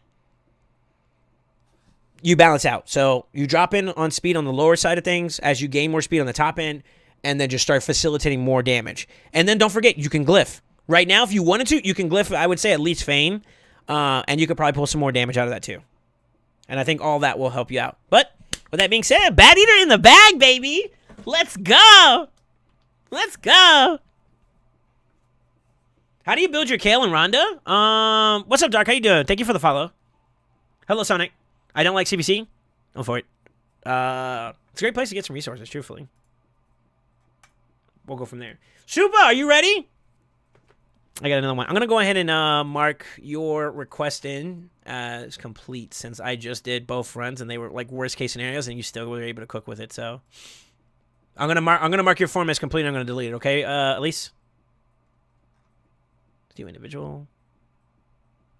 Speaker 1: you balance out. So you drop in on speed on the lower side of things as you gain more speed on the top end, and then just start facilitating more damage. And then don't forget, you can glyph. Right now, if you wanted to, you can glyph, I would say at least Fane. And you could probably pull some more damage out of that too. And I think all that will help you out. But with that being said, Bad Eater in the bag, baby. Let's go. Let's go. How do you build your Kale and Rhonda? What's up, Dark? How you doing? Thank you for the follow. Hello, Sonic. I don't like CBC. Go for it. It's a great place to get some resources, truthfully. We'll go from there. Supa, are you ready? I got another one. I'm going to go ahead and mark your request in as complete since I just did both runs and they were like worst case scenarios and you still were able to cook with it. So I'm going to mark your form as complete and I'm going to delete it. Okay, Elise? Let's do individual.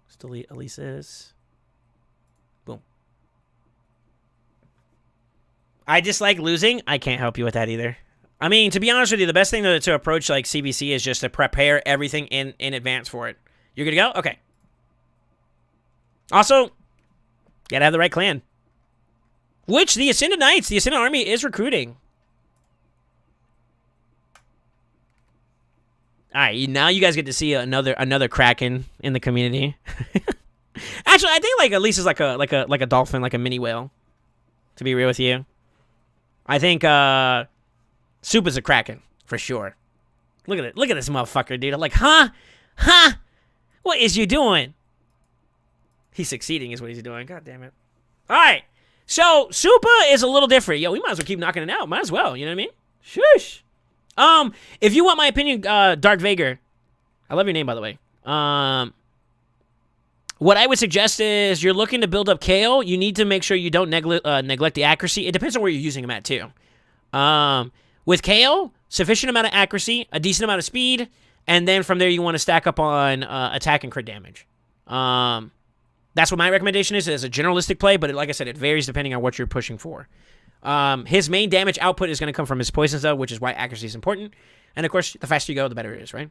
Speaker 1: Let's delete Elise's. Boom. I dislike losing. I can't help you with that either. I mean, to be honest with you, the best thing to approach like CBC is just to prepare everything in advance for it. You're good to go? Okay. Also, gotta have the right clan. Which the Ascended Knights, the Ascended Army is recruiting. Alright, now you guys get to see another Kraken in the community. Actually, I think like at least it's like a dolphin, like a mini whale. To be real with you. I think Soup is a Kraken, for sure. Look at it. Look at this motherfucker, dude. I'm like, huh? Huh? What is you doing? He's succeeding is what he's doing. God damn it. All right. So, Supa is a little different. Yo, we might as well keep knocking it out. Might as well. You know what I mean? Shush. If you want my opinion, Dark Vager. I love your name, by the way. What I would suggest is you're looking to build up Kale. You need to make sure you don't neglect the accuracy. It depends on where you're using him at, too. With Kale, sufficient amount of accuracy, a decent amount of speed, and then from there you want to stack up on attack and crit damage. That's what my recommendation is as a generalistic play, but like I said, it varies depending on what you're pushing for. His main damage output is going to come from his poisons, though, which is why accuracy is important. And, of course, the faster you go, the better it is, right?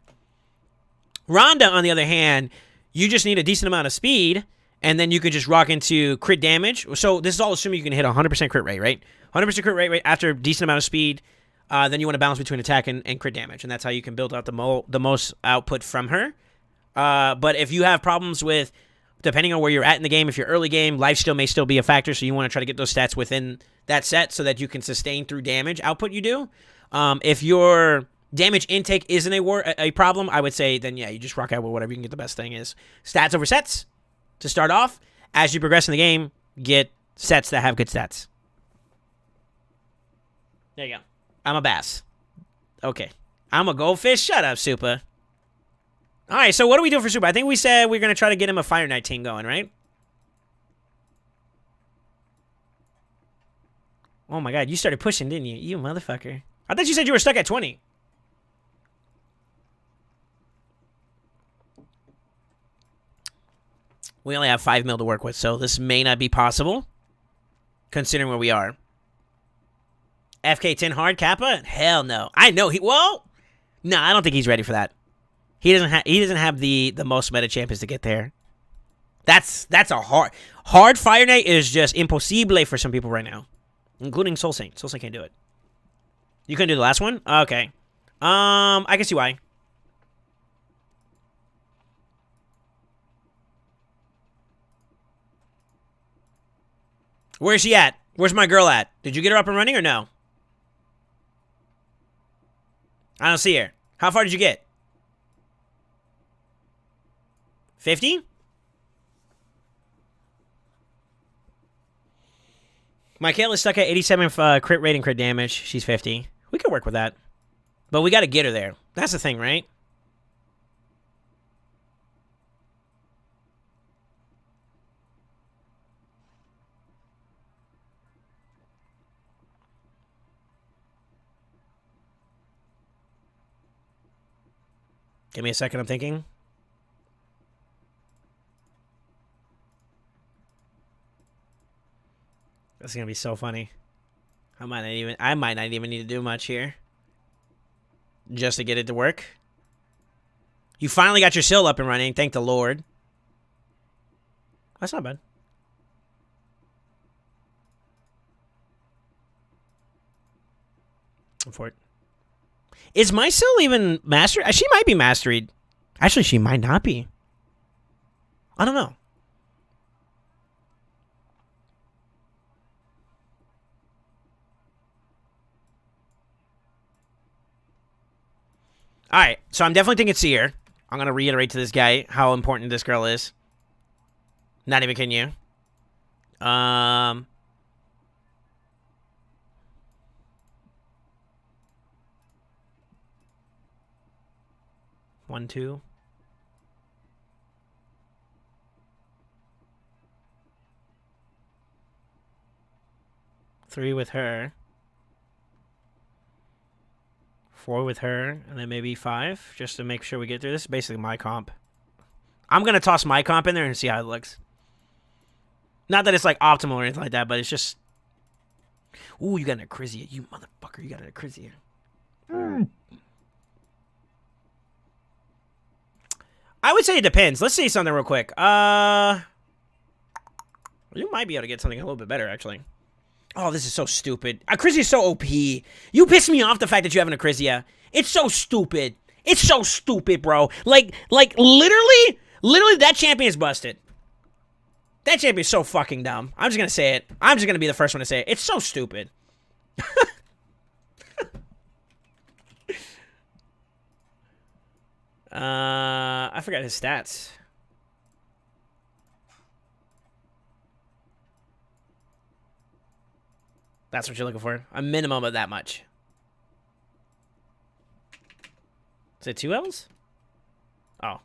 Speaker 1: Rhonda, on the other hand, you just need a decent amount of speed, and then you can just rock into crit damage. So this is all assuming you can hit 100% crit rate, right? 100% crit rate after a decent amount of speed. Then you want to balance between attack and crit damage, and that's how you can build out the most output from her. But if you have problems with, depending on where you're at in the game, if you're early game, lifesteal may still be a factor, so you want to try to get those stats within that set so that you can sustain through damage output you do. If your damage intake isn't a problem, I would say then, yeah, you just rock out with whatever you can get the best thing is. Stats over sets to start off. As you progress in the game, get sets that have good stats. There you go. I'm a bass. Okay. I'm a goldfish. Shut up, Super. All right, so what do we do for Super? I think we said we're going to try to get him a Fire Knight team going, right? Oh, my God. You started pushing, didn't you? You motherfucker. I thought you said you were stuck at 20. We only have 5 mil to work with, so this may not be possible, considering where we are. FK10 hard Kappa? Hell no. I know he. Well, no, I don't think he's ready for that. He doesn't have the most meta champions to get there. That's a hard Fire Knight is just impossible for some people right now, including Soul Saint. Soul Saint can't do it. You couldn't do the last one? Okay. I can see why. Where's she at? Where's my girl at? Did you get her up and running or no? I don't see her. How far did you get? 50? Michaela is stuck at 87 crit rate and crit damage. She's 50. We could work with that. But we got to get her there. That's the thing, right? Give me a second, I'm thinking. That's gonna be so funny. I might not even need to do much here. Just to get it to work. You finally got your Syl up and running, thank the Lord. That's not bad. I'm for it. Is my Syl even mastered? She might be mastered. Actually, she might not be. I don't know. All right, so I'm definitely thinking Seer. I'm going to reiterate to this guy how important this girl is. Not even kidding you. 1, 2. Three with her. 4 with her, and then maybe 5, just to make sure we get through this. Basically my comp. I'm going to toss my comp in there and see how it looks. Not that it's like optimal or anything like that, but it's just... Ooh, you got an Acrizia. You motherfucker, you got an Acrizia. I would say it depends. Let's see something real quick. You might be able to get something a little bit better, actually. Oh, this is so stupid. Acrizia is so OP. You piss me off the fact that you have an Acrizia. It's so stupid. It's so stupid, bro. Like literally, that champion is busted. That champion is so fucking dumb. I'm just gonna say it. I'm just gonna be the first one to say it. It's so stupid. I forgot his stats. That's what you're looking for. A minimum of that much. Is it 2 L's? Oh.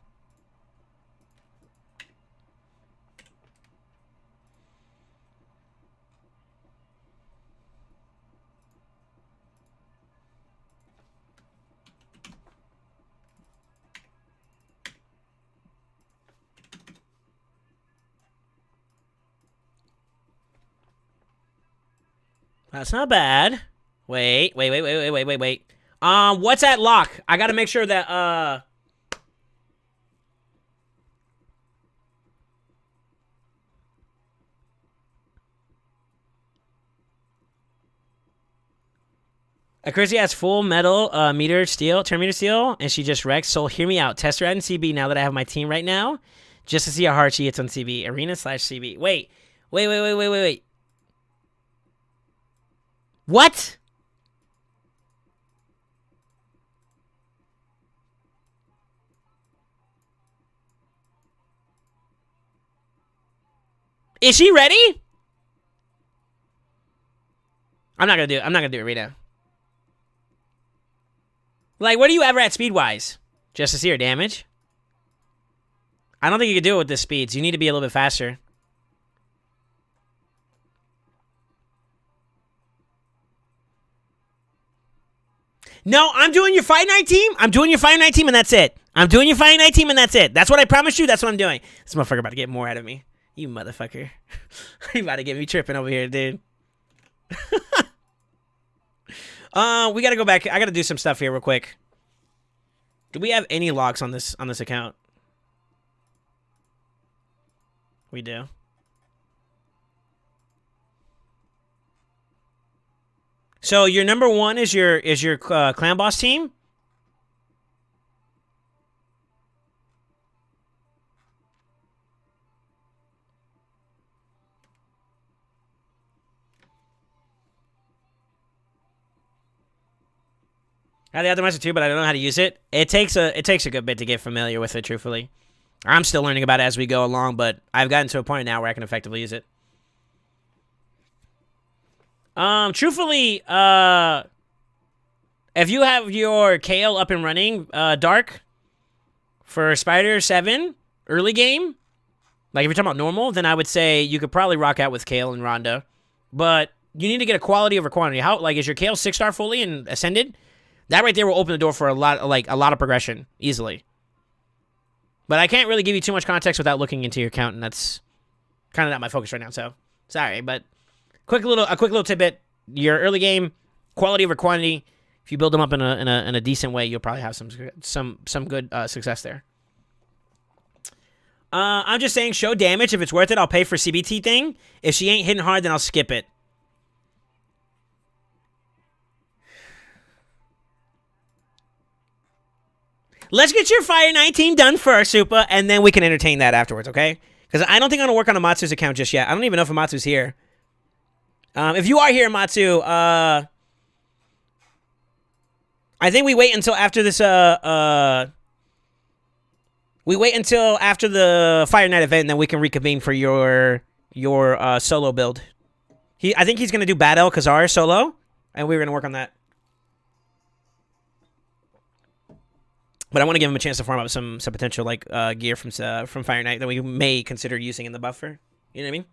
Speaker 1: That's not bad. Wait. What's at lock? I gotta make sure that, Chrissy has full metal meter steel, turn meter steel, and she just wrecked. So hear me out. Test her out in CB now that I have my team right now, just to see how hard she hits on CB. Arena/CB. Wait. What? Is she ready? I'm not gonna do it right now. Like, what are you ever at speed-wise? Just to see her damage? I don't think you can do it with this speeds. You need to be a little bit faster. No, I'm doing your Fight Night team. I'm doing your Fight Night team, and that's it. I'm doing your Fight Night team, and that's it. That's what I promised you. That's what I'm doing. This motherfucker about to get more out of me. You motherfucker. You about to get me tripping over here, dude. We gotta go back. I gotta do some stuff here real quick. Do we have any locks on this account? We do. So your number one is your clan boss team. I have the optimizer too, but I don't know how to use it. It takes a good bit to get familiar with it, truthfully. I'm still learning about it as we go along, but I've gotten to a point now where I can effectively use it. Truthfully, if you have your Kale up and running, Dark, for Spider 7, early game, like if you're talking about normal, then I would say you could probably rock out with Kale and Ronda. But you need to get a quality over quantity. How, like, is your Kale 6-star fully and ascended? That right there will open the door for a lot of progression easily. But I can't really give you too much context without looking into your account, and that's kind of not my focus right now. So sorry, but a quick little tidbit: your early game quality over quantity. If you build them up in a decent way, you'll probably have some good success there. I'm just saying, show damage. If it's worth it, I'll pay for CBT thing. If she ain't hitting hard, then I'll skip it. Let's get your Fire 19 done first, Supa, and then we can entertain that afterwards, okay? Because I don't think I'm going to work on Amatsu's account just yet. I don't even know if Amatsu's here. If you are here, Amatsu, I think we wait until after this, we wait until after the Fire Night event, and then we can reconvene for your solo build. I think he's going to do Bad El Kazar solo, and we're going to work on that. But I want to give him a chance to farm up some potential like gear from Fire Night that we may consider using in the buffer. You know what I mean?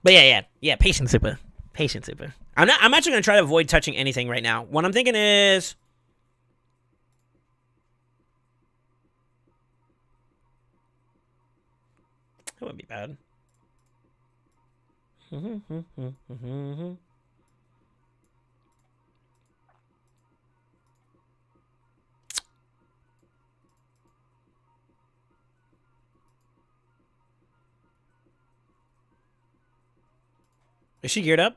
Speaker 1: But yeah. Patience, Supa. I'm actually gonna try to avoid touching anything right now. What I'm thinking is, that wouldn't be bad. Is she geared up?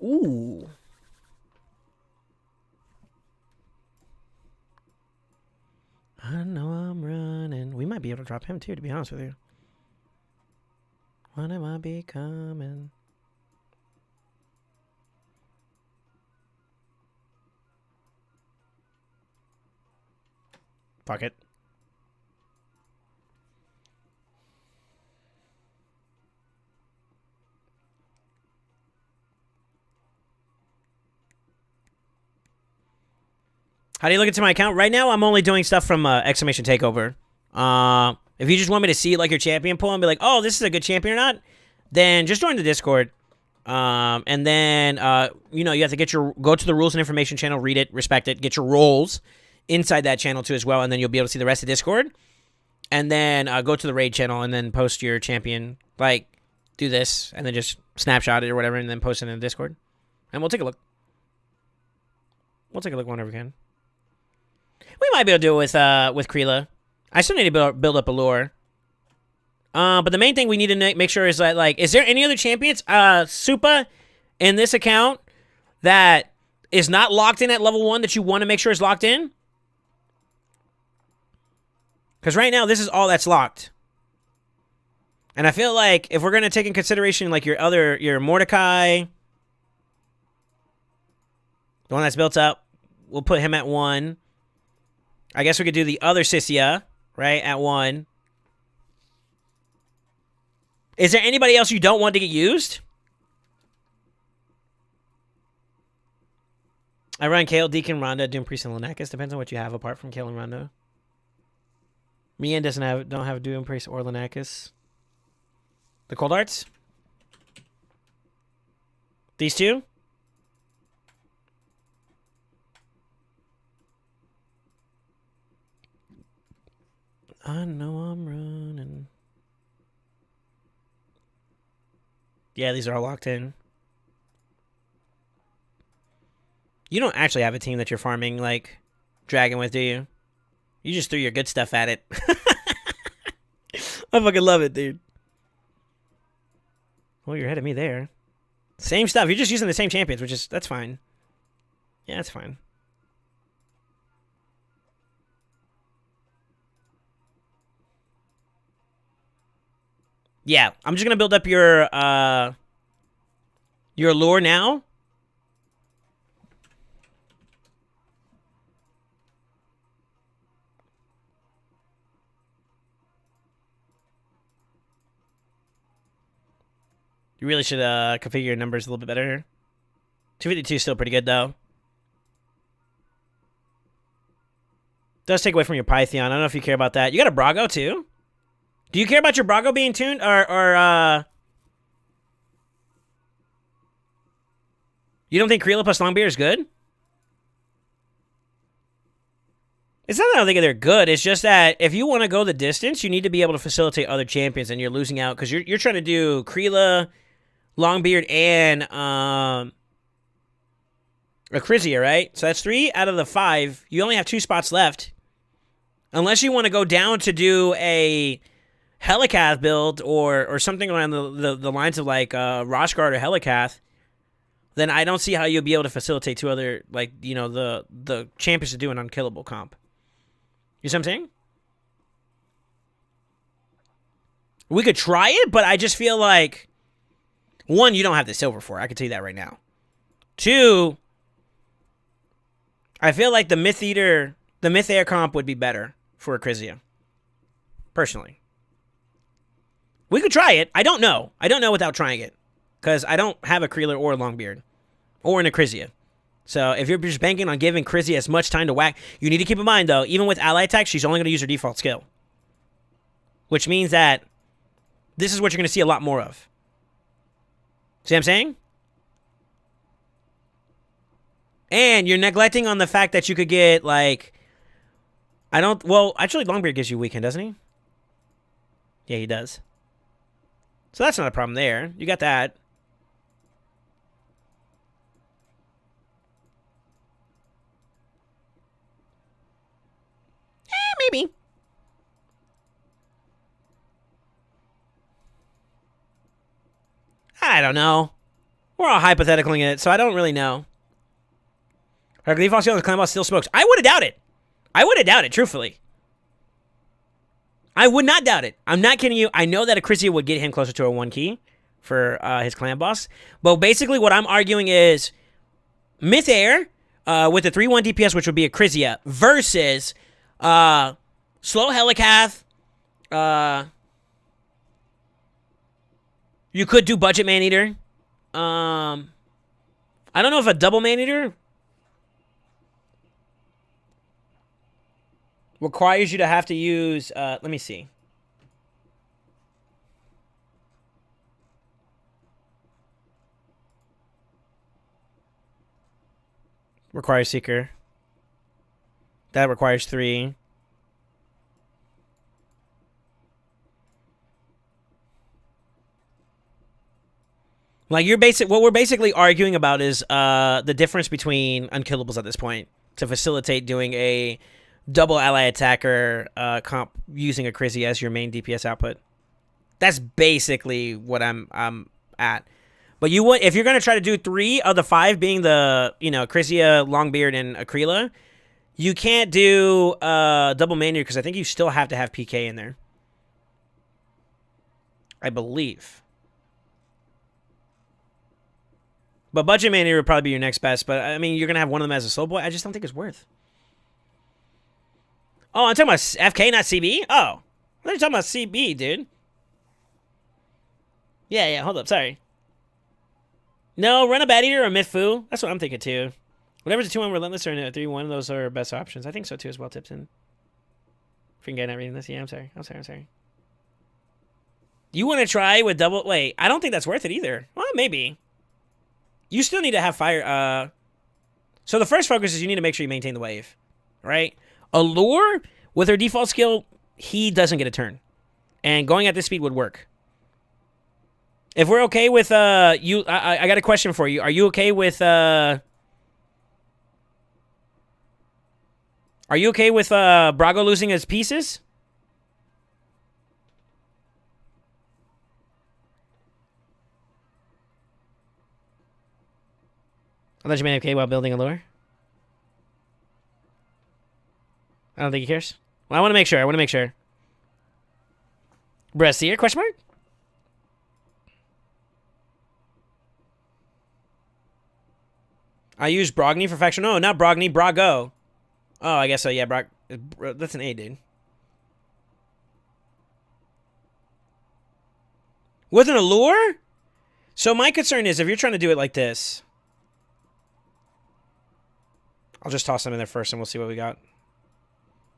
Speaker 1: Ooh. I know I'm running. We might be able to drop him too, to be honest with you. When am I becoming? Fuck it. How do you look into my account? Right now, I'm only doing stuff from exclamation takeover. If you just want me to see like your champion pool and be like, oh, this is a good champion or not, then just join the Discord. And then you have to go to the rules and information channel, read it, respect it, get your roles inside that channel too as well, and then you'll be able to see the rest of Discord. and then go to the raid channel and then post your champion. Like, do this and then just snapshot it or whatever and then post it in the Discord. And we'll take a look. We'll take a look whenever we can. We might be able to do it with Kreela. I still need to build up a lure. But the main thing we need to make sure is that, like, is there any other champions, Supa, in this account that is not locked in at level 1 that you want to make sure is locked in? Because right now, this is all that's locked. And I feel like if we're going to take in consideration, like, your Mordecai, the one that's built up, we'll put him at 1. I guess we could do the other Sissia, right, at 1. Is there anybody else you don't want to get used? I run Kale, Deacon, Rhonda, Doom, Priest, and Lenakis. Depends on what you have apart from Kale and Rhonda. Mian don't have Doom, Priest, or Lenakis. The Cold Arts? These two? I know I'm running. Yeah, these are all locked in. You don't actually have a team that you're farming, like, Dragon with, do you? You just threw your good stuff at it. I fucking love it, dude. Well, you're ahead of me there. Same stuff. You're just using the same champions, which is... That's fine. Yeah, that's fine. Yeah, I'm just going to build up your lure now. You really should configure your numbers a little bit better. 252 is still pretty good, though. Does take away from your Python. I don't know if you care about that. You got a Brago, too? Do you care about your Brago being tuned? Or you don't think Kreela plus Longbeard is good? It's not that I don't think they're good. It's just that if you want to go the distance, you need to be able to facilitate other champions, and you're losing out because you're trying to do Kreela, Longbeard, and Acrizia, right? So that's 3 out of the 5. You only have 2 spots left. Unless you want to go down to do a Helicath build or something around the lines of like Roshguard or Helicath, then I don't see how you'll be able to facilitate 2 other, like, you know, the champions to do an unkillable comp. You see what I'm saying? We could try it, but I just feel like, 1, you don't have the silver for it. I can tell you that right now. 2, I feel like the Myth Air comp would be better for Acrizia. Personally. We could try it. I don't know. I don't know without trying it. Because I don't have a Kreela or a Longbeard. Or an Acrizia. So if you're just banking on giving Acrizia as much time to whack, you need to keep in mind, though, even with ally attack, she's only going to use her default skill. Which means that this is what you're going to see a lot more of. See what I'm saying? And you're neglecting on the fact that you could get, like... Well, actually, Longbeard gives you weekend, doesn't he? Yeah, he does. So that's not a problem there. You got that. Maybe. I don't know. We're all hypotheticaling it, so I don't really know. Are default skill on the clan boss still smokes? I would have doubted. I would have doubted, truthfully. I would not doubt it. I'm not kidding you. I know that Acrizia would get him closer to a 1 key for his clan boss. But basically what I'm arguing is Myth Air with the 3-1 DPS, which would be Acrizia, versus Slow Helicath. You could do Budget Maneater. I don't know if a double Maneater requires you to have to use, let me see. Requires Seeker. That requires 3. Like what we're basically arguing about is the difference between unkillables at this point to facilitate doing a double ally attacker comp using a Crizzy as your main DPS output. That's basically what I'm at. But you would, if you're gonna try to do 3 of the 5 being the Crizia, Longbeard, and Akrila, you can't do double Maynard because I think you still have to have PK in there. I believe. But budget Maynard would probably be your next best. But I mean, you're gonna have one of them as a slow boy. I just don't think it's worth. Oh, I'm talking about FK, not CB. Oh, I thought you were talking about CB, dude. Yeah. Hold up, sorry. No, run a Bad Eater or Mitfu. That's what I'm thinking too. Whatever's a 2-1 Relentless or a 3-1, those are best options. I think so too as well, Tipton. If you can get everything this. Yeah, I'm sorry. You want to try with double... Wait, I don't think that's worth it either. Well, maybe. You still need to have fire... So the first focus is you need to make sure you maintain the wave. Right? Allure, with her default skill, he doesn't get a turn. And going at this speed would work. If we're okay with... I got a question for you. Are you okay with... Are you okay with Brago losing his pieces? I thought you made AFK while building a lure. I don't think he cares. Well, I want to make sure. Brassier, question mark? I use Brogni for faction. No, not Brogni, Brago. Oh, I guess so. Yeah, that's an A, dude. With an allure? So my concern is if you're trying to do it like this. I'll just toss them in there first and we'll see what we got.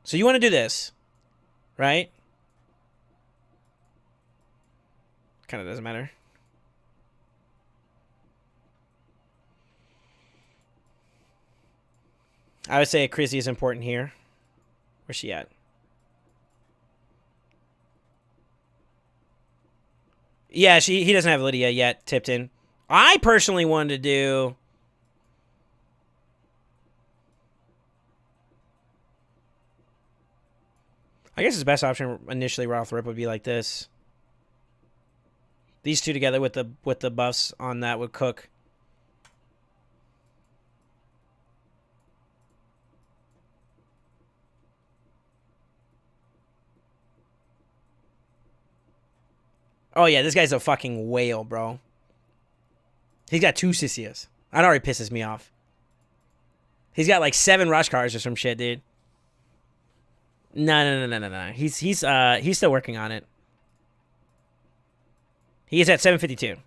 Speaker 1: So you want to do this, right? Kind of doesn't matter. I would say Crizzy is important here. Where's she at? Yeah, he doesn't have Lydia yet, Tipton. I personally wanted to do... I guess his best option initially right off the rip would be like this. These two together with the buffs on that would cook. Oh yeah, this guy's a fucking whale, bro. He's got 2 Sissias. That already pisses me off. He's got like 7 rush cars or some shit, dude. No. He's still working on it. He is at 752.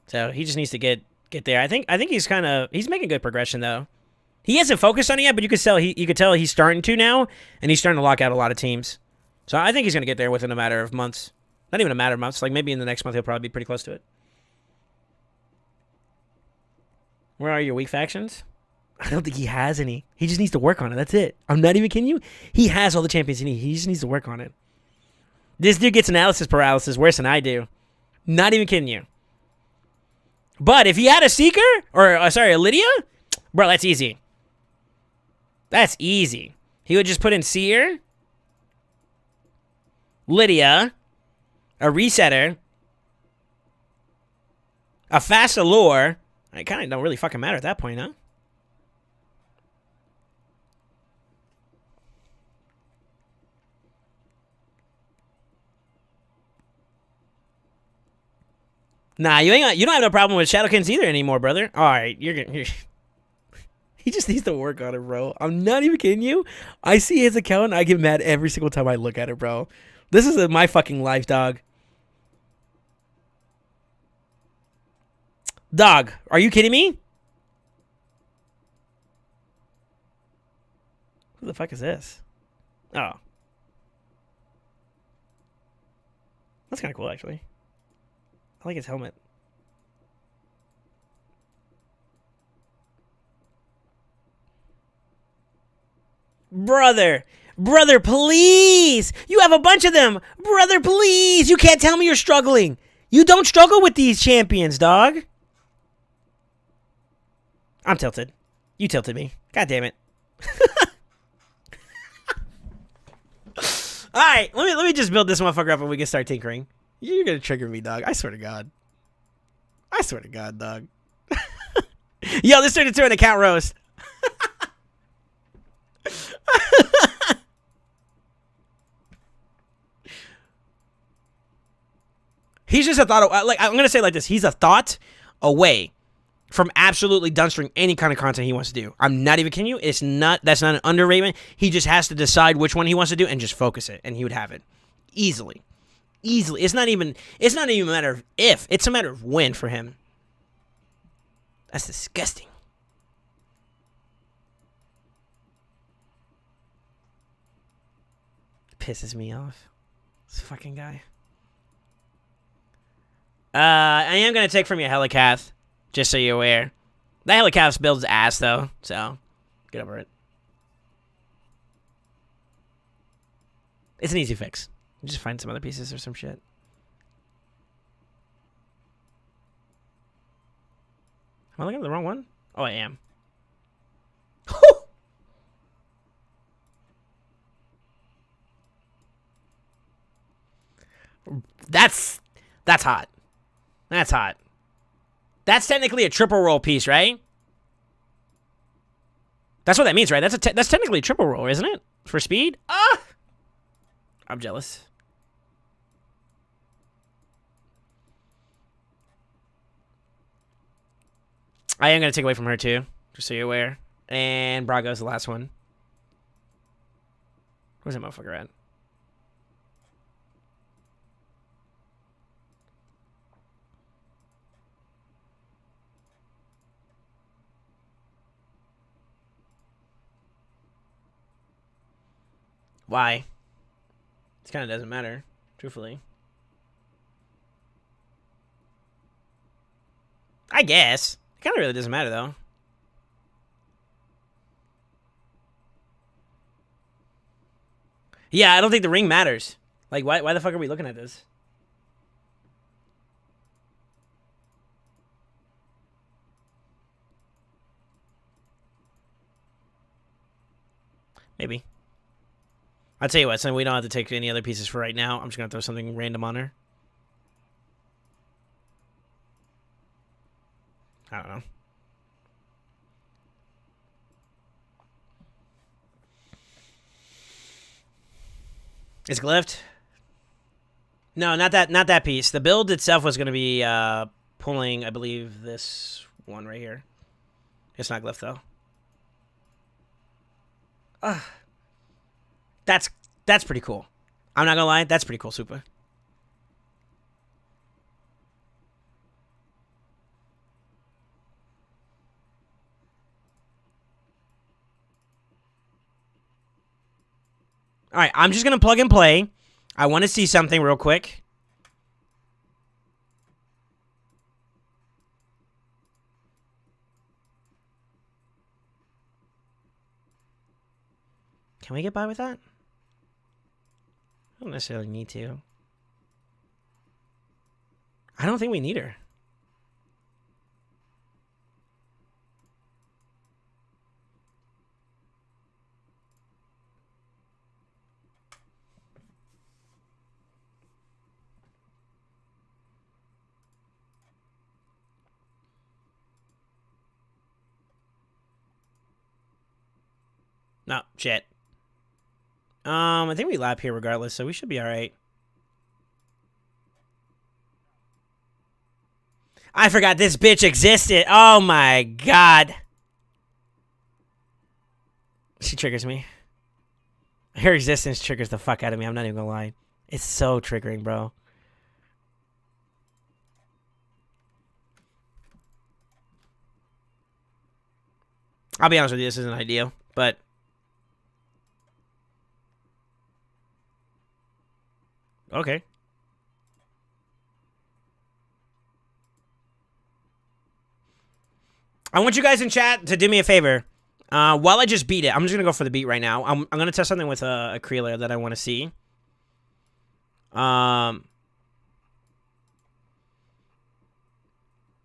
Speaker 1: So he just needs to get there. I think he's making good progression though. He hasn't focused on it yet, but you could tell he's starting to now, and he's starting to lock out a lot of teams. So I think he's gonna get there within a matter of months. Not even a matter of months. Like maybe in the next month he'll probably be pretty close to it. Where are your weak factions? I don't think he has any. He just needs to work on it. That's it. I'm not even kidding you. He has all the champions he needs. He just needs to work on it. This dude gets analysis paralysis worse than I do. Not even kidding you. But if he had a Seeker, or a Lydia, bro, that's easy. That's easy. He would just put in Seer, Lydia, a Resetter, a Fast Allure. It kind of don't really fucking matter at that point, huh? Nah, you don't have no problem with Shadowkins either anymore, brother. All right, you're he just needs to work on it, bro. I'm not even kidding you. I see his account and I get mad every single time I look at it, bro. This is my fucking life, dog. Dog, are you kidding me? Who the fuck is this? Oh. That's kind of cool, actually. I like his helmet. Brother, please. You have a bunch of them. Brother, please. You can't tell me you're struggling. You don't struggle with these champions, dog. I'm tilted. You tilted me. God damn it. All right, let me just build this motherfucker up and we can start tinkering. You're gonna trigger me, dog. I swear to God. I swear to God, dog. Yo, this turned into an account roast. He's just a thought. Like I'm gonna say it like this. He's a thought away from absolutely dunstering any kind of content he wants to do. I'm not even kidding you. It's not. That's not an underratement. He just has to decide which one he wants to do and just focus it, and he would have it easily. Easily. It's not even a matter of if. It's a matter of when for him. That's disgusting. Pisses me off. This fucking guy. I am gonna take from you Helicath, just so you're aware. That Helicath builds ass though, so get over it. It's an easy fix. Just find some other pieces or some shit. Am I looking at the wrong one? Oh, I am. That's hot. That's hot. That's technically a triple roll piece, right? That's what that means, right? That's technically a triple roll, isn't it? For speed? Ah! I'm jealous. I am going to take away from her, too. Just so you're aware. And Brago's the last one. Where's that motherfucker at? Why? It kind of doesn't matter, truthfully. I guess. It kind of really doesn't matter, though. Yeah, I don't think the ring matters. Like, why the fuck are we looking at this? Maybe. I'll tell you what, so we don't have to take any other pieces for right now. I'm just going to throw something random on her. I don't know. It's glyphed? No, not that piece. The build itself was going to be pulling, I believe, this one right here. It's not glyphed, though. That's pretty cool. I'm not gonna lie, that's pretty cool, Super. Alright, I'm just gonna plug and play. I want to see something real quick. Can we get by with that? I don't necessarily need to. I don't think we need her. No, shit. I think we lap here regardless, so we should be alright. I forgot this bitch existed. Oh my god. She triggers me. Her existence triggers the fuck out of me. I'm not even gonna lie. It's so triggering, bro. I'll be honest with you, this isn't ideal, but... Okay. I want you guys in chat to do me a favor. While I just beat it, I'm just going to go for the beat right now. I'm going to test something with a Creeler that I want to see.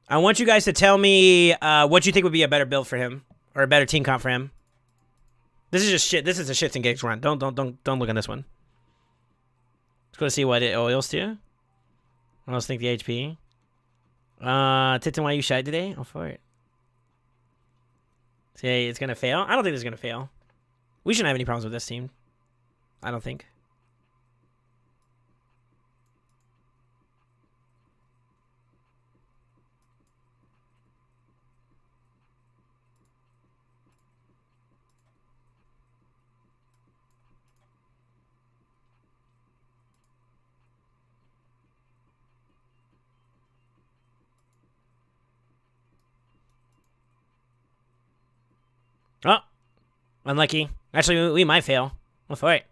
Speaker 1: I want you guys to tell me what you think would be a better build for him or a better team comp for him. This is just shit. This is a shits and gigs run. Don't look on this one. Let's go to see what it oils to. I else think the HP. Tits and why you shy today? Oh, for it. Say it's gonna fail. I don't think it's gonna fail. We shouldn't have any problems with this team. I don't think. Oh, unlucky. Actually, we might fail. Well, for it.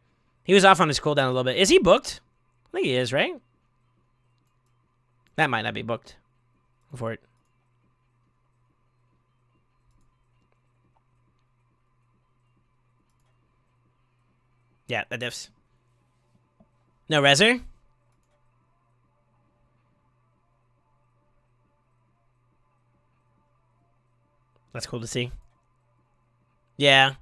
Speaker 1: He was off on his cooldown a little bit. Is he booked? I think he is, right? That might not be booked. Go for it. Yeah, that diffs. No reser? That's cool to see. Yeah.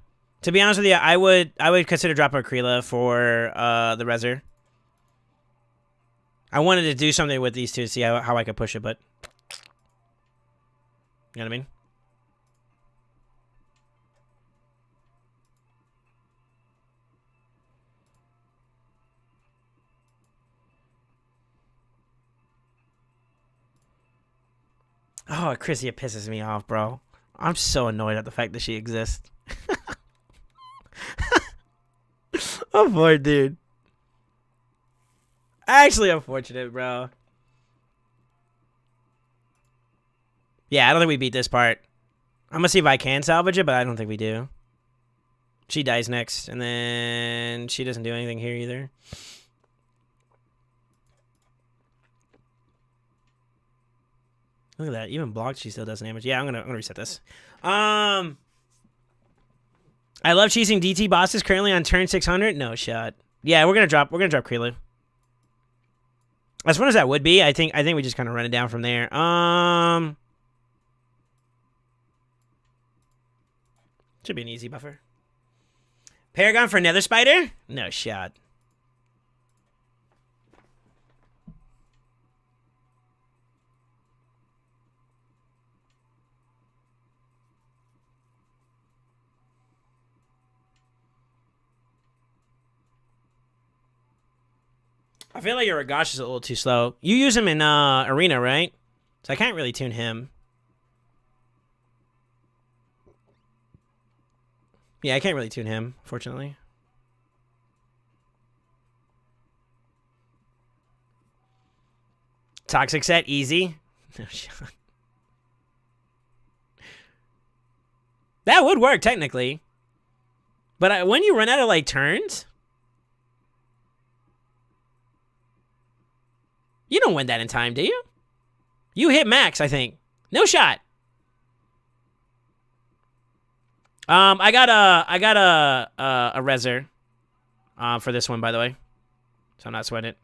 Speaker 1: To be honest with you, I would consider dropping Akrila for the reser. I wanted to do something with these two to see how I could push it, but you know what I mean? Oh, Chrissy, pisses me off, bro. I'm so annoyed at the fact that she exists. I'm bored, dude. Actually, unfortunate, bro. Yeah, I don't think we beat this part. I'm gonna see if I can salvage it, but I don't think we do. She dies next, and then she doesn't do anything here either. Look at that. Even blocked, she still does damage. Yeah, I'm gonna reset this. I love cheesing DT bosses currently on turn 600. No shot. Yeah, we're gonna drop Krelu. As fun as that would be, I think we just kind of run it down from there. Should be an easy buffer. Paragon for Nether Spider? No shot. I feel like your Ragash is a little too slow. You use him in Arena, right? So I can't really tune him. Yeah, I can't really tune him, fortunately. Toxic set, easy. No shot. That would work, technically. But when you run out of, like, turns... You don't win that in time, do you? You hit max, I think. No shot. I got a reser for this one, by the way. So I'm not sweating it.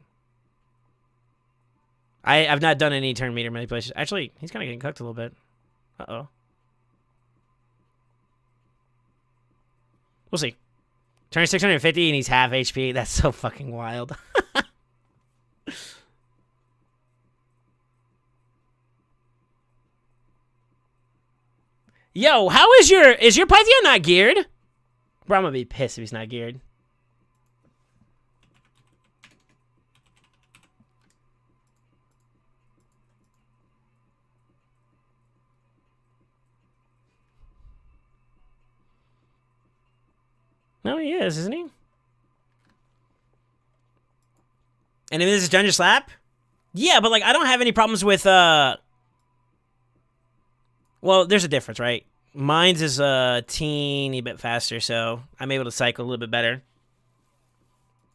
Speaker 1: I've not done any turn meter manipulations. Actually, he's kind of getting cooked a little bit. Uh-oh. We'll see. Turn 650 and he's half HP. That's so fucking wild. Yo, how is your Python not geared? Bro, I'm gonna be pissed if he's not geared. No, he is, isn't he? And if this is Dungeon Slap? Yeah, but like I don't have any problems with well, there's a difference, right? Mine's is a teeny bit faster, so I'm able to cycle a little bit better.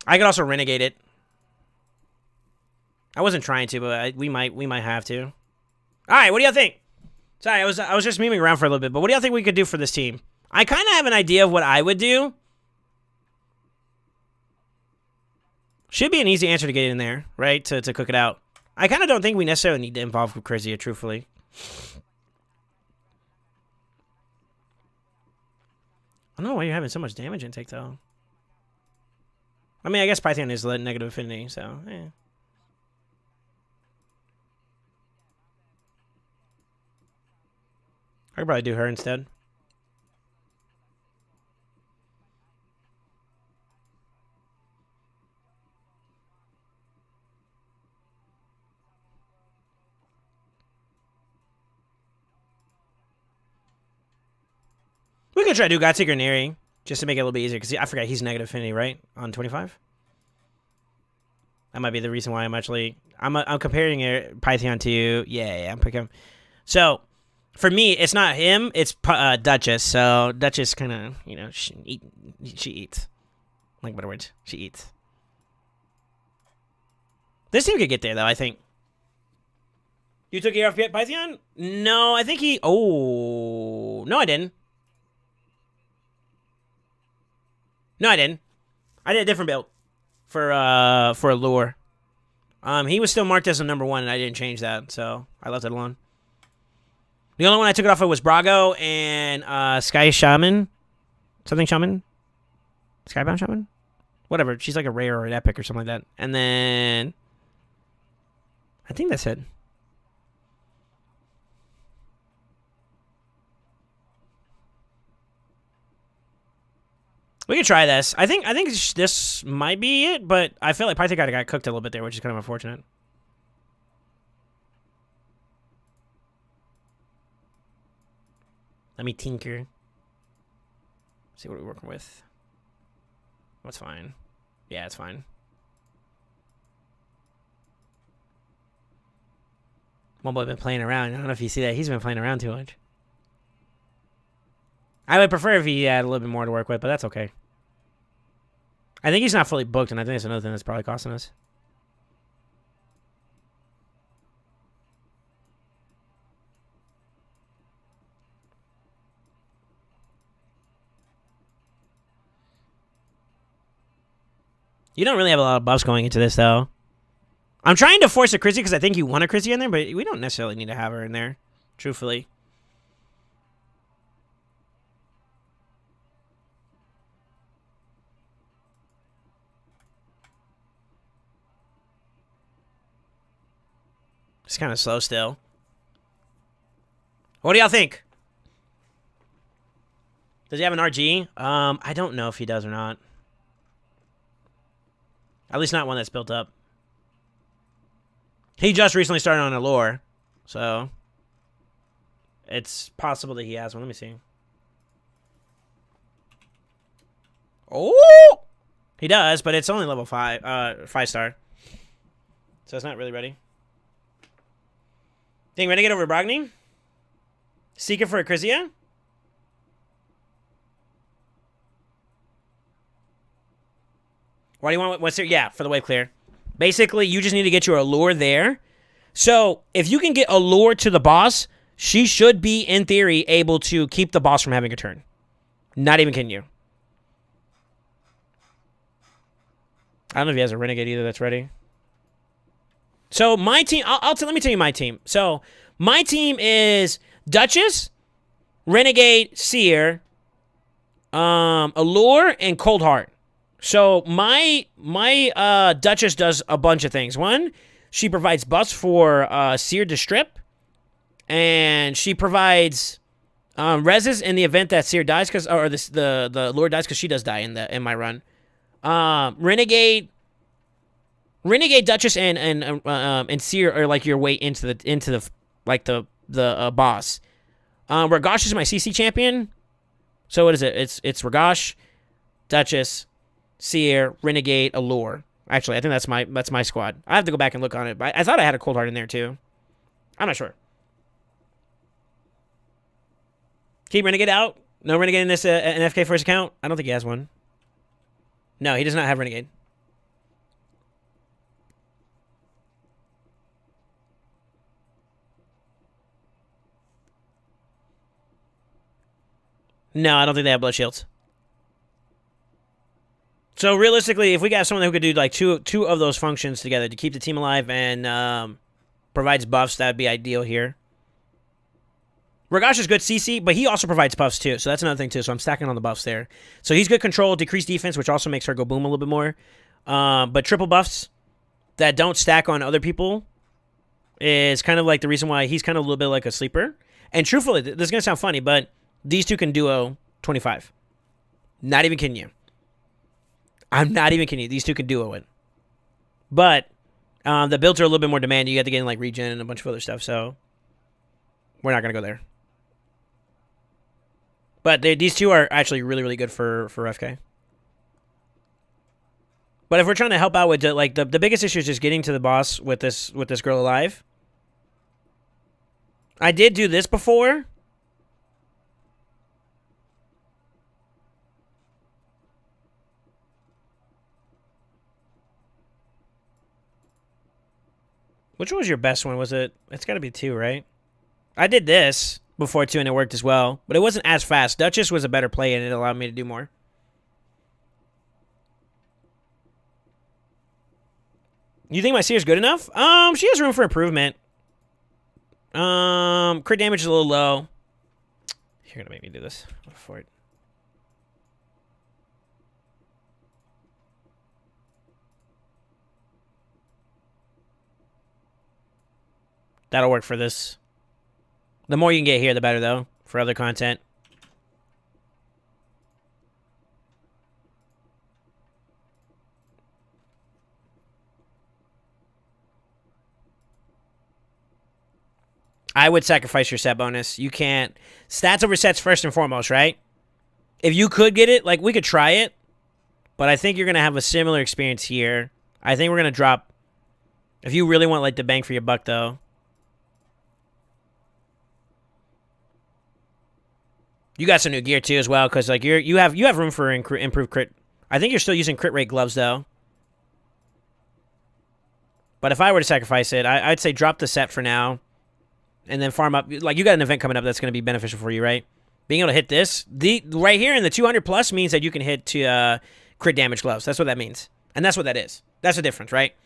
Speaker 1: I could also renegade it. I wasn't trying to, but we might have to. All right, what do y'all think? Sorry, I was just memeing around for a little bit, but what do y'all think we could do for this team? I kind of have an idea of what I would do. Should be an easy answer to get in there, right? To cook it out. I kind of don't think we necessarily need to involve Crizia, truthfully. I don't know why you're having so much damage intake, though. I mean, I guess Python is negative affinity, so, eh. I could probably do her instead. We could try to do Godseeker Neri, just to make it a little bit easier, because I forgot he's negative affinity, right? On 25? That might be the reason why I'm actually... I'm comparing Python to... Yeah, I'm picking... So, for me, it's not him, it's Duchess. So, Duchess kind of, you know, she eats. Like, better words, she eats. This team could get there, though, I think. You took it off Python? No, I think he... Oh... No, I didn't. No, I didn't. I did a different build for Allure. He was still marked as a number 1, and I didn't change that, so I left it alone. The only one I took it off of was Brago and Sky Shaman. Something Shaman? Skybound Shaman? Whatever. She's like a rare or an epic or something like that. And then... I think that's it. We could try this. I think this might be it, but I feel like Python got cooked a little bit there, which is kind of unfortunate. Let me tinker. See what we're working with. What's fine? Yeah, it's fine. Mobile been playing around. I don't know if you see that. He's been playing around too much. I would prefer if he had a little bit more to work with, but that's okay. I think he's not fully booked, and I think that's another thing that's probably costing us. You don't really have a lot of buffs going into this, though. I'm trying to force a Chrissy because I think you want a Chrissy in there, but we don't necessarily need to have her in there, truthfully. It's kind of slow still. What do y'all think? Does he have an RG? I don't know if he does or not. At least not one that's built up. He just recently started on Allure, so it's possible that he has one. Let me see. Oh, he does, but it's only level 5, 5-star, so it's not really ready. Think Renegade over Brogni? Seeker for Acrisia? Why do you want... What's there? Yeah, for the wave clear. Basically, you just need to get your Allure there. So, if you can get Allure to the boss, she should be, in theory, able to keep the boss from having a turn. Not even kidding you. I don't know if he has a Renegade either that's ready. So, my team... let me tell you my team. So, my team is Duchess, Renegade, Seer, Allure, and Cold Heart. So, my Duchess does a bunch of things. One, she provides buffs for Seer to strip. And she provides reses in the event that Seer dies, or the Allure dies, because she does die in my run. Renegade, Duchess, and Seer are like your way into the boss. Ragash is my CC champion. So what is it? It's Ragash, Duchess, Seer, Renegade, Allure. Actually, I think that's my squad. I have to go back and look on it. But I thought I had a Cold Heart in there too. I'm not sure. Keep Renegade out. No Renegade in this NFK first account. I don't think he has one. No, he does not have Renegade. No, I don't think they have Blood Shields. So realistically, if we got someone who could do like two of those functions together to keep the team alive and provides buffs, that'd be ideal here. Ragash is good CC, but he also provides buffs too, so that's another thing too. So I'm stacking on the buffs there. So he's good control, decreased defense, which also makes her go boom a little bit more. But triple buffs that don't stack on other people is kind of like the reason why he's kind of a little bit like a sleeper. And truthfully, this is going to sound funny, but these two can duo 25. Not even kidding you. I'm not even kidding you. These two can duo it. But the builds are a little bit more demanding. You have to get in like regen and a bunch of other stuff, so we're not going to go there. But these two are actually really, really good for FK. But if we're trying to help out with like the biggest issue is just getting to the boss with this girl alive. I did do this before. Which was your best one? Was it? It's got to be 2, right? I did this before 2 and it worked as well, but it wasn't as fast. Duchess was a better play and it allowed me to do more. You think my Seer's good enough? She has room for improvement. Crit damage is a little low. You're gonna make me do this for it. That'll work for this. The more you can get here, the better, though, for other content. I would sacrifice your set bonus. You can't. Stats over sets first and foremost, right? If you could get it, like, we could try it. But I think you're going to have a similar experience here. I think we're going to drop. If you really want, like, the bang for your buck, though. You got some new gear, too, as well. Because, like, you have room for improved crit. I think you're still using crit rate gloves, though. But if I were to sacrifice it, I'd say drop the set for now. And then farm up. Like, you got an event coming up that's going to be beneficial for you, right? Being able to hit this. Right here in the 200 plus means that you can hit to crit damage gloves. That's what that means. And that's what that is. That's the difference, right?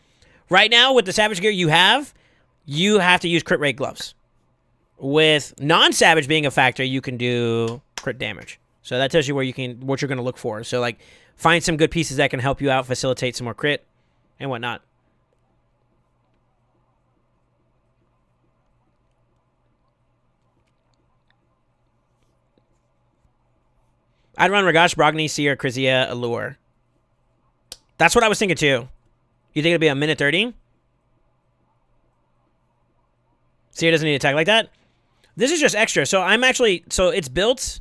Speaker 1: Right now, with the Savage gear you have to use crit rate gloves. With non-Savage being a factor, you can do crit damage. So that tells you what you're going to look for. So, like, find some good pieces that can help you out, facilitate some more crit, and whatnot. I'd run Ragash, Brogni, Seer, Krizia, Allure. That's what I was thinking, too. You think it'll be a minute 30? Seer doesn't need to attack like that? This is just extra. So I'm actually... So it's built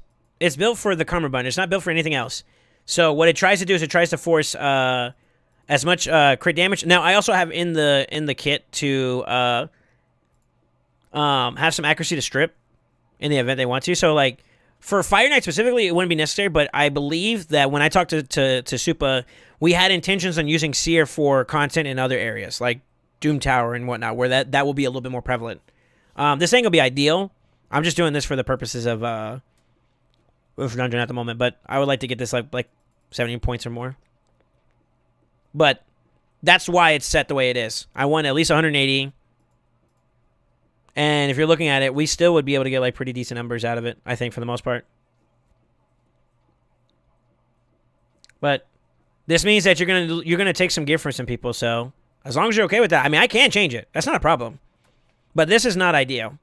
Speaker 1: for the Cummerbund. It's not built for anything else. So what it tries to do is it tries to force as much crit damage. Now, I also have in the kit to have some accuracy to strip in the event they want to. So, like... For Fire Knight specifically, it wouldn't be necessary, but I believe that when I talked to Supa, we had intentions on using Seer for content in other areas, like Doom Tower and whatnot, where that will be a little bit more prevalent. This ain't going to be ideal. I'm just doing this for the purposes of Dungeon at the moment, but I would like to get this like 70 points or more. But that's why it's set the way it is. I want at least 180. And if you're looking at it, we still would be able to get like pretty decent numbers out of it, I think, for the most part. But this means that you're gonna take some gear from some people, so as long as you're okay with that, I mean, I can change it. That's not a problem. But this is not ideal.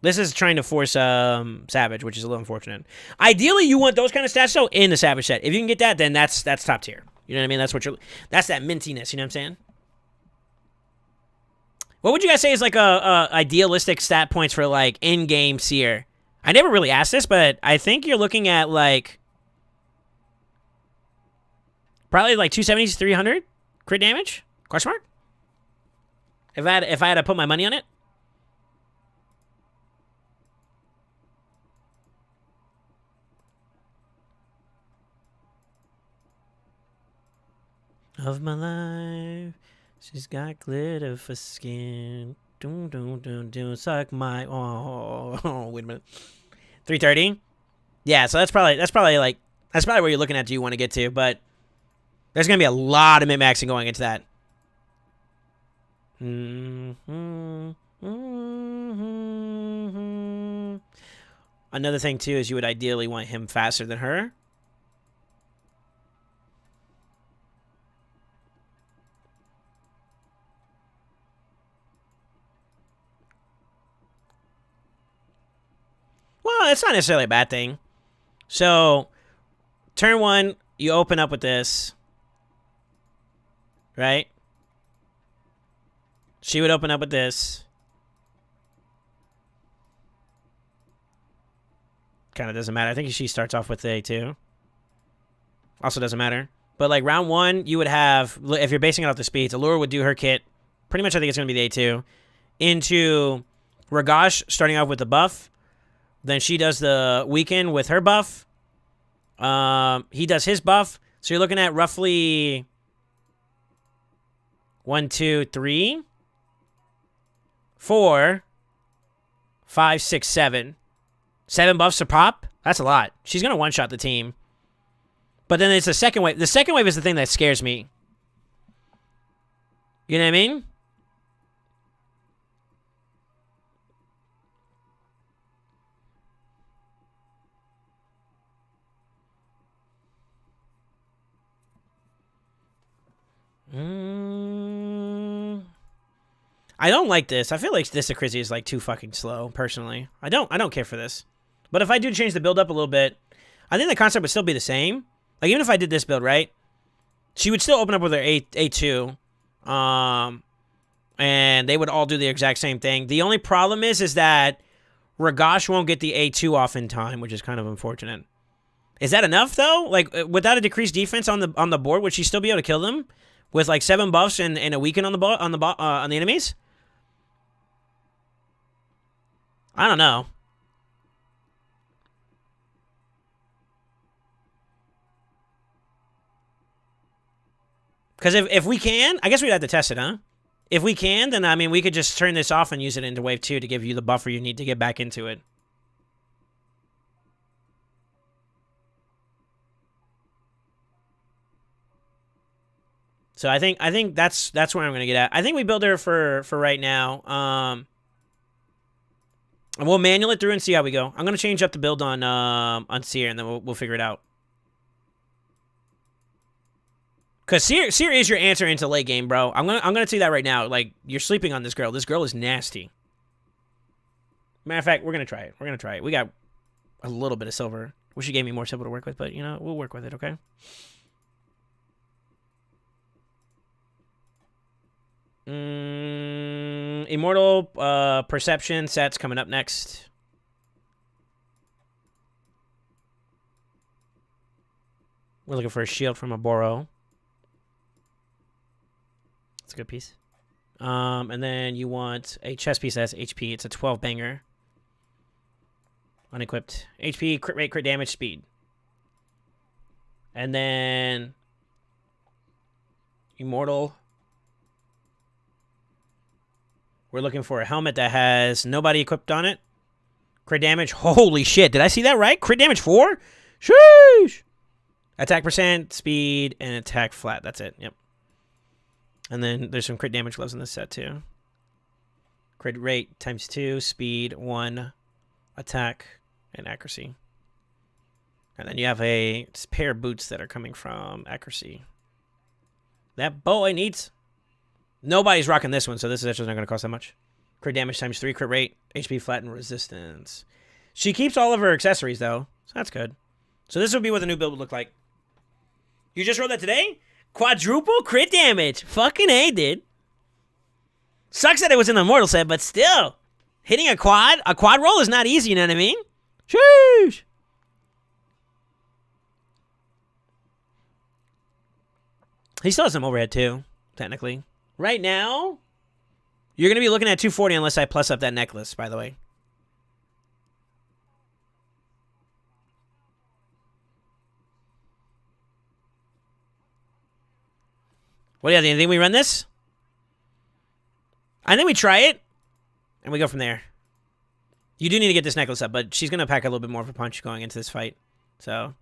Speaker 1: This is trying to force Savage, which is a little unfortunate. Ideally, you want those kind of stats though in the Savage set. If you can get that, then that's top tier. You know what I mean? That's that mintiness. You know what I'm saying? What would you guys say is like a idealistic stat points for like in-game Seer? I never really asked this, but I think you're looking at like probably like 270 to 300 crit damage? Question mark? If I had to put my money on it? Of my life. She's got glitter for skin. Doom, doom, doom, doom. Suck my... Oh, wait a minute. 330? Yeah, so that's probably where you're looking at do you want to get to, but there's going to be a lot of min-maxing going into that. Another thing, too, is you would ideally want him faster than her. Well, it's not necessarily a bad thing. So, turn 1, you open up with this. Right? She would open up with this. Kind of doesn't matter. I think she starts off with the A2. Also doesn't matter. But like round 1, you would have, if you're basing it off the speeds, Allure would do her kit. Pretty much I think it's going to be the A2. Into Ragash starting off with the buff. Then she does the weaken with her buff. He does his buff. So you're looking at roughly 1, 2, 3, 4, 5, 6, 7. 7 buffs to pop? That's a lot. She's going to one-shot the team. But then it's the second wave. The second wave is the thing that scares me. You know what I mean? I don't like this. I feel like this Acrizzy is like too fucking slow, personally. I don't care for this. But if I do change the build up a little bit, I think the concept would still be the same. Like, even if I did this build, right? She would still open up with her A2. And they would all do the exact same thing. The only problem is that Ragash won't get the A2 off in time, which is kind of unfortunate. Is that enough, though? Like, without a decreased defense on the board, would she still be able to kill them? With, like, 7 buffs and a weaken on the enemies? I don't know. Because if we can, I guess we'd have to test it, huh? If we can, then, I mean, we could just turn this off and use it into Wave 2 to give you the buffer you need to get back into it. So I think that's where I'm going to get at. I think we build her for right now. And we'll manual it through and see how we go. I'm going to change up the build on Seer, and then we'll figure it out. Because Seer is your answer into late game, bro. I'm gonna tell you that right now. Like, you're sleeping on this girl. This girl is nasty. Matter of fact, we're gonna try it. We're gonna try it. We got a little bit of silver. Wish you gave me more silver to work with, but you know, we'll work with it, okay? Immortal Perception set's coming up next. We're looking for a shield from a Boro. That's a good piece. And then you want a chest piece that has HP. It's a 12 banger. Unequipped. HP, crit rate, crit damage, speed. And then Immortal. We're looking for a helmet that has nobody equipped on it. Crit damage. Holy shit. Did I see that right? Crit damage 4? Sheesh. Attack percent, speed, and attack flat. That's it. Yep. And then there's some crit damage gloves in this set, too. Crit rate times 2, speed 1, attack, and accuracy. And then you have a pair of boots that are coming from accuracy. That boy needs... Nobody's rocking this one, so this is actually not going to cost that much. Crit damage times 3, crit rate, HP flat, and resistance. She keeps all of her accessories, though, so that's good. So this would be what the new build would look like. You just wrote that today? Quadruple crit damage. Fucking A, dude. Sucks that it was in the Immortal set, but still. Hitting a quad roll is not easy, you know what I mean? Sheesh. He still has some overhead, too, technically. Right now, you're going to be looking at 240 unless I plus up that necklace, by the way. What do you think we run this? I think we try it, and we go from there. You do need to get this necklace up, but she's going to pack a little bit more of a punch going into this fight. So...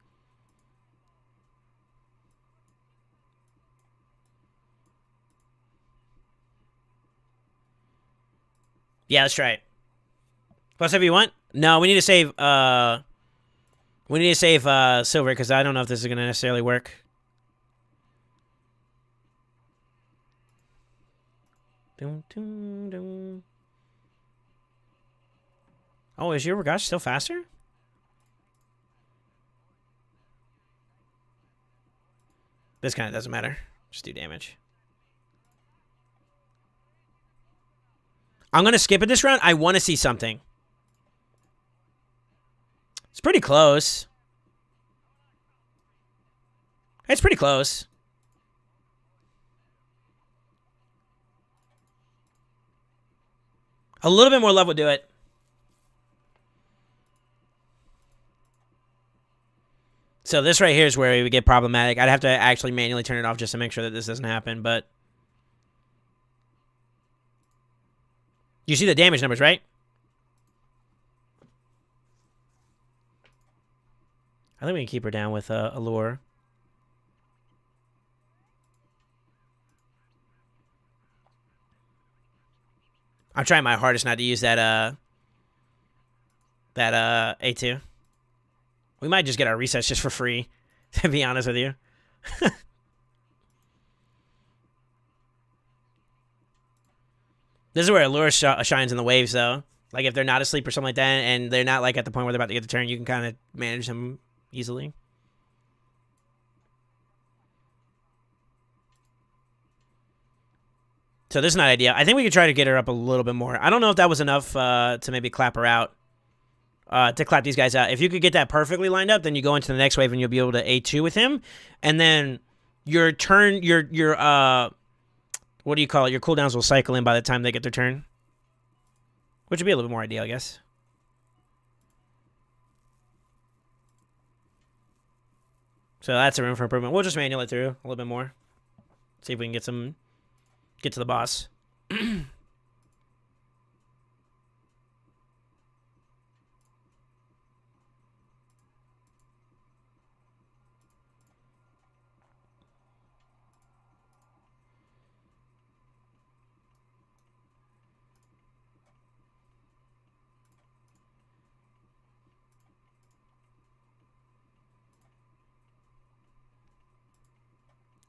Speaker 1: yeah, let's try it. Plus, if you want, No, we need to save. We need to save silver because I don't know if this is gonna necessarily work. Dun, dun, dun. Oh, is your Regash still faster? This kind of doesn't matter. Just do damage. I'm gonna skip it this round. I want to see something. It's pretty close. It's pretty close. A little bit more love would do it. So this right here is where it would get problematic. I'd have to actually manually turn it off just to make sure that this doesn't happen, but... You see the damage numbers, right? I think we can keep her down with Allure. I'm trying my hardest not to use that A2. We might just get our resets just for free, to be honest with you. This is where Allure shines in the waves, though. Like, if they're not asleep or something like that, and they're not, like, at the point where they're about to get the turn, you can kind of manage them easily. So this is not ideal. I think we could try to get her up a little bit more. I don't know if that was enough to maybe clap her out. To clap these guys out. If you could get that perfectly lined up, then you go into the next wave and you'll be able to A2 with him. And then your turn, your what do you call it? Your cooldowns will cycle in by the time they get their turn. Which would be a little bit more ideal, I guess. So that's a room for improvement. We'll just manual it through a little bit more. See if we can get to the boss.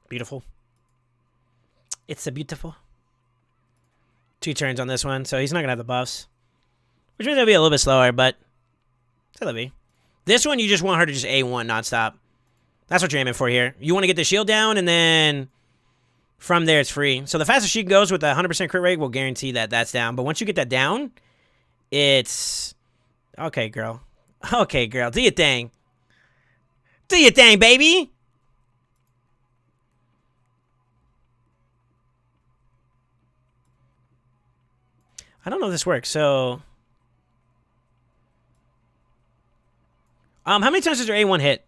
Speaker 1: Beautiful. It's a beautiful. 2 turns on this one, so he's not going to have the buffs. Which means it'll be a little bit slower, but it'll be. This one, you just want her to just A1 nonstop. That's what you're aiming for here. You want to get the shield down, and then from there, it's free. So the faster she goes with the 100% crit rate will guarantee that that's down. But once you get that down, it's... Okay, girl. Okay, girl. Do your thing. Do your thing, baby! I don't know if this works, so... how many times does your A1 hit?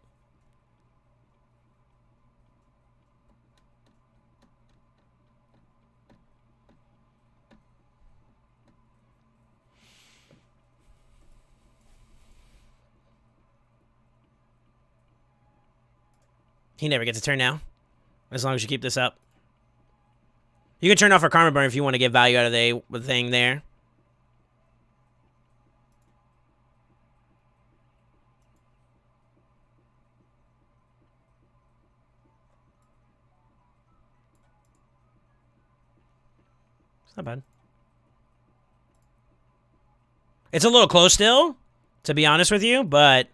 Speaker 1: He never gets a turn now, as long as you keep this up. You can turn off her Karma Burn if you want to get value out of the thing there. It's not bad. It's a little close still, to be honest with you, but...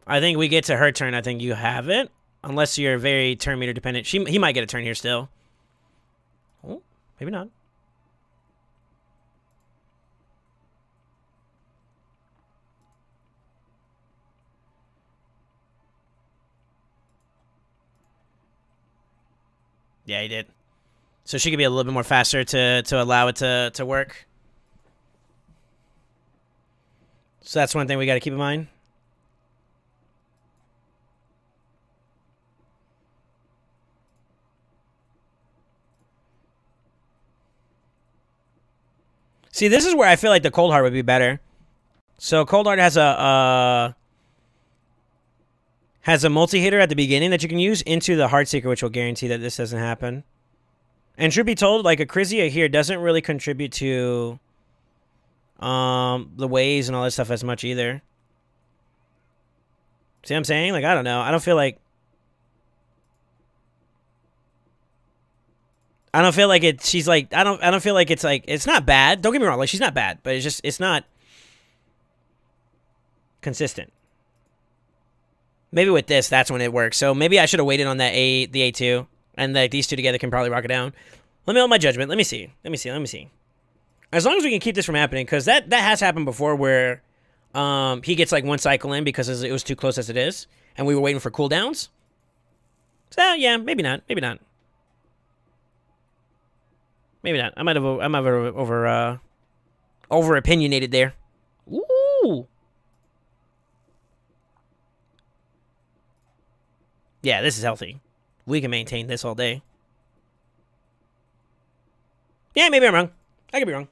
Speaker 1: I think we get to her turn. I think you have it. Unless you're very turn meter dependent. He might get a turn here still. Oh, maybe not. Yeah, he did. So she could be a little bit more faster to allow it to work. So that's one thing we got to keep in mind. See, this is where I feel like the Cold Heart would be better. So Cold Heart has a multi-hitter at the beginning that you can use into the Heartseeker, which will guarantee that this doesn't happen. And truth be told, like Acrizia here doesn't really contribute to the waves and all that stuff as much either. See what I'm saying? Like, I don't know. I don't feel like she's like I don't feel like it's like it's not bad. Don't get me wrong, like she's not bad, but it's not consistent. Maybe with this, that's when it works. So maybe I should have waited on the A2, and like these two together can probably rock it down. Let me hold my judgment. Let me see. As long as we can keep this from happening, because that has happened before, where he gets like one cycle in because it was too close as it is, and we were waiting for cooldowns. So yeah, maybe not. Maybe not. I might have over opinionated there. Ooh. Yeah, this is healthy. We can maintain this all day. Yeah, maybe I'm wrong. I could be wrong.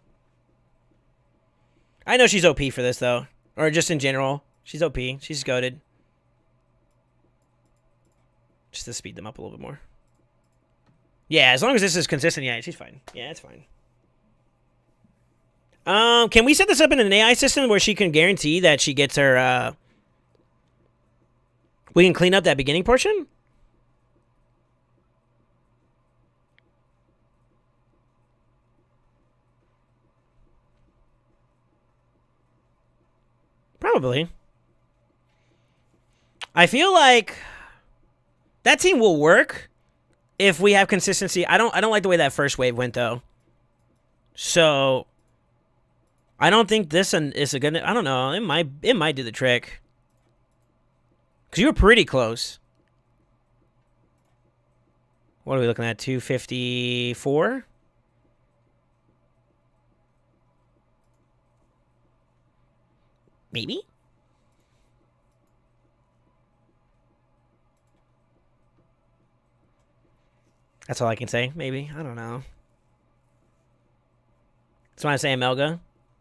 Speaker 1: I know she's OP for this, though. Or just in general. She's OP. She's goated. Just to speed them up a little bit more. Yeah, as long as this is consistent, yeah, she's fine. Yeah, it's fine. Can we set this up in an AI system where she can guarantee that she gets her, we can clean up that beginning portion? Probably. I feel like that team will work if we have consistency. I don't like the way that first wave went though. So I don't think this is a good. I don't know. It might do the trick. Cause you were pretty close. What are we looking at? 254. Maybe. That's all I can say. Maybe. I don't know. That's why I say Amelga.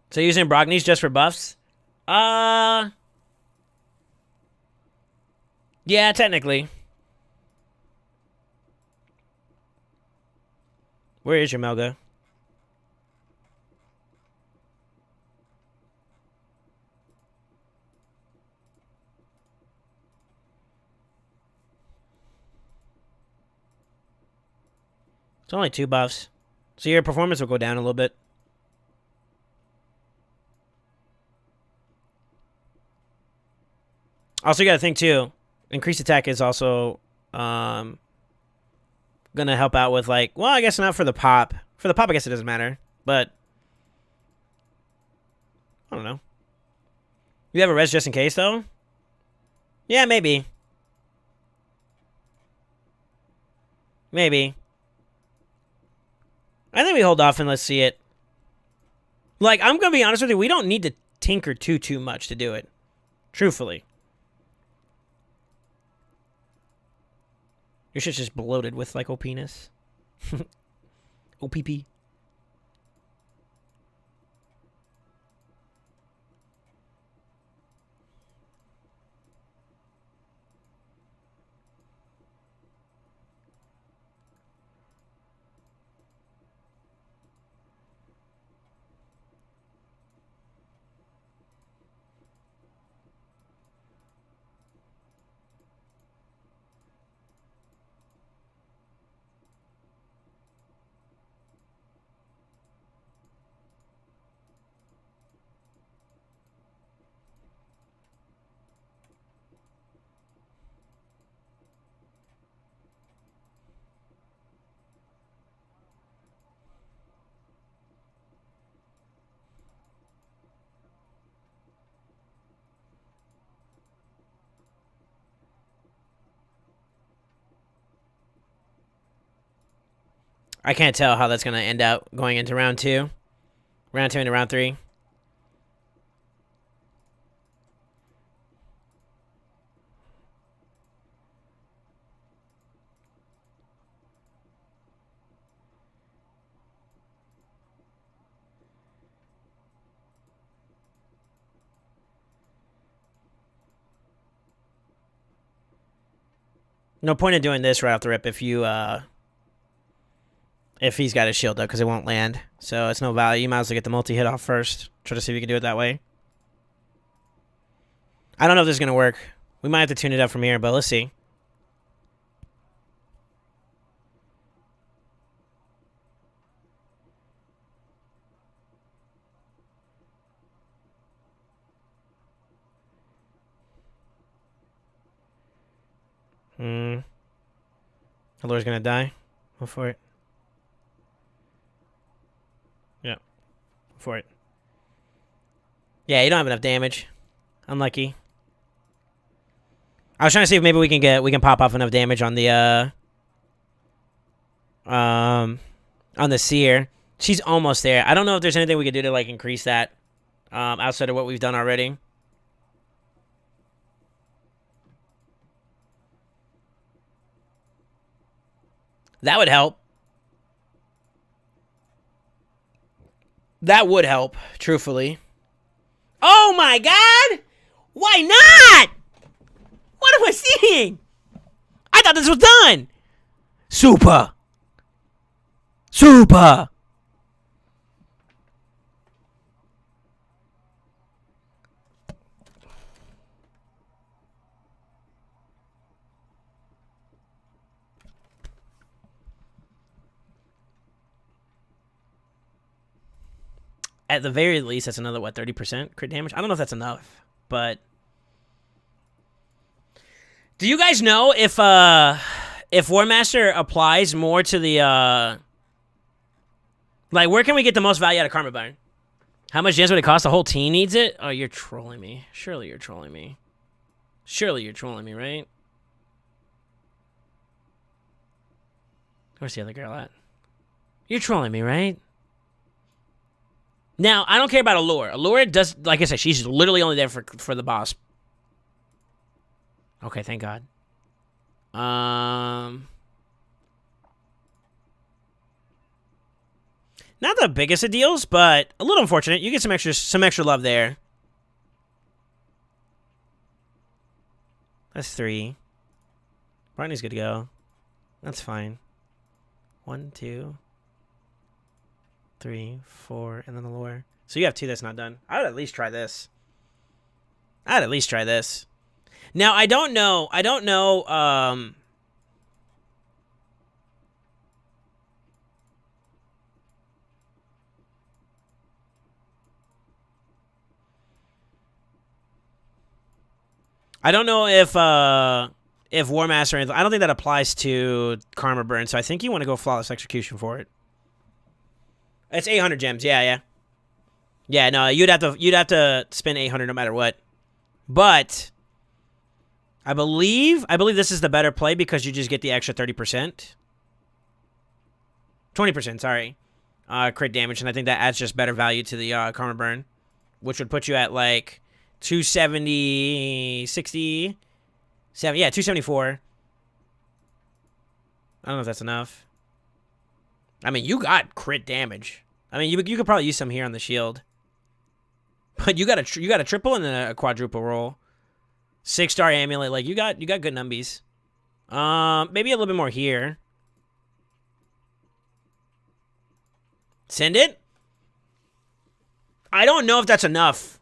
Speaker 1: So using Brognies just for buffs? Yeah, technically. Where is your Melga? It's only 2 buffs. So your performance will go down a little bit. Also, you gotta think too. Increased attack is also gonna help out with like. Well, I guess not for the pop. For the pop, I guess it doesn't matter. But I don't know. You have a res just in case though. Yeah, maybe. Maybe. I think we hold off and let's see it. Like, I'm gonna be honest with you. We don't need to tinker too much to do it. Truthfully. Your shit's just bloated with, like, OP-ness. OPP. I can't tell how that's gonna end out going into round 2. Round 2 into round 3. No point in doing this right off the rip if you If he's got his shield up, because it won't land. So it's no value. You might as well get the multi-hit off first. Try to see if you can do it that way. I don't know if this is going to work. We might have to tune it up from here, but let's see. Allure's going to die. Go for it. Yeah. Go for it. Yeah, you don't have enough damage. Unlucky. I was trying to see if maybe we can pop off enough damage on the seer. She's almost there. I don't know if there's anything we could do to like increase that outside of what we've done already. That would help. That would help, truthfully. Oh my god! Why not? What am I seeing? I thought this was done. Super. Super. At the very least, that's another, what, 30% crit damage? I don't know if that's enough, but... Do you guys know if War Master applies more to the, like, where can we get the most value out of Karma Burn? How much damage would it cost? The whole team needs it? Oh, you're trolling me. Surely you're trolling me. Surely you're trolling me, right? Where's the other girl at? You're trolling me, right? Now, I don't care about Allure. Allure does, like I said, she's literally only there for the boss. Okay, thank God. Not the biggest of deals, but a little unfortunate. You get some extra love there. That's 3. Barney's good to go. That's fine. 1, 2, 3, 4, and then the lure. So you have 2 that's not done. I would at least try this. I'd at least try this. Now, I don't know, I don't know if War Master, I don't think that applies to Karma Burn, so I think you want to go Flawless Execution for it. It's 800 gems, yeah. Yeah, no, you'd have to spend 800 no matter what. But I believe this is the better play because you just get the extra 30%. 20%, sorry. Crit damage, and I think that adds just better value to the Karma Burn, which would put you at like 270, 60, 7, yeah, 274. I don't know if that's enough. I mean, you got crit damage. I mean, you could probably use some here on the shield. But you got a triple and then a quadruple roll. 6-star amulet, like you got good numbies. Maybe a little bit more here. Send it. I don't know if that's enough.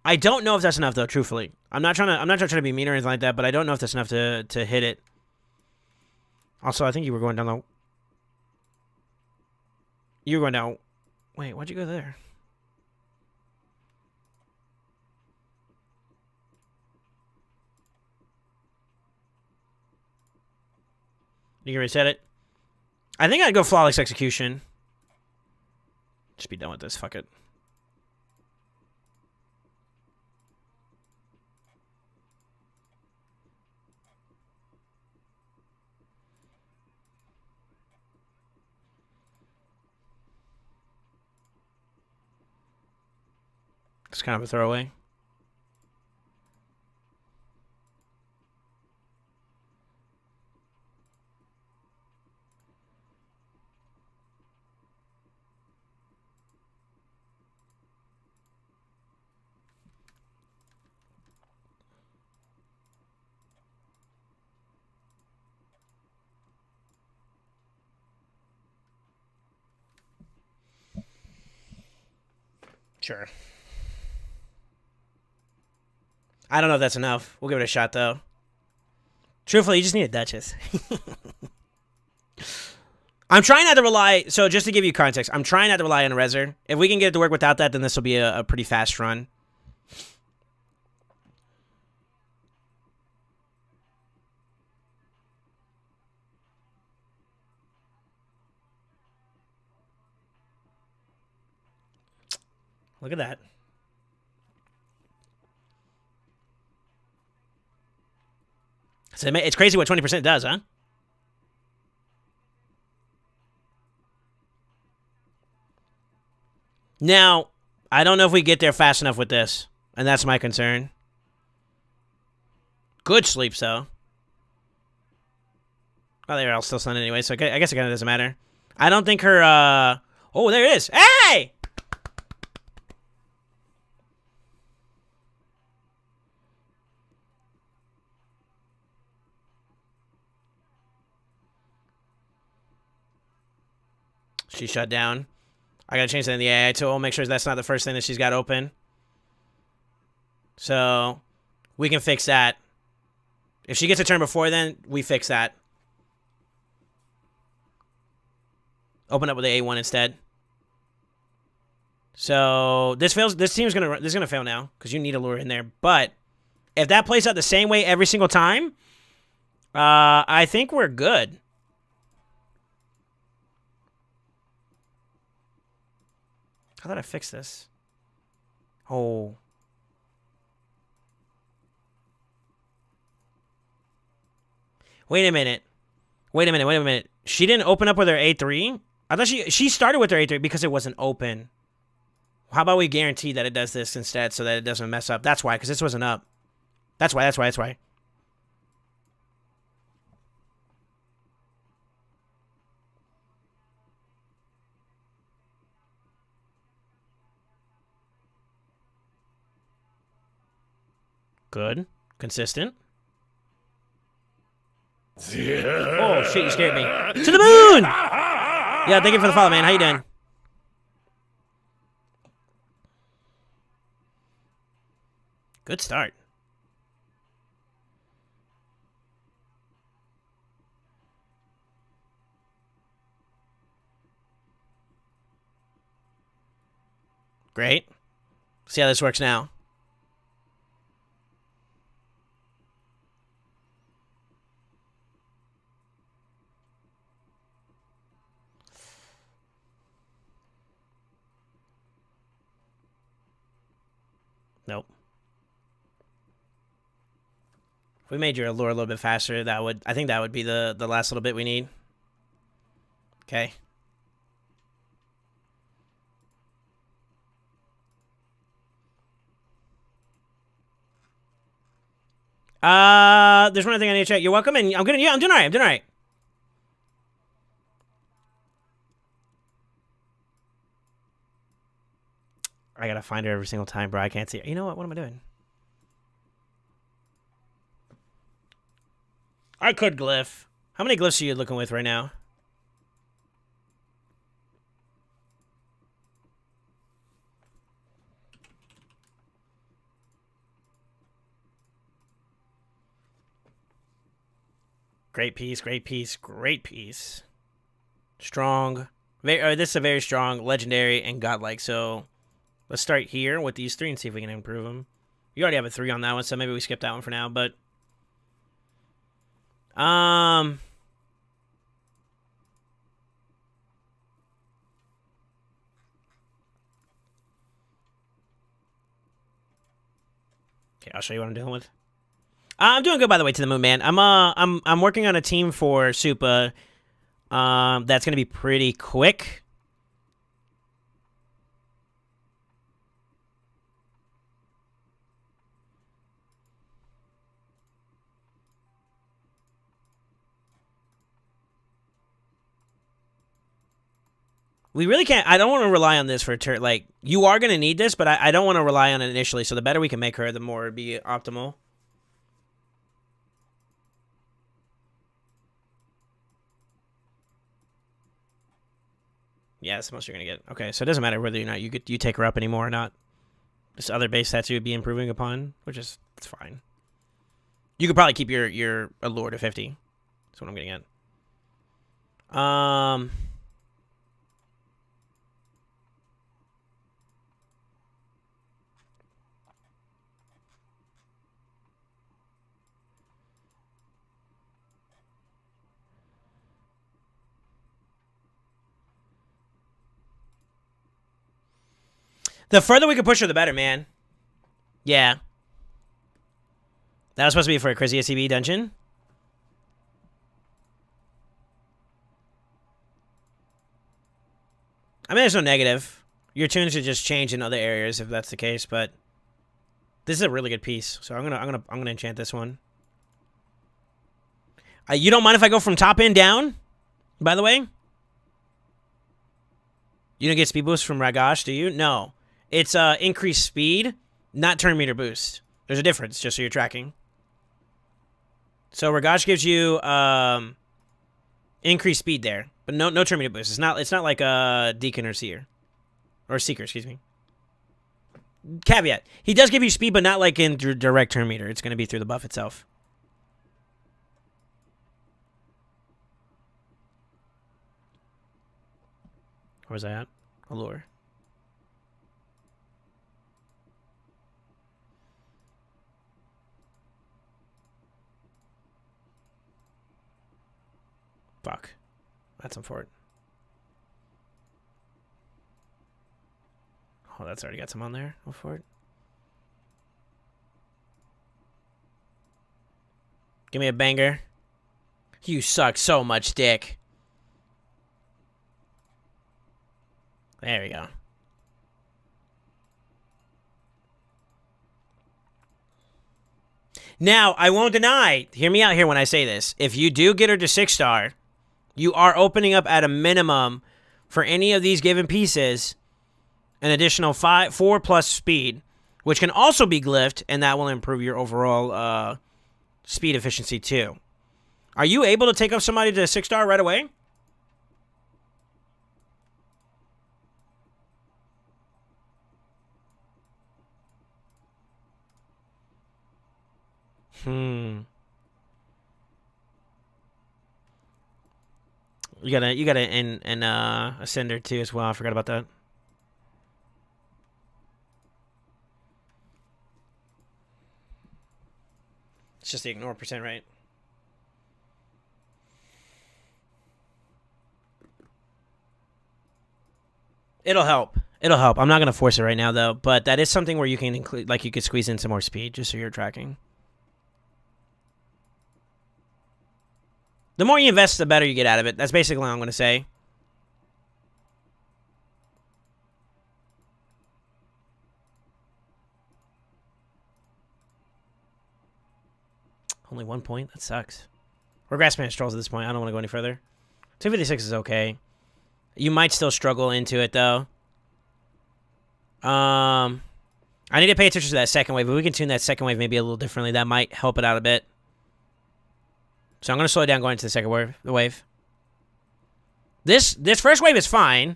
Speaker 1: I don't know if that's enough though, truthfully. I'm not trying to be mean or anything like that, but I don't know if that's enough to hit it. Also, I think you were going down the... You were going down... Wait, why'd you go there? You can reset it. I think I'd go Flawless Execution. Just be done with this. Fuck it. It's kind of a throwaway. Sure. I don't know if that's enough. We'll give it a shot, though. Truthfully, you just need a Duchess. I'm trying not to rely... So, just to give you context, I'm trying not to rely on a Reser. If we can get it to work without that, then this will be a pretty fast run. Look at that. So it's crazy what 20% does, huh? Now, I don't know if we get there fast enough with this, and that's my concern. Good sleeps, though. Oh, they're all still stunned anyway, so I guess it kind of doesn't matter. I don't think her, Oh, there it is. Hey! She shut down. I gotta change that in the AI tool. Make sure that's not the first thing that she's got open. So, we can fix that. If she gets a turn before then, we fix that. Open up with the A1 instead. So, this fails. This team's gonna fail now because you need a lure in there. But if that plays out the same way every single time, I think we're good. How did I fix this? Oh. Wait a minute. Wait a minute. She didn't open up with her A3? I thought she started with her A3 because it wasn't open. How about we guarantee that it does this instead so that it doesn't mess up? That's why, because this wasn't up. That's why. Good. Consistent. Oh, shit, you scared me. To the moon! Yeah, thank you for the follow, man. How you doing? Good start. Great. See how this works now. Nope. If we made your allure a little bit faster, I think that would be the last little bit we need. Okay. There's one thing I need to check. You're welcome, and I'm doing all right. I gotta find her every single time, bro. I can't see her. You know what? What am I doing? I could glyph. How many glyphs are you looking with right now? Great piece. Strong. This is a very strong, legendary, and godlike. So let's start here with these three and see if we can improve them. You already have a 3 on that one, so maybe we skip that one for now. But okay, I'll show you what I'm dealing with. I'm doing good, by the way, to the moon, man. I'm working on a team for Supa. That's gonna be pretty quick. We really can't. I don't want to rely on this for a turn. Like, you are going to need this, but I don't want to rely on it initially. So the better we can make her, the more it'd be optimal. Yeah, that's the most you're gonna get. Okay, so it doesn't matter whether or not you take her up anymore or not. This other base stats you would be improving upon, which is it's fine. You could probably keep your allure to 50. That's what I'm getting at. The further we can push her, the better, man. Yeah. That was supposed to be for a crazy SCB dungeon. I mean, there's no negative. Your tunes should just change in other areas if that's the case, but this is a really good piece. So I'm gonna enchant this one. You don't mind if I go from top end down? By the way, you don't get speed boost from Ragash, do you? No. It's increased speed, not turn meter boost. There's a difference, just so you're tracking. So Ragash gives you increased speed there, but no turn meter boost. It's not like a Deacon or Seer. Or Seeker, excuse me. Caveat. He does give you speed, but not like in direct turn meter. It's going to be through the buff itself. Where's that at? Allure. Fuck. That's unfortunate. Oh, that's already got some on there. Go for it. Give me a banger. You suck so much dick. There we go. Now, I won't deny, hear me out here when I say this. If you do get her to 6-star, you are opening up at a minimum for any of these given pieces an additional 4+ speed, which can also be glyphed, and that will improve your overall speed efficiency too. Are you able to take up somebody to 6-star right away? You got an ascender too as well. I forgot about that. It's just the ignore percent, right? It'll help. It'll help. I'm not gonna force it right now though, but that is something where you can include, like, you could squeeze in some more speed just so you're tracking. The more you invest, the better you get out of it. That's basically what I'm going to say. Only 1 point? That sucks. We're grasping at straws at this point. I don't want to go any further. 256 is okay. You might still struggle into it, though. I need to pay attention to that second wave. If we can tune that second wave maybe a little differently, that might help it out a bit. So I'm going to slow it down going into the second wave. This first wave is fine.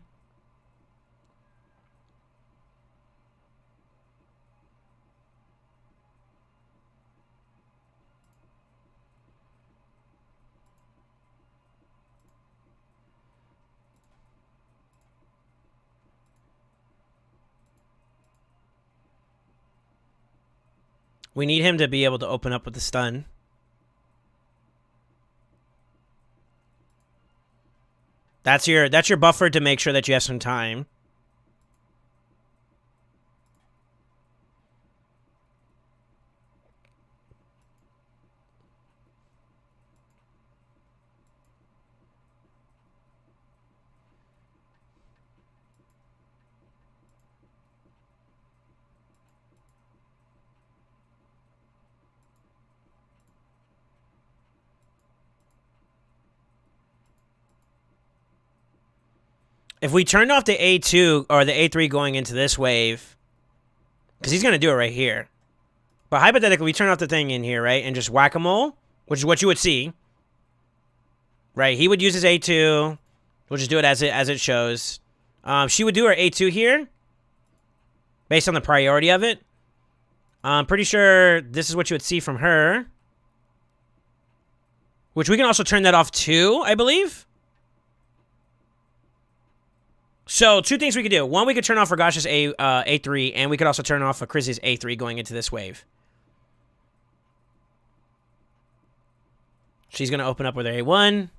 Speaker 1: We need him to be able to open up with the stun. That's your buffer to make sure that you have some time. If we turned off the A2 or the A3 going into this wave, because he's going to do it right here. But hypothetically, we turn off the thing in here, right? And just whack-a-mole, which is what you would see. Right? He would use his A2. We'll just do it as it shows. She would do her A2 here, based on the priority of it. I'm pretty sure this is what you would see from her. Which we can also turn that off too, I believe. So, two things we could do. One, we could turn off Ragash's A3, and we could also turn off Chrissy's A3 going into this wave. She's going to open up with her A1.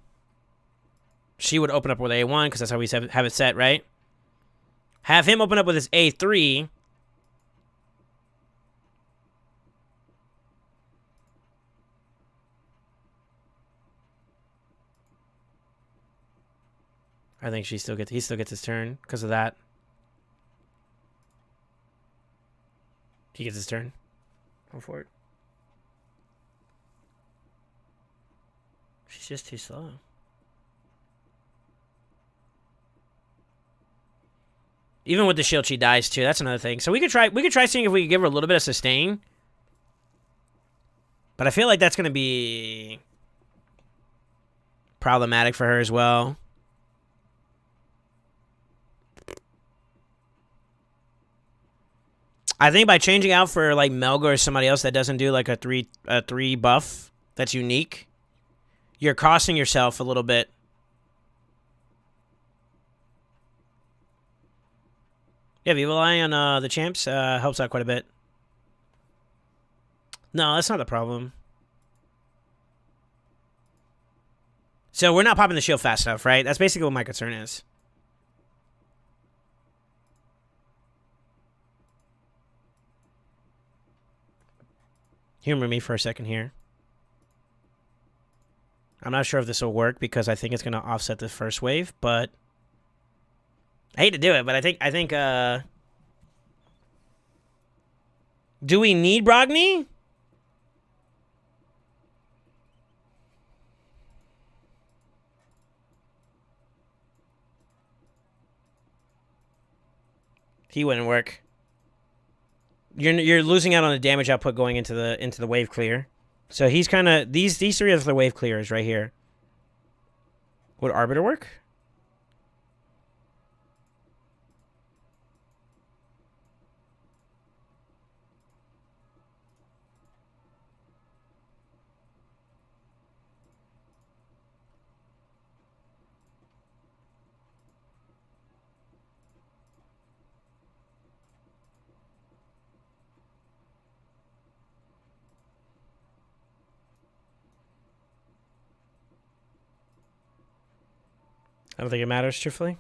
Speaker 1: She would open up with A1, because that's how we have it set, right? Have him open up with his A3. I think he still gets his turn because of that. He gets his turn. Go for it. She's just too slow. Even with the shield, she dies too. That's another thing. So we could try seeing if we could give her a little bit of sustain. But I feel like that's going to be problematic for her as well. I think by changing out for like Melga or somebody else that doesn't do like a three buff that's unique, you're costing yourself a little bit. Yeah, Viva Lie on the champs helps out quite a bit. No, that's not the problem. So we're not popping the shield fast enough, right? That's basically what my concern is. Humor me for a second here. I'm not sure if this will work because I think it's going to offset the first wave, but I hate to do it, but I think do we need Brogni? He wouldn't work. You're losing out on the damage output going into the wave clear. So he's kind of these three are the wave clears right here. Would Arbiter work? I don't think it matters, truthfully.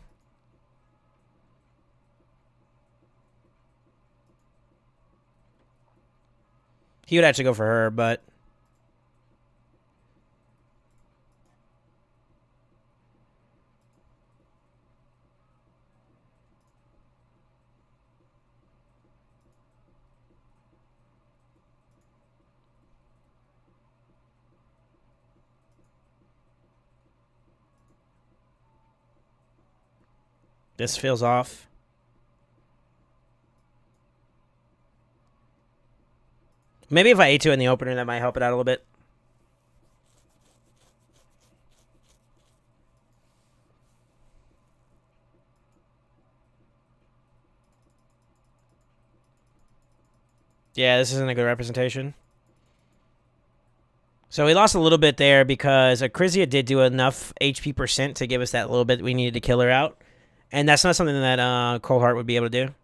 Speaker 1: He would actually go for her, but this feels off. Maybe if I A2 in the opener, that might help it out a little bit. Yeah, this isn't a good representation. So we lost a little bit there because Acrizia did do enough HP percent to give us that little bit we needed to kill her out. And that's not something that Cold Heart would be able to do.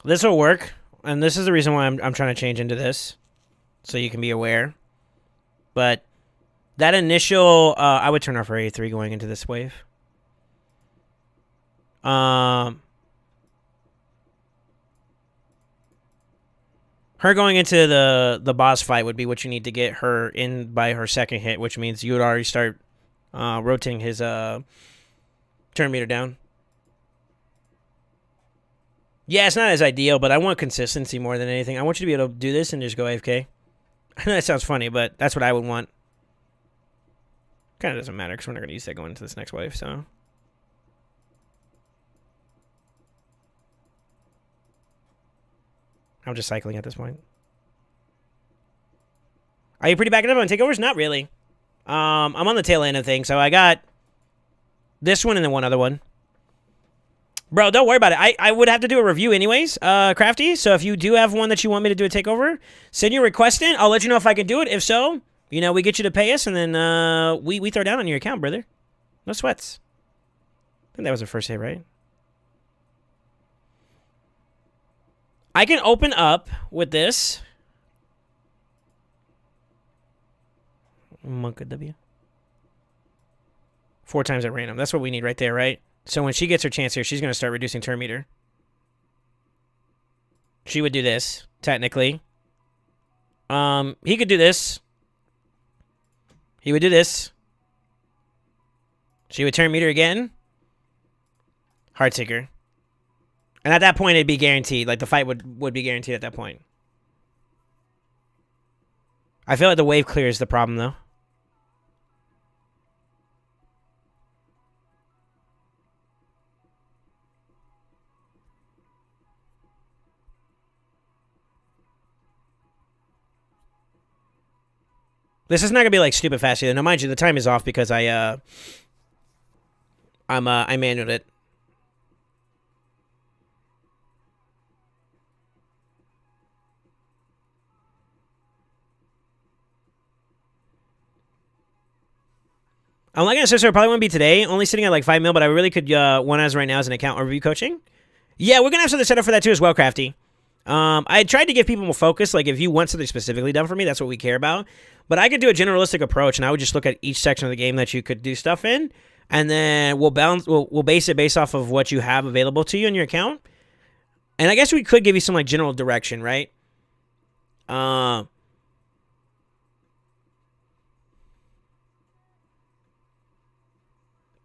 Speaker 1: This will work, and this is the reason why I'm trying to change into this, so you can be aware. But that initial, I would turn off her A3 going into this wave. Her going into the boss fight would be what you need to get her in by her second hit, which means you would already start rotating his turn meter down. Yeah, it's not as ideal, but I want consistency more than anything. I want you to be able to do this and just go AFK. I know that sounds funny, but that's what I would want. Kind of doesn't matter because we're not going to use that going into this next wave, so. I'm just cycling at this point. Are you pretty backed up on takeovers? Not really. I'm on the tail end of things, so I got this one and then one other one. Bro, don't worry about it. I would have to do a review anyways, Crafty. So if you do have one that you want me to do a takeover, send your request in. I'll let you know if I can do it. If so, you know, we get you to pay us, and then we throw down on your account, brother. No sweats. I think that was the first hit, right? I can open up with this. Monka W. 4 times at random. That's what we need right there, right? So when she gets her chance here, she's going to start reducing turn meter. She would do this, technically. He could do this. He would do this. She would turn meter again. Heartseeker. And at that point, it'd be guaranteed. Like, the fight would be guaranteed at that point. I feel like the wave clear is the problem, though. This is not gonna be like stupid fast either. Now, mind you, the time is off because I manualed it. I'm not gonna say so. It probably won't be today. Only sitting at like 5 mil, but I really could one as right now as an account review coaching. Yeah, we're gonna have something set up for that too as well, Crafty. I tried to give people more focus. Like, if you want something specifically done for me, that's what we care about. But I could do a generalistic approach, and I would just look at each section of the game that you could do stuff in, and then we'll base it based off of what you have available to you in your account. And I guess we could give you some like general direction, right? But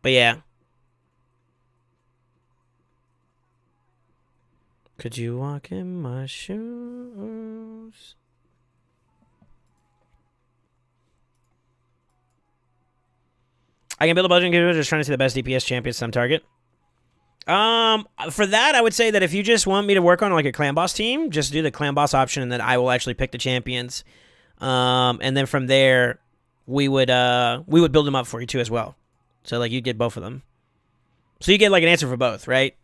Speaker 1: yeah. Could you walk in my shoes? I can build a budget computer just trying to see the best DPS champion some target. For that, I would say that if you just want me to work on like a clan boss team, just do the clan boss option, and then I will actually pick the champions. And then from there, we would build them up for you too as well. So like you get both of them. So you get like an answer for both, right?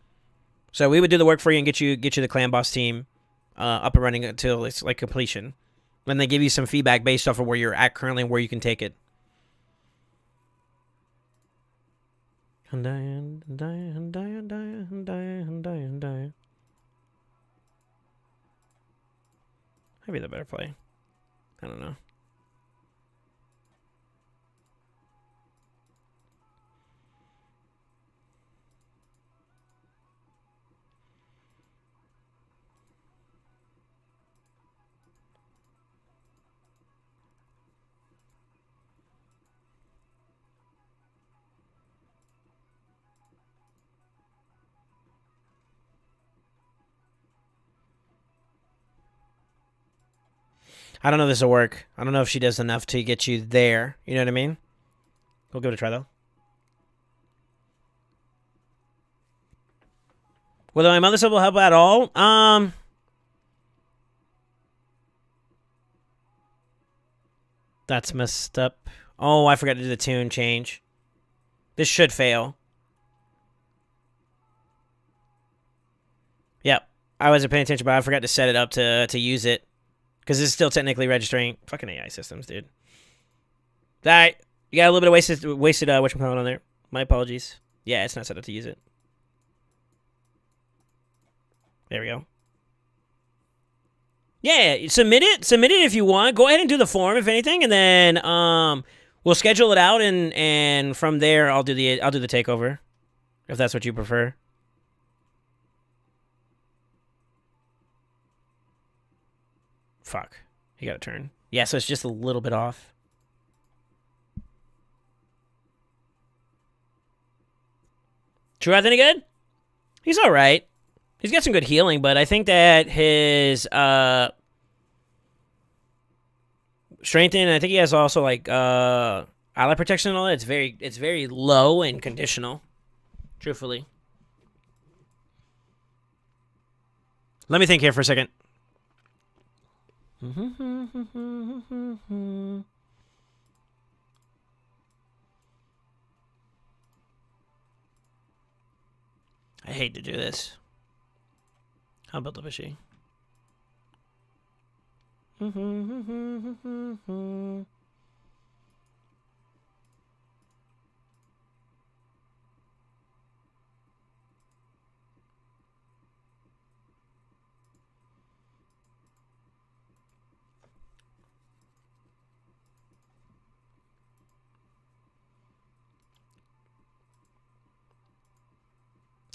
Speaker 1: So we would do the work for you and get you the clan boss team up and running until it's like completion. And they give you some feedback based off of where you're at currently and where you can take it. Maybe the better play. I don't know. I don't know if this will work. I don't know if she does enough to get you there. You know what I mean? We'll give it a try, though. Whether my mother will help at all? That's messed up. Oh, I forgot to do the tune change. This should fail. Yep. I wasn't paying attention, but I forgot to set it up to use it. Because it's still technically registering. Fucking AI systems, dude. Alright. You got a little bit of wasted whatchamacallit on there. My apologies. Yeah, it's not set up to use it. There we go. Yeah, submit it. Submit it if you want. Go ahead and do the form, if anything, and then we'll schedule it out, and from there I'll do the takeover, if that's what you prefer. Fuck. He got a turn. Yeah, so it's just a little bit off. True Anthony good? He's all right. He's got some good healing, but I think that his strength and I think he has also like ally protection and all that. It's very low and conditional. Truthfully. Let me think here for a second. I hate to do this. How built up is she?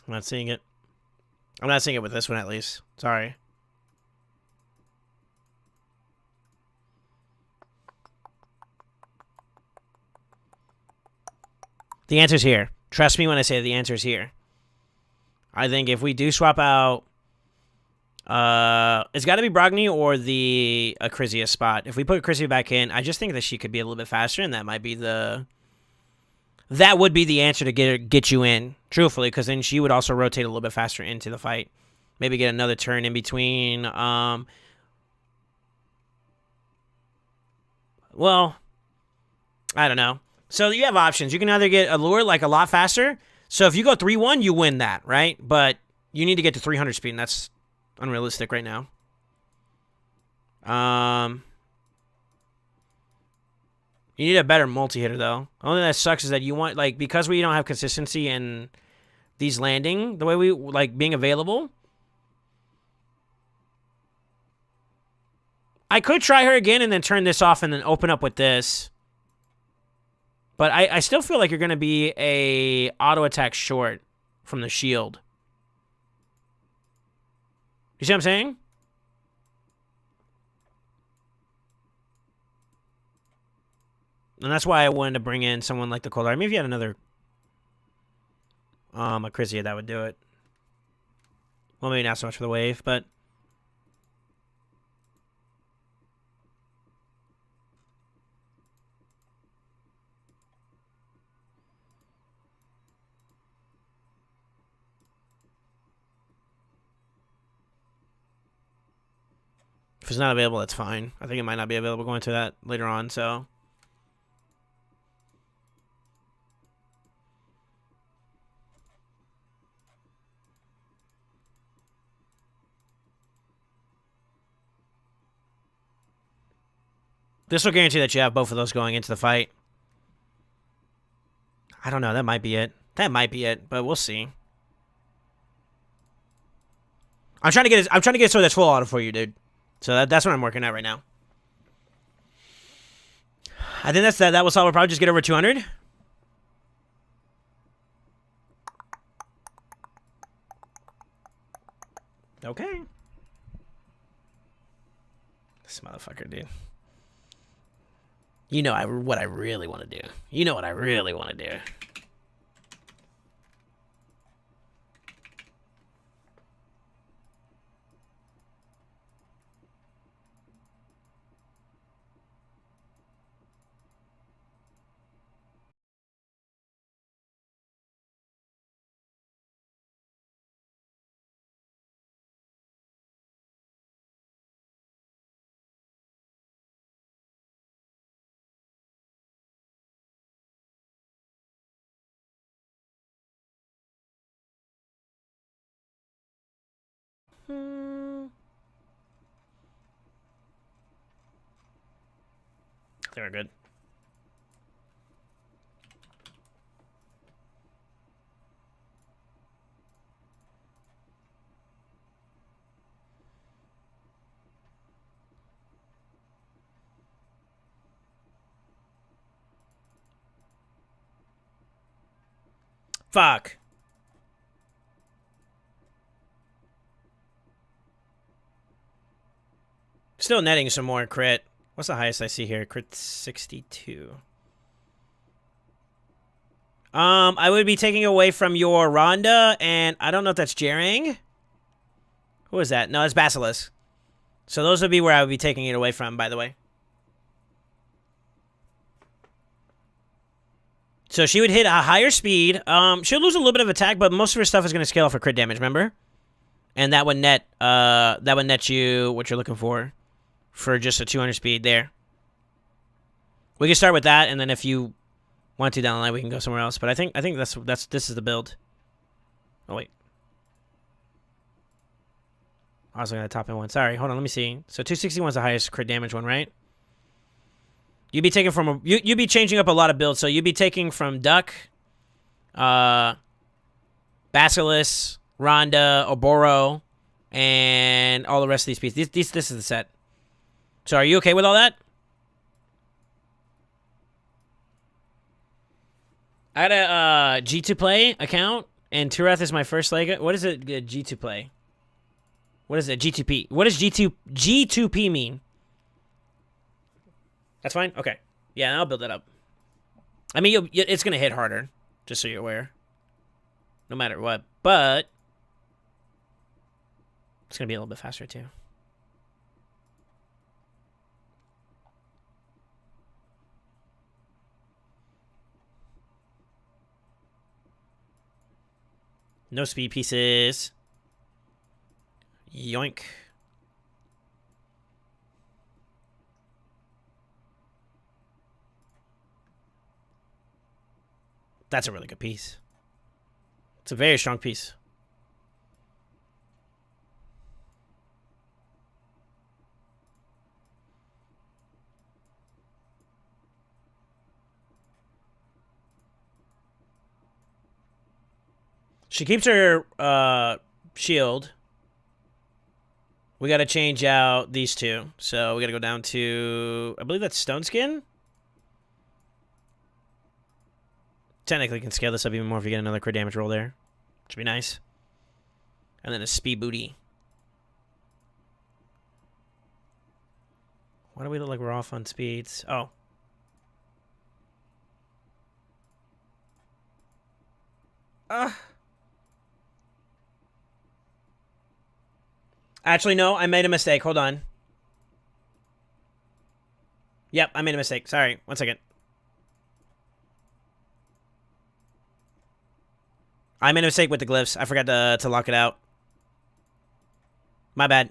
Speaker 1: I'm not seeing it. I'm not seeing it with this one, at least. Sorry. The answer's here. Trust me when I say the answer's here. I think if we do swap out... it's got to be Brogni or the Acrisia spot. If we put Acrisia back in, I just think that she could be a little bit faster, and that might be the... That would be the answer to get you in, truthfully, because then she would also rotate a little bit faster into the fight. Maybe get another turn in between. Well, I don't know. So you have options. You can either get Allure like a lot faster. So if you go 3-1, you win that, right? But you need to get to 300 speed, and that's unrealistic right now. You need a better multi-hitter, though. The only thing that sucks is that you want, like, because we don't have consistency in these landing, the way we, like, being available. I could try her again and then turn this off and then open up with this. But I still feel like you're going to be a auto attack short from the shield. You see what I'm saying? And that's why I wanted to bring in someone like the Cold. I mean, if you had another Acrisia, that would do it. Well, maybe not so much for the wave, but... If it's not available, that's fine. I think it might not be available going to that later on, so... This will guarantee that you have both of those going into the fight. I don't know. That might be it. That might be it, but we'll see. I'm trying to get a sword that's full auto for you, dude. So that's what I'm working at right now. I think that was all. We'll probably just get over 200. Okay. This motherfucker, dude. You know what I really want to do. You know what I really want to do. I think we're good. Fuck. Still netting some more crit. What's the highest I see here? Crit 62. I would be taking away from your Rhonda, and I don't know if that's Jerang. Who is that? No, it's Basilisk. So those would be where I would be taking it away from, by the way. So she would hit a higher speed. She'll lose a little bit of attack, but most of her stuff is going to scale for crit damage, remember? And that would net you what you're looking for just a 200 speed there. We can start with that, and then if you want to down the line, we can go somewhere else. But I think this is the build. Oh wait. I was looking at the top end one. Sorry, hold on, let me see. So 261 is the highest crit damage one, right? You'd be taking from you'd be changing up a lot of builds. So you'd be taking from Duck, Basilisk, Rhonda, Oboro, and all the rest of these pieces. This is the set. So are you okay with all that? I had a G2 Play account, and Turath is my first leg. What is it? G2 Play. What is it? G2P. What does G2P mean? That's fine? Okay. Yeah, I'll build it up. I mean, it's going to hit harder, just so you're aware. No matter what. But it's going to be a little bit faster, too. No speed pieces. Yoink. That's a really good piece. It's a very strong piece. She keeps her shield. We got to change out these two. So we got to go down to, I believe that's Stone Skin. Technically can scale this up even more if you get another crit damage roll there. Which would be nice. And then a speed booty. Why do we look like we're off on speeds? Oh. Actually, no, I made a mistake. Hold on. Yep, I made a mistake. Sorry. 1 second. I made a mistake with the glyphs. I forgot to lock it out. My bad.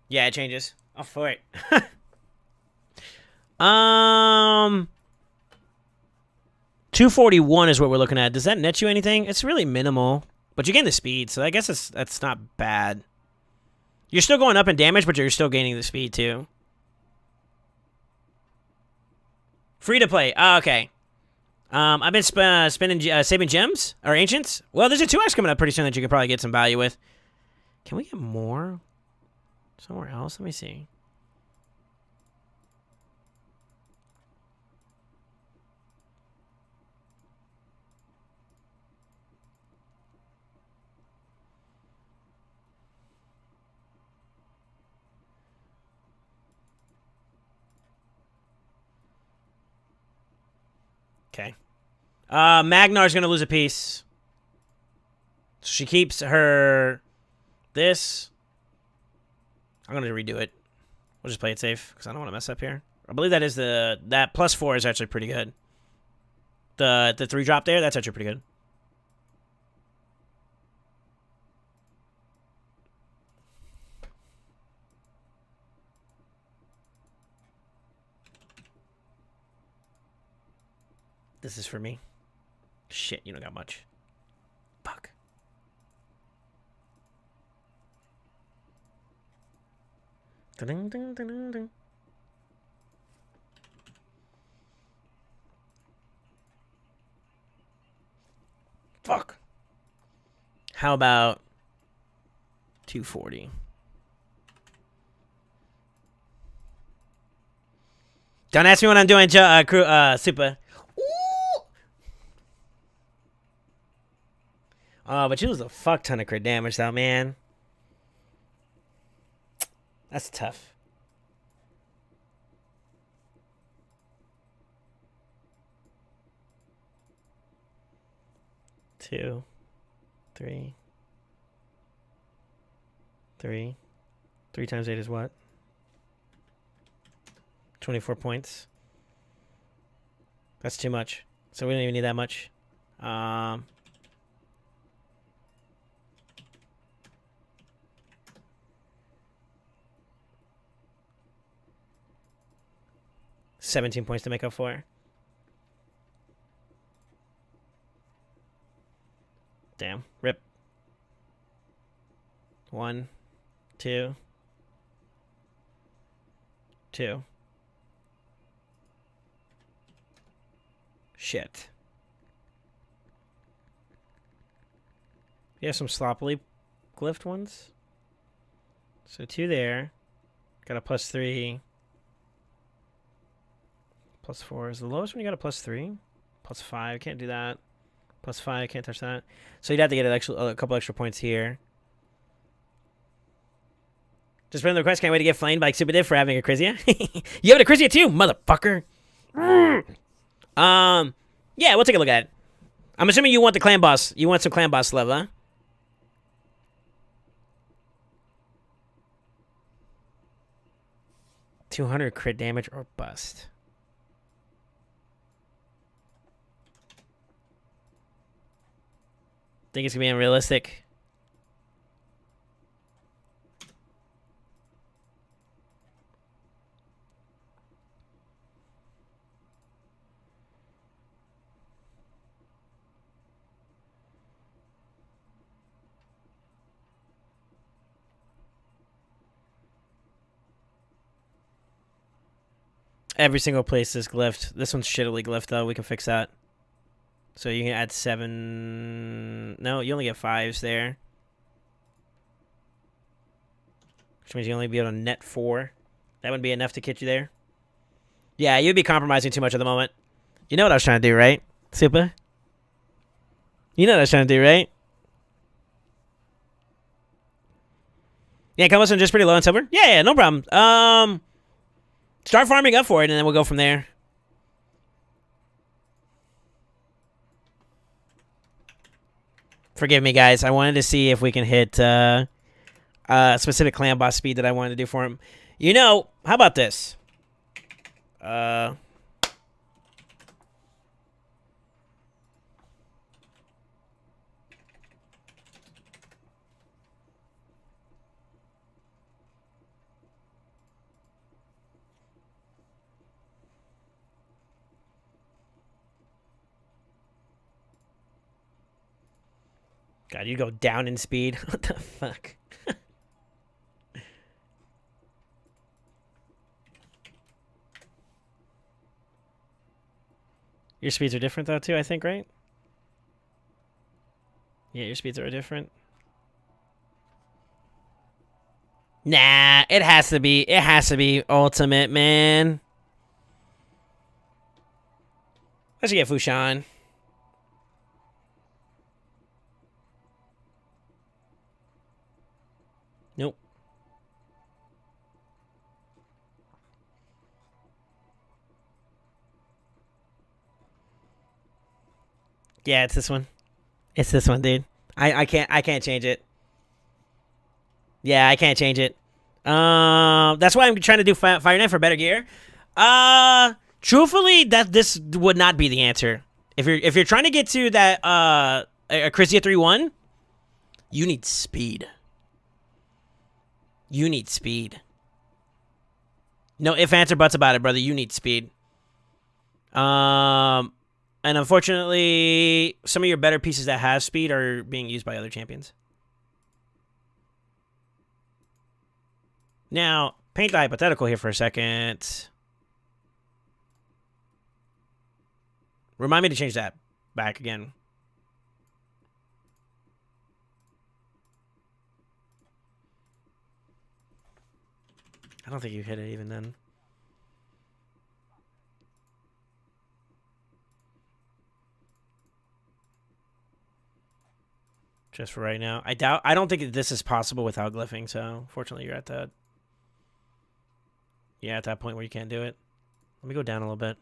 Speaker 1: Yeah, it changes. Oh, for it. 241 is what we're looking at. Does that net you anything? It's really minimal. But you gain the speed, so I guess that's not bad. You're still going up in damage, but you're still gaining the speed, too. Free to play. Oh, okay. I've been saving gems or ancients. Well, there's a 2x coming up pretty soon that you could probably get some value with. Can we get more somewhere else? Let me see. Okay. Magnar's going to lose a piece. So she keeps her... This. I'm going to redo it. We'll just play it safe, because I don't want to mess up here. I believe that is the... That +4 is actually pretty good. The 3-drop there, that's actually pretty good. This is for me. Shit, you don't got much. Fuck. Ding, ding, ding, ding. Fuck. How about 240? Don't ask me what I'm doing, Super. Oh, but you lose a fuck ton of crit damage, though, man. That's tough. 2, 3. 3. 3 times 8 is what? 24 points. That's too much. So we don't even need that much. 17 points to make up for. Damn. Rip. 1, 2, 2. Shit. You have some sloppily glyphed ones. So 2 there. Got a +3. +4 is the lowest when you got a +3. +5, can't do that. +5, can't touch that. So you'd have to get a couple extra points here. Just put in the request. Can't wait to get flamed by Super Div for having a Crizia. You have a Crizia too, motherfucker. Yeah, we'll take a look at it. I'm assuming you want the clan boss. You want some clan boss love, huh? $200 crit damage or bust. Think it's gonna be unrealistic. Every single place is glyphed. This one's shittily glyphed though. We can fix that. So you can add 7. No, you only get 5s there. Which means you only be able to net 4. That wouldn't be enough to get you there. Yeah, you'd be compromising too much at the moment. You know what I was trying to do, right? Super? You know what I was trying to do, right? Yeah, come on, just pretty low on silver. Yeah, no problem. Start farming up for it, and then we'll go from there. Forgive me, guys. I wanted to see if we can hit a specific clan boss speed that I wanted to do for him. You know, how about this? God, you go down in speed. What the fuck? Your speeds are different, though, too, I think, right? Yeah, your speeds are different. Nah, it has to be. It has to be ultimate, man. Let's get Fushan. Nope. Yeah, it's this one. It's this one, dude. I can't change it. Yeah, I can't change it. That's why I'm trying to do Fire Knight for better gear. Truthfully, this would not be the answer. If you're trying to get to that a Crizia 3-1, you need speed. You need speed. No ifs, ands, or buts about it, brother. You need speed. And unfortunately, some of your better pieces that have speed are being used by other champions. Now, paint the hypothetical here for a second. Remind me to change that back again. I don't think you hit it even then. Just for right now. I don't think this is possible without glyphing, so fortunately you're at that. Yeah, at that point where you can't do it. Let me go down a little bit.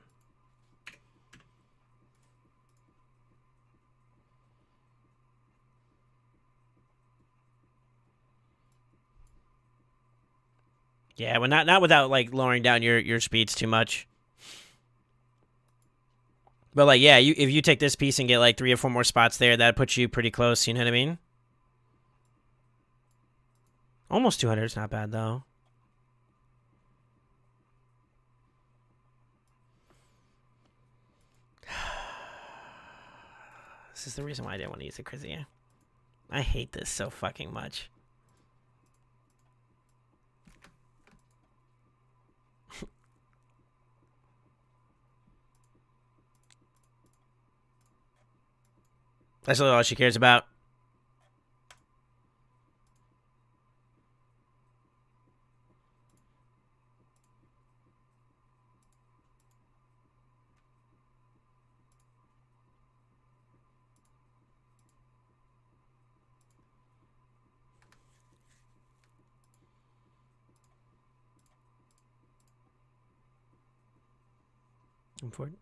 Speaker 1: Yeah, well, not without like lowering down your speeds too much. But like, yeah, if you take this piece and get like 3 or 4 more spots there, that puts you pretty close. You know what I mean? Almost 200 is not bad though. This is the reason why I didn't want to use the Krizia. I hate this so fucking much. That's really all she cares about. Important.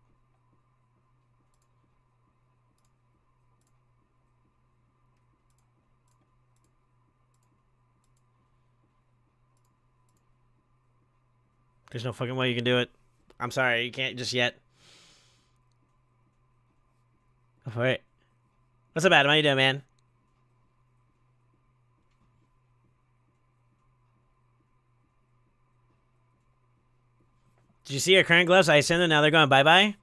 Speaker 1: There's no fucking way you can do it. I'm sorry, you can't just yet. Go for it. What's up, Adam? How you doing, man? Did you see your current gloves? I sent them. Now they're going bye-bye.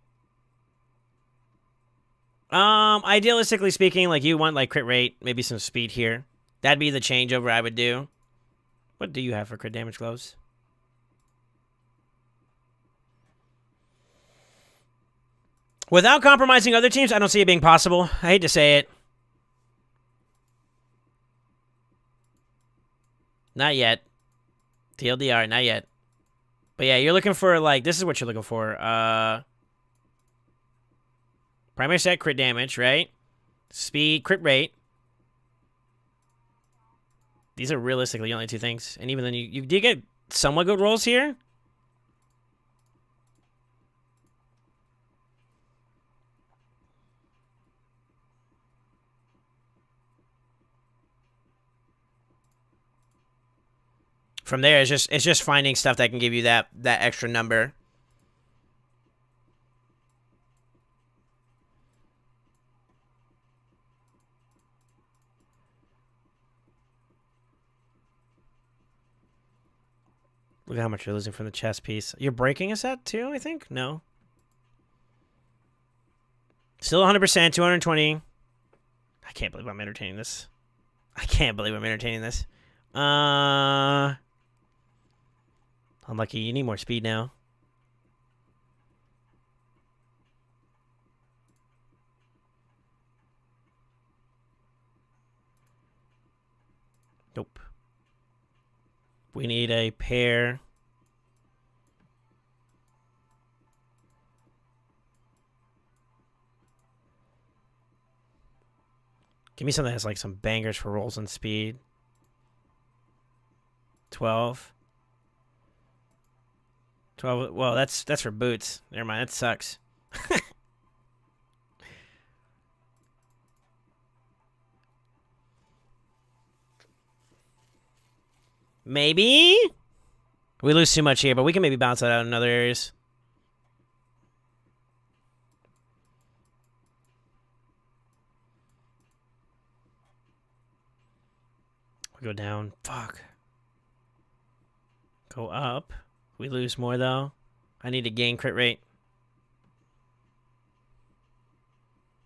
Speaker 1: Idealistically speaking, like you want like crit rate, maybe some speed here. That'd be the changeover I would do. What do you have for crit damage gloves? Without compromising other teams, I don't see it being possible. I hate to say it. Not yet. TLDR, not yet. But yeah, you're looking for like, this is what you're looking for. Primary set, crit damage, right? Speed, crit rate. These are realistically the only 2 things. And even then, you do get somewhat good rolls here. From there, it's just finding stuff that can give you that extra number. Look at how much you're losing from the chest piece. You're breaking a set too, I think? No. Still 100%, 220. I can't believe I'm entertaining this. I can't believe I'm entertaining this. Unlucky. You need more speed now. Nope. We need a pair. Give me something that has like some bangers for rolls and speed. 12. 12. Well, that's for boots. Never mind. That sucks. Maybe we lose too much here, but we can maybe bounce that out in other areas. We go down. Fuck. Go up. We lose more, though. I need to gain crit rate.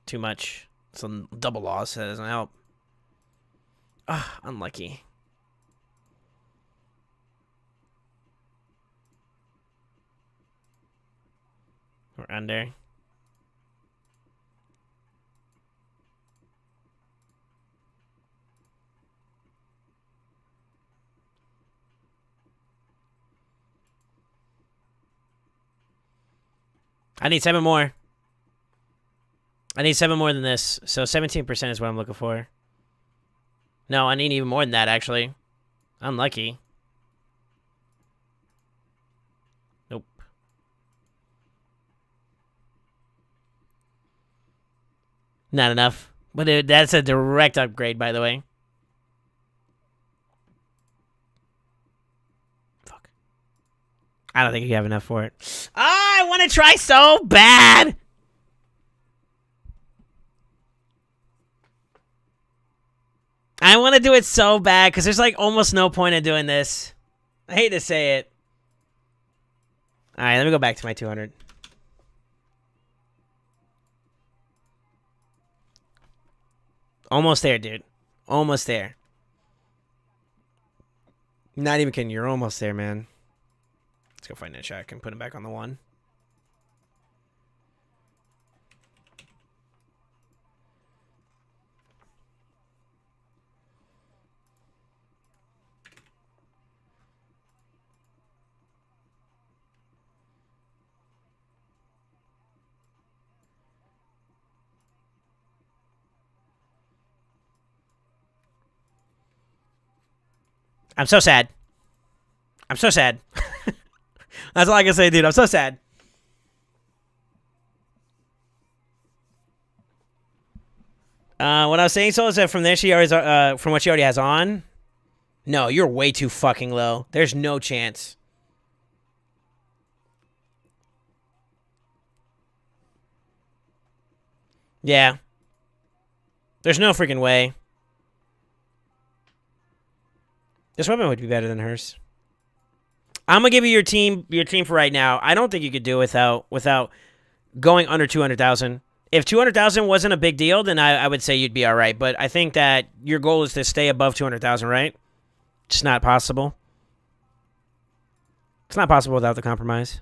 Speaker 1: Too much. Some double loss. That doesn't help. Ah, unlucky. We're under. I need 7 more. I need 7 more than this. So 17% is what I'm looking for. No, I need even more than that, actually. Unlucky. Nope. Not enough. But that's a direct upgrade, by the way. Fuck. I don't think you have enough for it. Oh, I want to try so bad. I want to do it so bad because there's like almost no point in doing this. I hate to say it. All right, let me go back to my 200. Almost there, dude. Almost there. Not even kidding. You're almost there, man. Let's go find that check and put him back on the 1. I'm so sad. I'm so sad. That's all I can say, dude. I'm so sad. What I was saying, so is that from there, from what she already has on. No, you're way too fucking low. There's no chance. Yeah. There's no freaking way. This weapon would be better than hers. I'm gonna give you your team for right now. I don't think you could do it without going under 200,000. If 200,000 wasn't a big deal, then I would say you'd be all right. But I think that your goal is to stay above 200,000, right? It's not possible. It's not possible without the compromise.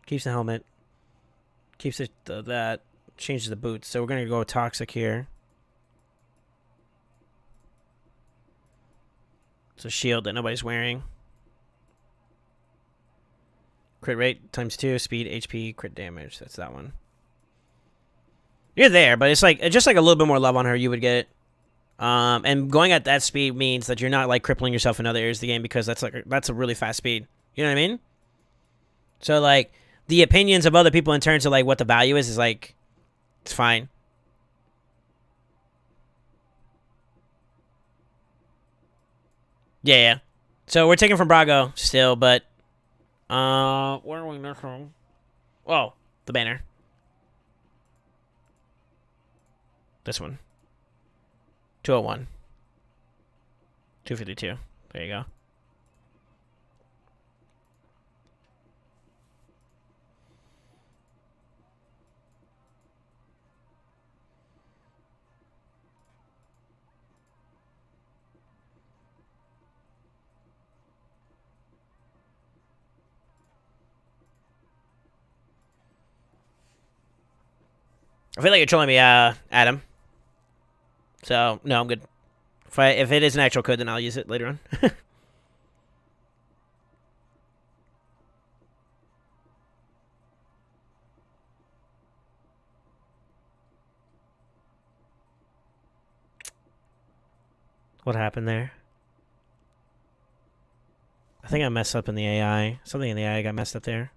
Speaker 1: Keeps the helmet. Keeps it that. Changes the boots. So we're gonna go toxic here. It's a shield that nobody's wearing. Crit rate ×2, speed, HP, crit damage. That's that one. You're there, but it's like just like a little bit more love on her, you would get it. And going at that speed means that you're not like crippling yourself in other areas of the game because that's a really fast speed. You know what I mean? So like the opinions of other people in terms of like what the value is like it's fine. Yeah. So we're taking from Brago still, but where are we next from? Oh, the banner. This one. 201. 252. There you go. I feel like you're trolling me, Adam. So, no, I'm good. If it is an actual code, then I'll use it later on. What happened there? I think I messed up in the AI. Something in the AI got messed up there.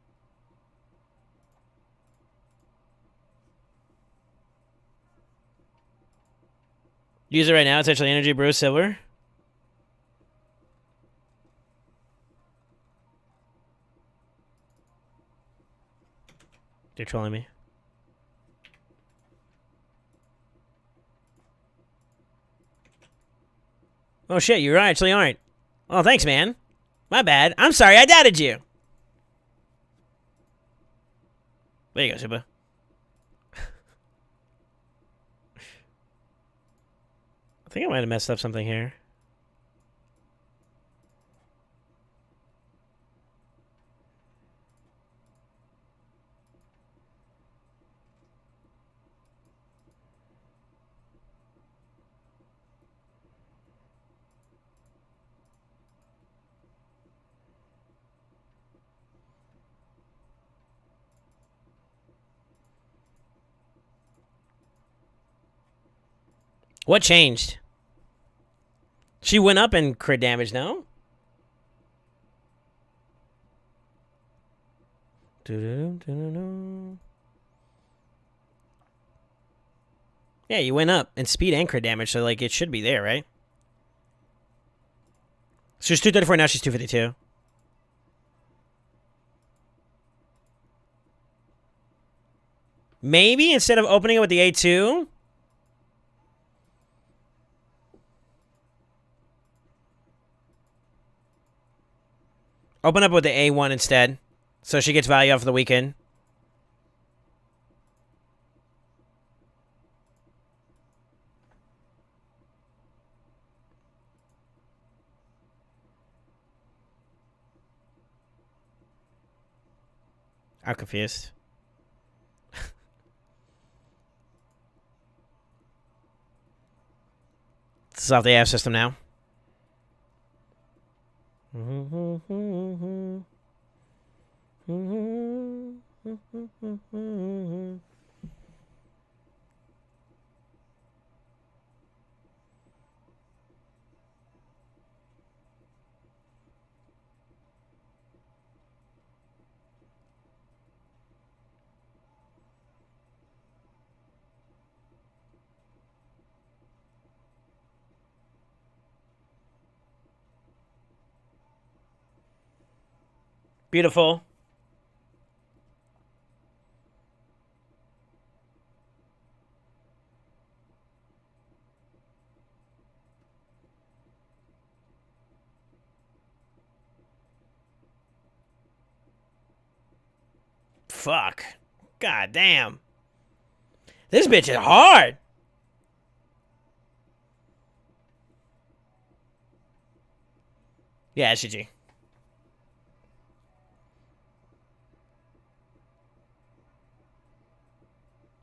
Speaker 1: Use it right now. It's actually Energy Brew Silver. They're trolling me. Oh shit, you actually aren't. Oh, thanks, man. My bad. I'm sorry, I doubted you. There you go, Super. I think I might have messed up something here. What changed? She went up in crit damage, no? Yeah, you went up in speed and crit damage, so like it should be there, right? She was 234, now she's 252. Maybe instead of opening it with the A2. Open up with the A1 instead. So she gets value off the weekend. I'm confused. This is off the AF system now. Beautiful. Fuck. God damn. This bitch is hard. Yeah, SGG.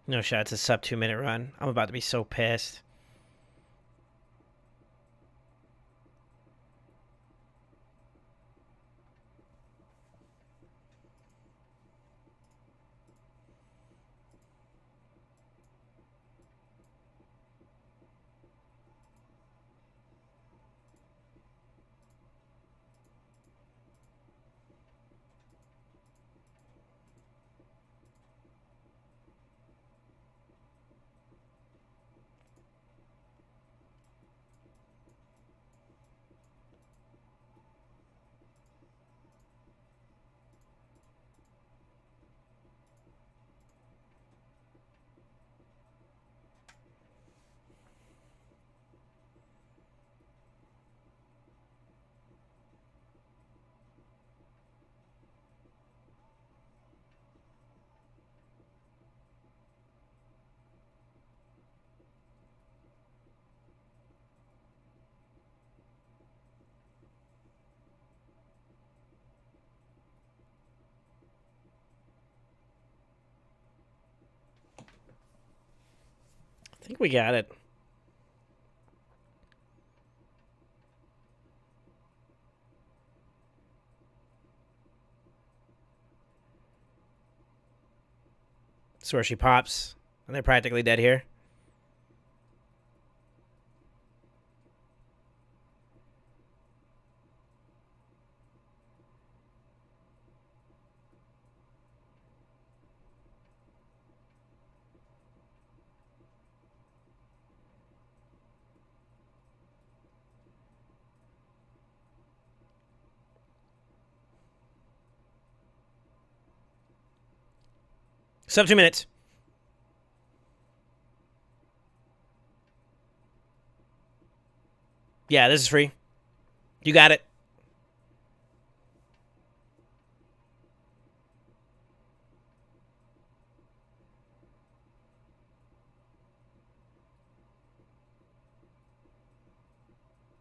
Speaker 1: No shot. It's a sub 2-minute run. I'm about to be so pissed. I think we got it. That's where she pops. And they're practically dead here. Sub 2 minutes. Yeah, this is free. You got it.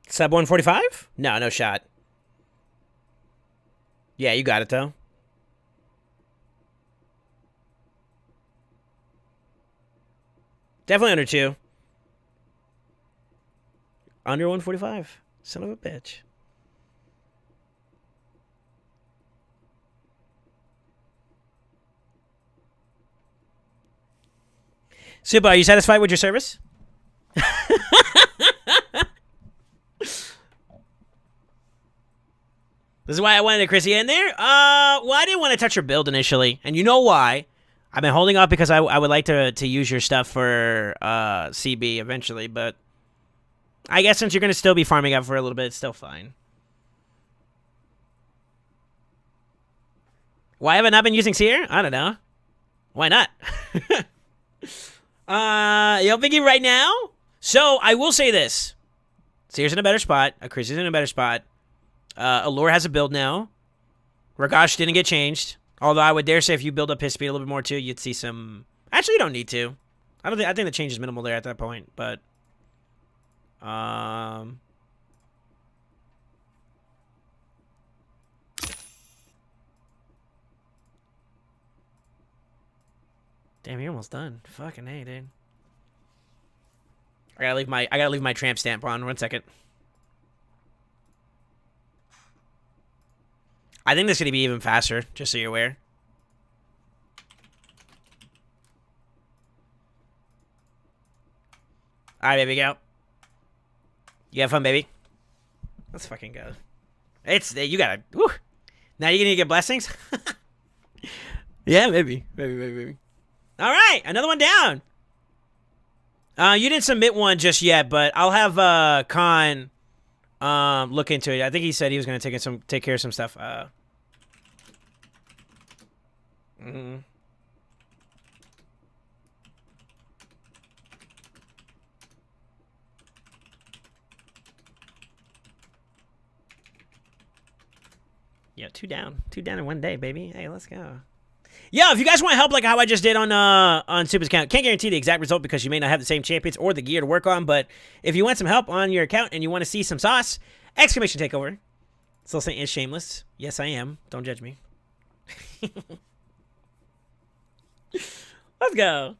Speaker 1: Sub 145? No, no shot. Yeah, you got it, though. Definitely under 2. Under 145. Son of a bitch. Supa, are you satisfied with your service? This is why I wanted Chrissy in there. Well, I didn't want to touch her build initially, and you know why. I've been holding off because I would like to use your stuff for CB eventually, but I guess since you're going to still be farming up for a little bit, it's still fine. Why haven't I been using Seer? I don't know. Why not? Yo, Biggie, right now. So I will say this: Seer's in a better spot. Akriza's in a better spot. Allure has a build now. Ragash didn't get changed. Although I would dare say if you build up his speed a little bit more too, you'd see some. Actually, you don't need to. I think the change is minimal there at that point. But damn, you're almost done. Fucking hey, dude. I gotta leave my tramp stamp on. 1 second. I think this is gonna be even faster, just so you're aware. Alright, baby, go. You have fun, baby. Let's fucking go. You gotta. Whew. Now you're gonna get blessings? Yeah, maybe. Maybe. Alright, another one down. You didn't submit one just yet, but I'll have Khan look into it. I think he said he was gonna take care of some stuff. Yeah, two down in 1 day, baby. Hey, let's go. Yeah, if you guys want help like how I just did on Super's account, can't guarantee the exact result because you may not have the same champions or the gear to work on, but if you want some help on your account and you want to see some sauce, exclamation takeover. Still saying is shameless. Yes, I am. Don't judge me. Let's go.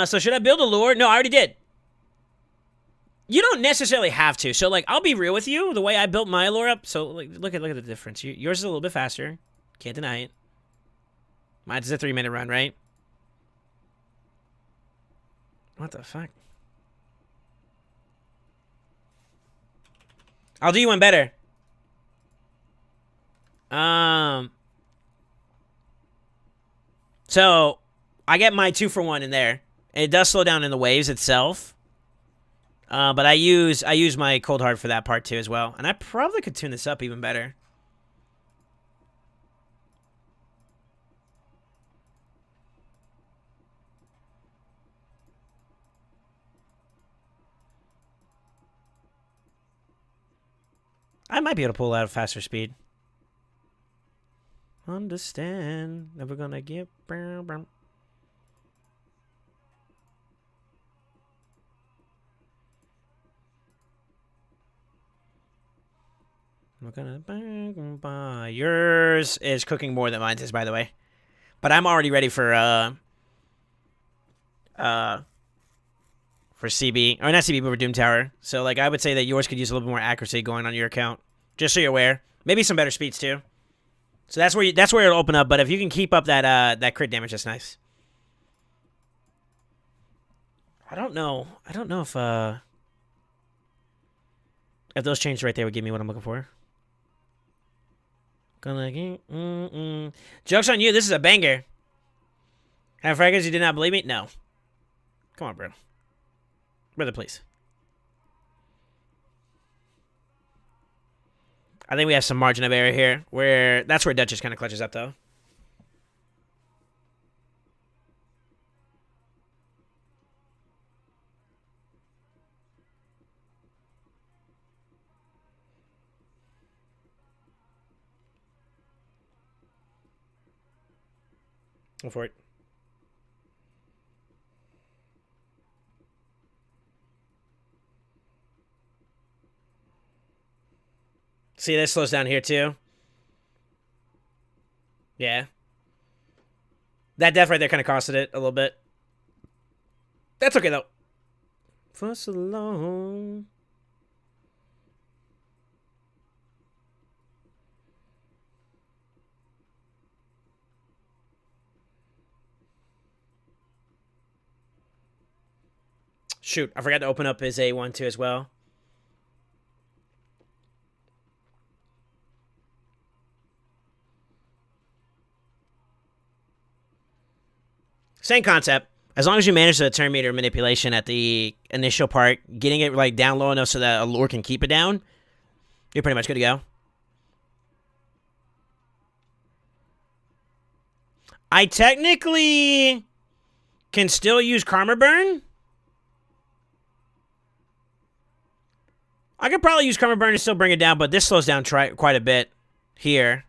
Speaker 1: So should I build a lure? No, I already did. You don't necessarily have to. So, like, I'll be real with you. The way I built my lure up. So, like, look at the difference. Yours is a little bit faster. Can't deny it. Mine's a 3-minute run, right? What the fuck? I'll do you one better. So I get my 2-for-1 in there. It does slow down in the waves itself. But I use my cold hard for that part too as well. And I probably could tune this up even better. I might be able to pull out a faster speed. Understand. Never gonna get. We're gonna. Yours is cooking more than mine is, by the way. But I'm already ready for CB, or not CB, but for Doom Tower. So, like, I would say that yours could use a little bit more accuracy going on your account, just so you're aware. Maybe some better speeds too. So that's where it'll open up. But if you can keep up that crit damage, that's nice. I don't know if those changes right there would give me what I'm looking for. Joke's on you. This is a banger. Have fragrance, you did not believe me? No. Come on, bro. Brother, please. I think we have some margin of error here. That's where Duchess kind of clutches up, though. Go for it. See, this slows down here, too. Yeah. That death right there kind of costed it a little bit. That's okay, though. For so long. Shoot, I forgot to open up his A1 too as well. Same concept. As long as you manage the turn meter manipulation at the initial part, getting it like down low enough so that Allure can keep it down, you're pretty much good to go. I technically can still use Karma Burn. I could probably use Karma Burn and still bring it down, but this slows down quite a bit here.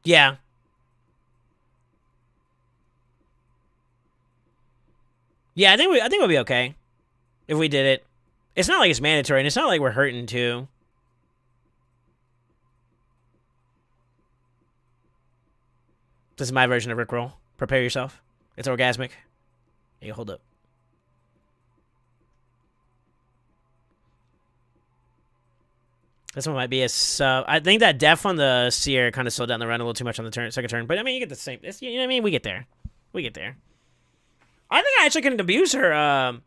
Speaker 1: Yeah. Yeah, I think we'll be okay if we did it. It's not like it's mandatory, and it's not like we're hurting too. This is my version of Rickroll. Prepare yourself. It's orgasmic. Hey, hold up. This one might be a sub. I think that def on the Seer kind of slowed down the run a little too much on the second turn. But I mean, you get the same. You know what I mean? We get there. We get there. I think I actually can abuse her. I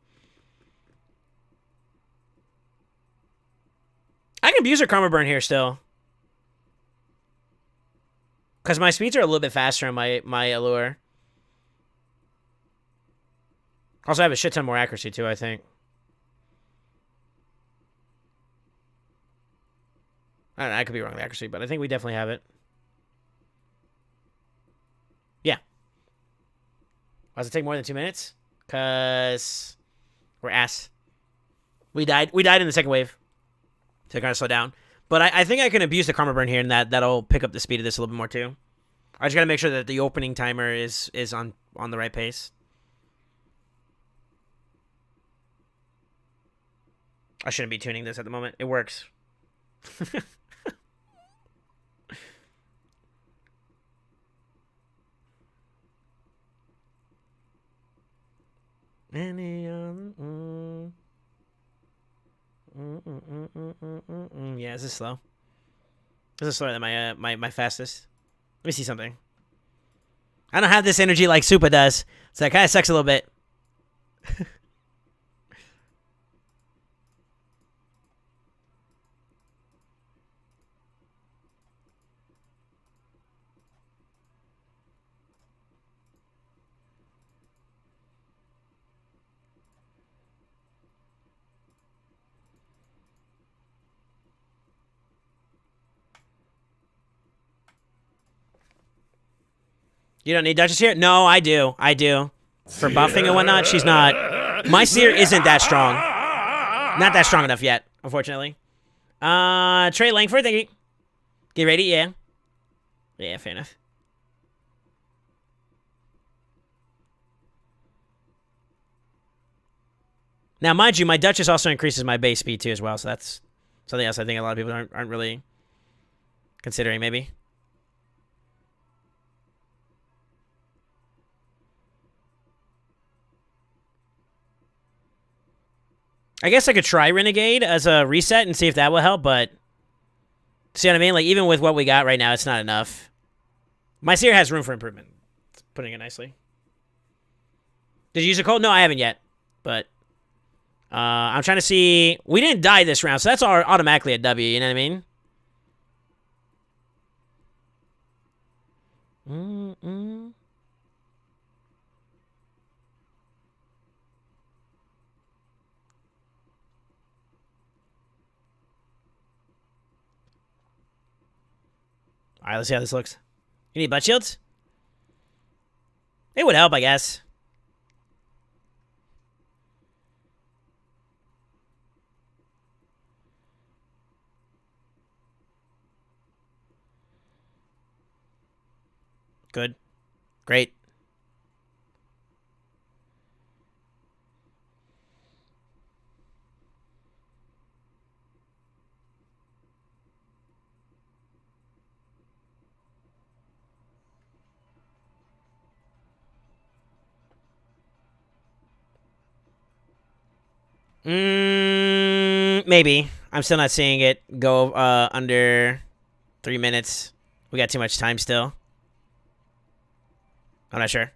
Speaker 1: can abuse her Karma Burn here still. Because my speeds are a little bit faster on my Allure. Also, I have a shit ton more accuracy, too, I think. I don't know, I could be wrong with accuracy, but I think we definitely have it. Yeah. Why does it take more than 2 minutes? Because we're ass. We died in the second wave. So kind of slow down. But I think I can abuse the Karma Burn here, and that'll pick up the speed of this a little bit more, too. I just got to make sure that the opening timer is on the right pace. I shouldn't be tuning this at the moment. It works. Yeah, this is slow. This is slower than my fastest. Let me see something. I don't have this energy like Supa does, so that kind of sucks a little bit. You don't need Duchess here? No, I do. I do. For buffing and whatnot, she's not. My Seer isn't that strong. Not that strong enough yet, unfortunately. Trey Langford, thank you. Get ready, yeah. Yeah, fair enough. Now, mind you, my Duchess also increases my base speed too as well, so that's something else I think a lot of people aren't really considering, maybe. I guess I could try Renegade as a reset and see if that will help, but see what I mean? Like, even with what we got right now, it's not enough. My Seer has room for improvement. Putting it nicely. Did you use a cold? No, I haven't yet. But I'm trying to see. We didn't die this round, so that's automatically a W, you know what I mean? All right, let's see how this looks. You need butt shields? It would help, I guess. Good. Great. Maybe. I'm still not seeing it go under 3 minutes. We got too much time still. I'm not sure.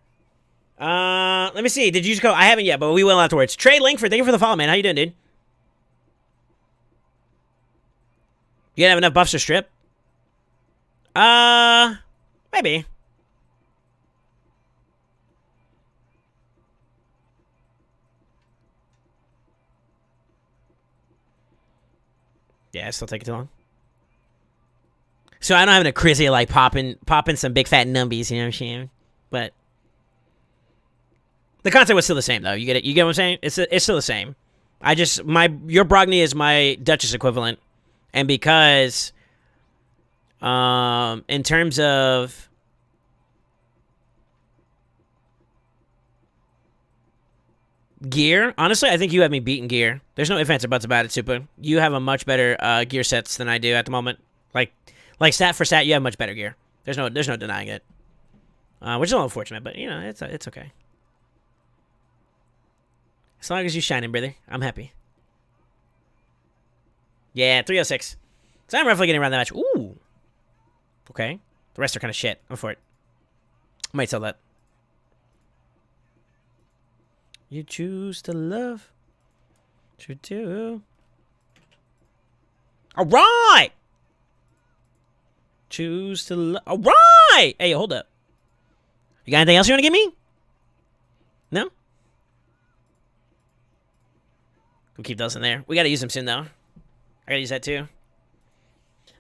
Speaker 1: Let me see. Did you just go? I haven't yet, but we will afterwards. Trey Langford, thank you for the follow, man. How you doing, dude? You gonna have enough buffs to strip? Maybe. Yeah, it's still taking too long. So I don't have a crazy like popping some big fat numbies, you know what I'm saying? But the concept was still the same though. You get it? You get what I'm saying? It's still the same. Your Brogni is my Duchess equivalent, and because in terms of gear, honestly, I think you have me beaten gear. There's no ifs, ands, or buts about it, Super. You have a much better gear sets than I do at the moment. Like stat for stat, you have much better gear. There's no denying it. Which is a little unfortunate, but you know, it's okay. As long as you shining, brother, I'm happy. Yeah, 306. So I'm roughly getting around that match. Ooh. Okay. The rest are kind of shit. I'm for it. I might sell that. You choose to love. You do. All right. Choose to love. All right. Hey, hold up. You got anything else you want to give me? No? We'll keep those in there. We got to use them soon, though. I got to use that, too.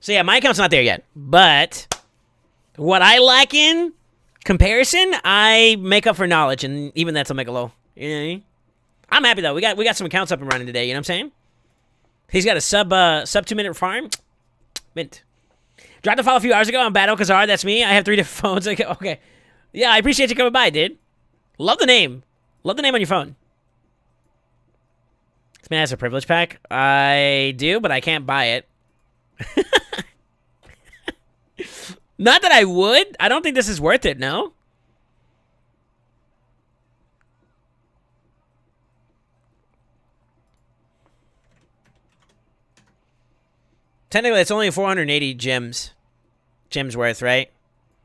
Speaker 1: So, yeah, my account's not there yet. But what I lack in comparison, I make up for knowledge. And even that's a make a low. You know what I mean? I'm happy, though. We got some accounts up and running today. You know what I'm saying? He's got a sub 2-minute farm. Mint. Dropped a follow a few hours ago on Battle Kazar. That's me. I have 3 different phones. Okay. Yeah, I appreciate you coming by, dude. Love the name. Love the name on your phone. This man has a privilege pack. I do, but I can't buy it. Not that I would. I don't think this is worth it, no? Technically, it's only 480 gems worth, right?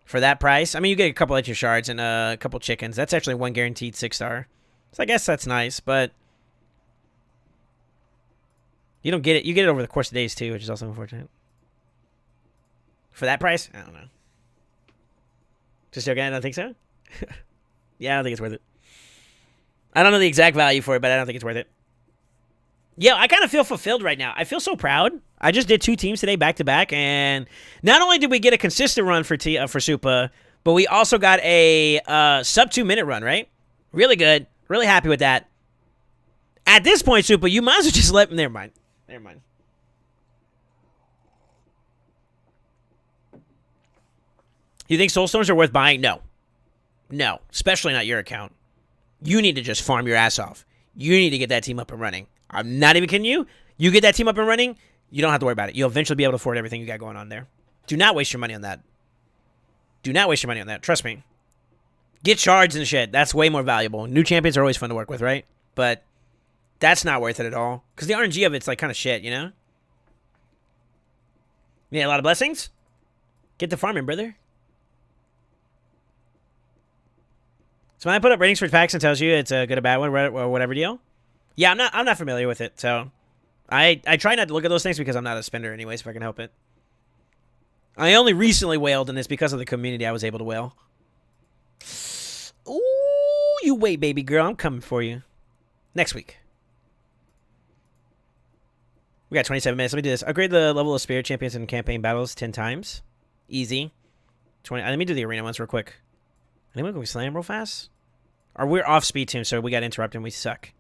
Speaker 1: For that price. I mean, you get a couple extra shards and a couple chickens. That's actually 1 guaranteed 6-star. So I guess that's nice, but you don't get it. You get it over the course of days, too, which is also unfortunate. For that price? I don't know. Just joking? I don't think so? Yeah, I don't think it's worth it. I don't know the exact value for it, but I don't think it's worth it. Yeah, I kind of feel fulfilled right now. I feel so proud. I just did 2 teams today back-to-back, and not only did we get a consistent run for Supa, but we also got a sub 2-minute run, right? Really good. Really happy with that. At this point, Supa, you might as well just let... Never mind. You think Soulstones are worth buying? No. No. Especially not your account. You need to just farm your ass off. You need to get that team up and running. I'm not even kidding you. You get that team up and running, you don't have to worry about it. You'll eventually be able to afford everything you got going on there. Do not waste your money on that. Do not waste your money on that. Trust me. Get shards and shit. That's way more valuable. New champions are always fun to work with, right? But that's not worth it at all. Because the RNG of it's like kind of shit, you know? You need a lot of blessings? Get the farming, brother. So when I put up ratings for packs and tells you it's a good or bad one or whatever deal, yeah, I'm not familiar with it, so I try not to look at those things because I'm not a spender anyways, if I can help it. I only recently whaled, and it's because of the community I was able to whale. Ooh, you wait, baby girl. I'm coming for you. Next week. We got 27 minutes. Let me do this. Upgrade the level of spirit champions in campaign battles 10 times. Easy. 20. Let me do the arena ones real quick. Anyone go slam real fast? Or we're off speed team, so we got interrupted and we suck.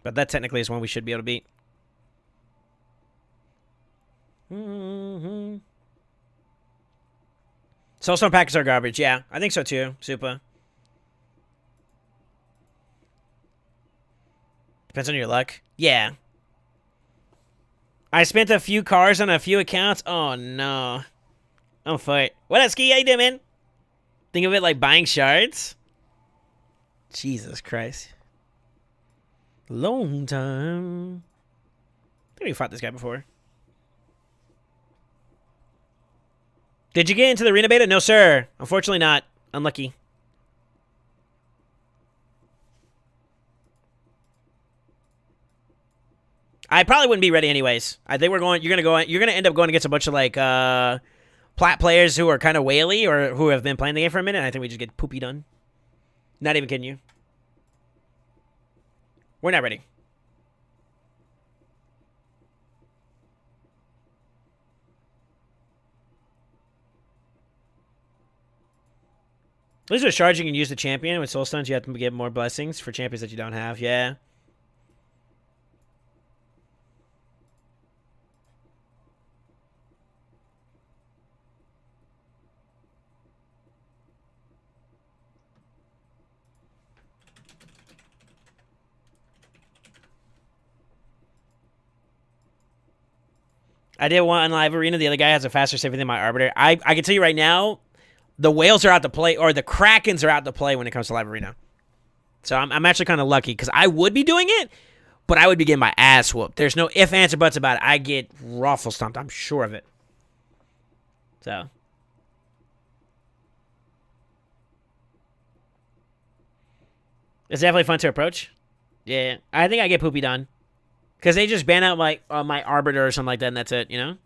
Speaker 1: But that technically is one we should be able to beat. Soulstone packets are garbage. Yeah, I think so too, Supa. Depends on your luck. Yeah. I spent a few cars on a few accounts. Oh, no. I'm for it. What up, Ski? How you doing, man? Think of it like buying shards? Jesus Christ. Long time. I think we fought this guy before. Did you get into the arena beta? No, sir. Unfortunately not. Unlucky. I probably wouldn't be ready anyways. I think you're gonna end up going against a bunch of like plat players who are kind of whaley or who have been playing the game for a minute, and I think we just get poopy done. Not even kidding you. We're not ready. At least with Shards, you can use the champion. With Soul Stones, you have to get more blessings for champions that you don't have. Yeah. I did one on Live Arena. The other guy has a faster save than my Arbiter. I can tell you right now, the whales are out to play, or the Krakens are out to play when it comes to Live Arena. So I'm actually kind of lucky, because I would be doing it, but I would be getting my ass whooped. There's no ifs, ands, or buts about it. I get ruffle stomped. I'm sure of it. So. It's definitely fun to approach. Yeah. I think I get poopy done. Because they just ban out my Arbiter or something like that, and that's it, you know?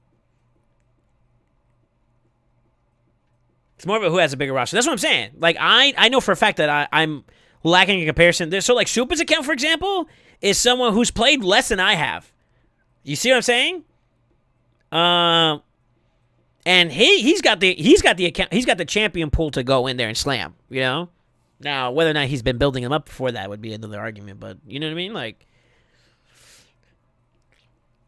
Speaker 1: It's more of a who has a bigger roster. That's what I'm saying. Like, I know for a fact that I'm lacking in comparison. So, like, Supa's account, for example, is someone who's played less than I have. You see what I'm saying? And he's got the account, he's got the champion pool to go in there and slam, you know? Now, whether or not he's been building them up before that would be another argument, but you know what I mean? Like,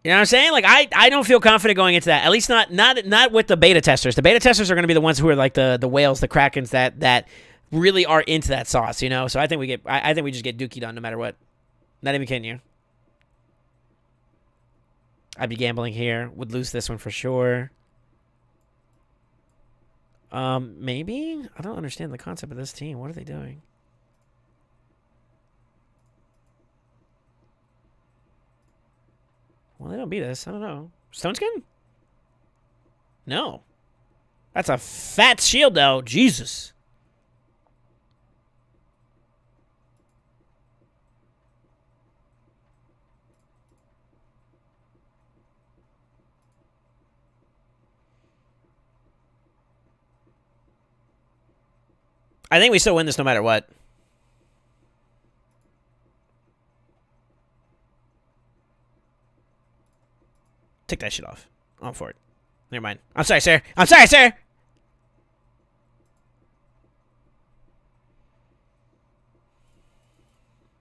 Speaker 1: you know what I'm saying? Like, I don't feel confident going into that. At least not with the beta testers. The beta testers are going to be the ones who are like the whales, the Krakens that really are into that sauce, you know? So I think we just get dookied on no matter what. Not even kidding you. I'd be gambling here. Would lose this one for sure. Maybe? I don't understand the concept of this team. What are they doing? Well, they don't beat us. I don't know. Stone Skin? No. That's a fat shield, though. Jesus. I think we still win this no matter what. Take that shit off. I'm for it. Never mind. I'm sorry, sir. I'm sorry, sir.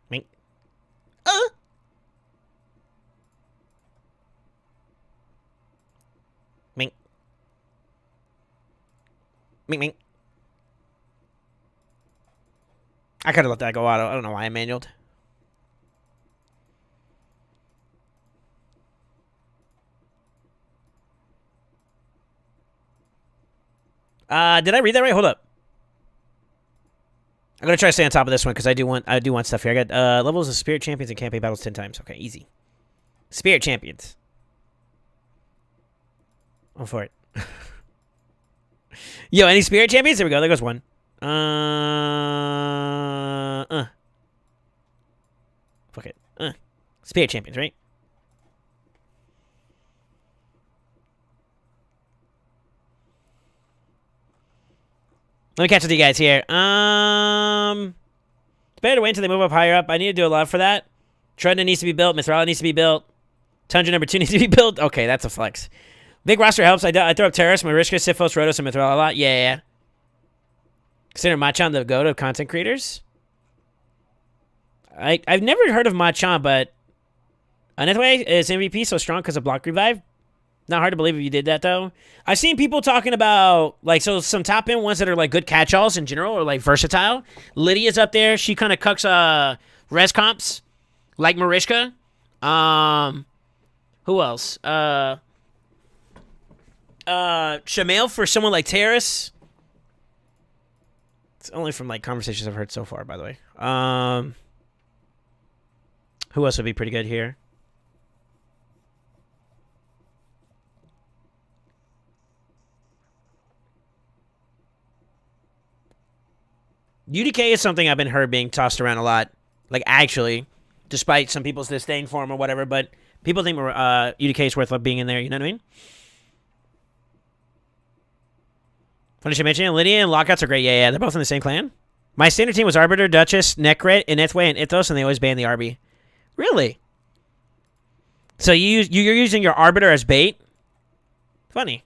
Speaker 1: Mink. Mink. Mink, mink. I could have let that go out. I don't know why I manualed. Did I read that right? Hold up. I'm gonna try to stay on top of this one because I do want stuff here. I got levels of Spirit Champions and campaign battles 10 times. Okay, easy. Spirit Champions. I'm for it. Yo, any Spirit Champions? There we go. There goes one. Fuck it. Spirit Champions, right? Let me catch up to you guys here. It's better to wait until they move up higher up. I need to do a lot for that. Trudna needs to be built. Mithrala needs to be built. Tundra number 2 needs to be built. Okay, that's a flex. Big roster helps. I throw up Terrace, Marishka, Sifos, Rotos, and Mithrala a lot. Yeah. Consider Machan the goat of content creators. I've never heard of Machan, but Anethway is MVP so strong because of block revive. Not hard to believe if you did that, though. I've seen people talking about, like, so some top-end ones that are, like, good catch-alls in general or, like, versatile. Lydia's up there. She kind of cucks res comps, like Marishka. Who else? Shamail for someone like Terrace. It's only from, like, conversations I've heard so far, by the way. Who else would be pretty good here? UDK is something I've been heard being tossed around a lot. Like, actually, despite some people's disdain for him or whatever, but people think UDK is worth being in there, you know what I mean? Funny should mention, Lydia and Lockouts are great. Yeah, they're both in the same clan. My standard team was Arbiter, Duchess, Nekret, Inethway, and Ithos, and they always ban the RB. Really? So you're using your Arbiter as bait? Funny.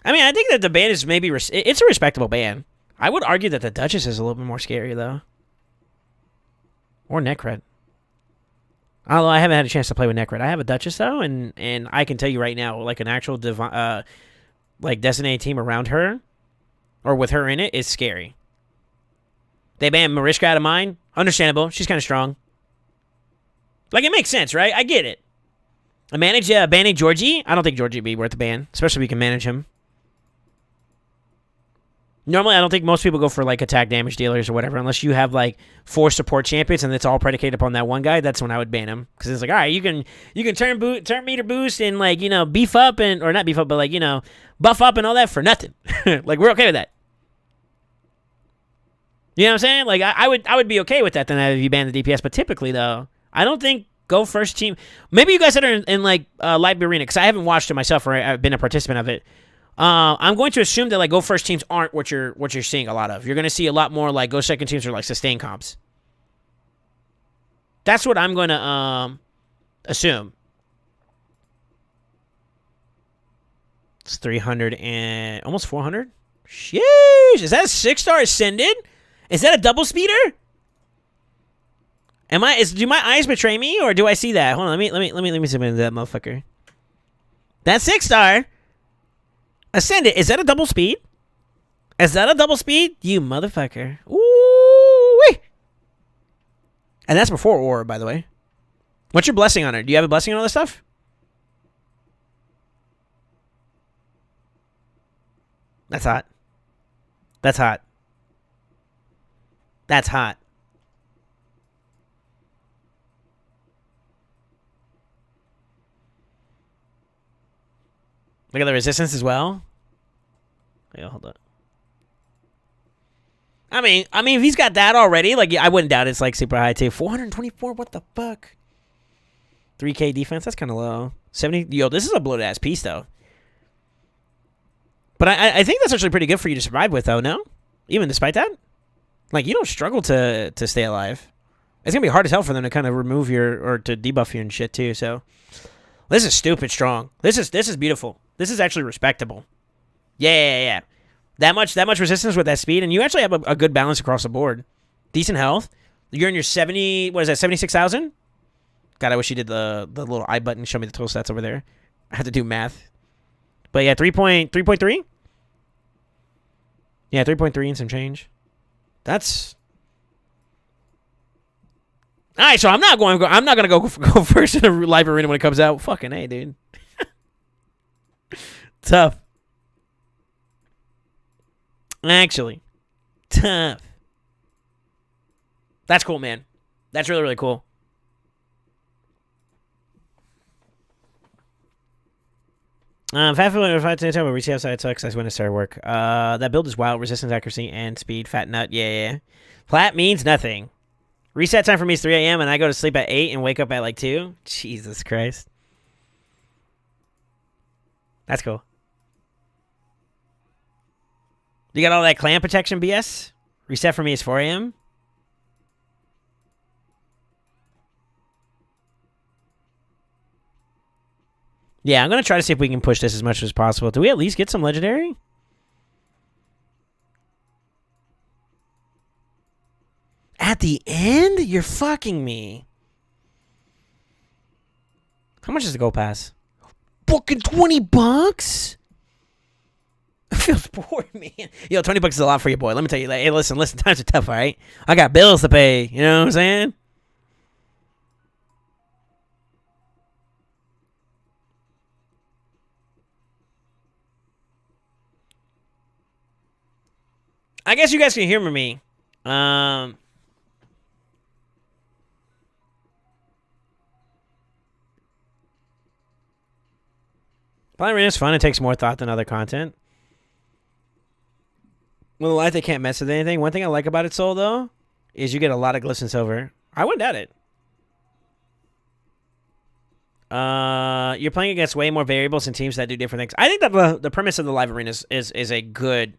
Speaker 1: I mean, I think that the ban is maybe it's a respectable ban. I would argue that the Duchess is a little bit more scary though, or Necred. Although I haven't had a chance to play with Necred. I have a Duchess though, and I can tell you right now, like an actual like designated team around her, or with her in it, is scary. They banned Mariska out of mine. Understandable. She's kind of strong. Like, it makes sense, right? I get it. I manage banning Georgie. I don't think Georgie would be worth the ban, especially if we can manage him. Normally, I don't think most people go for, like, attack damage dealers or whatever, unless you have, like, 4 support champions and it's all predicated upon that one guy. That's when I would ban him. Because it's like, all right, you can turn meter boost and, like, you know, beef up and, or not beef up, but, like, you know, buff up and all that for nothing. Like, we're okay with that. You know what I'm saying? Like, I would be okay with that then if you ban the DPS. But typically, though, I don't think go first team. Maybe you guys that are in like, Live Arena, because I haven't watched it myself or I've been a participant of it. I'm going to assume that, like, go first teams aren't what you're seeing a lot of. You're going to see a lot more, like, go second teams or, like, sustain comps. That's what I'm going to assume. It's 300 and almost 400. Sheesh. Is that a 6-star Ascended? Is that a double speeder? Do my eyes betray me, or do I see that? Hold on, let me zoom into that motherfucker. That 6-star Ascended, is that a double speed? Is that a double speed? You motherfucker. Ooh-wee. And that's before Orb, by the way. What's your blessing on her? Do you have a blessing on all this stuff? That's hot. That's hot. That's hot. Look at the resistance as well. Yeah, hold up. I mean, if he's got that already, like, I wouldn't doubt it's like super high too. 424. What the fuck? 3K defense. That's kind of low. 70. Yo, this is a bloated ass piece though. But I think that's actually pretty good for you to survive with though. No, even despite that, like, you don't struggle to stay alive. It's gonna be hard as hell for them to kind of remove your or to debuff you and shit too. So this is stupid strong. This is beautiful. This is actually respectable. Yeah. That much resistance with that speed, and you actually have a good balance across the board. Decent health. You're in your 70. What is that? 76,000. God, I wish you did the little I button. Show me the total stats over there. I had to do math. But yeah, 3.3. Yeah, 3.3 and some change. That's all right. So I'm not gonna go first in a Live Arena when it comes out. Fucking A, dude. Tough. Actually, tough. That's cool, man. That's really, really cool. If I feel if I tell me reach outside sucks, that's when it started work. That build is wild, resistance, accuracy, and speed. Fat nut, yeah. Flat means nothing. Reset time for me is 3 a.m. and I go to sleep at 8 and wake up at like 2. Jesus Christ. That's cool. You got all that clan protection BS? Reset for me is 4 a.m. Yeah, I'm going to try to see if we can push this as much as possible. Do we at least get some legendary? At the end? You're fucking me. How much does the gold pass? Fucking $20? It feels poor, man. Yo, $20 is a lot for you, boy. Let me tell you. Like, hey, listen, times are tough, all right? I got bills to pay. You know what I'm saying? I guess you guys can humor me. Playing Arena is fun. It takes more thought than other content. Well, I think can't mess with anything. One thing I like about it, Soul, though, is you get a lot of glisten silver. I wouldn't doubt it. You're playing against way more variables and teams that do different things. I think that the premise of the Live Arena is a good.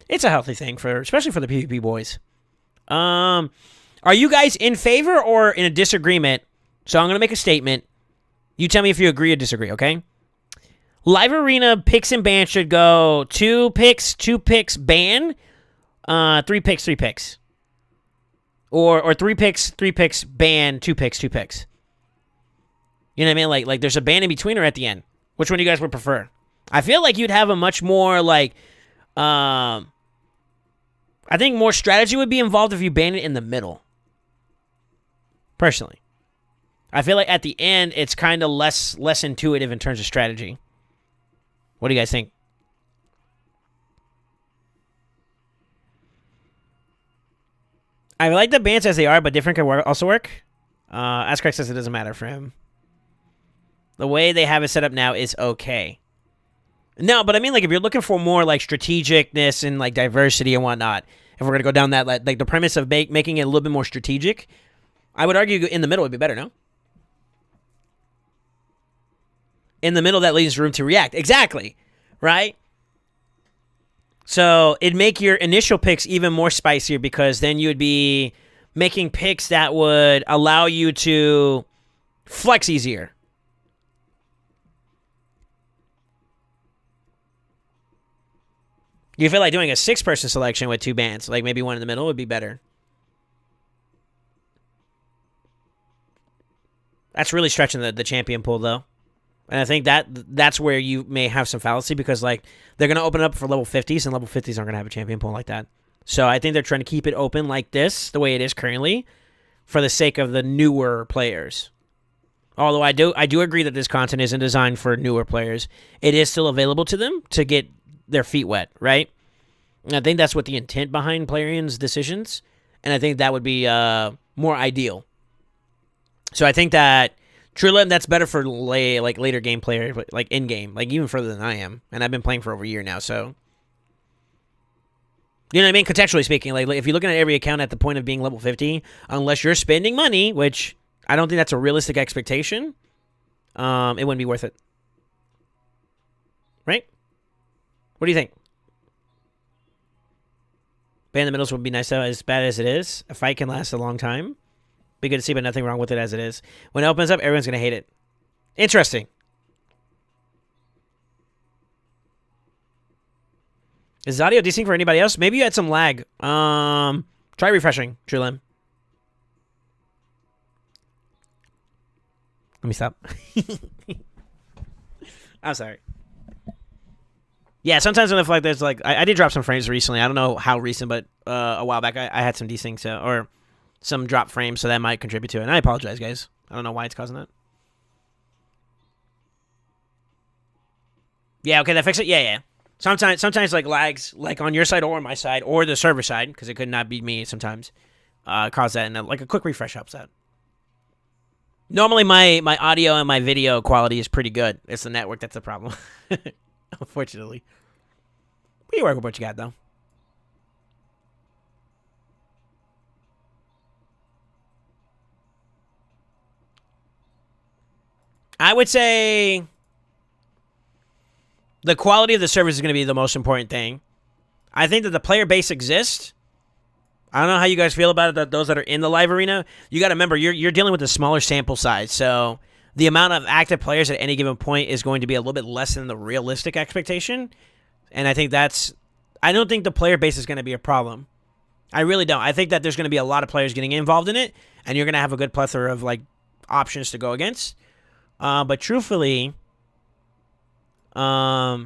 Speaker 1: It's a healthy thing especially for the PvP boys. Are you guys in favor or in a disagreement? So I'm gonna make a statement. You tell me if you agree or disagree, okay? Live Arena picks and ban should go 2 picks, 2 picks, ban, 3 picks, 3 picks. Or 3 picks, 3 picks, ban, 2 picks, 2 picks. You know what I mean? Like there's a ban in between or at the end. Which one do you guys would prefer? I feel like you'd have a much more like, I think more strategy would be involved if you ban it in the middle. Personally. I feel like at the end, it's kind of less intuitive in terms of strategy. What do you guys think? I like the bans as they are, but different could also work. As Craig says, it doesn't matter for him. The way they have it set up now is okay. No, but I mean, like, if you're looking for more, like, strategicness and, like, diversity and whatnot, if we're going to go down that, like, the premise of making it a little bit more strategic, I would argue in the middle would be better, no? In the middle, that leaves room to react. Exactly. Right? So it'd make your initial picks even more spicier because then you would be making picks that would allow you to flex easier. You feel like doing a 6-person selection with 2 bans, like maybe one in the middle would be better. That's really stretching the champion pool, though. And I think that's where you may have some fallacy because, like, they're going to open up for level 50s, and level 50s aren't going to have a champion pool like that. So I think they're trying to keep it open like this, the way it is currently, for the sake of the newer players. Although I do agree that this content isn't designed for newer players. It is still available to them to get their feet wet, right? And I think that's what the intent behind Plarian's decisions, and I think that would be more ideal. So I think that True, that's better for later game players, like in game, like even further than I am, and I've been playing for over a year now. So, you know what I mean? Contextually speaking, like if you're looking at every account at the point of being level 50, unless you're spending money, which I don't think that's a realistic expectation, it wouldn't be worth it, right? What do you think? Ban the middles would be nice though, as bad as it is. A fight can last a long time. Be good to see, but nothing wrong with it as it is. When it opens up, everyone's going to hate it. Interesting. Is audio desync for anybody else? Maybe you had some lag. Try refreshing, Trulim. Let me stop. I'm sorry. Yeah, sometimes when I feel like there's like... I did drop some frames recently. I don't know how recent, but a while back I had some desync, or... some drop frames, so that might contribute to it. And I apologize, guys. I don't know why it's causing that. Yeah, okay, that fixed it? Yeah. Sometimes like lags, like on your side or on my side, or the server side, because it could not be me sometimes, cause that. And like a quick refresh helps out. Normally my audio and my video quality is pretty good. It's the network that's the problem. Unfortunately. But you work with what you got, though. I would say the quality of the service is going to be the most important thing. I think that the player base exists. I don't know how you guys feel about it, those that are in the live arena. You got to remember, you're dealing with a smaller sample size, so the amount of active players at any given point is going to be a little bit less than the realistic expectation. And I think I don't think the player base is going to be a problem. I really don't. I think that there's going to be a lot of players getting involved in it, and you're going to have a good plethora of like options to go against. But truthfully, yeah,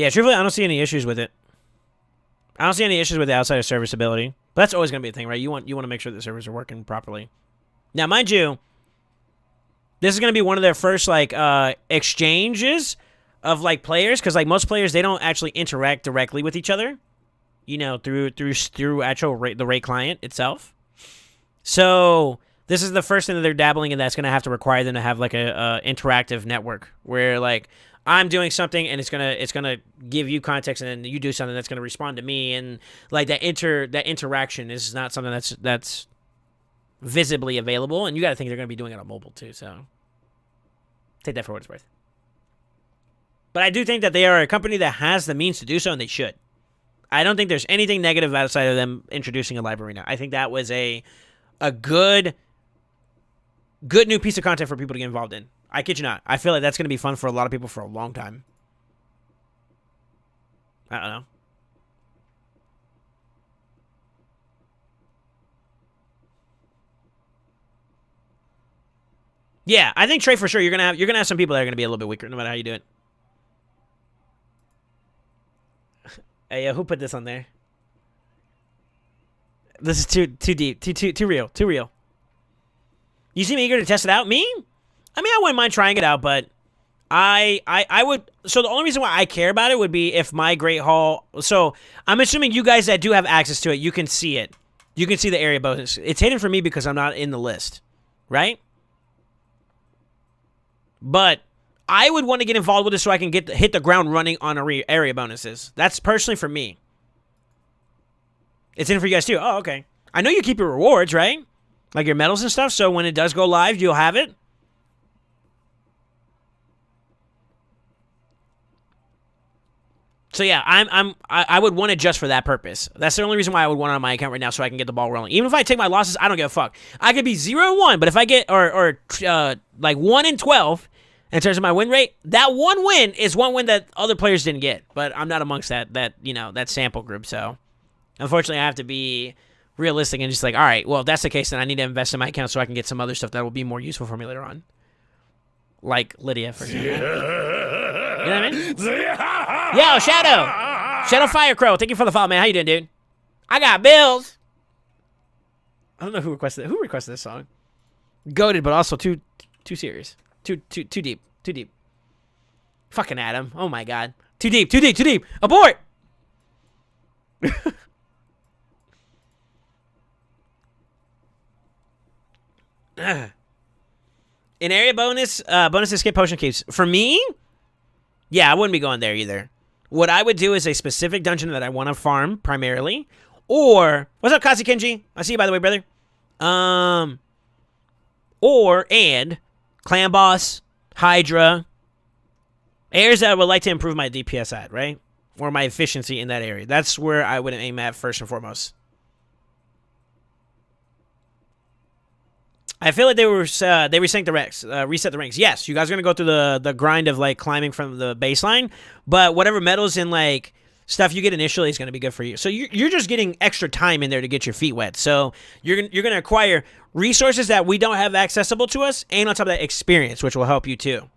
Speaker 1: truthfully, I don't see any issues with it. I don't see any issues with the outside of serviceability. But that's always going to be a thing, right? You want to make sure the servers are working properly. Now, mind you, this is going to be one of their first like exchanges of like players, because like most players, they don't actually interact directly with each other, you know, through actual the raid client itself. So this is the first thing that they're dabbling in that's going to have to require them to have like a interactive network where like I'm doing something and it's gonna give you context, and then you do something that's gonna respond to me, and like that interaction is not something that's visibly available, and you got to think they're gonna be doing it on mobile too. So take that for what it's worth. But I do think that they are a company that has the means to do so, and they should. I don't think there's anything negative outside of them introducing a live arena. I think that was a good new piece of content for people to get involved in. I kid you not. I feel like that's going to be fun for a lot of people for a long time. I don't know. Yeah, I think Trey for sure. You're gonna have some people that are gonna be a little bit weaker, no matter how you do it. Hey, who put this on there? This is too deep, too real. You seem eager to test it out. Me? I mean, I wouldn't mind trying it out, but I would. So the only reason why I care about it would be if my Great Hall. So I'm assuming you guys that do have access to it, you can see it. You can see the area bonus. It's hidden for me because I'm not in the list, right? But I would want to get involved with it so I can hit the ground running on area bonuses. That's personally for me. It's in for you guys too. Oh, okay. I know you keep your rewards, right? Like your medals and stuff. So when it does go live, you'll have it. So yeah, I would want it just for that purpose. That's the only reason why I would want it on my account right now, so I can get the ball rolling. Even if I take my losses, I don't give a fuck. I could be 0-1, but if I get or like 1-12 in terms of my win rate, that one win is one win that other players didn't get. But I'm not amongst that sample group. So unfortunately, I have to be realistic and just like, all right, well, if that's the case, then I need to invest in my account so I can get some other stuff that will be more useful for me later on, like Lydia, for example. You know what I mean? Yo, Shadow Firecrow, thank you for the follow, man. How you doing, dude? I got bills. I don't know who requested it. Who requested this song? Goated, but also too serious. Too deep. Fucking Adam. Oh my god. Too deep. Abort. An area bonus escape potion keeps. For me, yeah, I wouldn't be going there either. What I would do is a specific dungeon that I want to farm primarily. Or, what's up, Kazi Kenji? I see you, by the way, brother. And Clan Boss, Hydra, areas that I would like to improve my DPS at, right? Or my efficiency in that area. That's where I would aim at first and foremost. I feel like they reset the ranks. Yes, you guys are gonna go through the grind of like climbing from the baseline, but whatever medals and like stuff you get initially is gonna be good for you. So you're just getting extra time in there to get your feet wet. So you're gonna acquire resources that we don't have accessible to us, and on top of that, experience, which will help you too.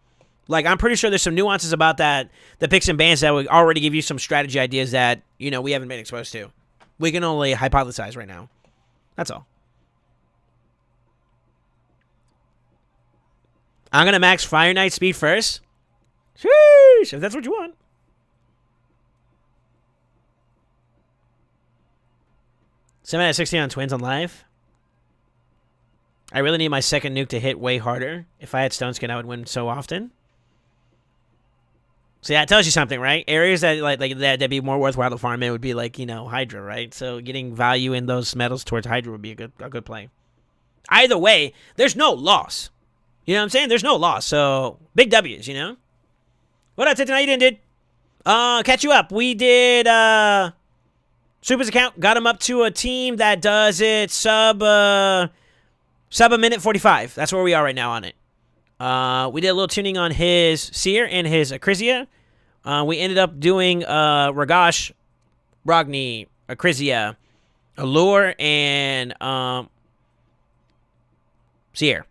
Speaker 1: Like I'm pretty sure there's some nuances about that, the picks and bans that will already give you some strategy ideas that we haven't been exposed to. We can only hypothesize right now. That's all. I'm going to max Fire Knight speed first. Sheesh, if that's what you want. Seven out of 16 on Twins on live. I really need my second nuke to hit way harder. If I had Stone Skin, I would win so often. So that tells you something, right? Areas that like that'd be more worthwhile to farm in would be like, Hydra, right? So getting value in those medals towards Hydra would be a good play. Either way, there's no loss. You know what I'm saying? There's no loss. So, big W's, What up, Titan? How you doing, dude? Catch you up. We did, Super's account. Got him up to a team that does it sub a minute 45. That's where we are right now on it. We did a little tuning on his Seer and his Acrisia. We ended up doing, Ragash, Ragni, Acrisia, Allure, and, Seer.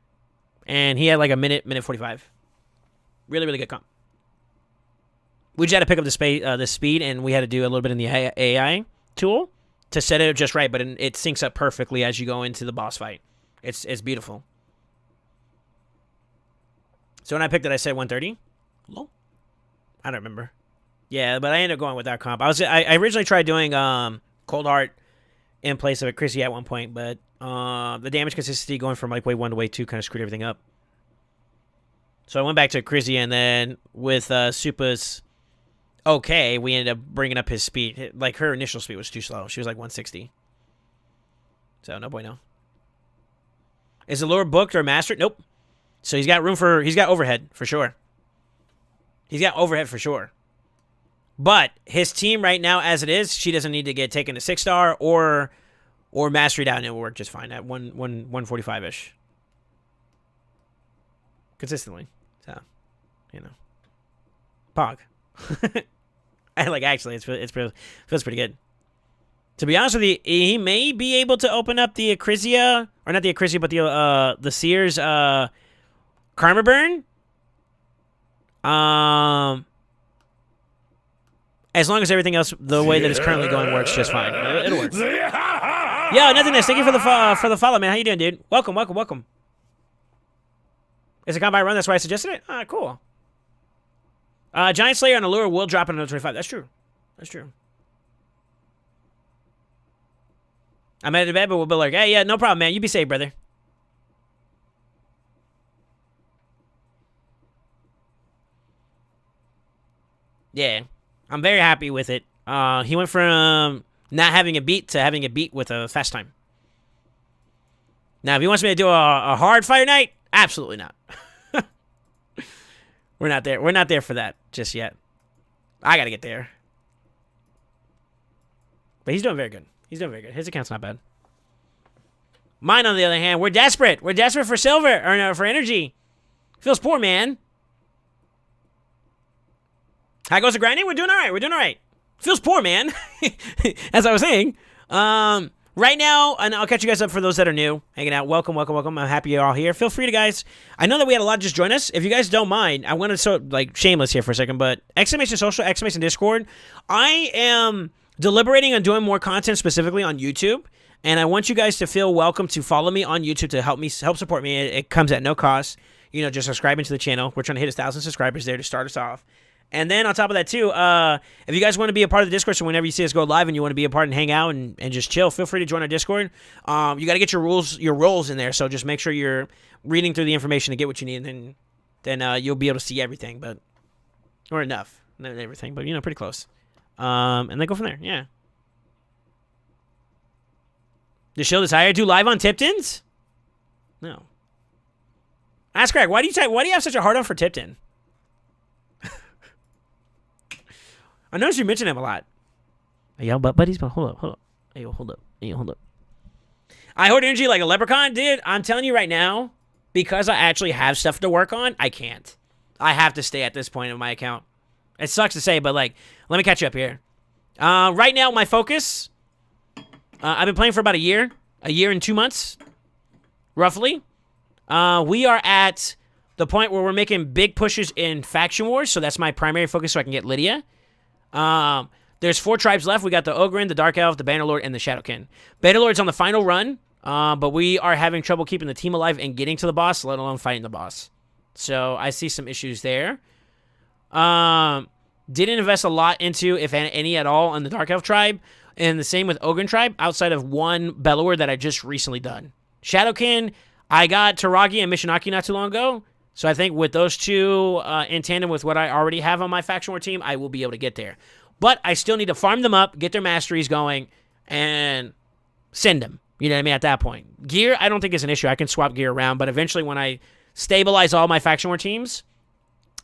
Speaker 1: And he had like a minute 45. Really, really good comp. We just had to pick up the speed, and we had to do a little bit in the AI tool to set it up just right, but it syncs up perfectly as you go into the boss fight. It's beautiful. So when I picked it, I said 130. Hello? I don't remember. Yeah, but I ended up going with that comp. I originally tried doing Cold Heart in place of a Chrissy at one point, but the damage consistency going from like wave 1 to wave 2 kind of screwed everything up. So I went back to Chrissy, and then with Supa's okay, we ended up bringing up his speed. Like her initial speed was too slow. She was like 160. So no bueno. Is the lure booked or mastered? Nope. So he's got overhead for sure. He's got overhead for sure. But his team right now, as it is, she doesn't need to get taken to 6-star or mastery down. It will work just fine at 145 ish consistently. So, you know, Pog. I like actually, it feels pretty good. To be honest with you, he may be able to open up the Acrisia, or not the Acrisia, but the Sears Karma Burn. As long as everything else, the way that it's currently going, works just fine. It'll work. Yo, nothingness. Thank you for the follow, man. How you doing, dude? Welcome. It's a combine run. That's why I suggested it. Ah, cool. Giant Slayer on Allure will drop in another 25. That's true. I'm headed to bed, but we'll be like, hey, yeah, no problem, man. You be safe, brother. Yeah, I'm very happy with it. He went from not having a beat to having a beat with a fast time. Now, if he wants me to do a hard fire night, absolutely not. We're not there. We're not there for that just yet. I gotta get there. But he's doing very good. His account's not bad. Mine, on the other hand, we're desperate. We're desperate for silver, or no, for energy. Feels poor, man. How goes the grinding? We're doing all right. Feels poor, man. As I was saying. Right now, and I'll catch you guys up for those that are new, hanging out. Welcome. I'm happy you're all here. Feel free to, guys. I know that we had a lot just join us. If you guys don't mind, I want to shameless here for a second, but exclamation social, exclamation Discord. I am deliberating on doing more content specifically on YouTube, and I want you guys to feel welcome to follow me on YouTube to help support me. It comes at no cost. Just subscribing to the channel. We're trying to hit 1,000 subscribers there to start us off. And then on top of that, too, if you guys want to be a part of the Discord, so whenever you see us go live and you want to be a part and hang out and just chill, feel free to join our Discord. You got to get your roles in there, so just make sure you're reading through the information to get what you need, and then you'll be able to see everything, or enough. Not everything, but, pretty close. And then go from there, yeah. The shield is higher. Do live on Tipton's? No. Ask Craig, why do you have such a hard on for Tipton? I noticed you mention him a lot. Yo, but buddies, but hold up. Hey, hold up. I hoard energy like a leprechaun, dude. I'm telling you right now, because I actually have stuff to work on, I can't. I have to stay at this point in my account. It sucks to say, but let me catch you up here. Right now, my focus. I've been playing for about a year and 2 months, roughly. We are at the point where we're making big pushes in Faction Wars, so that's my primary focus, so I can get Lydia. There's 4 tribes left. We got the Ogryn, the Dark Elf, the Bannerlord, and the Shadowkin. Bannerlord's on the final run, but we are having trouble keeping the team alive and getting to the boss, let alone fighting the boss. So I see some issues there. Didn't invest a lot into, if any at all, on the Dark Elf tribe, and the same with Ogryn tribe, outside of one Bellower that I just recently done. Shadowkin, I got Taragi and Mishinaki not too long ago. So I think with those two in tandem with what I already have on my Faction War team, I will be able to get there. But I still need to farm them up, get their masteries going, and send them. You know what I mean? At that point. Gear, I don't think is an issue. I can swap gear around. But eventually when I stabilize all my Faction War teams,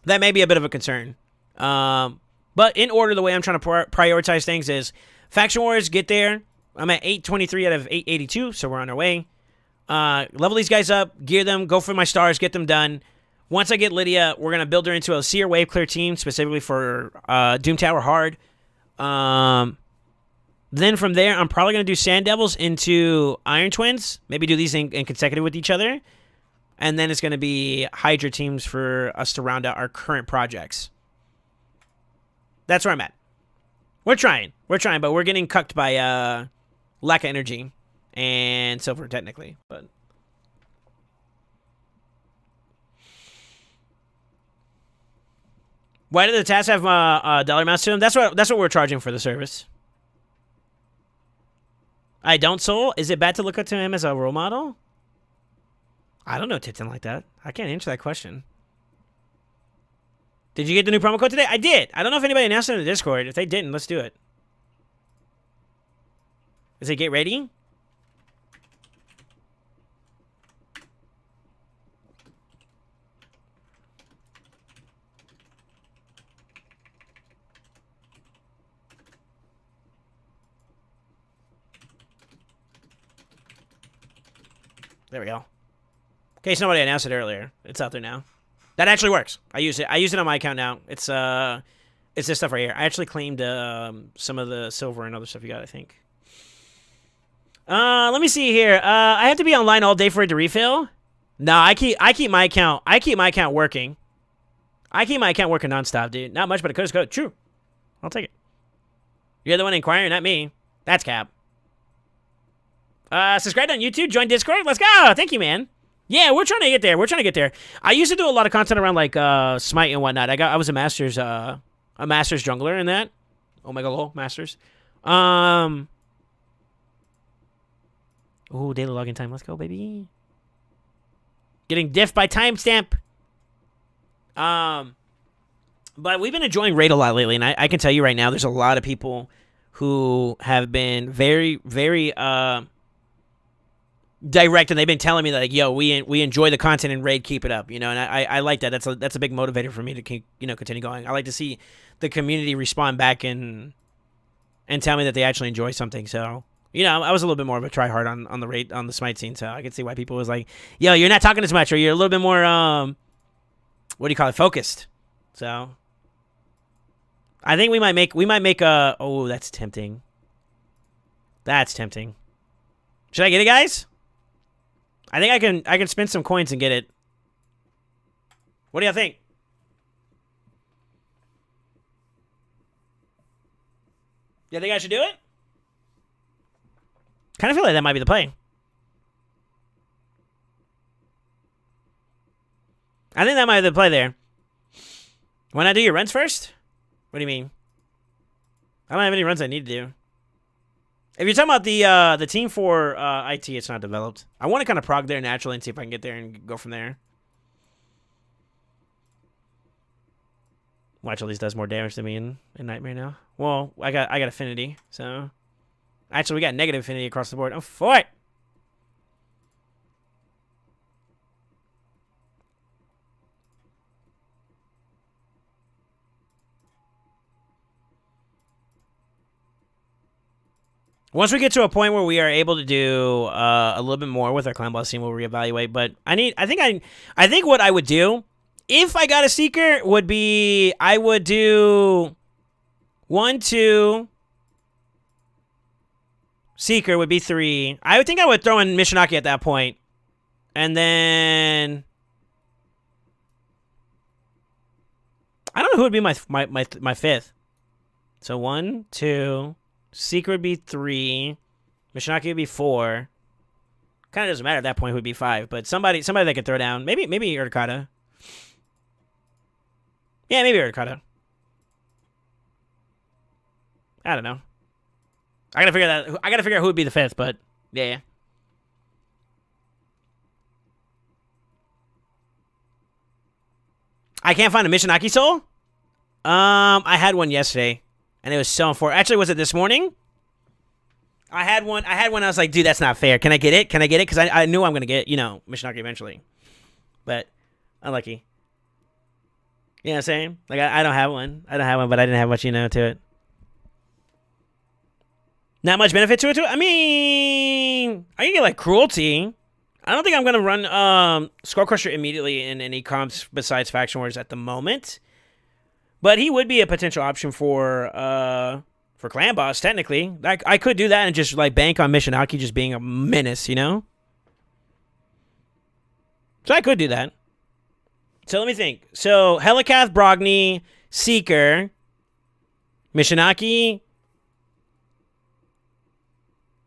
Speaker 1: that may be a bit of a concern. But in order, the way I'm trying to prioritize things is Faction Wars, get there. I'm at 823 out of 882, so we're on our way. Level these guys up, gear them, go for my stars, get them done. Once I get Lydia, we're going to build her into a Seer Wave Clear team, specifically for Doom Tower Hard. Then from there, I'm probably going to do Sand Devils into Iron Twins. Maybe do these in consecutive with each other. And then it's going to be Hydra teams for us to round out our current projects. That's where I'm at. We're trying, but we're getting cucked by lack of energy and silver, technically. But why do the tasks have dollar amounts to them? That's what we're charging for the service. I don't, Soul. Is it bad to look up to him as a role model? I don't know Tipton like that. I can't answer that question. Did you get the new promo code today? I did. I don't know if anybody announced it in the Discord. If they didn't, let's do it. Is it get ready? There we go. In case nobody announced it earlier, it's out there now. That actually works. I use it. I use it on my account now. It's this stuff right here. I actually claimed some of the silver and other stuff you got, I think. Let me see here. I have to be online all day for it to refill. No, I keep my account. I keep my account working. I keep my account working nonstop, dude. Not much, but it could go. True. I'll take it. You're the one inquiring, not me. That's cap. Subscribe on YouTube. Join Discord. Let's go. Thank you, man. Yeah, we're trying to get there. We're trying to get there. I used to do a lot of content around like Smite and whatnot. I was a masters jungler in that. Omega Lol masters. Ooh, daily login time. Let's go, baby. Getting diffed by timestamp. But we've been enjoying Raid a lot lately, and I can tell you right now, there's a lot of people who have been very, very direct, and they've been telling me that, like, yo, we enjoy the content in Raid, keep it up, you know, and I like that. That's a big motivator for me to keep, you know, continue going. I like to see the community respond back and tell me that they actually enjoy something. So, you know, I was a little bit more of a tryhard on the Raid, on the Smite scene, so I could see why people was like, yo, you're not talking as much, or you're a little bit more what do you call it, focused. So I think we might make a, oh, that's tempting. That's tempting. Should I get it, guys? I think I can spend some coins and get it. What do y'all think? You think I should do it? Kind of feel like that might be the play. I think that might be the play there. Why not do your runs first? What do you mean? I don't have any runs I need to do. If you're talking about the team for IT, it's not developed. I want to kind of prog there naturally and see if I can get there and go from there. Watch at least does more damage than me in Nightmare now. Well, I got affinity, so actually we got negative affinity across the board. I'm for it. Once we get to a point where we are able to do a little bit more with our clan boss team, we'll reevaluate. But I think what I would do if I got a seeker would be I would do 1, 2. Seeker would be 3. I would think I would throw in Mishinaki at that point, and then I don't know who would be my 5th. So 1, 2. Seeker would be 3. Mishinaki would be 4. Kind of doesn't matter at that point who would be 5, but somebody that could throw down. Maybe Urkata. Yeah, maybe Urkata. I don't know. I gotta figure out who would be the 5th, but yeah. I can't find a Mishinaki soul. I had one yesterday. And it was so unfortunate. Actually, was it this morning? I had one. I was like, dude, that's not fair. Can I get it? Can I get it? Because I knew I'm going to get, you know, Mishinaki eventually. But unlucky. You know what I'm saying? Like, I don't have one. I don't have one, but I didn't have much, you know, to it. Not much benefit to it, too? I mean, I can get, like, Cruelty. I don't think I'm going to run Skull Crusher immediately in any comps besides Faction Wars at the moment. But he would be a potential option for Clan Boss, technically. I could do that and just, like, bank on Mishinaki just being a menace, you know? So I could do that. So let me think. So, Helikath, Brogni, Seeker, Mishinaki.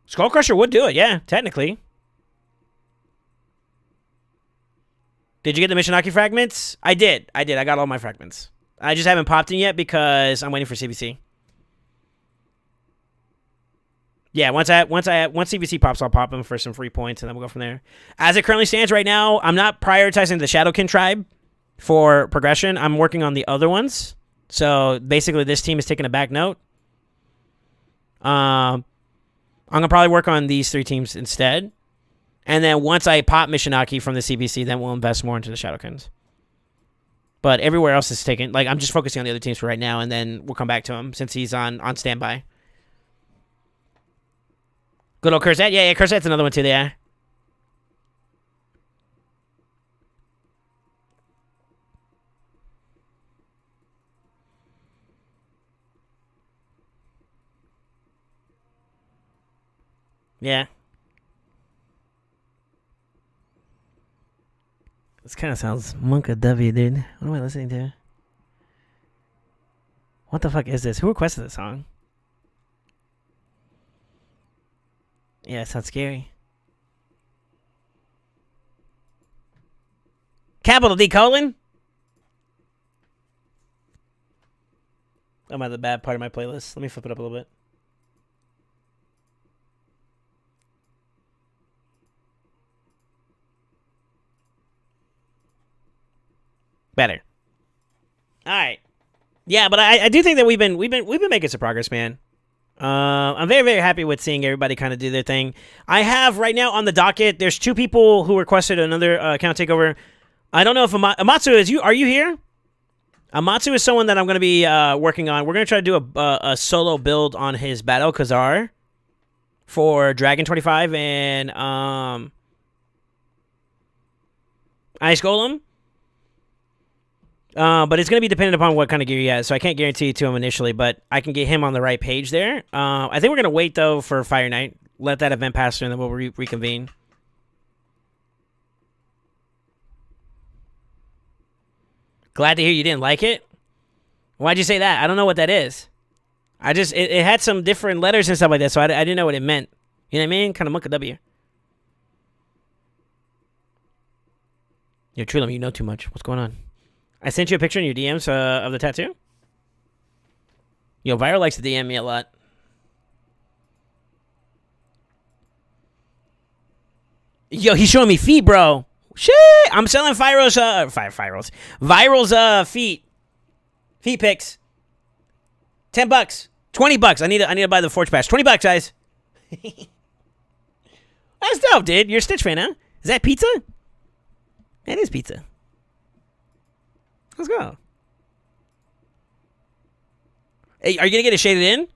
Speaker 1: Skullcrusher would do it, yeah, technically. Did you get the Mishinaki fragments? I did. I got all my fragments. I just haven't popped in yet because I'm waiting for CBC. Yeah, once CBC pops, I'll pop them for some free points, and then we'll go from there. As it currently stands right now, I'm not prioritizing the Shadowkin tribe for progression. I'm working on the other ones. So basically, this team is taking a back note. I'm gonna probably work on these 3 teams instead, and then once I pop Mishinaki from the CBC, then we'll invest more into the Shadowkins. But everywhere else is taken. Like, I'm just focusing on the other teams for right now, and then we'll come back to him since he's on standby. Good old Cursat. Yeah, Curset's another one too, yeah. Yeah. This kind of sounds Monka W, dude. What am I listening to? What the fuck is this? Who requested this song? Yeah, it sounds scary. Capital D colon? I'm at the bad part of my playlist. Let me flip it up a little bit. Better. All right. Yeah, but I do think that we've been making some progress, man. I'm very, very happy with seeing everybody kind of do their thing. I have right now on the docket. There's 2 people who requested another account takeover. I don't know if Amatsu is you. Are you here? Amatsu is someone that I'm going to be working on. We're going to try to do a solo build on his Battle Khazar for Dragon 25 and Ice Golem. But it's going to be dependent upon what kind of gear he has, so I can't guarantee it to him initially, but I can get him on the right page there. I think we're going to wait, though, for Fire Night. Let that event pass through, and then we'll reconvene. Glad to hear you didn't like it. Why'd you say that? I don't know what that is. It had some different letters and stuff like that, so I didn't know what it meant. You know what I mean? Kind of Monka W. Yo, Trulam, you know too much. What's going on? I sent you a picture in your DMs of the tattoo. Yo, Viral likes to DM me a lot. Yo, he's showing me feet, bro. Shit! I'm selling Viral's feet. Feet pics. $10. $20. I need to buy the Forge Pass. $20, guys. That's dope, dude. You're a Stitch fan, huh? Is that pizza? That is pizza. Let's go. Hey, are you gonna get it shaded in?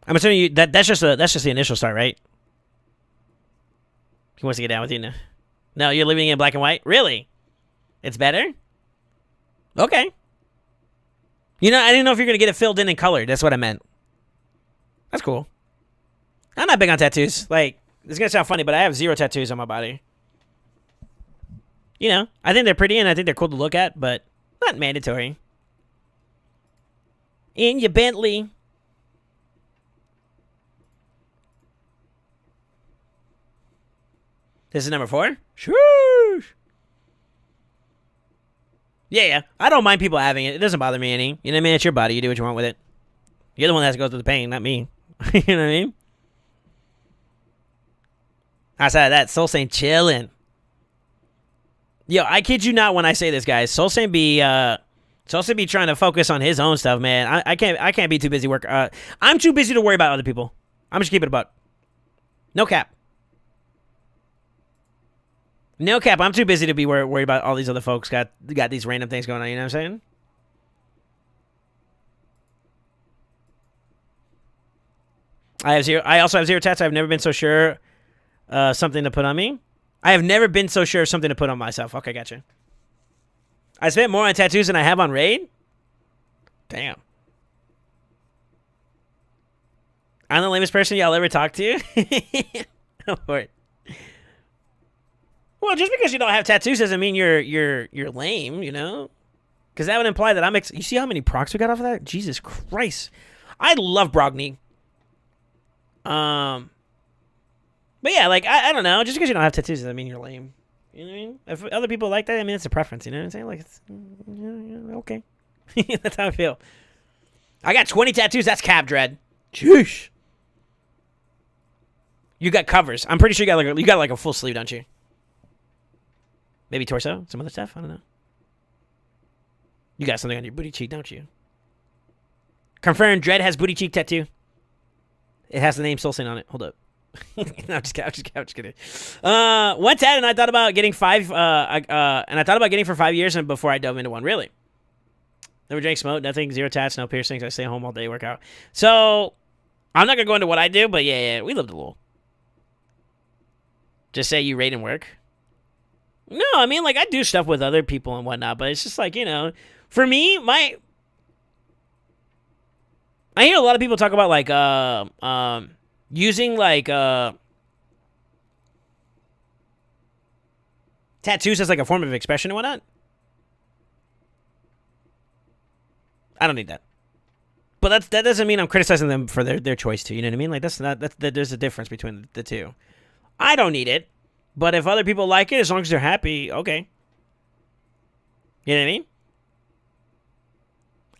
Speaker 1: I'm assuming you that's just the initial start, right? He wants to get down with you now. No, you're living in black and white? Really? It's better? Okay. You know, I didn't know if you're gonna get it filled in and colored. That's what I meant. That's cool. I'm not big on tattoos. Like, this is gonna sound funny, but I have 0 tattoos on my body. You know, I think they're pretty and I think they're cool to look at, but not mandatory. In your Bentley. This is number 4? Shoosh. Yeah. I don't mind people having it. It doesn't bother me any. You know what I mean? It's your body. You do what you want with it. You're the one that has to go through the pain, not me. You know what I mean? Outside of that, Soul Saint chilling. Yo, I kid you not when I say this, guys. Soul Saint be trying to focus on his own stuff, man. I can't be too busy work. I'm too busy to worry about other people. I'm just keeping it a buck. No cap. No cap. I'm too busy to be worried about all these other folks got these random things going on. You know what I'm saying? I also have 0 tats. I've never been so sure something to put on me. I have never been so sure of something to put on myself. Okay, gotcha. I spent more on tattoos than I have on Raid? Damn. I'm the lamest person y'all ever talked to? Well, just because you don't have tattoos doesn't mean you're lame, you know? Because that would imply that you see how many procs we got off of that? Jesus Christ. I love Brogni. But yeah, like, I don't know. Just because you don't have tattoos doesn't mean you're lame. You know what I mean? If other people like that, I mean, it's a preference. You know what I'm saying? Like, it's okay. That's how I feel. I got 20 tattoos. That's Cab Dread. Jeez. You got covers. I'm pretty sure you got like a full sleeve, don't you? Maybe torso? Some other stuff? I don't know. You got something on your booty cheek, don't you? Confirmed Dread has booty cheek tattoo. It has the name Soul Saint on it. Hold up. No, I'm just kidding. One tat, and I thought about getting 5. And I thought about getting for 5 years, and before I dove into one. Really, never drank, smoke, nothing, 0 tats, no piercings. I stay home all day, work out. So I'm not gonna go into what I do, but yeah, we lived a little. Just say you rate and work. No, I mean, like, I do stuff with other people and whatnot, but it's just like, you know, for me, I hear a lot of people talk about like using like tattoos as like a form of expression and whatnot. I don't need that. But that doesn't mean I'm criticizing them for their choice too. You know what I mean? Like there's a difference between the two. I don't need it, but if other people like it, as long as they're happy, okay. You know what I mean?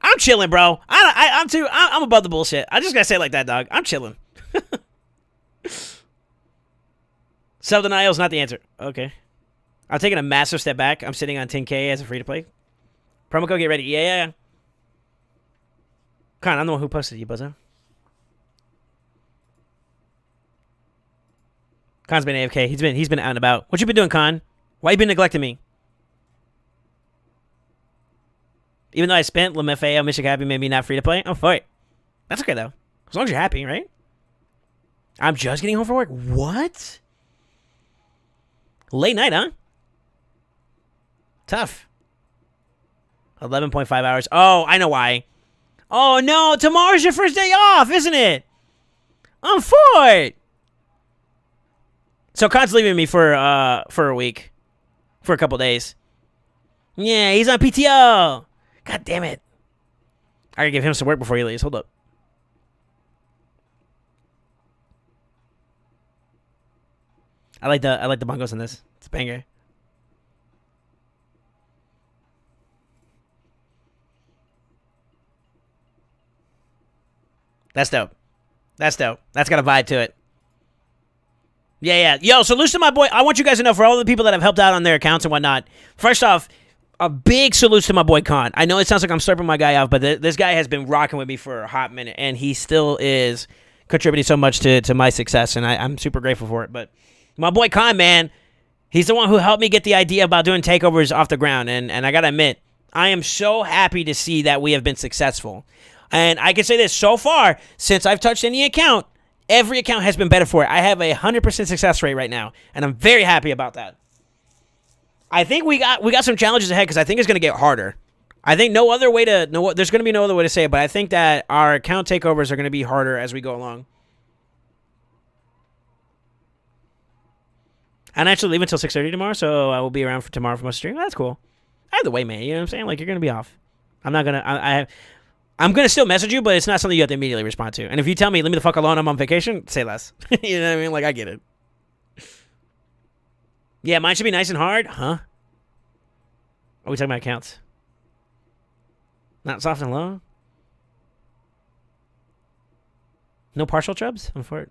Speaker 1: I'm chilling, bro. I'm above the bullshit. I just gotta say it like that, dog. I'm chilling. Self denial is not the answer. Okay. I'm taking a massive step back. I'm sitting on 10K as a free to play. Promo code, get ready. Yeah. Con, I'm the one who posted you, Buzzo. Con's been AFK. He's been out and about. What you been doing, Con? Why you been neglecting me? Even though I spent LMFAO, Mission Happy made me not free to play, I'm for it. That's okay though. As long as you're happy, right? I'm just getting home from work. What? Late night, huh? Tough. 11.5 hours. Oh, I know why. Oh no, tomorrow's your first day off, isn't it? I'm for it. So Con's leaving me for a week. For a couple days. Yeah, he's on PTO. God damn it. I gotta give him some work before he leaves. Hold up. I like the bongos in this. It's a banger. That's dope. That's dope. That's got a vibe to it. Yeah. Yo, salute to my boy. I want you guys to know, for all the people that have helped out on their accounts and whatnot. First off, a big salute to my boy Con. I know it sounds like I'm slurping my guy off, but this guy has been rocking with me for a hot minute, and he still is contributing so much to my success, and I'm super grateful for it. But my boy Con, man, he's the one who helped me get the idea about doing takeovers off the ground, and I gotta admit, I am so happy to see that we have been successful. And I can say this, so far, since I've touched any account, every account has been better for it. I have a 100% success rate right now, and I'm very happy about that. I think we got some challenges ahead, because I think it's going to get harder. I think there's going to be no other way to say it, but I think that our account takeovers are going to be harder as we go along. I'm actually leaving until 6:30 tomorrow, so I will be around for tomorrow for most stream. That's cool. Either way, man, you know what I'm saying? Like, you're going to be off. I'm not going to... I'm going to still message you, but it's not something you have to immediately respond to. And if you tell me, leave me the fuck alone, I'm on vacation, say less. You know what I mean? Like, I get it. Yeah, mine should be nice and hard. Huh? Are we talking about accounts? Not soft and low? No partial chubs? I'm for it.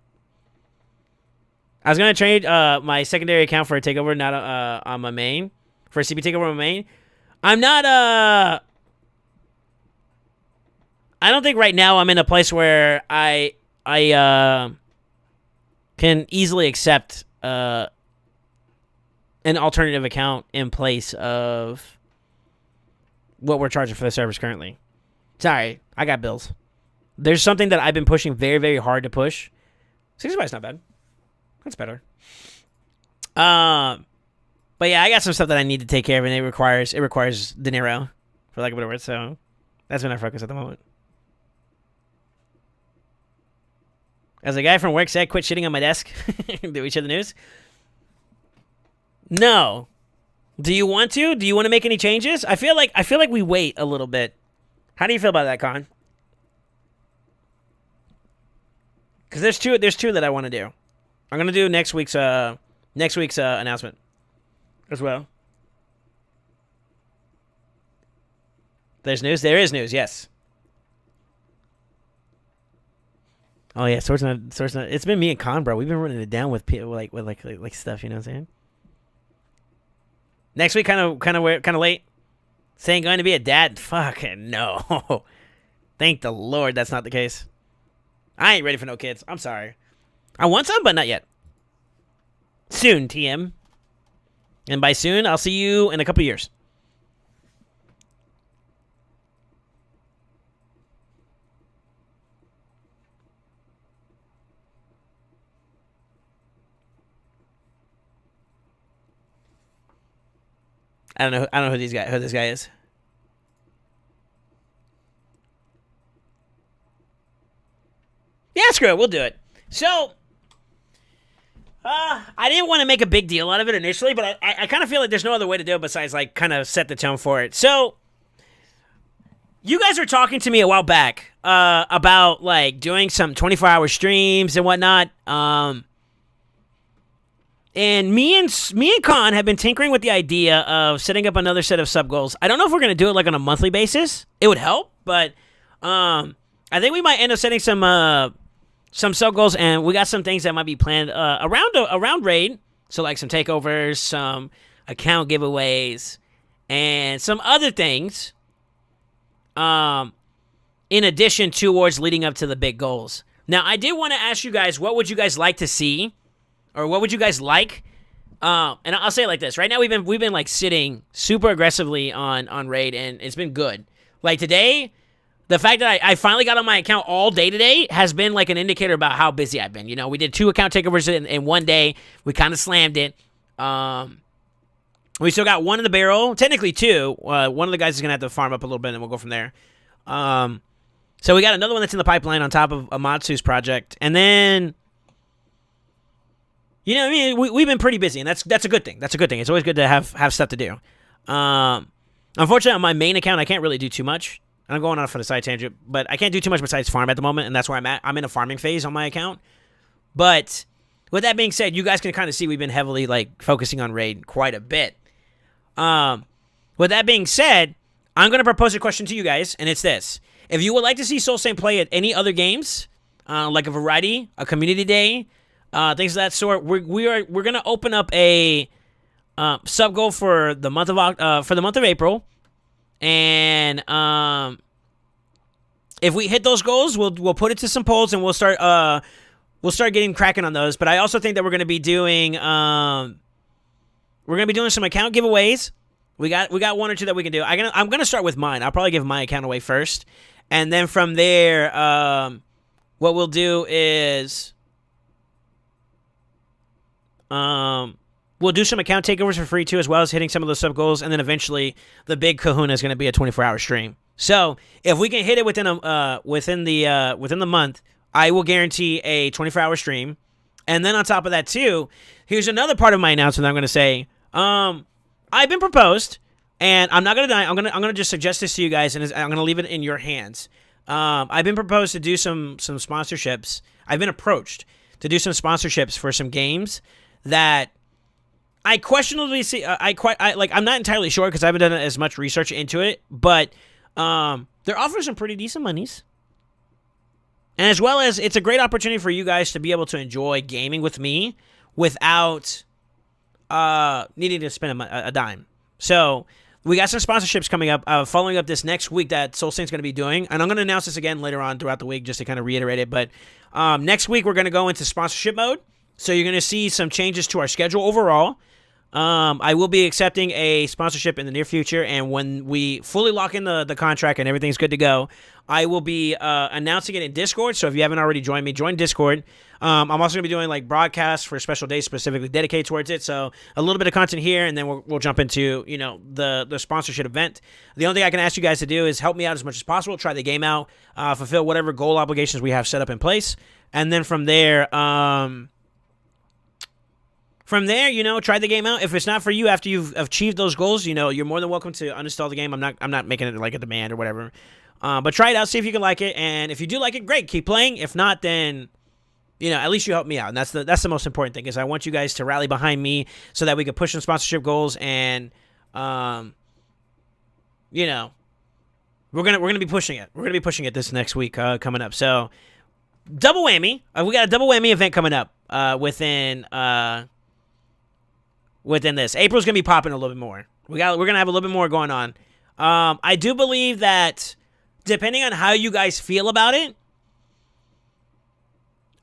Speaker 1: I was going to trade my secondary account for a takeover, not on my main. For a CP takeover on my main. I'm not... I don't think right now I'm in a place where I can easily accept an alternative account in place of what we're charging for the service currently. Sorry, I got bills. There's something that I've been pushing very, very hard to push. 65 is not bad. That's better. But yeah, I got some stuff that I need to take care of, and it requires dinero, for lack of a better word. So that's been our focus at the moment. As a guy from work said, quit shitting on my desk. Do we share the news? No. Do you want to? Do you want to make any changes? I feel like we wait a little bit. How do you feel about that, Con? Because there's two that I want to do. I'm gonna do next week's announcement as well. There's news. There is news. Yes. Oh yeah, Swords not. It's been me and Con, bro. We've been running it down with people like stuff. You know what I'm saying? Next week, kind of late. Saying going to be a dad. Fucking no. Thank the Lord, that's not the case. I ain't ready for no kids. I'm sorry. I want some, but not yet. Soon, TM. And by soon, I'll see you in a couple years. I don't know who this guy is. screw it. We'll do it. So, I didn't want to make a big deal out of it initially, but I kind of feel like there's no other way to do it besides, like, kind of set the tone for it. So, you guys were talking to me a while back about, like, doing some 24-hour streams and whatnot. And me and Con have been tinkering with the idea of setting up another set of sub goals. I don't know if we're going to do it, like, on a monthly basis. It would help, but I think we might end up setting some sub goals, and we got some things that might be planned around Raid. So, like, some takeovers, some account giveaways, and some other things. In addition towards leading up to the big goals. Now, I did want to ask you guys, what would you guys like to see, or what would you guys like? And I'll say it like this: right now, we've been like sitting super aggressively on Raid, and it's been good. Like today. The fact that I finally got on my account all day today has been like an indicator about how busy I've been. You know, we did 2 account takeovers in one day. We kind of slammed it. We still got 1 in the barrel. Technically 2. One of the guys is going to have to farm up a little bit, and we'll go from there. So we got another one that's in the pipeline on top of Amatsu's project. And then, you know, I mean, we've been pretty busy, and that's a good thing. That's a good thing. It's always good to have stuff to do. Unfortunately, on my main account, I can't really do too much. I'm going off on a side tangent, but I can't do too much besides farm at the moment, and that's where I'm at. I'm in a farming phase on my account. But with that being said, you guys can kind of see we've been heavily like focusing on Raid quite a bit. With that being said, I'm going to propose a question to you guys, and it's this. If you would like to see Soul Saint play at any other games, like a variety, a community day, things of that sort, we're going to open up a sub goal for the month of April. And if we hit those goals, we'll put it to some polls, and we'll start getting cracking on those. But I also think that we're going to be doing some account giveaways. We got 1 or 2 that we can do. I'm gonna start with mine. I'll probably give my account away first, and then from there, what we'll do is we'll do some account takeovers for free too, as well as hitting some of those sub goals, and then eventually the big kahuna is going to be a 24-hour stream. So if we can hit it within the month, I will guarantee a 24-hour stream. And then on top of that too, here's another part of my announcement I'm going to say. I've been proposed, and I'm not going to die. I'm going to just suggest this to you guys, and I'm going to leave it in your hands. I've been proposed to do some sponsorships. I've been approached to do some sponsorships for some games that I questionably see. I'm not entirely sure because I haven't done as much research into it, but they're offering some pretty decent monies, and as well as it's a great opportunity for you guys to be able to enjoy gaming with me without needing to spend a dime. So we got some sponsorships coming up, following up this next week that Soul Saint's going to be doing, and I'm going to announce this again later on throughout the week just to kind of reiterate it. But next week we're going to go into sponsorship mode, so you're going to see some changes to our schedule overall. I will be accepting a sponsorship in the near future, and when we fully lock in the contract and everything's good to go, I will be announcing it in Discord. So if you haven't already joined me, join Discord. I'm also going to be doing like broadcasts for special days specifically dedicated towards it. So a little bit of content here, and then we'll jump into the sponsorship event. The only thing I can ask you guys to do is help me out as much as possible. Try the game out, fulfill whatever goal obligations we have set up in place, and then from there. Try the game out. If it's not for you after you've achieved those goals, you're more than welcome to uninstall the game. I'm not making it like a demand or whatever. But try it out, see if you can like it, and if you do like it, great, keep playing. If not, then at least you help me out, and that's the most important thing. Is I want you guys to rally behind me so that we can push some sponsorship goals, and we're gonna be pushing it. We're gonna be pushing it this next week coming up. So double whammy. We got a double whammy event coming up within this. April's going to be popping a little bit more. We're going to have a little bit more going on. I do believe that depending on how you guys feel about it,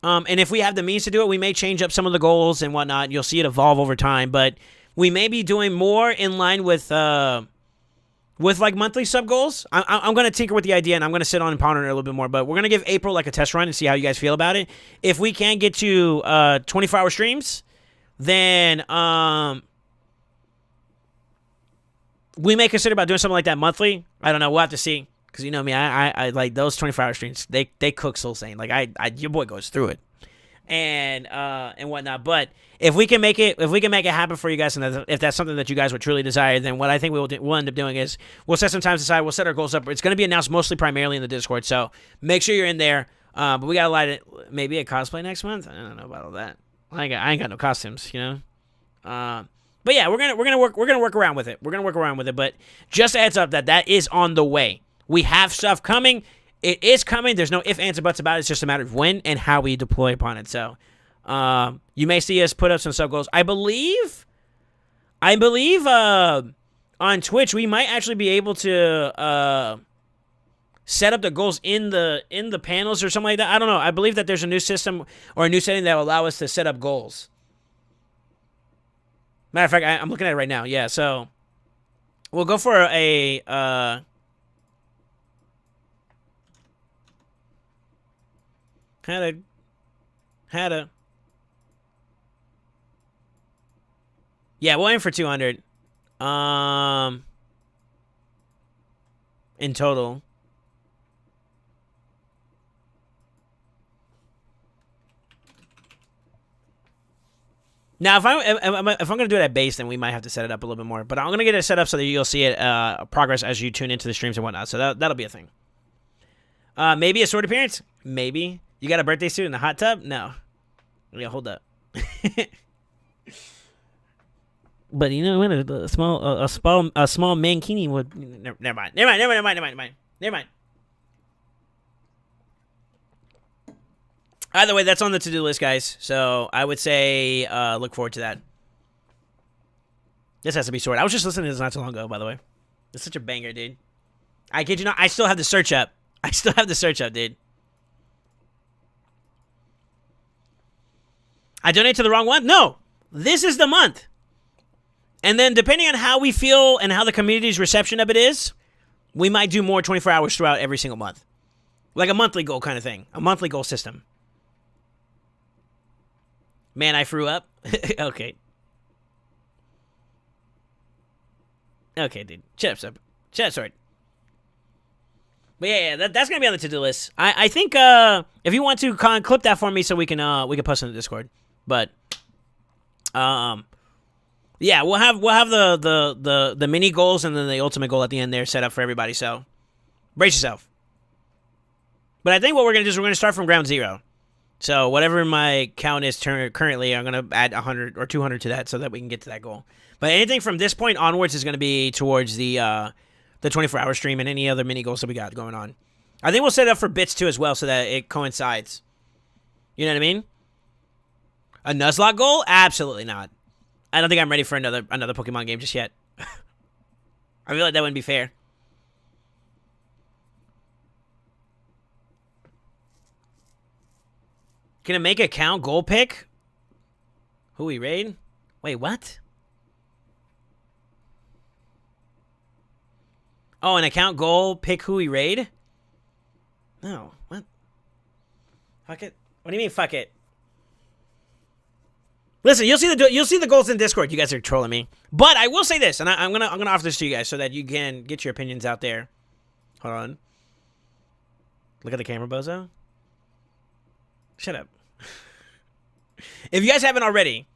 Speaker 1: and if we have the means to do it, we may change up some of the goals and whatnot. You'll see it evolve over time, but we may be doing more in line with like monthly sub goals. I'm going to tinker with the idea, and I'm going to sit on and ponder it a little bit more, but we're going to give April like a test run and see how you guys feel about it. If we can get to 24-hour streams, then we may consider about doing something like that monthly. I don't know. We'll have to see. Because you know me, I like those 24-hour streams. They cook Soul Sane. Like your boy goes through it, and whatnot. But if we can make it happen for you guys, and if that's something that you guys would truly desire, then what I think we'll end up doing is we'll set some times aside. We'll set our goals up. It's going to be announced primarily in the Discord. So make sure you're in there. But we got to light it. Maybe a cosplay next month. I don't know about all that. I ain't got no costumes, you know. But yeah, we're gonna work around with it. We're gonna work around with it. But just a heads up that is on the way. We have stuff coming. It is coming. There's no ifs, ands, or buts about it. It's just a matter of when and how we deploy upon it. So, you may see us put up some sub goals. I believe, on Twitch we might actually be able to set up the goals in the panels or something like that. I don't know. I believe that there's a new system or a new setting that will allow us to set up goals. Matter of fact, I'm looking at it right now. Yeah, so we'll go for a had a yeah, we'll aim for 200 in total. Now, if I'm going to do it at base, then we might have to set it up a little bit more. But I'm going to get it set up so that you'll see it progress as you tune into the streams and whatnot. So that'll be a thing. Maybe a sword appearance? Maybe. You got a birthday suit in the hot tub? No. Yeah, hold up. But you know what? A small mankini would. Never mind. Either way, that's on the to-do list, guys. So I would say look forward to that. This has to be sword. I was just listening to this not too long ago, by the way. It's such a banger, dude. I kid you not. I still have the search up. Dude. I donate to the wrong one? No. This is the month. And then depending on how we feel and how the community's reception of it is, we might do more 24 hours throughout every single month. Like a monthly goal kind of thing. A monthly goal system. Man, I threw up. Okay. Okay, dude. Shut up, sword. But yeah, that's gonna be on the to-do list. I think if you want to clip that for me, so we can post in the Discord. But yeah, we'll have the mini goals and then the ultimate goal at the end there set up for everybody. So brace yourself. But I think what we're gonna do is we're gonna start from ground zero. So whatever my count is currently, I'm going to add 100 or 200 to that so that we can get to that goal. But anything from this point onwards is going to be towards the 24-hour stream and any other mini goals that we got going on. I think we'll set it up for bits too as well so that it coincides. You know what I mean? A Nuzlocke goal? Absolutely not. I don't think I'm ready for another Pokemon game just yet. I feel like that wouldn't be fair. Can it make a count goal pick? Who we raid? Wait, what? Oh, an account goal pick who we raid? No, what? Fuck it. What do you mean fuck it? Listen, you'll see the goals in Discord. You guys are trolling me, but I will say this, and I'm gonna offer this to you guys so that you can get your opinions out there. Hold on. Look at the camera, bozo. Shut up. If you guys haven't already,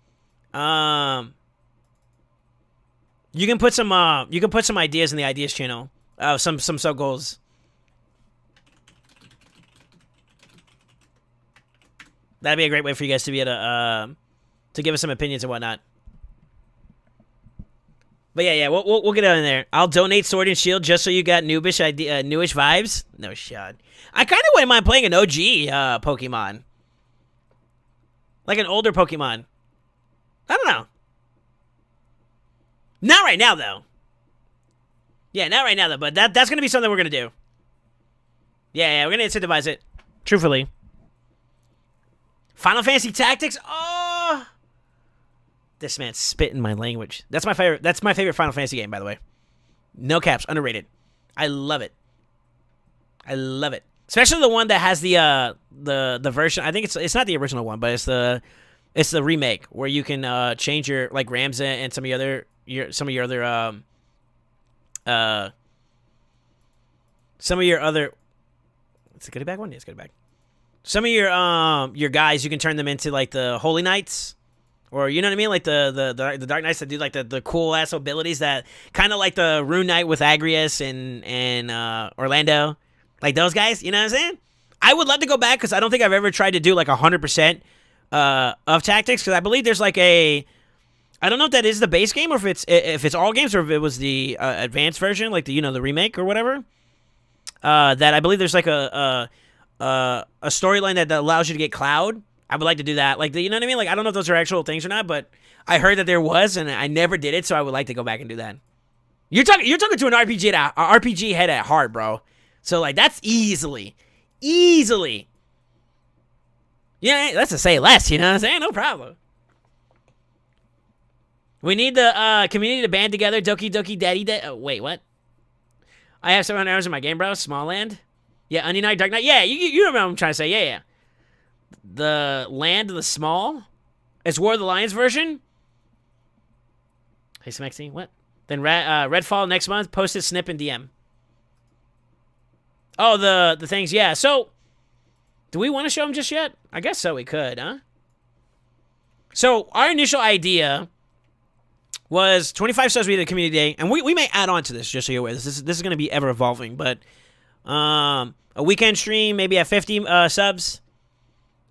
Speaker 1: you can put some ideas in the ideas channel. Some sub goals. That'd be a great way for you guys to be able to give us some opinions and whatnot. But yeah, we'll get out in there. I'll donate Sword and Shield just so you got newish vibes. No shot. I kind of wouldn't mind playing an OG Pokemon. Like an older Pokemon. I don't know. Not right now, though. Yeah, not right now, though. But that's going to be something we're going to do. Yeah, we're going to incentivize it. Truthfully. Final Fantasy Tactics? Oh! This man's spitting my language. That's my favorite Final Fantasy game, by the way. No caps. Underrated. I love it. Especially the one that has the version. I think it's not the original one, but it's the remake where you can change your like Ramza and some of your other Some of your other, it's a goodie bag one. Yeah, it's a goodie bag. Some of your guys, you can turn them into like the Holy Knights, or you know what I mean, like the Dark Knights that do like the cool ass abilities that kind of like the Rune Knight with Agrius and Orlando, like those guys. You know what I'm saying? I would love to go back because I don't think I've ever tried to do like 100% of tactics, because I believe there's like I don't know if that is the base game or if it's all games, or if it was the advanced version, like the the remake or whatever. That I believe there's like a storyline that allows you to get Cloud. I would like to do that. Like, you know what I mean? Like, I don't know if those are actual things or not, but I heard that there was, and I never did it, so I would like to go back and do that. You're talking to an RPG head at heart, bro. So, like, that's easily. Yeah, let's just say less, you know what I'm saying? No problem. We need the community to band together. Doki Doki Daddy wait, what? I have 700 hours in my game, bro. Small Land. Yeah, Onion Knight, Dark Knight. Yeah, you know what I'm trying to say. Yeah. The Land of the Small. It's War of the Lions version. Hey, Smexy, what? Then Redfall next month. Post it, snip, and DM. Oh, the things. Yeah, so do we want to show them just yet? I guess so, we could, huh? So our initial idea was 25 subs we did a community day, and we may add on to this, just so you're aware. This is going to be ever evolving, but a weekend stream, maybe at 50 subs,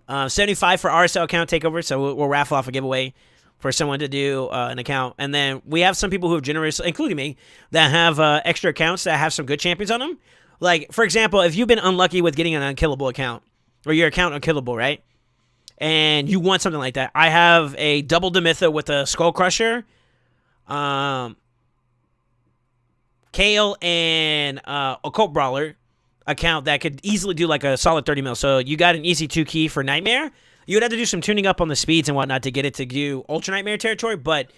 Speaker 1: 75 for RSL account takeover, so we'll raffle off a giveaway for someone to do an account, and then we have some people who have generously, including me, that have extra accounts that have some good champions on them. Like, for example, if you've been unlucky with getting an unkillable account, or your account unkillable, right, and you want something like that, I have a double Demitha with a Skull Crusher, Kale, and Occult Brawler account that could easily do like a solid 30 mil. So you got an easy 2 key for Nightmare. You would have to do some tuning up on the speeds and whatnot to get it to do Ultra Nightmare territory, but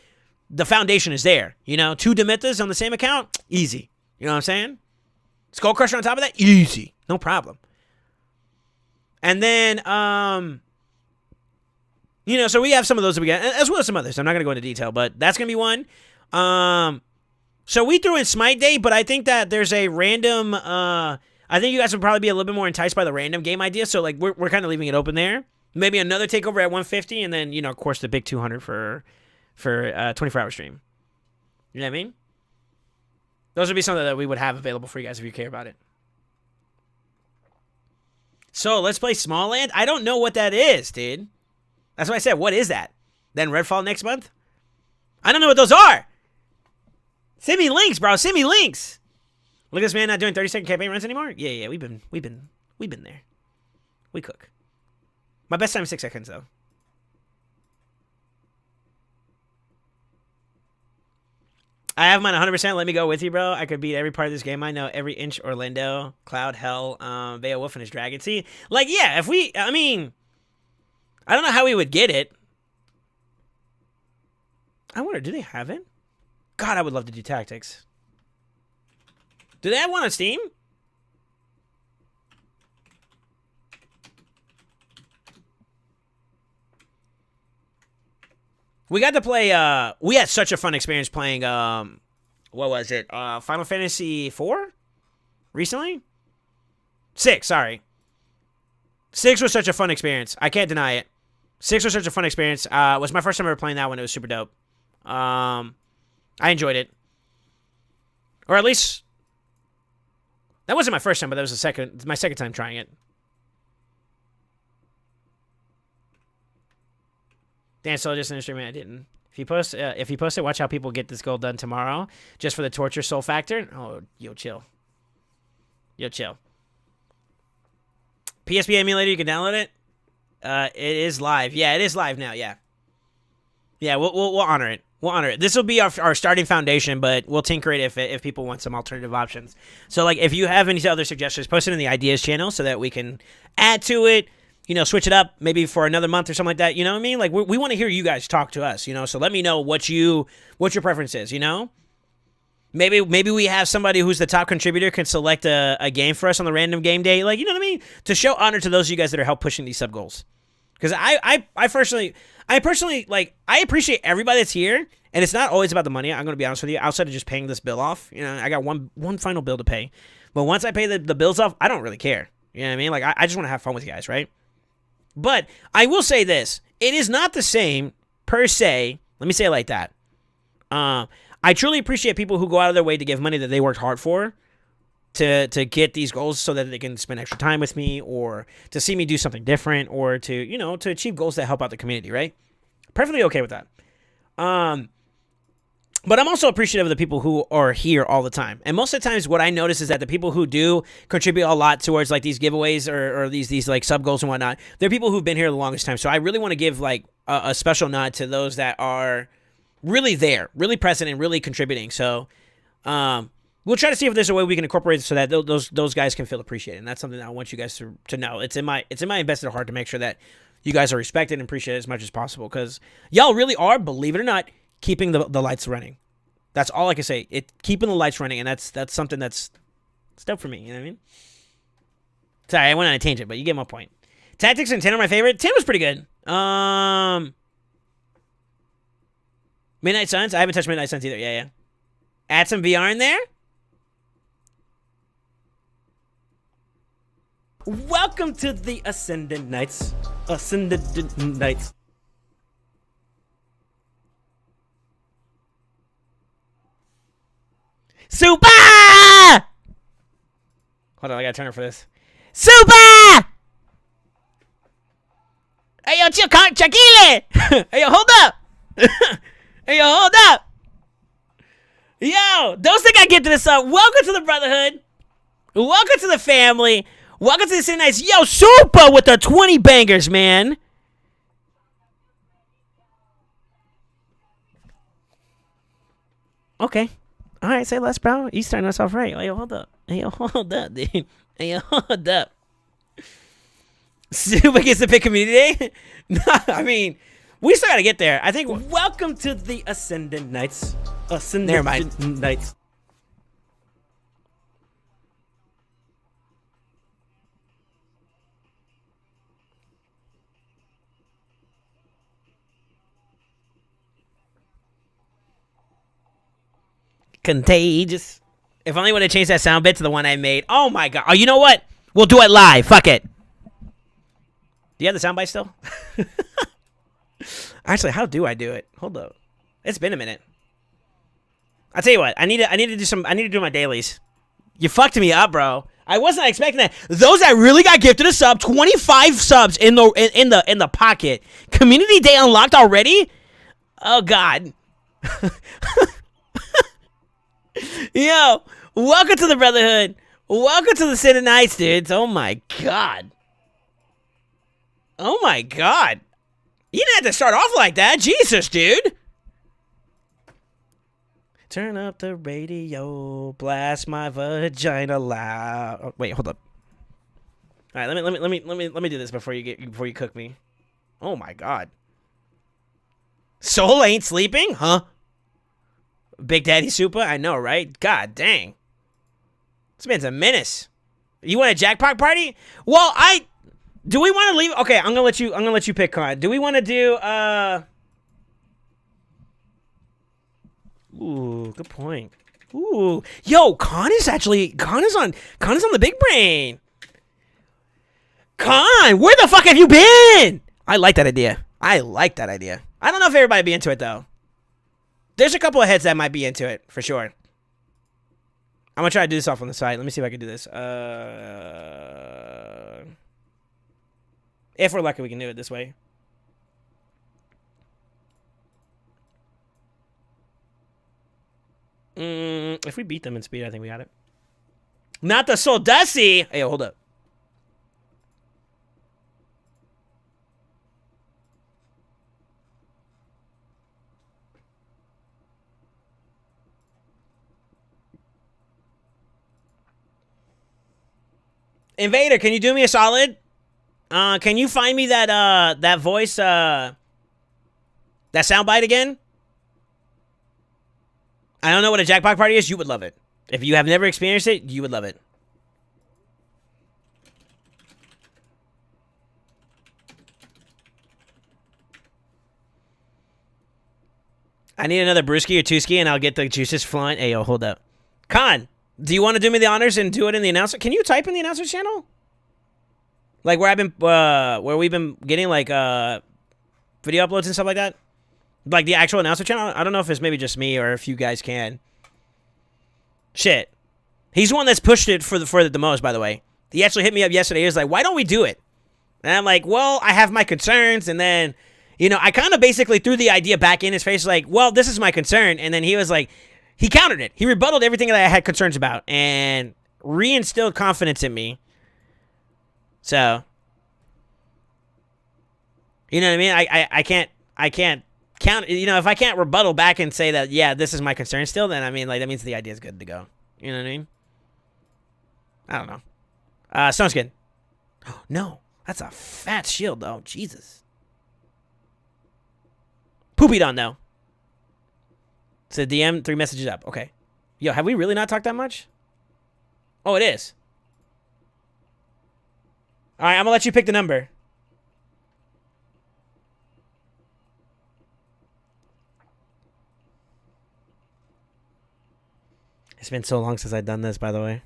Speaker 1: the foundation is there. 2 Demithas on the same account, easy. You know what I'm saying? Skull Crusher on top of that, easy. No problem. And then, so we have some of those that we got, as well as some others. I'm not going to go into detail, but that's going to be one. So we threw in Smite Day, but I think that there's a random, I think you guys would probably be a little bit more enticed by the random game idea, so like we're kind of leaving it open there. Maybe another takeover at 150, and then, of course, the big 200 for 24-hour stream. You know what I mean? Those would be something that we would have available for you guys if you care about it. So let's play Small Land. I don't know what that is, dude. That's why I said, what is that? Then Redfall next month? I don't know what those are. Send me links, bro. Send me links. Look at this man not doing 30-second campaign runs anymore. Yeah. We've been there. We cook. My best time is 6 seconds though. I have mine 100%. Let me go with you, bro. I could beat every part of this game. I know every inch. Orlando, Cloud, Hell, Beowulf, and his dragon. See, like, yeah, I don't know how we would get it. I wonder, do they have it? God, I would love to do tactics. Do they have one on Steam? We got to play, we had such a fun experience playing, what was it? Final Fantasy IV? Recently? 6, sorry. 6 was such a fun experience. I can't deny it. 6 was such a fun experience. It was my first time ever playing that one. It was super dope. I enjoyed it. Or at least, that wasn't my first time, but that was my second time trying it. Dan Solo just in the stream, I didn't. If you post it, watch how people get this goal done tomorrow, just for the torture soul factor. Oh, yo, chill. PSP emulator, you can download it. It is live. Yeah, it is live now. Yeah. We'll honor it. We'll honor it. This will be our starting foundation, but we'll tinker it if people want some alternative options. So, like, if you have any other suggestions, post it in the ideas channel so that we can add to it. Switch it up maybe for another month or something like that. You know what I mean? Like, we want to hear you guys talk to us, so let me know what your preference is, Maybe we have somebody who's the top contributor can select a game for us on the random game day. Like, you know what I mean? To show honor to those of you guys that are help pushing these sub goals. Because I personally, like, I appreciate everybody that's here, And it's not always about the money. I'm going to be honest with you. Outside of just paying this bill off, you know, I got one final bill to pay. But once I pay the bills off, I don't really care. You know what I mean? Like, I just want to have fun with you guys, right? But I will say this. It is not the same, per se. Let me say it like that. I truly appreciate people who go out of their way to give money that they worked hard for to get these goals so that they can spend extra time with me or to see me do something different or to, you know, to achieve goals that help out the community, right? Perfectly okay with that. But I'm also appreciative of the people who are here all the time. And most of the times what I notice is that the people who do contribute a lot towards like these giveaways or these like sub goals and whatnot, they're people who've been here the longest time. So I really want to give like a special nod to those that are really there, really present and really contributing. So we'll try to see if there's a way we can incorporate it so that those guys can feel appreciated. And that's something that I want you guys to know. It's in my invested heart to make sure that you guys are respected and appreciated as much as possible because y'all really are, believe it or not, keeping the lights running. That's all I can say. Keeping the lights running, and that's something that's dope for me. You know what I mean? Sorry, I went on a tangent, but you get my point. Tactics and 10 are my favorite. 10 was pretty good. Midnight Suns. I haven't touched Midnight Suns either. Yeah. Add some VR in there. Welcome to the Ascendant Nights. Ascendant Nights. Super! Hold on, I gotta turn it for this. Super! Hey, yo, chill, Chakile! Hey, yo, hold up! Hey, yo, hold up! Yo, don't think I get to this up. Welcome to the Brotherhood. Welcome to the family. Welcome to the City Nights. Yo, Super with the 20 bangers, man. Okay. All right, say less, bro. You starting us off right. Hey, yo, hold up. Hey, yo, hold up, dude. Hey, yo, hold up. Super gets to pick community day? No, I mean, we still got to get there. I think, welcome to the Ascendant Nights. Never mind. Nights. Contagious. If only would have changed that sound bit to the one I made. Oh my god. Oh, you know what? We'll do it live. Fuck it. Do you have the soundbite still? Actually, how do I do it? Hold up. It's been a minute. I'll tell you what. I need to do my dailies. You fucked me up, bro. I wasn't expecting that. Those that really got gifted a sub, 25 subs in the pocket. Community day unlocked already? Oh god. Yo, welcome to the Brotherhood. Welcome to the City Nights, dudes. Oh my god. Oh my god. You didn't have to start off like that. Jesus, dude. Turn up the radio, blast my vagina loud. Oh, wait, hold up. All right, let me do this before you cook me. Oh my god. Soul ain't sleeping, huh? Big Daddy Super, I know, right? God dang. This man's a menace. You want a jackpot party? Well, do we want to leave? Okay, I'm gonna let you pick, Con. Do we want to do Ooh, good point. Ooh. Yo, Con is on the big brain. Con, where the fuck have you been? I like that idea. I don't know if everybody be into it though. There's a couple of heads that might be into it, for sure. I'm gonna try to do this off on the side. Let me see if I can do this. If we're lucky, we can do it this way. If we beat them in speed, I think we got it. Not the Soldasi! Hey, hold up. Invader, can you do me a solid? Can you find me that voice, that soundbite again? I don't know what a jackpot party is. You would love it. If you have never experienced it, you would love it. I need another brewski or twoski, and I'll get the juices flowing. Hey, yo, hold up. Con, do you want to do me the honors and do it in the announcer? Can you type in the announcer channel? Like where we've been getting like video uploads and stuff like that? Like the actual announcer channel? I don't know if it's maybe just me or if you guys can. Shit. He's the one that's pushed it for the most, by the way. He actually hit me up yesterday. He was like, why don't we do it? And I'm like, well, I have my concerns. And then, I kind of basically threw the idea back in his face, like, well, this is my concern. And then he was like, he countered it. He rebutted everything that I had concerns about and reinstilled confidence in me. So, you know what I mean? I can't count, if I can't rebuttal back and say that, yeah, this is my concern still, then I mean, like, that means the idea is good to go. You know what I mean? I don't know. Sounds good. Oh, no, that's a fat shield, though. Jesus. Poopy done, though. So DM 3 messages up. Okay. Yo, have we really not talked that much? Oh, it is. All right, I'm going to let you pick the number. It's been so long since I've done this, by the way.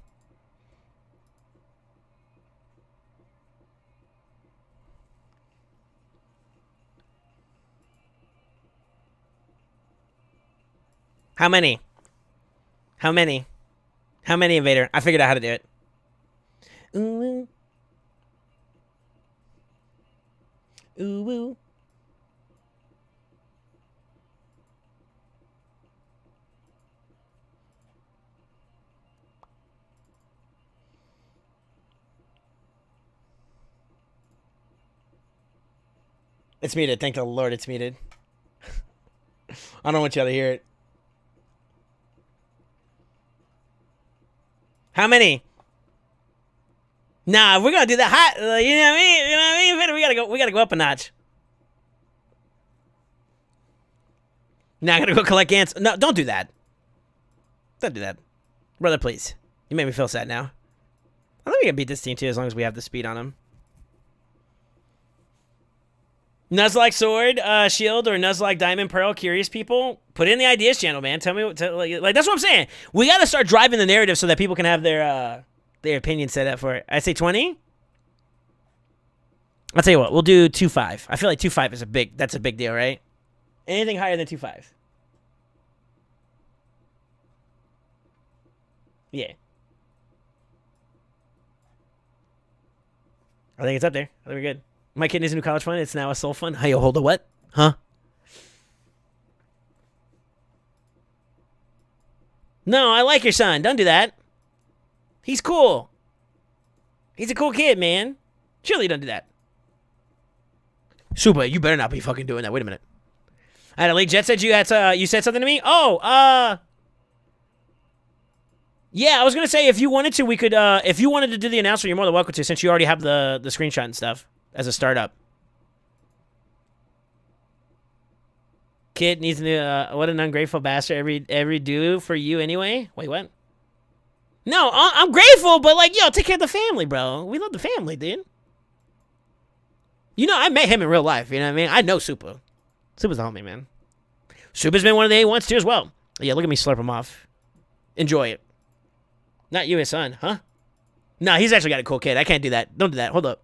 Speaker 1: How many? How many? How many, Invader? I figured out how to do it. Ooh. Ooh, ooh. It's muted. Thank the Lord it's muted. I don't want y'all to hear it. How many? Nah, if we're gonna do that hot, you know what I mean? You know what I mean? We gotta go up a notch. Now I gotta go collect ants. No, don't do that. Don't do that. Brother, please. You made me feel sad now. I think we can beat this team too as long as we have the speed on them. Nuzlocke sword, shield, or Nuzlocke diamond pearl. Curious people, put in the ideas channel, man. Tell me what. Like that's what I'm saying. We got to start driving the narrative so that people can have their opinion set up for it. I say 20. I'll tell you what. We'll do 2.5. I feel like 2.5 is that's a big deal, right? Anything higher than 2.5. Yeah. I think it's up there. I think we're good. My kid needs a new college fund. It's now a soul fund. Hey, yo, hold the what? Huh? No, I like your son. Don't do that. He's cool. He's a cool kid, man. Surely don't do that. Super, you better not be fucking doing that. Wait a minute. I had a late Jet said you said something to me? Oh, yeah, I was gonna say if you wanted to, we could if you wanted to do the announcement, you're more than welcome to, since you already have the screenshot and stuff. As a startup. Kid needs to what an ungrateful bastard every do for you anyway. Wait, what? No, I'm grateful, but like, yo, take care of the family, bro. We love the family, dude. I met him in real life, you know what I mean? I know Super. Super's a homie, man. Super's been one of the A1s too as well. Yeah, look at me slurp him off. Enjoy it. Not you, his son, huh? No, he's actually got a cool kid. I can't do that. Don't do that. Hold up.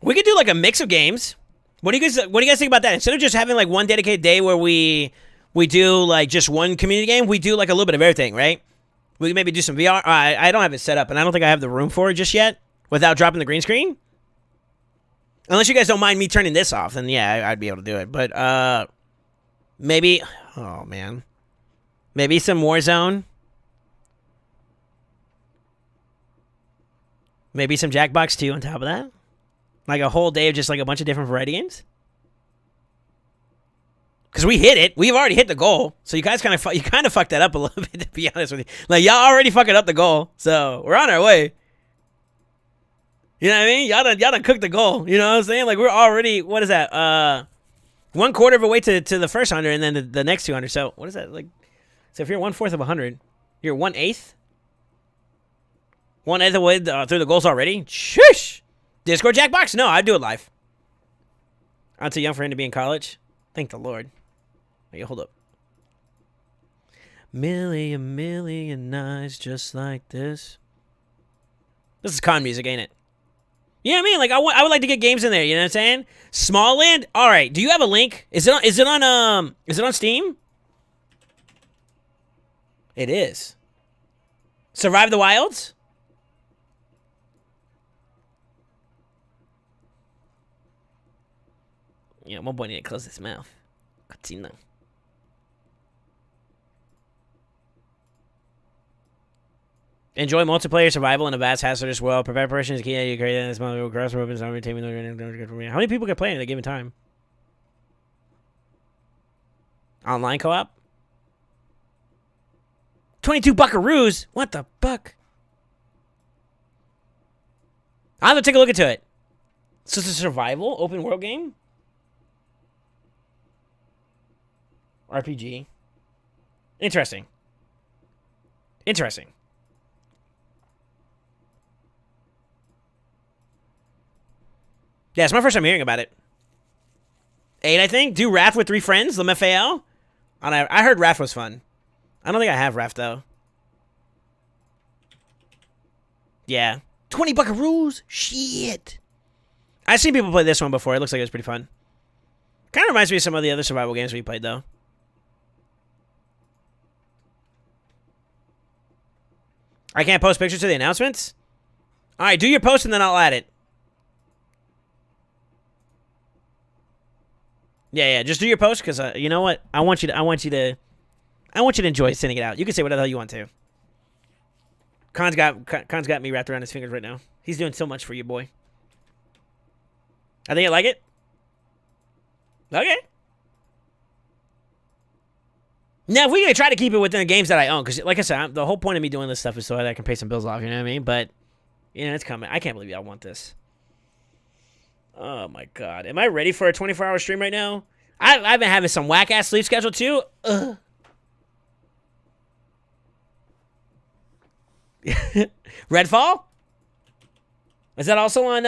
Speaker 1: We could do like a mix of games. What do you guys think about that? Instead of just having like one dedicated day where we do like just one community game, we do like a little bit of everything, right? We can maybe do some VR. I don't have it set up, and I don't think I have the room for it just yet without dropping the green screen. Unless you guys don't mind me turning this off, then yeah, I'd be able to do it. But maybe, oh man, maybe some Warzone. Maybe some Jackbox 2 on top of that. Like a whole day of just like a bunch of different variety games. Because we hit it. We've already hit the goal. So you guys kind of fucked that up a little bit, to be honest with you. Like, y'all already fucking up the goal. So we're on our way. You know what I mean? Y'all done cooked the goal. You know what I'm saying? Like, we're already, what is that? 1/4 of a way to the first 100 and then the next 200. So what is that? Like, so if you're 1/4 of 100, you're 1/8? One at the way through the goals already? Shush! Discord Jackbox? No, I'd do it live. I'm too young for him to be in college. Thank the Lord. Wait, hold up. Million eyes just like this. This is con music, ain't it? You know what I mean? Like, I would like to get games in there, you know what I'm saying? Small Land? Alright, do you have a link? Is it on Steam? It is. Survive the Wilds? Yeah, one boy need to close his mouth. Cochino. Enjoy multiplayer survival in a vast hazardous world. Prepare persons to key you create in this mother grass opens how many people can play at a given time? Online co-op? 22 buckaroos? What the fuck? I'll have to take a look into it. So it's a survival open world game? RPG. Interesting. Interesting. Yeah, it's my first time hearing about it. 8, I think. Do Raft with 3 friends. LMFAO. I heard Raft was fun. I don't think I have Raft, though. Yeah. 20 buckaroos? Shit. I've seen people play this one before. It looks like it was pretty fun. Kind of reminds me of some of the other survival games we played, though. I can't post pictures to the announcements? Alright, do your post and then I'll add it. Yeah, just do your post because you know what? I want you to enjoy sending it out. You can say whatever the hell you want to. Khan's got me wrapped around his fingers right now. He's doing so much for you, boy. I think you like it. Okay. Now, if we can try to keep it within the games that I own, because like I said, the whole point of me doing this stuff is so that I can pay some bills off. You know what I mean? But you know, it's coming. I can't believe y'all want this. Oh my god. Am I ready for a 24-hour stream right now? I've been having some whack-ass sleep schedule too. Ugh. Redfall? Is that also on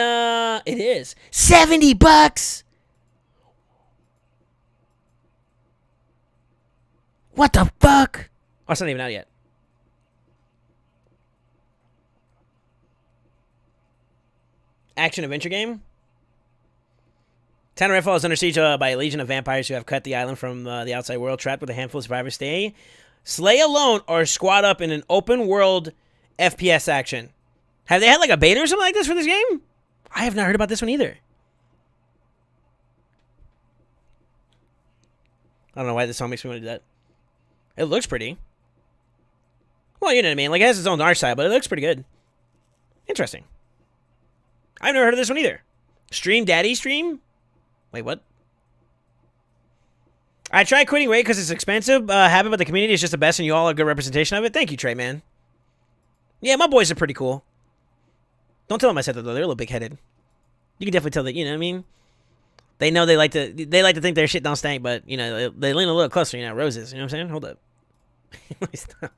Speaker 1: it is. $70! What the fuck? Oh, it's not even out yet. Action adventure game? Town of Redfall is under siege by a legion of vampires who have cut the island from the outside world, trapped with a handful of survivors. Slay alone or squad up in an open world FPS action. Have they had like a beta or something like this for this game? I have not heard about this one either. I don't know why this song makes me want to do that. It looks pretty. Well, you know what I mean. Like, it has its own art style, but it looks pretty good. Interesting. I've never heard of this one either. Stream Daddy Stream? Wait, what? I tried quitting Raid because it's expensive. Habit, but the community is just the best, and you all are a good representation of it. Thank you, Trey, man. Yeah, my boys are pretty cool. Don't tell them I said that, though. They're a little big-headed. You can definitely tell that, you know what I mean? They know they like to think their shit don't stink, but, you know, they lean a little closer, you know, roses. You know what I'm saying? Hold up. Let me stop.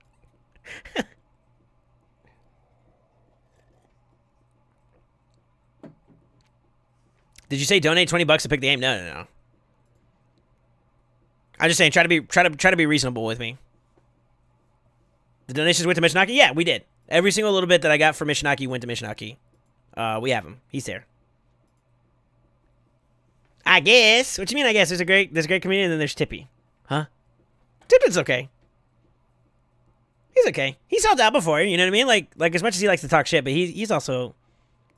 Speaker 1: Did you say donate $20 to pick the game? No. I'm just saying, try to be reasonable with me. The donations went to Mishinaki? Yeah, we did. Every single little bit that I got for Mishinaki went to Mishinaki. We have him. He's there. I guess. What you mean? I guess there's a great community, and then there's Tippy. Huh? Tippy's okay. He's okay. He's helped out before. You know what I mean? Like as much as he likes to talk shit, but he's also,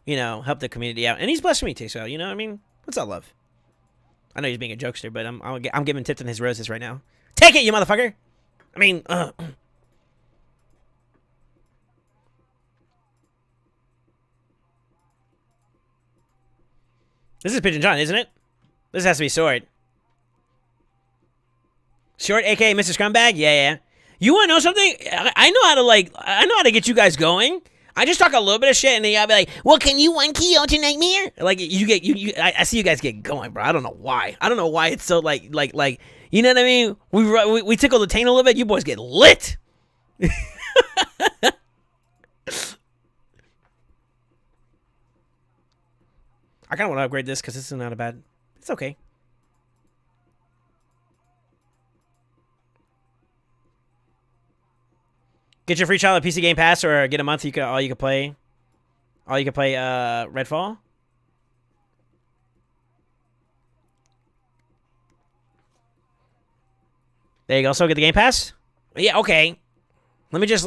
Speaker 1: you know, helped the community out, and he's blessed me too. So you know what I mean? What's all love? I know he's being a jokester, but I'm giving Tipton his roses right now. Take it, you motherfucker! I mean, This is Pigeon John, isn't it? This has to be Sword. Short, aka Mr. Scumbag? Yeah. You wanna know something? I know how to get you guys going. I just talk a little bit of shit, and then y'all be like, well, can you one key to Nightmare? Like, I see you guys get going, bro. I don't know why. It's so, like, you know what I mean? We tickle the taint a little bit, you boys get lit. I kind of want to upgrade this because this is not a bad. It's okay. Get your free trial of PC Game Pass or get a month. All you can play Redfall. There you go. So get the Game Pass. Yeah. Okay. Let me just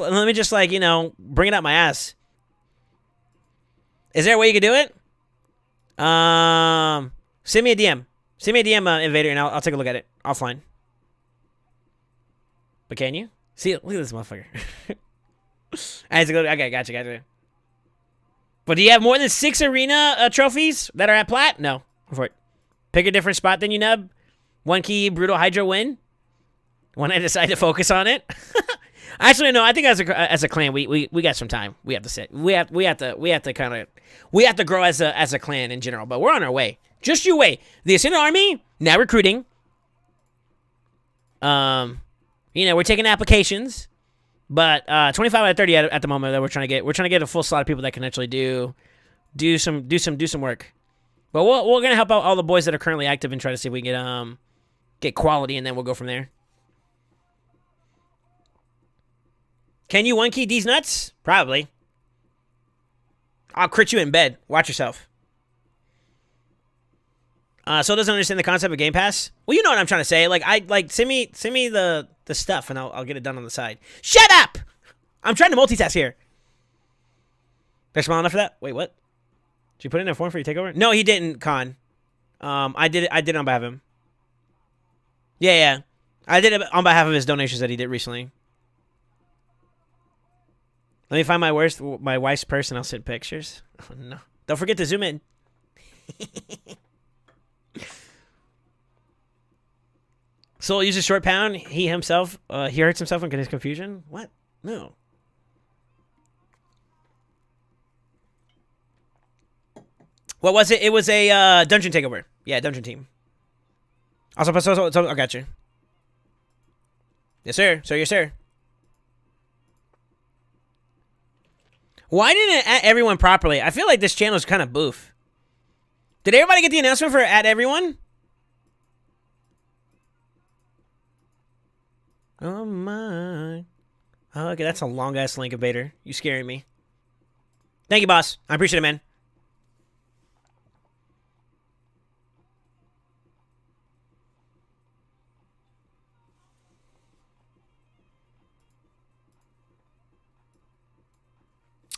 Speaker 1: like bring it up my ass. Is there a way you can do it? Send me a DM. Send me a DM, Invader, and I'll take a look at it offline. But can you? See, look at this motherfucker. I have to go. Okay, gotcha. But do you have more than 6 arena trophies that are at plat? No. Go for it. Pick a different spot than you nub. 1 key brutal hydro win. When I decide to focus on it. Actually, no. I think as a clan, we got some time. We have to sit. We have to grow as a clan in general. But we're on our way. Just you wait. The Ascendant Army now recruiting. We're taking applications, but 25 out of 30 at the moment that we're trying to get a full slot of people that can actually do some work. But we're gonna help out all the boys that are currently active and try to see if we can get quality, and then we'll go from there. Can you 1 key these nuts? Probably. I'll crit you in bed. Watch yourself. So doesn't understand the concept of Game Pass. Well, you know what I'm trying to say. Like send me the stuff and I'll get it done on the side. Shut up! I'm trying to multitask here. They're small enough for that? Wait, what? Did you put in a form for your takeover? No, he didn't, Con. I did it on behalf of him. Yeah. I did it on behalf of his donations that he did recently. Let me find my wife's purse and I'll send pictures. Oh, no. Don't forget to zoom in. Soul uses short pound. He hurts himself in his confusion. What? No. What was it? It was a dungeon takeover. Yeah, dungeon team. Also, I got you. Yes, sir. Yes, sir. Why didn't it add everyone properly? I feel like this channel is kind of boof. Did everybody get the announcement for add everyone? Oh my. Oh, okay, that's a long ass link, Invader. You scaring me. Thank you, boss. I appreciate it, man.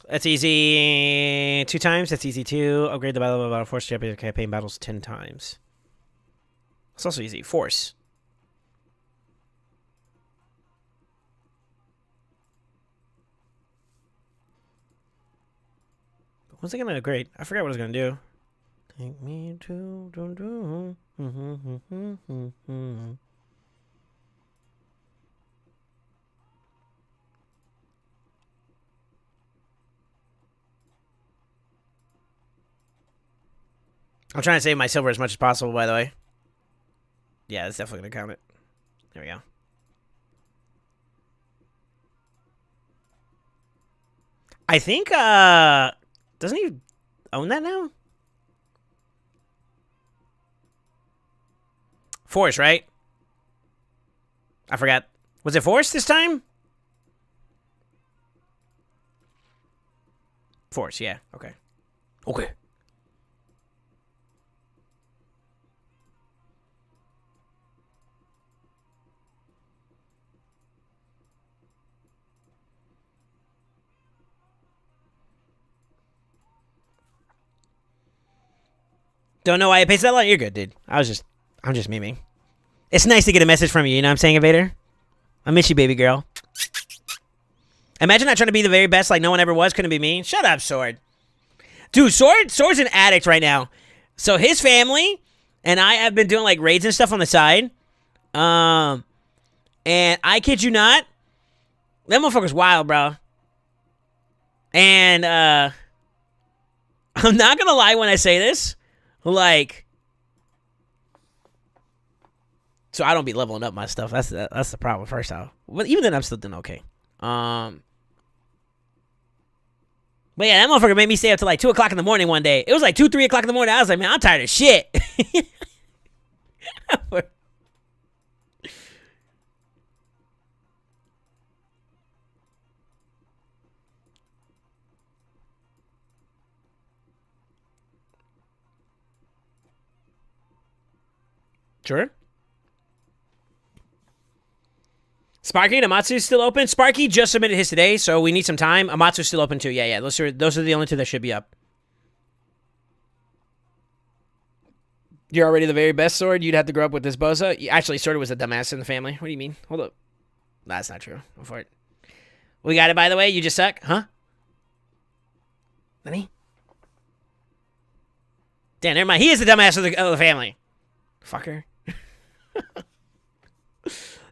Speaker 1: That's easy 2 times. That's easy 2. Upgrade the battle force champion campaign battles 10 times. It's also easy. Force. What's it gonna upgrade? I forgot what I was gonna do. Take me to I'm trying to save my silver as much as possible, by the way. Yeah, that's definitely gonna count it. There we go. I think doesn't he own that now? Force, right? I forgot. Was it Force this time? Force, yeah. Okay. Okay. Don't know why I pasted that line? You're good, dude. I'm just memeing. It's nice to get a message from you, you know what I'm saying, Invader? I miss you, baby girl. Imagine not trying to be the very best like no one ever was. Couldn't be me. Shut up, Sword. Dude, Sword's an addict right now. So his family and I have been doing like raids and stuff on the side. And I kid you not, that motherfucker's wild, bro. And I'm not gonna lie when I say this. Like, so I don't be leveling up my stuff. That's the problem. First off, but even then, I'm still doing okay. But yeah, that motherfucker made me stay up till like 2 o'clock in the morning one day. It was like 2, 3 o'clock in the morning. I was like, man, I'm tired of shit. Sure. Sparky and Amatsu's still open. Sparky just submitted his today, so we need some time. Amatsu's still open too. Yeah. Those are the only two that should be up. You're already the very best, Sword. You'd have to grow up with this bozo. Actually, Sword was a dumbass in the family. What do you mean? Hold up. That's not true. Go for it. We got it, by the way. You just suck, huh? Nani? Damn, never mind. He is the dumbass of the family. Fucker.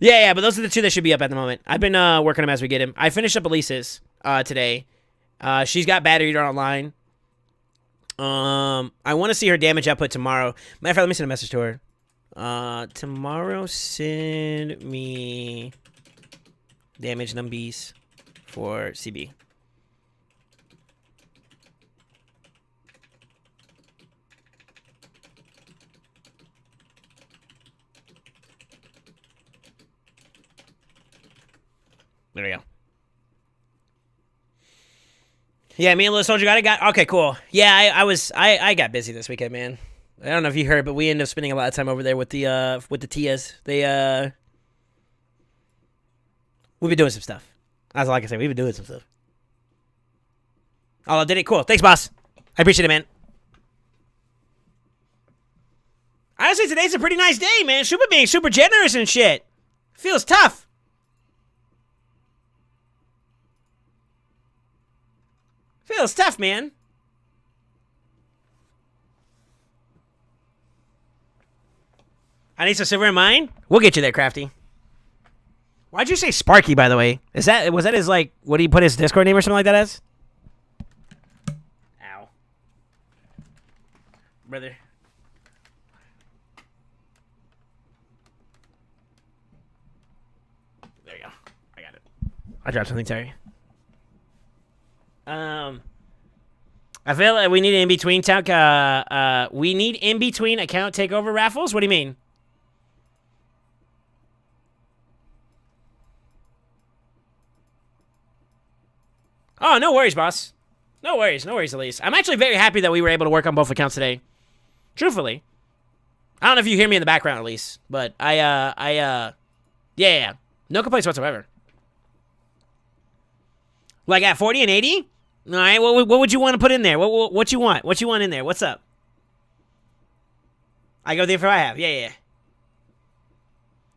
Speaker 1: Yeah, but those are the two that should be up at the moment. I've been working them as we get him. I finished up Elise's today. She's got battery reader online. I want to see her damage output tomorrow. Matter of fact, let me send a message to her. Tomorrow, send me damage numbies for CB. There we go. Yeah, me and Little Soldier got okay, cool. Yeah, I got busy this weekend, man. I don't know if you heard, but we ended up spending a lot of time over there with the Tias. We've been doing some stuff. That's all I can say. We've been doing some stuff. Oh, did it? Cool. Thanks, boss. I appreciate it, man. Honestly, today's a pretty nice day, man. Super being super generous and shit. Feels tough. Feels tough, man. I need some silver in mine. We'll get you there, Crafty. Why'd you say Sparky, by the way? Was that his, like, what do you put his Discord name or something like that as? Ow. Brother. There you go. I got it. I dropped something, sorry. I feel like we need an in-between we need in-between account takeover raffles? What do you mean? Oh, no worries, boss. No worries, Elise. I'm actually very happy that we were able to work on both accounts today. Truthfully. I don't know if you hear me in the background, Elise, but yeah. No complaints whatsoever. Like at 40 and 80? All right, what would you want to put in there? What you want? What you want in there? What's up? I go there for I have. Yeah.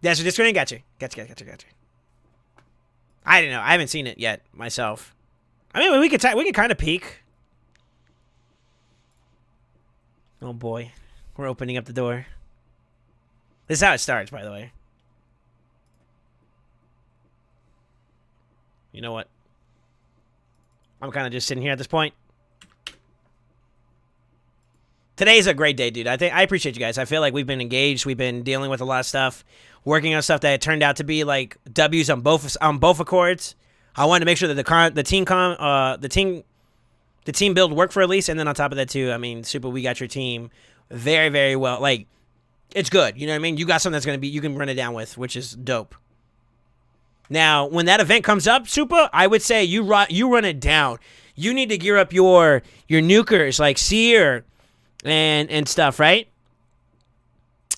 Speaker 1: That's your Discord. Got you. I don't know. I haven't seen it yet myself. I mean, we could kind of peek. Oh boy, we're opening up the door. This is how it starts, by the way. You know what? I'm kind of just sitting here at this point. Today's a great day, dude. I appreciate you guys. I feel like we've been engaged. We've been dealing with a lot of stuff, working on stuff that turned out to be like W's on both accords. I wanted to make sure that the team build worked for Elise, and then on top of that too, I mean, Super, we got your team very, very well. Like, it's good. You know what I mean? You got something that's you can run it down with, which is dope. Now, when that event comes up, Super, I would say you run it down. You need to gear up your nukers like Seer and stuff, right?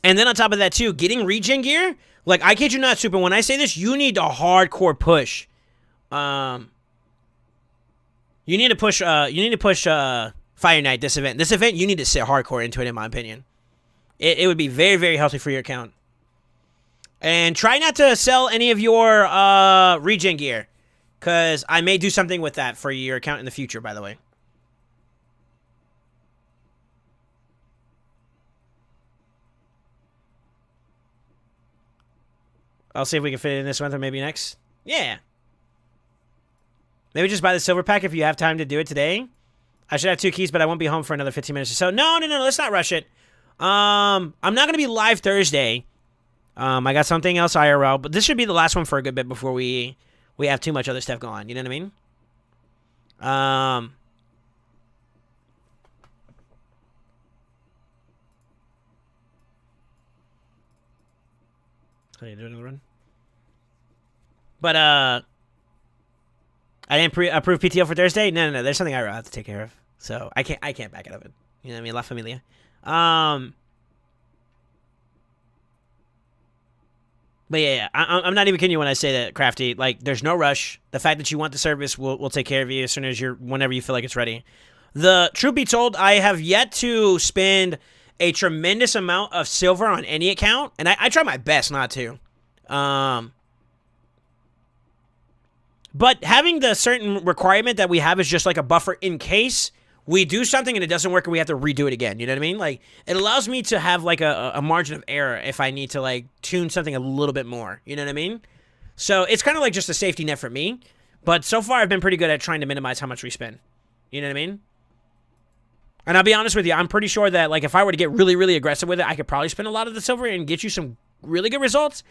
Speaker 1: And then on top of that too, getting regen gear. Like, I kid you not, Super. When I say this, you need a hardcore push. You need to push. Fire Knight this event. This event, you need to sit hardcore into it, in my opinion. It would be very, very healthy for your account. And try not to sell any of your regen gear, because I may do something with that for your account in the future, by the way. I'll see if we can fit it in this month or maybe next. Yeah. Maybe just buy the silver pack if you have time to do it today. I should have 2 keys, but I won't be home for another 15 minutes or so. No, let's not rush it. I'm not going to be live Thursday. I got something else IRL, but this should be the last one for a good bit before we have too much other stuff going on. You know what I mean? How you doing in the run? But I didn't approve PTO for Thursday. No. There's something I have to take care of, so I can't back out of it. You know what I mean? La familia. But yeah, I'm not even kidding you when I say that, Crafty. Like, there's no rush. The fact that you want the service will take care of you as soon as whenever you feel like it's ready. The truth be told, I have yet to spend a tremendous amount of silver on any account, and I try my best not to. But having the certain requirement that we have is just like a buffer in case we do something and it doesn't work and we have to redo it again. You know what I mean? Like, it allows me to have like a margin of error if I need to like tune something a little bit more. You know what I mean? So it's kind of like just a safety net for me. But so far I've been pretty good at trying to minimize how much we spend. You know what I mean? And I'll be honest with you, I'm pretty sure that like if I were to get really, really aggressive with it, I could probably spend a lot of the silver and get you some really good results.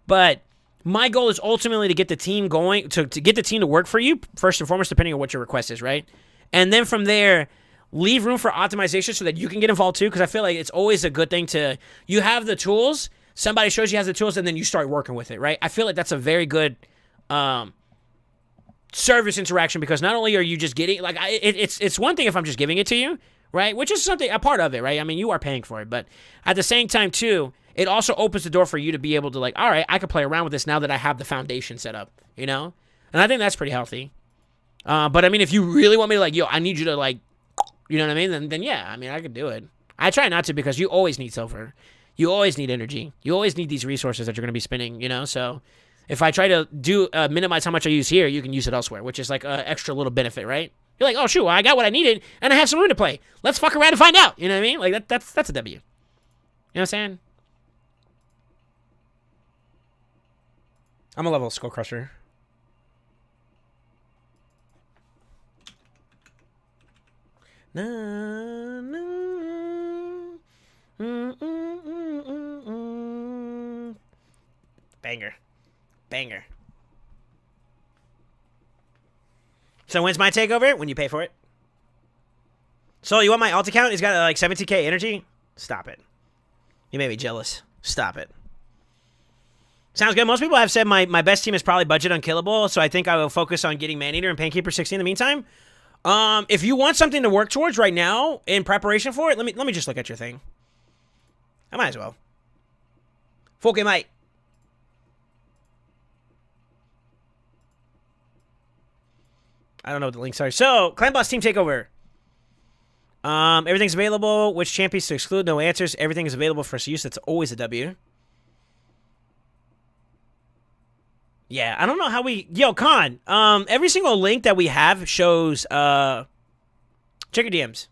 Speaker 1: But my goal is ultimately to get the team going, to get the team to work for you, first and foremost, depending on what your request is, right? And then from there, leave room for optimization so that you can get involved too, because I feel like it's always a good thing to, you have the tools, somebody shows you has the tools, and then you start working with it, right? I feel like that's a very good service interaction, because not only are you just getting, like, it's one thing if I'm just giving it to you, right? Which is something, a part of it, right? I mean, you are paying for it, but at the same time too, it also opens the door for you to be able to like, all right, I can play around with this now that I have the foundation set up, you know? And I think that's pretty healthy. But I mean, if you really want me to like, yo, I need you to like, you know what I mean? Then yeah, I mean, I could do it. I try not to, because you always need silver. You always need energy. You always need these resources that you're going to be spending, you know? So if I try to minimize how much I use here, you can use it elsewhere, which is like an extra little benefit, right? You're like, oh, shoot, well, I got what I needed, and I have some room to play. Let's fuck around and find out. You know what I mean? Like, that's a W. You know what I'm saying? I'm a level Skull Crusher. Na, na, Banger. Banger. So when's my takeover? When you pay for it. So you want my alt account? He's got like 17k energy? Stop it. You made me jealous. Stop it. Sounds good. Most people have said my best team is probably budget unkillable, so I think I will focus on getting Maneater and Painkeeper 60 in the meantime. If you want something to work towards right now in preparation for it, let me just look at your thing. I might as well. Full game, mate. I don't know what the links are. So, Clan Boss Team Takeover. Everything's available. Which champions to exclude? No answers. Everything is available for use. That's always a W. Yeah, I don't know how we... Yo, Khan, every single link that we have shows, check your DMs.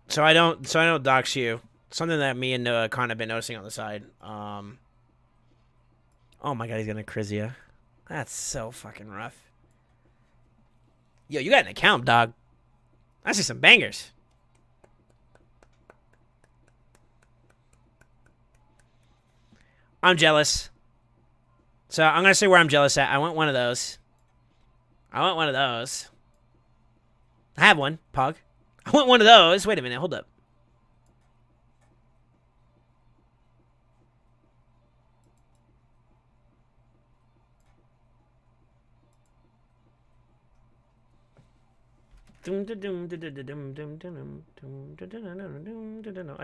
Speaker 1: So I don't dox you. Something that me and Khan have been noticing on the side. Oh my god, he's gonna Krizia. That's so fucking rough. Yo, you got an account, dog. I see some bangers. I'm jealous. So I'm gonna say where I'm jealous at. I want one of those. I want one of those. I have one, Pog. I want one of those. Wait a minute, hold up. I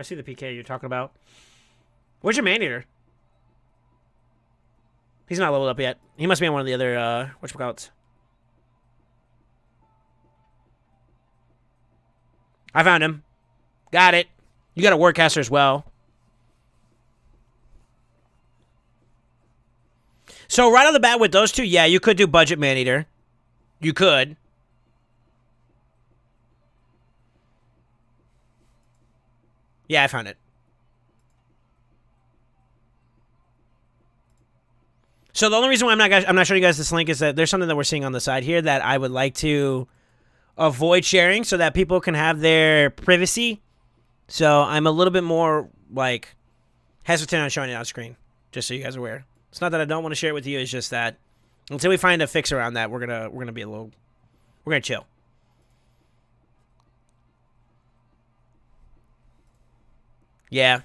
Speaker 1: see the PK you're talking about. Where's your Maneater? He's not leveled up yet. He must be on one of the other, whatchamacallits. I found him. Got it. You got a Warcaster as well. So right off the bat with those two, yeah, you could do budget Maneater. You could. Yeah, I found it. So the only reason why I'm not showing you guys this link is that there's something that we're seeing on the side here that I would like to avoid sharing so that people can have their privacy. So I'm a little bit more like hesitant on showing it on screen, just so you guys are aware. It's not that I don't want to share it with you. It's just that until we find a fix around that, we're gonna be we're gonna chill. Yeah.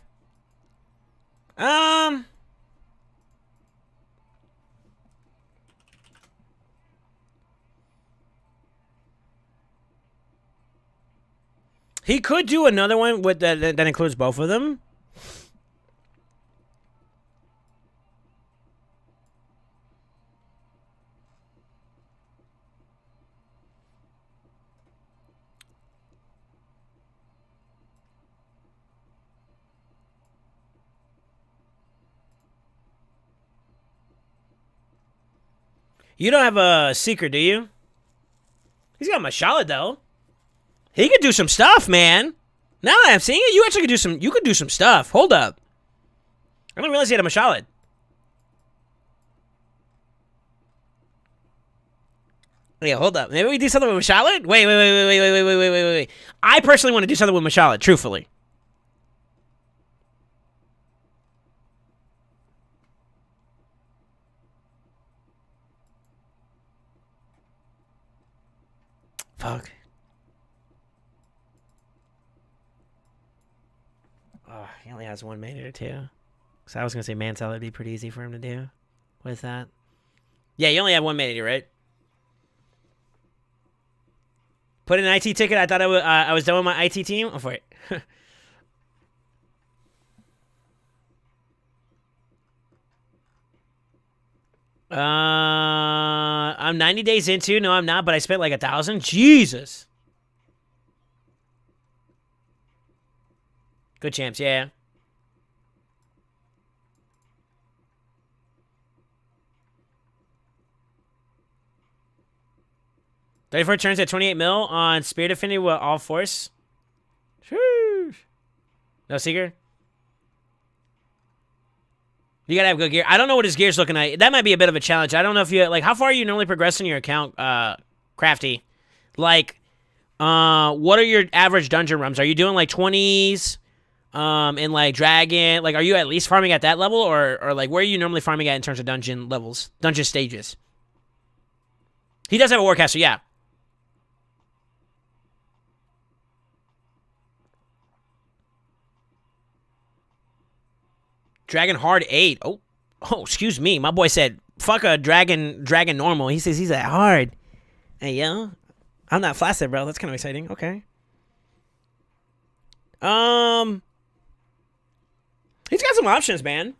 Speaker 1: He could do another one with that includes both of them. You don't have a seeker, do you? He's got Mashallah though. He could do some stuff, man. Now that I'm seeing it, you actually could do some. You could do some stuff. Hold up. I didn't realize he had a Mashallah. Yeah, hold up. Maybe we do something with Mashallah? Wait. I personally want to do something with Mashallah, truthfully. Fuck. Oh, he only has one mate or two. So I was going to say Mansell would be pretty easy for him to do. What is that? Yeah, you only have one mate, right? Put in an IT ticket. I thought I was done with my IT team. Oh, for it. I'm 90 days into. No, I'm not, but I spent like 1,000. Jesus. Good champs, yeah. $34 turns at 28 mil on Spirit Affinity with all force. Sheesh. No seeker. You gotta have good gear. I don't know what his gear's looking like. That might be a bit of a challenge. I don't know if you like how far are you normally progressing your account, Crafty? Like, what are your average dungeon runs? Are you doing like 20s? In like Dragon? Like, are you at least farming at that level, or like where are you normally farming at in terms of dungeon levels, dungeon stages? He does have a Warcaster, yeah. Dragon Hard 8. Oh, excuse me. My boy said, fuck a Dragon normal. He says he's at hard. Hey, yo. I'm not flaccid, bro. That's kind of exciting. Okay. He's got some options, man.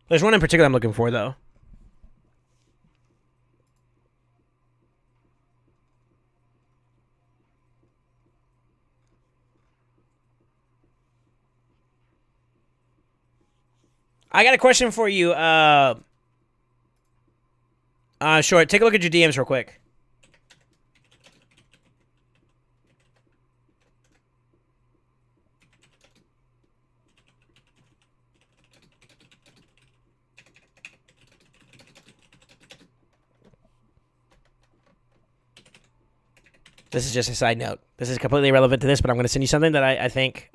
Speaker 1: There's one in particular I'm looking for, though. I got a question for you. Short. Take a look at your DMs real quick. This is just a side note. This is completely irrelevant to this, but I'm going to send you something that I think...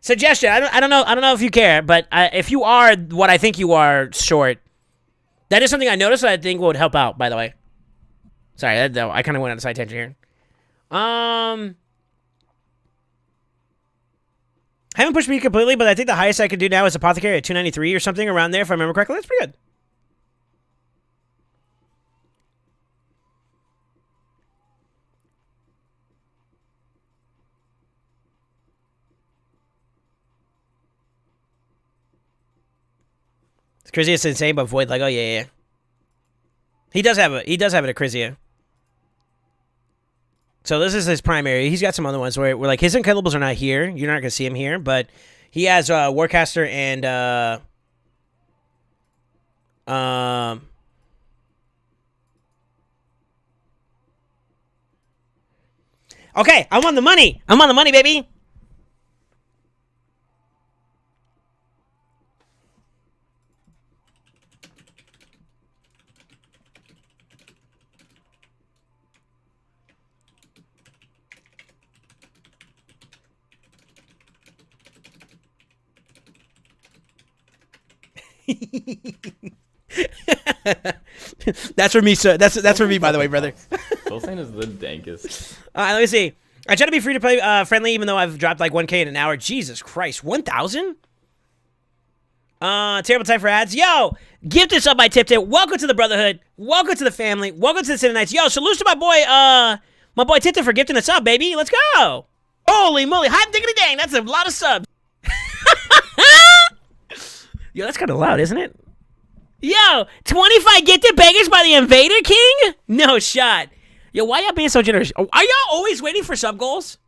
Speaker 1: Suggestion. I don't know if you care, but if you are what I think you are, Short, that is something I noticed that I think would help out. By the way, sorry, I kind of went on a side tangent here. I haven't pushed me completely, but I think the highest I could do now is Apothecary at 293 or something around there, if I remember correctly. That's pretty good. Crizia is insane, but Void like, oh yeah. He does have it at Crizia. So this is his primary. He's got some other ones where like his unkillables are not here. You're not gonna see him here, but he has Warcaster and okay, I'm on the money. I'm on the money, baby. That's for me, sir. That's for me, by the way, brother.
Speaker 2: Solsane is the dankest.
Speaker 1: Let me see. I try to be free to play friendly, even though I've dropped like 1K in an hour. Jesus Christ, 1,000? Terrible time for ads. Yo, gift this up by Tip Tip. Welcome to the Brotherhood. Welcome to the family. Welcome to the City Nights. Yo, salute to my boy Tip Tip for gifting us up, baby. Let's go. Holy moly, hot diggity dang. That's a lot of subs. Yo, that's kind of loud, isn't it? Yo, 25 gifted bangers by the Invader King? No shot. Yo, why y'all being so generous? Are y'all always waiting for sub goals?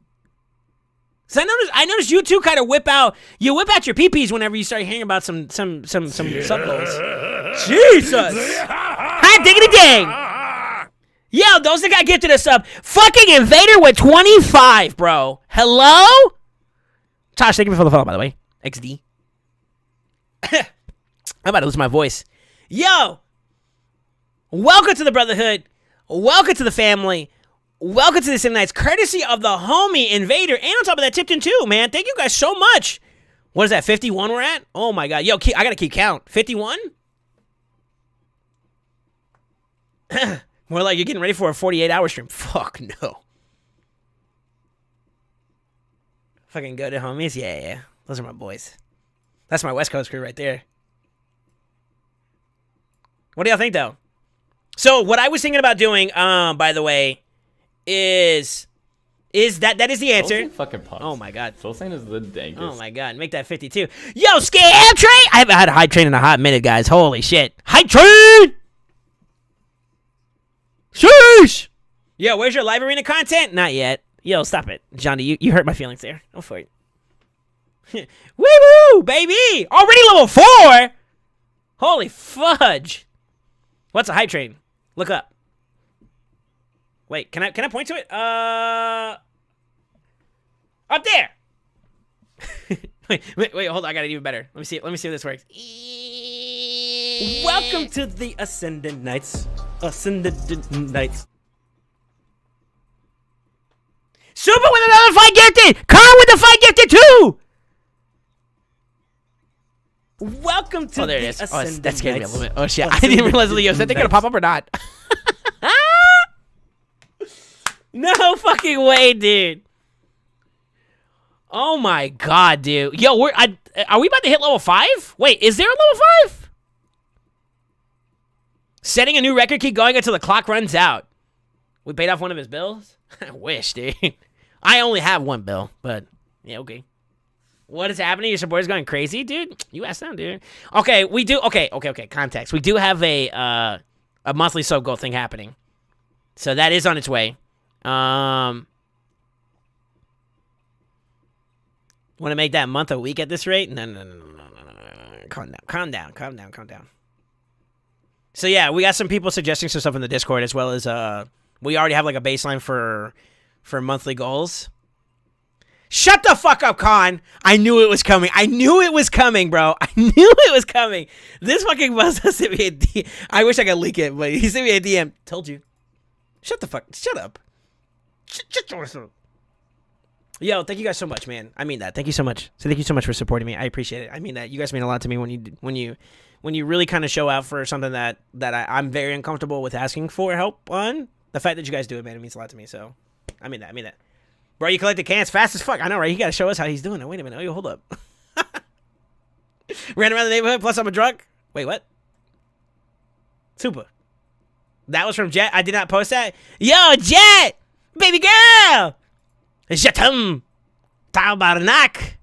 Speaker 1: So I noticed you two kind of whip out your PPs whenever you start hearing about some sub goals. Jesus. Hot diggity dang. Yo, those that got gifted a sub. Fucking Invader with 25, bro. Hello? Tosh, thank you for the follow, by the way. XD. I'm about to lose my voice. Yo, welcome to the Brotherhood. Welcome to the family. Welcome to the Sim Nights, courtesy of the homie Invader. And on top of that, Tipton too, man. Thank you guys so much. What is that, 51 we're at? Oh my God. Yo, I got to keep count. 51? More like you're getting ready for a 48-hour stream. Fuck no. Fucking good homies. Yeah. Those are my boys. That's my West Coast crew right there. What do y'all think, though? So, what I was thinking about doing, by the way, is that is the answer.
Speaker 2: Solsane fucking punks.
Speaker 1: Oh, my God.
Speaker 2: Solsane is the dankest.
Speaker 1: Oh, my God. Make that 52. Yo, Scam Train! I haven't had a hype train in a hot minute, guys. Holy shit. Hype train! Sheesh! Yo, where's your live arena content? Not yet. Yo, stop it. Johnny, you hurt my feelings there. Go for it. Woo-woo, baby! Already level 4? Holy fudge. What's a hype train? Look up. Wait, can I point to it? Up there. wait, hold on. I got it even better. Let me see if this works. Welcome to the Ascendant Knights. Ascendant Knights. Super with another 5 gifted! Khan with the 5 gifted too! Welcome to
Speaker 3: there it is.
Speaker 1: Ascendant
Speaker 3: Oh, that scared me a
Speaker 1: Knights.
Speaker 3: little bit. Oh shit, I didn't realize Leo. Is that thing gonna pop up or not?
Speaker 1: No fucking way, dude. Oh my God, dude. Yo, are we about to hit level 5? Wait, is there a level 5? Setting a new record, keep going until the clock runs out. We paid off one of his bills? I wish, dude. I only have one bill, but yeah, okay. What is happening? Your supporters going crazy, dude? You asked them, dude. Okay, we do. Okay. Context. We do have a monthly sub goal thing happening, so that is on its way. Want to make that month a week at this rate? No. Calm down. So yeah, we got some people suggesting some stuff in the Discord, as well as we already have like a baseline for monthly goals. Shut the fuck up, Khan. I knew it was coming. Bro. I knew it was coming. This fucking buzz sent me a DM. I wish I could leak it, but he sent me a DM. Told you. Shut up. Yo, thank you guys so much, man. I mean that. Thank you so much. So thank you so much for supporting me. I appreciate it. I mean that. You guys mean a lot to me when you really kind of show out for something that I'm very uncomfortable with asking for help on. The fact that you guys do it, man, it means a lot to me. So I mean that. Bro, you collect the cans fast as fuck. I know, right? You gotta show us how he's doing it. Wait a minute. Oh, yo, hold up. Ran around the neighborhood, plus I'm a drunk. Wait, what? Super. That was from Jet. I did not post that. Yo, Jet! Baby girl! Jetum! Tabarnak!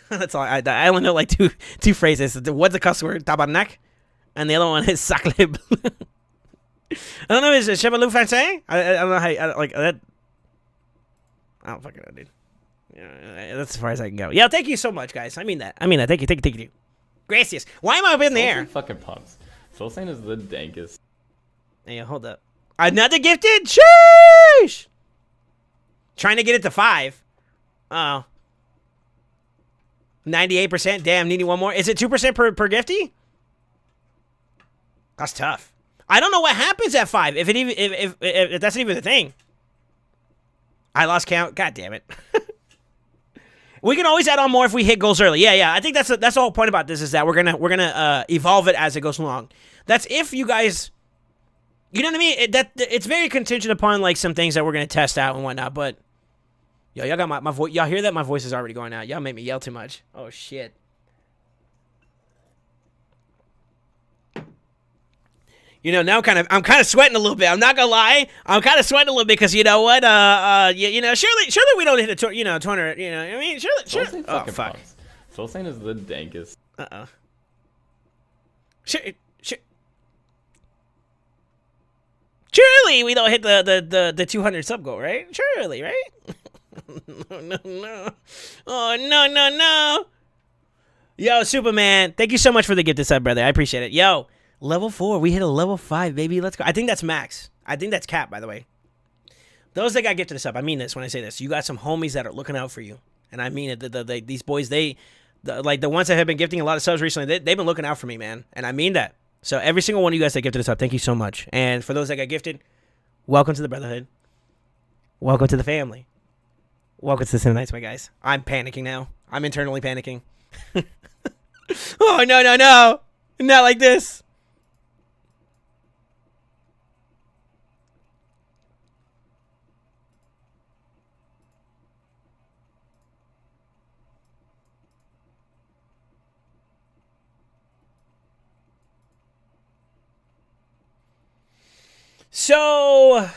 Speaker 1: That's all. I only know like two phrases. What's the cuss word? Tabarnak? And the other one is saclib. I don't know. Is it Chevalou Francais? I don't know how like that. I don't fucking know, dude. Yeah, that's as far as I can go. Yeah, thank you so much, guys. I mean that. Thank you. Gracias. Why am I up in the air?
Speaker 2: Fucking pumps. Soul Saiyan is the dankest.
Speaker 1: Hey, hold up. Another gifted? Sheesh! Trying to get it to 5. Oh. 98%. Damn, needing one more. Is it 2% per gifty? That's tough. I don't know what happens at 5. If that's even a thing. I lost count. God damn it. We can always add on more if we hit goals early. Yeah. I think that's the whole point about this is that we're gonna evolve it as it goes along. That's if you guys, you know what I mean. It's very contingent upon like some things that we're gonna test out and whatnot. But yo, y'all got my voice. Y'all hear that? My voice is already going out. Y'all make me yell too much. Oh shit. You know, now I'm kind of sweating a little bit. I'm not gonna lie. I'm kind of sweating a little bit because you know what? You know, surely we don't hit a 200. You know, I mean, surely. Oh fuck.
Speaker 2: Pumps. Soul Saiyan is the dankest.
Speaker 1: Surely we don't hit the 200 sub goal, right? Surely, right? No. Oh no. Yo, Superman, thank you so much for the gift sub, brother. I appreciate it. Yo. Level 4. We hit a level 5, baby. Let's go. I think that's max. I think that's cap, by the way. Those that got gifted us up, I mean this when I say this. You got some homies that are looking out for you. And I mean it. These boys, like the ones that have been gifting a lot of subs recently, they've been looking out for me, man. And I mean that. So every single one of you guys that gifted us up, thank you so much. And for those that got gifted, welcome to the Brotherhood. Welcome to the family. Welcome to the Cinema Nights, my guys. I'm panicking now. I'm internally panicking. Oh, no. Not like this. So,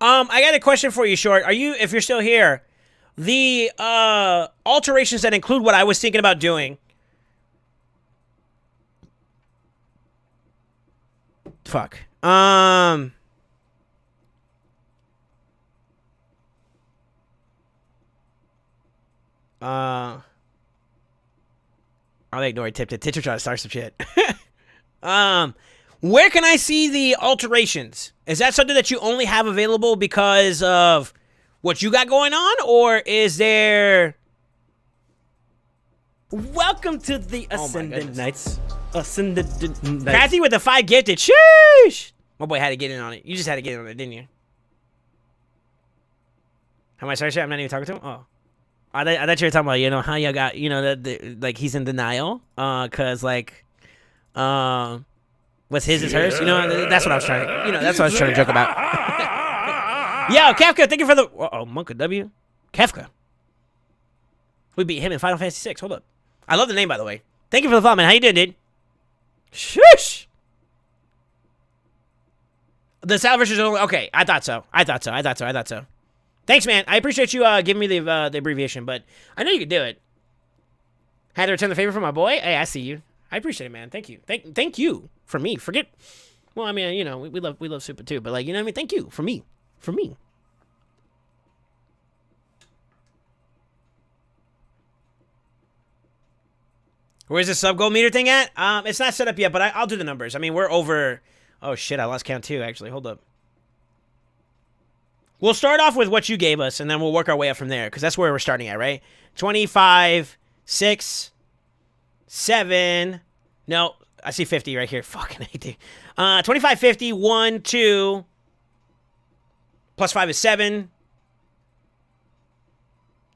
Speaker 1: I got a question for you, Short. If you're still here, the alterations that include what I was thinking about doing. Fuck. I'll ignore Tip. Tip trying to start some shit. Where can I see the alterations? Is that something that you only have available because of what you got going on, or is there? Welcome to the Ascendant Knights. Ascendant Knights. Kathy with the 5 gifted. Sheesh. My boy had to get in on it. You just had to get in on it, didn't you? How am I sorry? I'm not even talking to him. Oh. I thought you were talking about, you know, how you got, you know, like he's in denial, cause like, what's his is hers, you know. That's what I was trying to joke about. Yo, Kafka, thank you for the Monka W, Kafka. We beat him in Final Fantasy 6. Hold up, I love the name, by the way. Thank you for the follow, man. How you doing, dude? Shush. The salvage is only okay. I thought so. Thanks, man. I appreciate you giving me the abbreviation, but I know you could do it. Had to return the favor from my boy. Hey, I see you. I appreciate it, man. Thank you. Thank you for me. Forget. Well, I mean, you know, we love Super too, but like, you know what I mean. Thank you for me. Where's the sub goal meter thing at? It's not set up yet, but I'll do the numbers. I mean, we're over. Oh shit, I lost count too. Actually, hold up. We'll start off with what you gave us, and then we'll work our way up from there, because that's where we're starting at, right? 25, 6, 7. No, I see 50 right here. Fucking 80. 25, 50, 1, 2. Plus 5 is 7.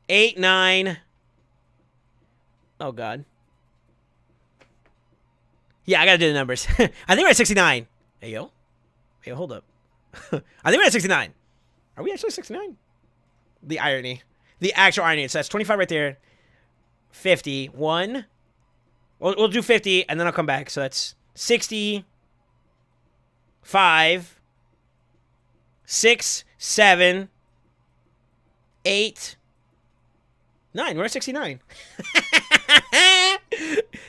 Speaker 1: 8, 9. Oh, God. Yeah, I gotta do the numbers. I think we're at 69. Hey, yo. Hey, yo, hold up. I think we're at 69. Are we actually 69? The irony. The actual irony. So that's 25 right there. 50. 1. We'll do 50, and then I'll come back. So that's 60. 5. 6. 7. 8. 9. We're at 69.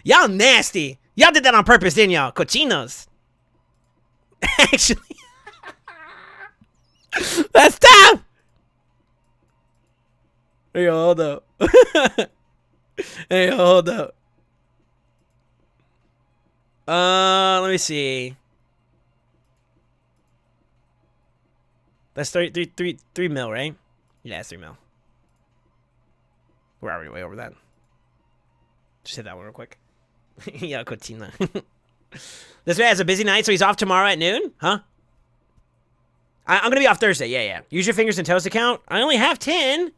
Speaker 1: Y'all nasty. Y'all did that on purpose, didn't y'all? Cochinos. Actually. That's tough. Hey, hold up. Hey, hold up. Let me see. That's 3 mil, right? Yeah, it's 3 mil. We're already way over that. Just hit that one real quick. Yeah, cochina. This guy has a busy night, so he's off tomorrow at noon? Huh? I'm going to be off Thursday. Yeah. Use your fingers and toes to count. I only have 10.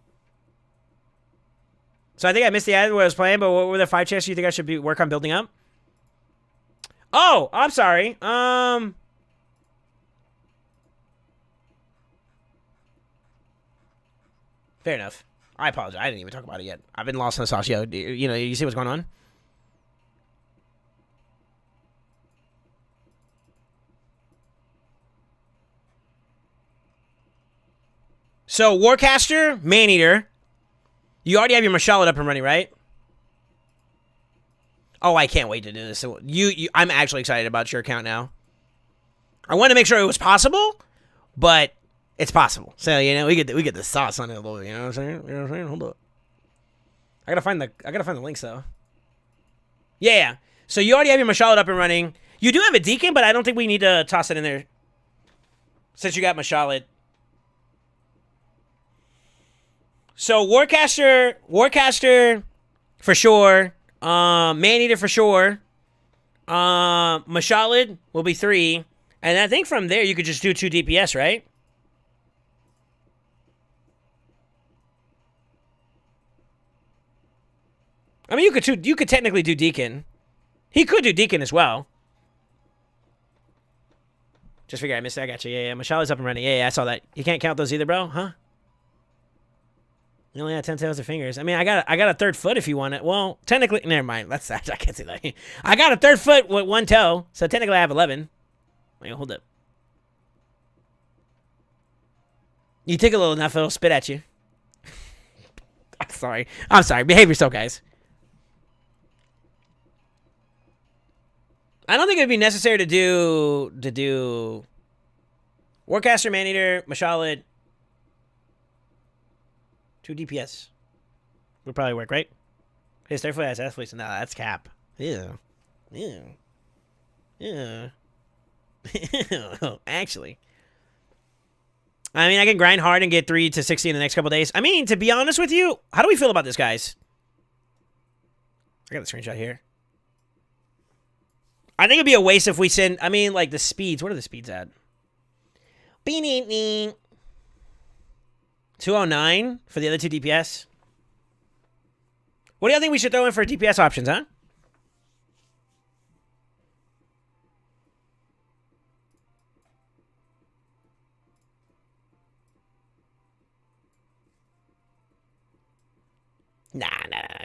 Speaker 1: So I think I missed the ad where I was playing, but what were the 5 chances you think I should work on building up? Oh, I'm sorry. Fair enough. I apologize. I didn't even talk about it yet. I've been lost in the sauce, yo. You know, you see what's going on? So, Warcaster, Maneater. You already have your Mashallah up and running, right? Oh, I can't wait to do this. So I'm actually excited about your account now. I wanted to make sure it was possible, but it's possible. So, you know, we get the sauce on it a little bit, you know what I'm saying? You know what I'm saying? Hold up. I gotta find the links though. Yeah. So you already have your Mashallah up and running. You do have a Deacon, but I don't think we need to toss it in there. Since you got Mashallah. So Warcaster for sure. Maneater for sure. Mashallah will be 3. And I think from there you could just do 2 DPS, right? I mean, you could technically do Deacon. He could do Deacon as well. Just figure I missed that. I got you. Yeah. Mashallah's up and running. Yeah, I saw that. You can't count those either, bro? Huh? You only have 10 toes and fingers. I mean, I got a 3rd foot if you want it. Well, technically, never mind. I can't say that. I got a 3rd foot with 1 toe, so technically I have 11. Wait, hold up. You tickle a little enough, it'll spit at you. I'm sorry. Behave yourself, guys. I don't think it would be necessary to do Warcaster, Maneater, Mashallah. 2 DPS. Would probably work, right? Hey, Starfleet has athletes. No, that's cap. Ew. Actually. I mean, I can grind hard and get 3 to 60 in the next couple days. I mean, to be honest with you, how do we feel about this, guys? I got the screenshot here. I think it'd be a waste if we send... I mean, like, the speeds. What are the speeds at? 209 for the other 2 DPS. What do y'all think we should throw in for DPS options, huh? Nah.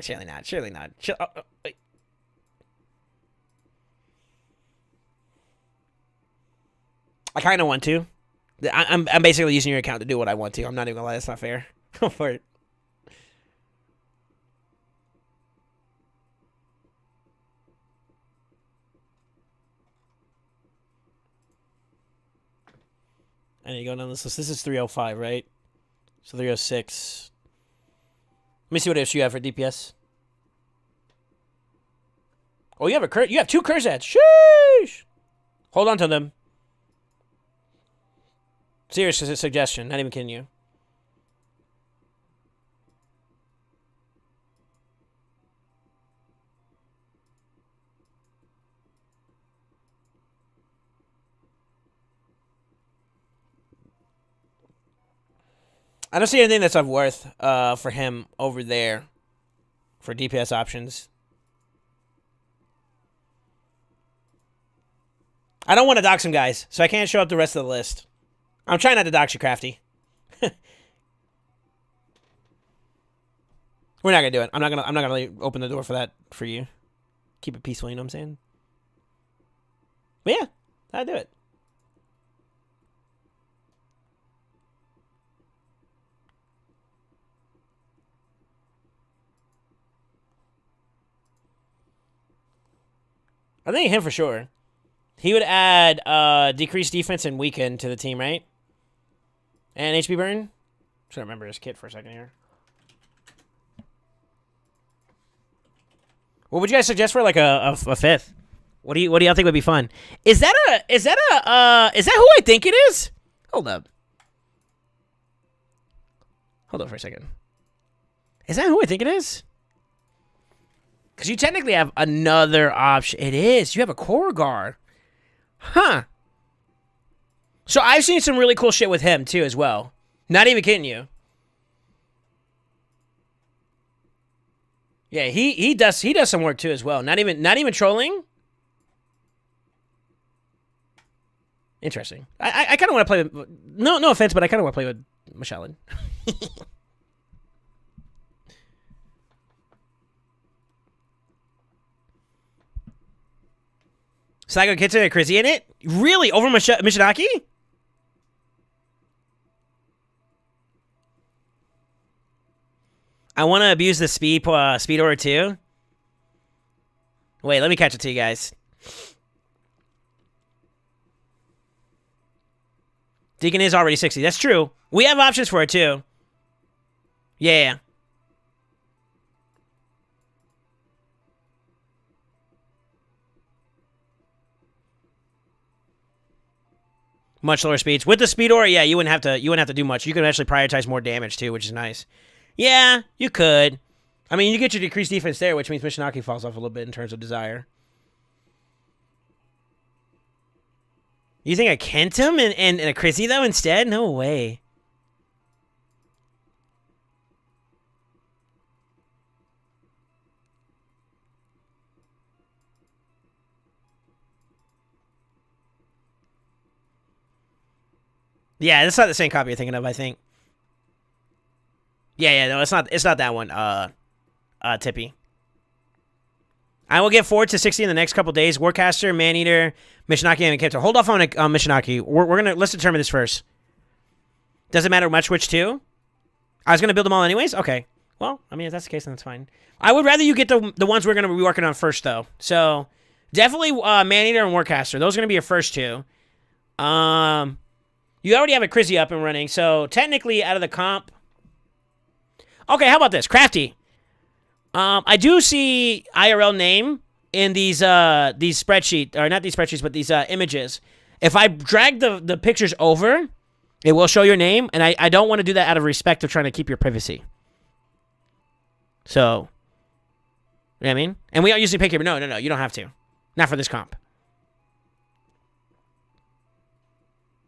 Speaker 1: Surely not. Wait. I kind of want to. I'm basically using your account to do what I want to. I'm not even gonna lie, that's not fair. Go for it. And you go down this list. This is 305, right? So 306. Let me see what else you have for DPS. Oh, you have 2 Kurzats. Sheesh. Hold on to them. Serious suggestion. Not even kidding you. I don't see anything that's of worth for him over there for DPS options. I don't want to dox some guys, so I can't show up the rest of the list. I'm trying not to dox you, Crafty. We're not gonna do it. I'm not gonna like, open the door for that for you. Keep it peaceful, you know what I'm saying? But yeah, I'd do it. I think him for sure. He would add decreased defense and weaken to the team, right? And HP burn. Trying to remember his kit for a second here. What would you guys suggest for like a fifth? What do y'all think would be fun? Is that who I think it is? Hold up for a second. Is that who I think it is? Because you technically have another option. It is. You have a Korgar. Huh. So I've seen some really cool shit with him too as well. Not even kidding you. Yeah, he does some work too as well. Not even trolling. Interesting. I kind of want to play with no offense, but I kind of want to play with Mashalin. Saigo Kitsu and Chrissy in it? Really? Over Mishinaki? I want to abuse the speed aura too. Wait, let me catch it to you guys. Deacon is already 60. That's true. We have options for it too. Yeah. Much lower speeds. With the speed aura, yeah, you wouldn't have to do much. You can actually prioritize more damage too, which is nice. Yeah, you could. I mean, you get your decreased defense there, which means Mishinaki falls off a little bit in terms of desire. You think a Kentum and a Chrissy though instead? No way. Yeah, it's not the same copy you're thinking of, I think. Yeah, no, it's not that one, Tippy. I will get forward to 60 in the next couple days. Warcaster, Maneater, Mishinaki, and Kipto. Hold off on Mishinaki. Let's determine this first. Does it matter much which two? I was gonna build them all anyways? Okay. Well, I mean, if that's the case, then that's fine. I would rather you get the ones we're gonna be working on first, though. So, definitely Maneater and Warcaster. Those are gonna be your first two. You already have a Chrissy up and running, so technically out of the comp... Okay, how about this? Crafty. I do see IRL name in these spreadsheets, or not these spreadsheets, but these images. If I drag the pictures over, it will show your name, and I don't want to do that out of respect of trying to keep your privacy. So, you know what I mean? And we don't usually pick your... No, you don't have to. Not for this comp.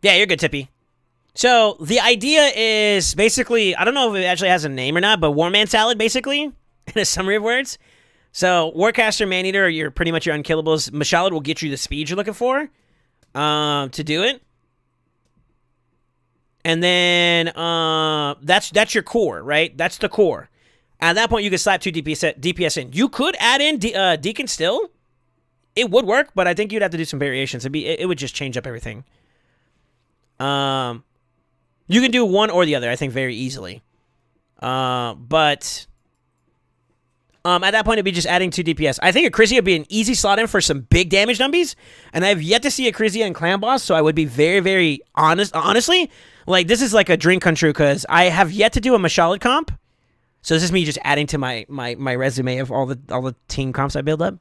Speaker 1: Yeah, you're good, Tippy. So, the idea is basically, I don't know if it actually has a name or not, but Warman Salad, basically, in a summary of words. So, Warcaster, Maneater, you're pretty much your unkillables. Mashalad will get you the speed you're looking for to do it. And then, that's your core, right? That's the core. At that point, you can slap 2 DPS in. You could add in Deacon still. It would work, but I think you'd have to do some variations. It would just change up everything. You can do one or the other, I think, very easily. But at that point, it'd be just adding 2 DPS. I think a Chrissy would be an easy slot in for some big damage numbies, and I've yet to see a Chrissy in Clan Boss, so I would be very, very honestly, like, this is like a dream come true, because I have yet to do a Mashalad comp, so this is me just adding to my resume of all the team comps I build up.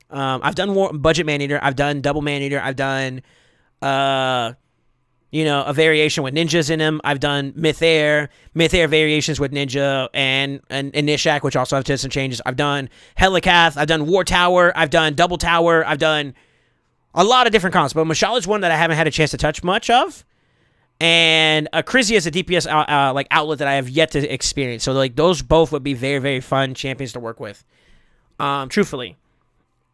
Speaker 1: I've done budget Maneater, I've done double Maneater, I've done a variation with ninjas in him. I've done Myth Air variations with ninja and Nishak, which also have to some changes. I've done Helicath, I've done War Tower, I've done Double Tower, I've done a lot of different comps, but Mashalad's one that I haven't had a chance to touch much of. And Chrissy is a DPS outlet that I have yet to experience. So like those both would be very, very fun champions to work with. Truthfully.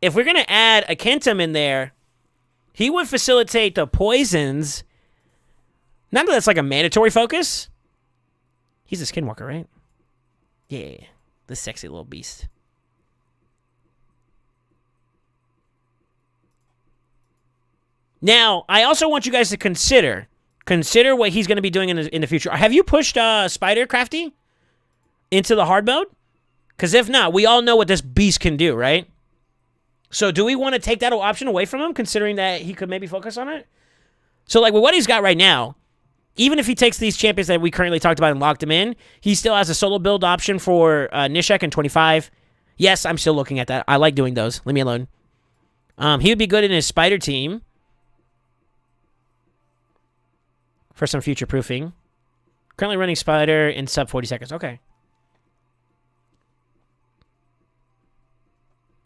Speaker 1: If we're gonna add a Kentum in there, He would facilitate the poisons. Not that that's like a mandatory focus. He's a skinwalker, right? Yeah. The sexy little beast. Now, I also want you guys to consider what he's going to be doing in the future. Have you pushed Spider Crafty into the hard mode? Because if not, we all know what this beast can do, right? So do we want to take that option away from him, considering that he could maybe focus on it? So, like, with what he's got right now, even if he takes these champions that we currently talked about and locked him in, he still has a solo build option for Nishek in 25. Yes, I'm still looking at that. I like doing those. Leave me alone. He would be good in his Spider team for some future proofing. Currently running Spider in sub 40 seconds. Okay.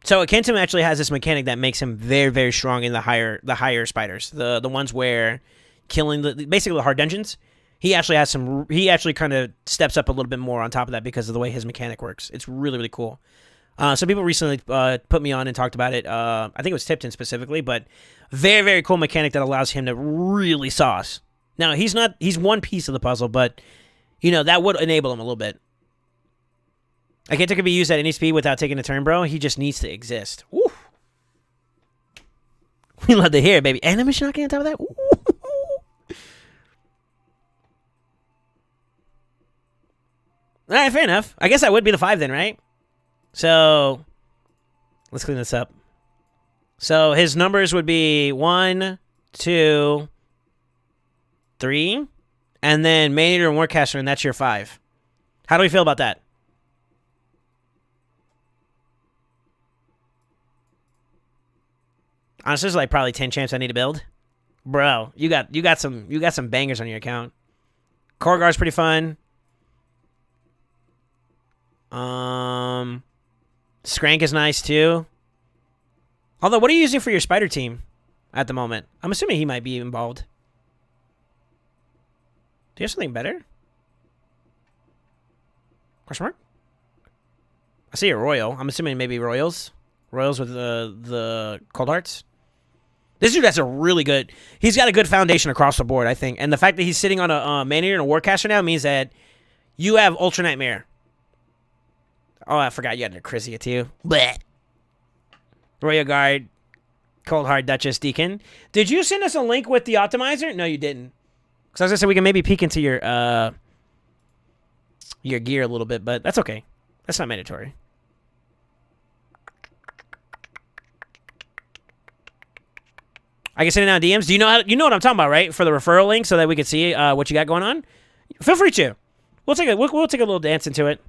Speaker 1: So Kentum actually has this mechanic that makes him very, very strong in the higher spiders. The ones where killing basically the hard dungeons. He actually has some. He actually kind of steps up a little bit more on top of that because of the way his mechanic works. It's really, really cool. Some people recently put me on and talked about it. I think it was Tipton specifically, but very, very cool mechanic that allows him to really sauce. Now he's one piece of the puzzle, but that would enable him a little bit. I can't take it be used at any speed without taking a turn, bro. He just needs to exist. Woo. We love to hear it, baby. And a mission on top of that. Ooh. All right, fair enough. I guess that would be the 5 then, right? So let's clean this up. So his numbers would be 1, 2, 3, and then Main Eater and Warcaster, and that's your 5. How do we feel about that? Honestly, there's like probably 10 champs I need to build. Bro, you got some bangers on your account. Korgar's pretty fun. Skrank is nice too. Although, what are you using for your Spider team at the moment? I'm assuming he might be involved. Do you have something better? Question mark? I see a Royal. I'm assuming maybe Royals. Royals with the Cold Hearts. This dude has a really good... He's got a good foundation across the board, I think. And the fact that he's sitting on a Man Eater and a Warcaster now means that you have Ultra Nightmare. Oh, I forgot you had a Chrysia too. Blech. Royal Guard, Cold Heart, Duchess, Deacon. Did you send us a link with the optimizer? No, you didn't. Because I was going to say we can maybe peek into your gear a little bit, but that's okay. That's not mandatory. I can send it out DMs. Do you know what I'm talking about, right? For the referral link, so that we can see what you got going on. Feel free to. We'll take a little dance into it.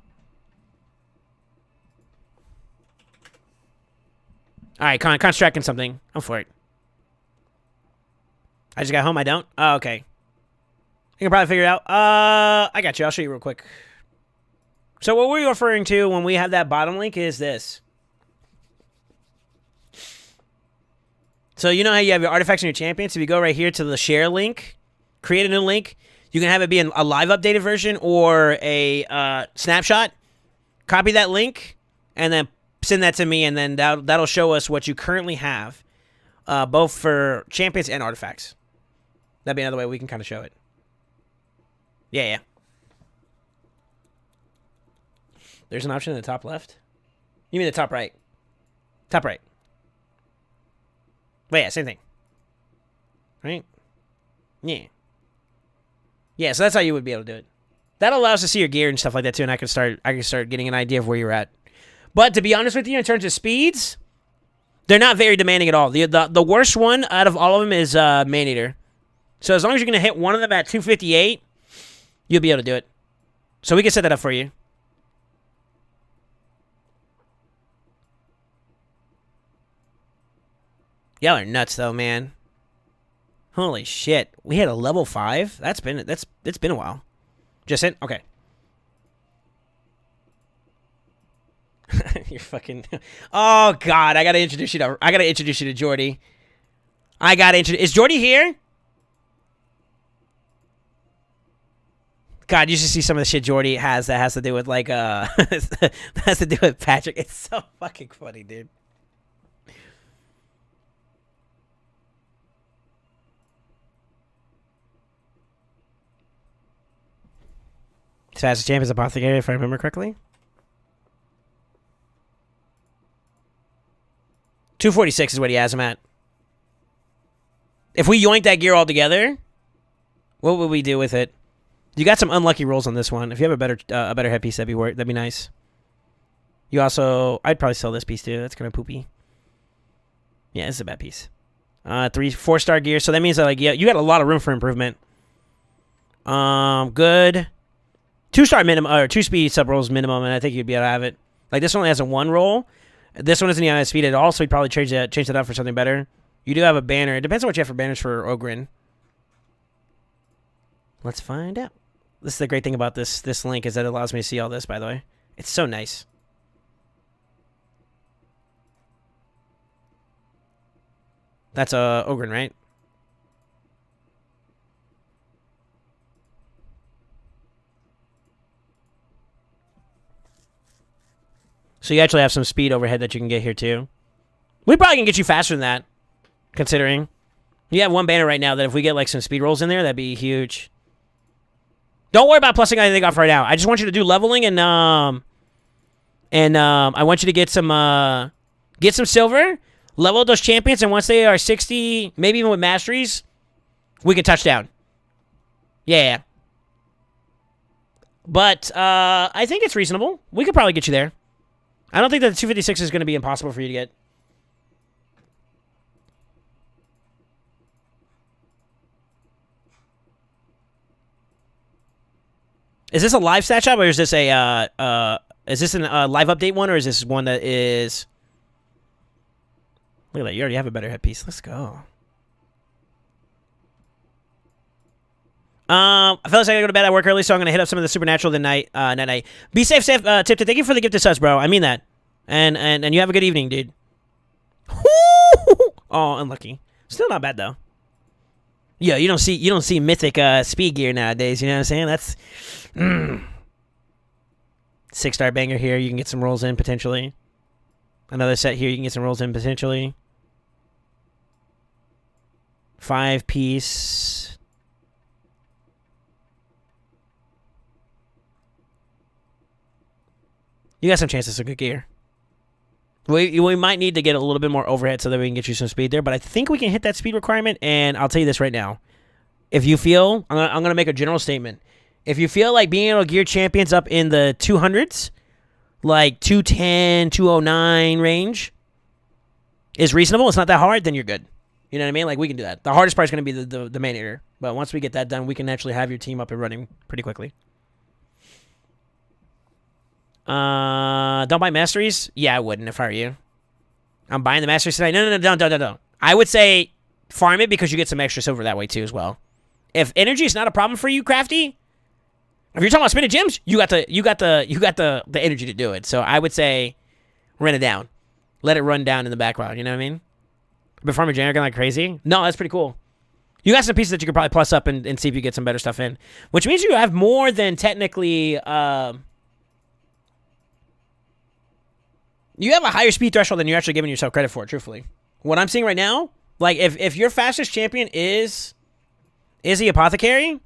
Speaker 1: All right, Con's tracking something. I'm for it. I just got home. I don't. Oh, okay. You can probably figure it out. I got you. I'll show you real quick. So what we're referring to when we have that bottom link is this. So you know how you have your artifacts and your champions? If you go right here to the share link, create a new link, you can have it be a live updated version or a snapshot. Copy that link and then send that to me, and then that'll show us what you currently have, both for champions and artifacts. That'd be another way we can kind of show it. Yeah. There's an option in the top left. You mean the top right? Top right. But yeah, same thing. Right? Yeah. Yeah, so that's how you would be able to do it. That allows us to see your gear and stuff like that too, and I can start getting an idea of where you're at. But to be honest with you, in terms of speeds, they're not very demanding at all. The worst one out of all of them is Man Eater. So as long as you're going to hit one of them at 258, you'll be able to do it. So we can set that up for you. Y'all are nuts though, man. Holy shit. We hit a level 5? It's been a while. Just in? Okay. You're fucking... Oh, God. I gotta introduce you to Jordy. Is Jordy here? God, you should see some of the shit Jordy has that has to do with, like, that has to do with Patrick. It's so fucking funny, dude. Fastest champ is Apothecary, if I remember correctly. 246 is what he has him at. If we yoink that gear all together, what would we do with it? You got some unlucky rolls on this one. If you have a better headpiece, that'd be nice. You also, I'd probably sell this piece too. That's kind of poopy. Yeah, this is a bad piece. 4-star gear. So that means that like yeah, you got a lot of room for improvement. Good. 2-star minimum or 2-speed sub rolls minimum, and I think you'd be able to have it. Like this one has a 1 roll. This one doesn't even have speed at all, so we'd probably change that up for something better. You do have a banner. It depends on what you have for banners for Ogren. Let's find out. This is the great thing about this link is that it allows me to see all this, by the way. It's so nice. That's Ogren, right? So you actually have some speed overhead that you can get here too. We probably can get you faster than that, considering you have one banner right now that if we get like some speed rolls in there, that'd be huge. Don't worry about plussing anything off right now. I just want you to do leveling and I want you to get some silver, level those champions, and once they are 60, maybe even with masteries, we can touch down. Yeah. But I think it's reasonable. We could probably get you there. I don't think that the 256 is going to be impossible for you to get. Is this a live stat shop, or is this a live update one, or is this one that is? Look at that! You already have a better headpiece. Let's go. Fellas, I gotta go to bed. I work early, so I'm gonna hit up some of the supernatural tonight. Night. Be safe, Tipton. Thank you for the gift of subs, bro. I mean that. And you have a good evening, dude. Oh, unlucky. Still not bad though. Yeah, you don't see mythic speed gear nowadays. You know what I'm saying? That's 6-star banger here. You can get some rolls in potentially. Another set here. You can get some rolls in potentially. 5-piece. You got some chances of good gear. We might need to get a little bit more overhead so that we can get you some speed there, but I think we can hit that speed requirement, and I'll tell you this right now. If you feel, I'm going to make a general statement. If you feel like being able to gear champions up in the 200s, like 210, 209 range, is reasonable, it's not that hard, then you're good. You know what I mean? Like, we can do that. The hardest part is going to be the main eater, but once we get that done, we can actually have your team up and running pretty quickly. Don't buy masteries? Yeah, I wouldn't if I were you. I'm buying the masteries tonight. No, don't. I would say farm it because you get some extra silver that way too as well. If energy is not a problem for you, Crafty, if you're talking about spinning gems, you got the energy to do it. So I would say run it down. Let it run down in the background, you know what I mean? But farming generic like crazy? No, that's pretty cool. You got some pieces that you could probably plus up and see if you get some better stuff in. Which means you have more than technically you have a higher speed threshold than you're actually giving yourself credit for, truthfully. What I'm seeing right now, like, if your fastest champion is the Apothecary,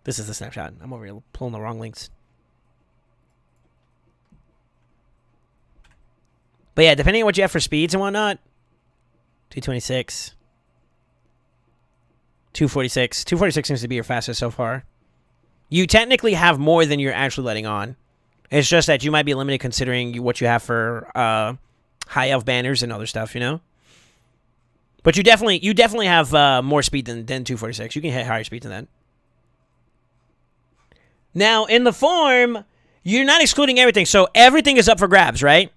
Speaker 1: this is the snapshot. I'm over here pulling the wrong links. But yeah, depending on what you have for speeds and whatnot, 226, 246. 246 seems to be your fastest so far. You technically have more than you're actually letting on. It's just that you might be limited considering what you have for high elf banners and other stuff, you know? But you definitely have more speed than 246. You can hit higher speed than that. Now, in the form, you're not excluding everything. So everything is up for grabs, right?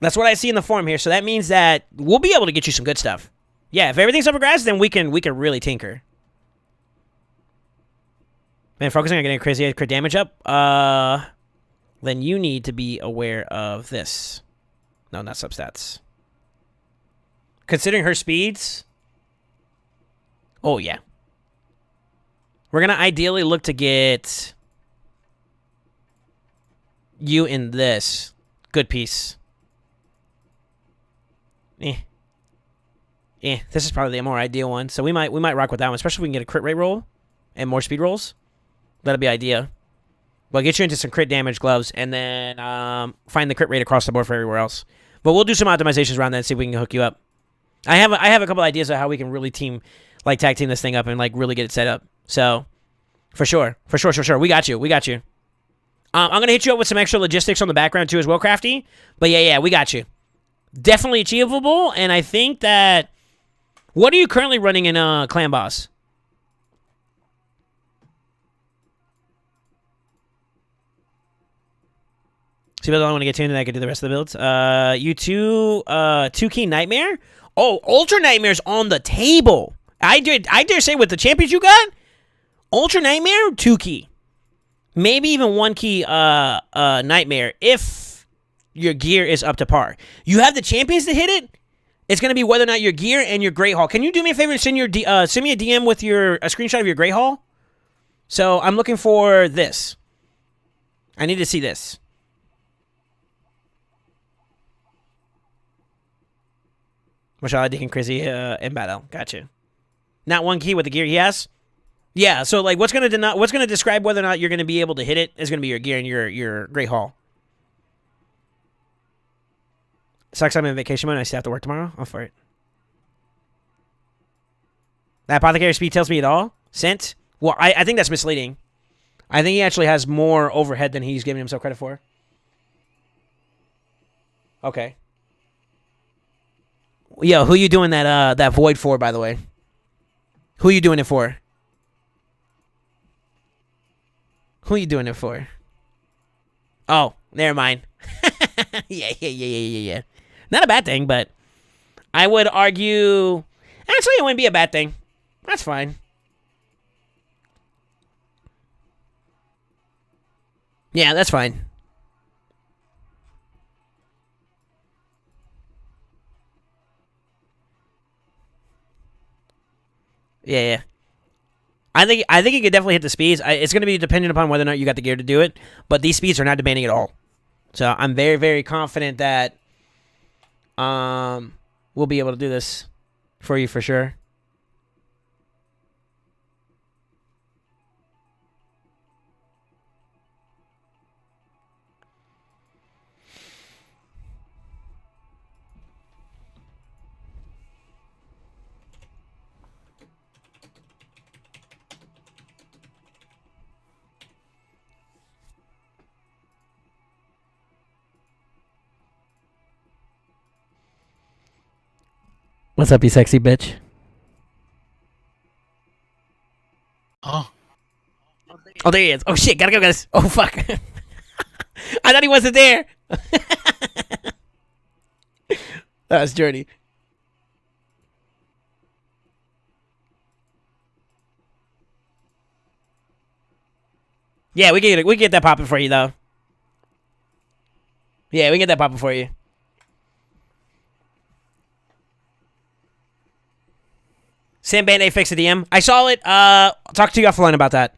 Speaker 1: That's what I see in the form here. So that means that we'll be able to get you some good stuff. Yeah, if everything's up for grabs, then we can really tinker. Man, focusing on getting crazy crit damage up. Then you need to be aware of this. No, not substats. Considering her speeds. Oh, yeah. We're going to ideally look to get you in this. Good piece. This is probably the more ideal one. So we might rock with that one, especially if we can get a crit rate roll and more speed rolls. That'll be idea. Well, get you into some crit damage gloves, and then find the crit rate across the board for everywhere else. But we'll do some optimizations around that and see if we can hook you up. I have a couple ideas of how we can really tag team this thing up and like really get it set up. So, for sure. We got you. I'm gonna hit you up with some extra logistics on the background too as well, Crafty. But yeah, we got you. Definitely achievable, and I think that. What are you currently running in Clan Boss? See, but I don't want to get tuned, and I can do the rest of the builds. You two key nightmare. Oh, Ultra Nightmare's on the table. I dare say with the champions you got, Ultra Nightmare 2 key, maybe even 1 key Nightmare if your gear is up to par. You have the champions to hit it. It's gonna be whether or not your gear and your Great Hall. Can you do me a favor and send me a DM with a screenshot of your Great Hall? So I'm looking for this. I need to see this. Mashallah, Deacon Crizzy in battle. Gotcha. Not 1 key with the gear he has? Yeah, so like what's gonna describe whether or not you're gonna be able to hit it is gonna be your gear and your Great Hall. Sucks I'm in vacation mode and I still have to work tomorrow. I'll for it. That apothecary speed tells me it all. Sent? Well, I think that's misleading. I think he actually has more overhead than he's giving himself credit for. Okay. Yo, who you doing that void for, by the way? Who you doing it for? Who you doing it for? Oh, never mind. Yeah. Not a bad thing, but I would argue... Actually, it wouldn't be a bad thing. That's fine. Yeah, that's fine. Yeah. I think you could definitely hit the speeds. It's going to be dependent upon whether or not you got the gear to do it, but these speeds are not demanding at all. So I'm very, very confident that we'll be able to do this for you for sure. What's up, you sexy bitch?
Speaker 3: Oh.
Speaker 1: Oh, there he is. Oh, shit. Gotta go, guys. Oh, fuck. I thought he wasn't there. That was Journey. Yeah, we can get that popping for you, though. Yeah, we can get that popping for you. Sam Band-Aid fixed the DM. I saw it. I'll talk to you offline about that.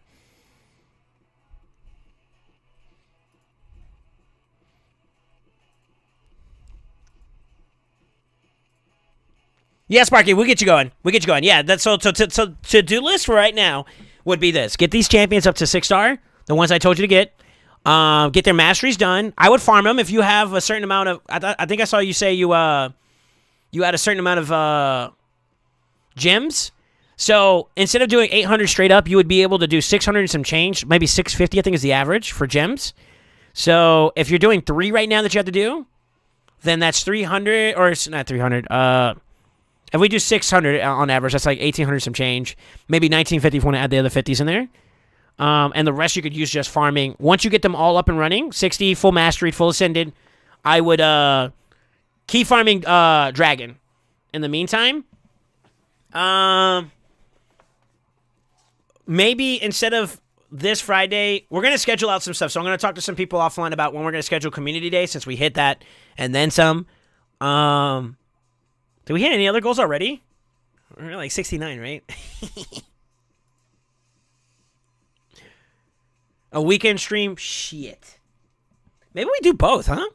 Speaker 1: Yeah, Sparky, we'll get you going. Yeah, that's so to-do list for right now would be this. Get these champions up to 6-star, the ones I told you to get. Get their masteries done. I would farm them if you have a certain amount of... I think I saw you say you had a certain amount of gems. So instead of doing 800 straight up, you would be able to do 600 and some change. Maybe 650, I think, is the average for gems. So if you're doing 3 right now that you have to do, then that's 300... Or it's not 300. If we do 600 on average, that's like 1,800 some change. Maybe 1,950 if you want to add the other 50s in there. And the rest you could use just farming. Once you get them all up and running, 60, full mastery, full ascended, I would keep farming dragon. In the meantime, maybe instead of this Friday, we're going to schedule out some stuff. So I'm going to talk to some people offline about when we're going to schedule community day since we hit that and then some. Did we hit any other goals already? We're like 69, right? A weekend stream? Shit. Maybe we do both, huh?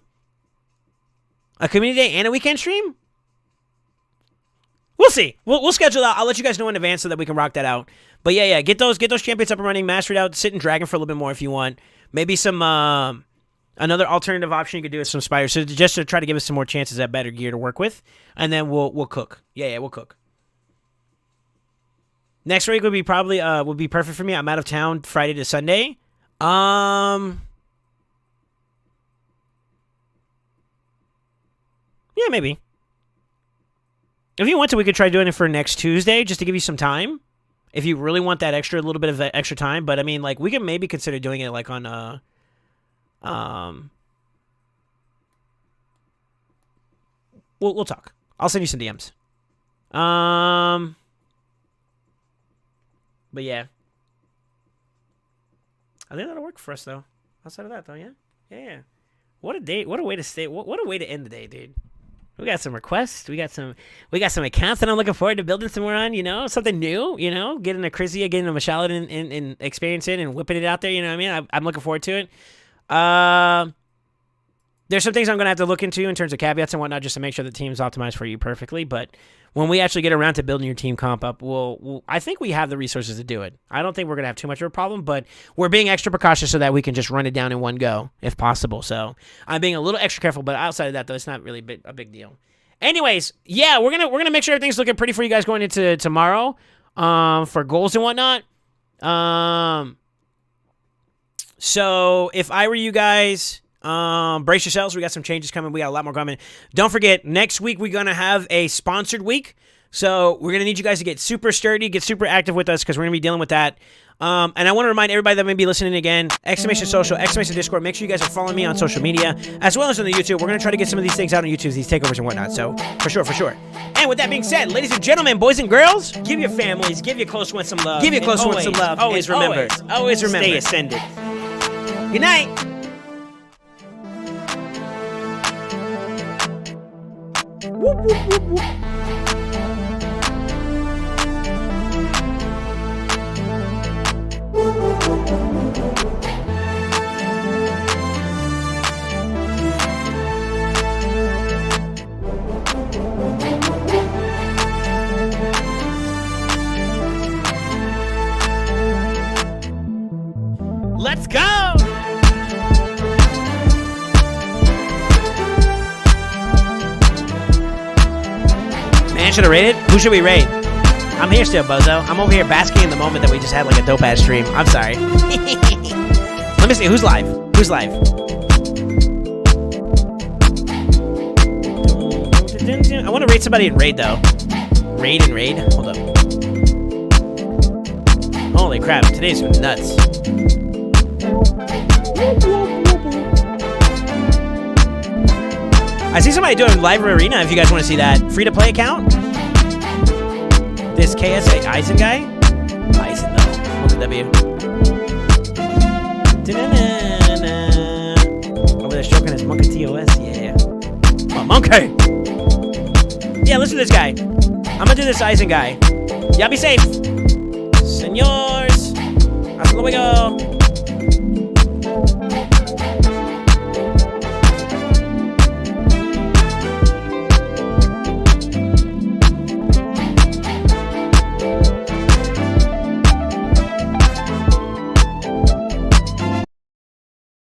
Speaker 1: A community day and a weekend stream? We'll see. We'll schedule out. I'll let you guys know in advance so that we can rock that out. But yeah, get those champions up and running, master it out, sit and dragon for a little bit more if you want. Maybe some another alternative option you could do is some spiders, so just to try to give us some more chances at better gear to work with, and then we'll cook. Yeah, we'll cook. Next week would be probably would be perfect for me. I'm out of town Friday to Sunday. Yeah, maybe. If you want to, we could try doing it for next Tuesday, just to give you some time. If you really want that a little bit of that extra time. But I mean, like, we could maybe consider doing it like on we'll talk. I'll send you some DMs. But yeah, I think that'll work for us though. Outside of that though, yeah. What a day! What a way to stay! What a way to end the day, dude. We got some requests. We got some accounts that I'm looking forward to building somewhere on. You know, something new. You know, getting a Krizia, getting a Mashallah and experiencing and whipping it out there. You know what I mean? I'm looking forward to it. There's some things I'm gonna have to look into in terms of caveats and whatnot, just to make sure the team's optimized for you perfectly. But when we actually get around to building your team comp up, I think we have the resources to do it. I don't think we're gonna have too much of a problem, but we're being extra precautious so that we can just run it down in one go if possible. So I'm being a little extra careful, but outside of that, though, it's not really a big deal. Anyways, yeah, we're gonna make sure everything's looking pretty for you guys going into tomorrow, for goals and whatnot. So if I were you guys, brace yourselves. We got some changes coming. We got a lot more coming. Don't forget, next week we're going to have a sponsored week. So we're going to need you guys to get super sturdy, get super active with us, because we're going to be dealing with that. And I want to remind everybody that may be listening again, !social, !Discord. Make sure you guys are following me on social media, as well as on the YouTube. We're going to try to get some of these things out on YouTube, these takeovers and whatnot. So for sure. And with that being said, ladies and gentlemen, boys and girls, give your families, give your close ones some love. Give your close ones some love. Always remember. Always remember. Stay ascended. Good night. Whoop, whoop, whoop, whoop. Let's go! Man, should have raided? Who should we raid? I'm here still, bozo. I'm over here basking in the moment that we just had like a dope-ass stream. I'm sorry. Let me see. Who's live? Who's live? I want to raid somebody in raid, though. Raid and raid? Hold up. Holy crap. Today's nuts. I see somebody doing live arena if you guys want to see that. Free-to-play account? This KSA Eisen guy? Eisen, though. What's the W? Over there stroking his monkey TOS? Yeah. Oh, monkey! Yeah, listen to this guy. I'm gonna do this Eisen guy. Y'all be safe. Senors. Hasta luego.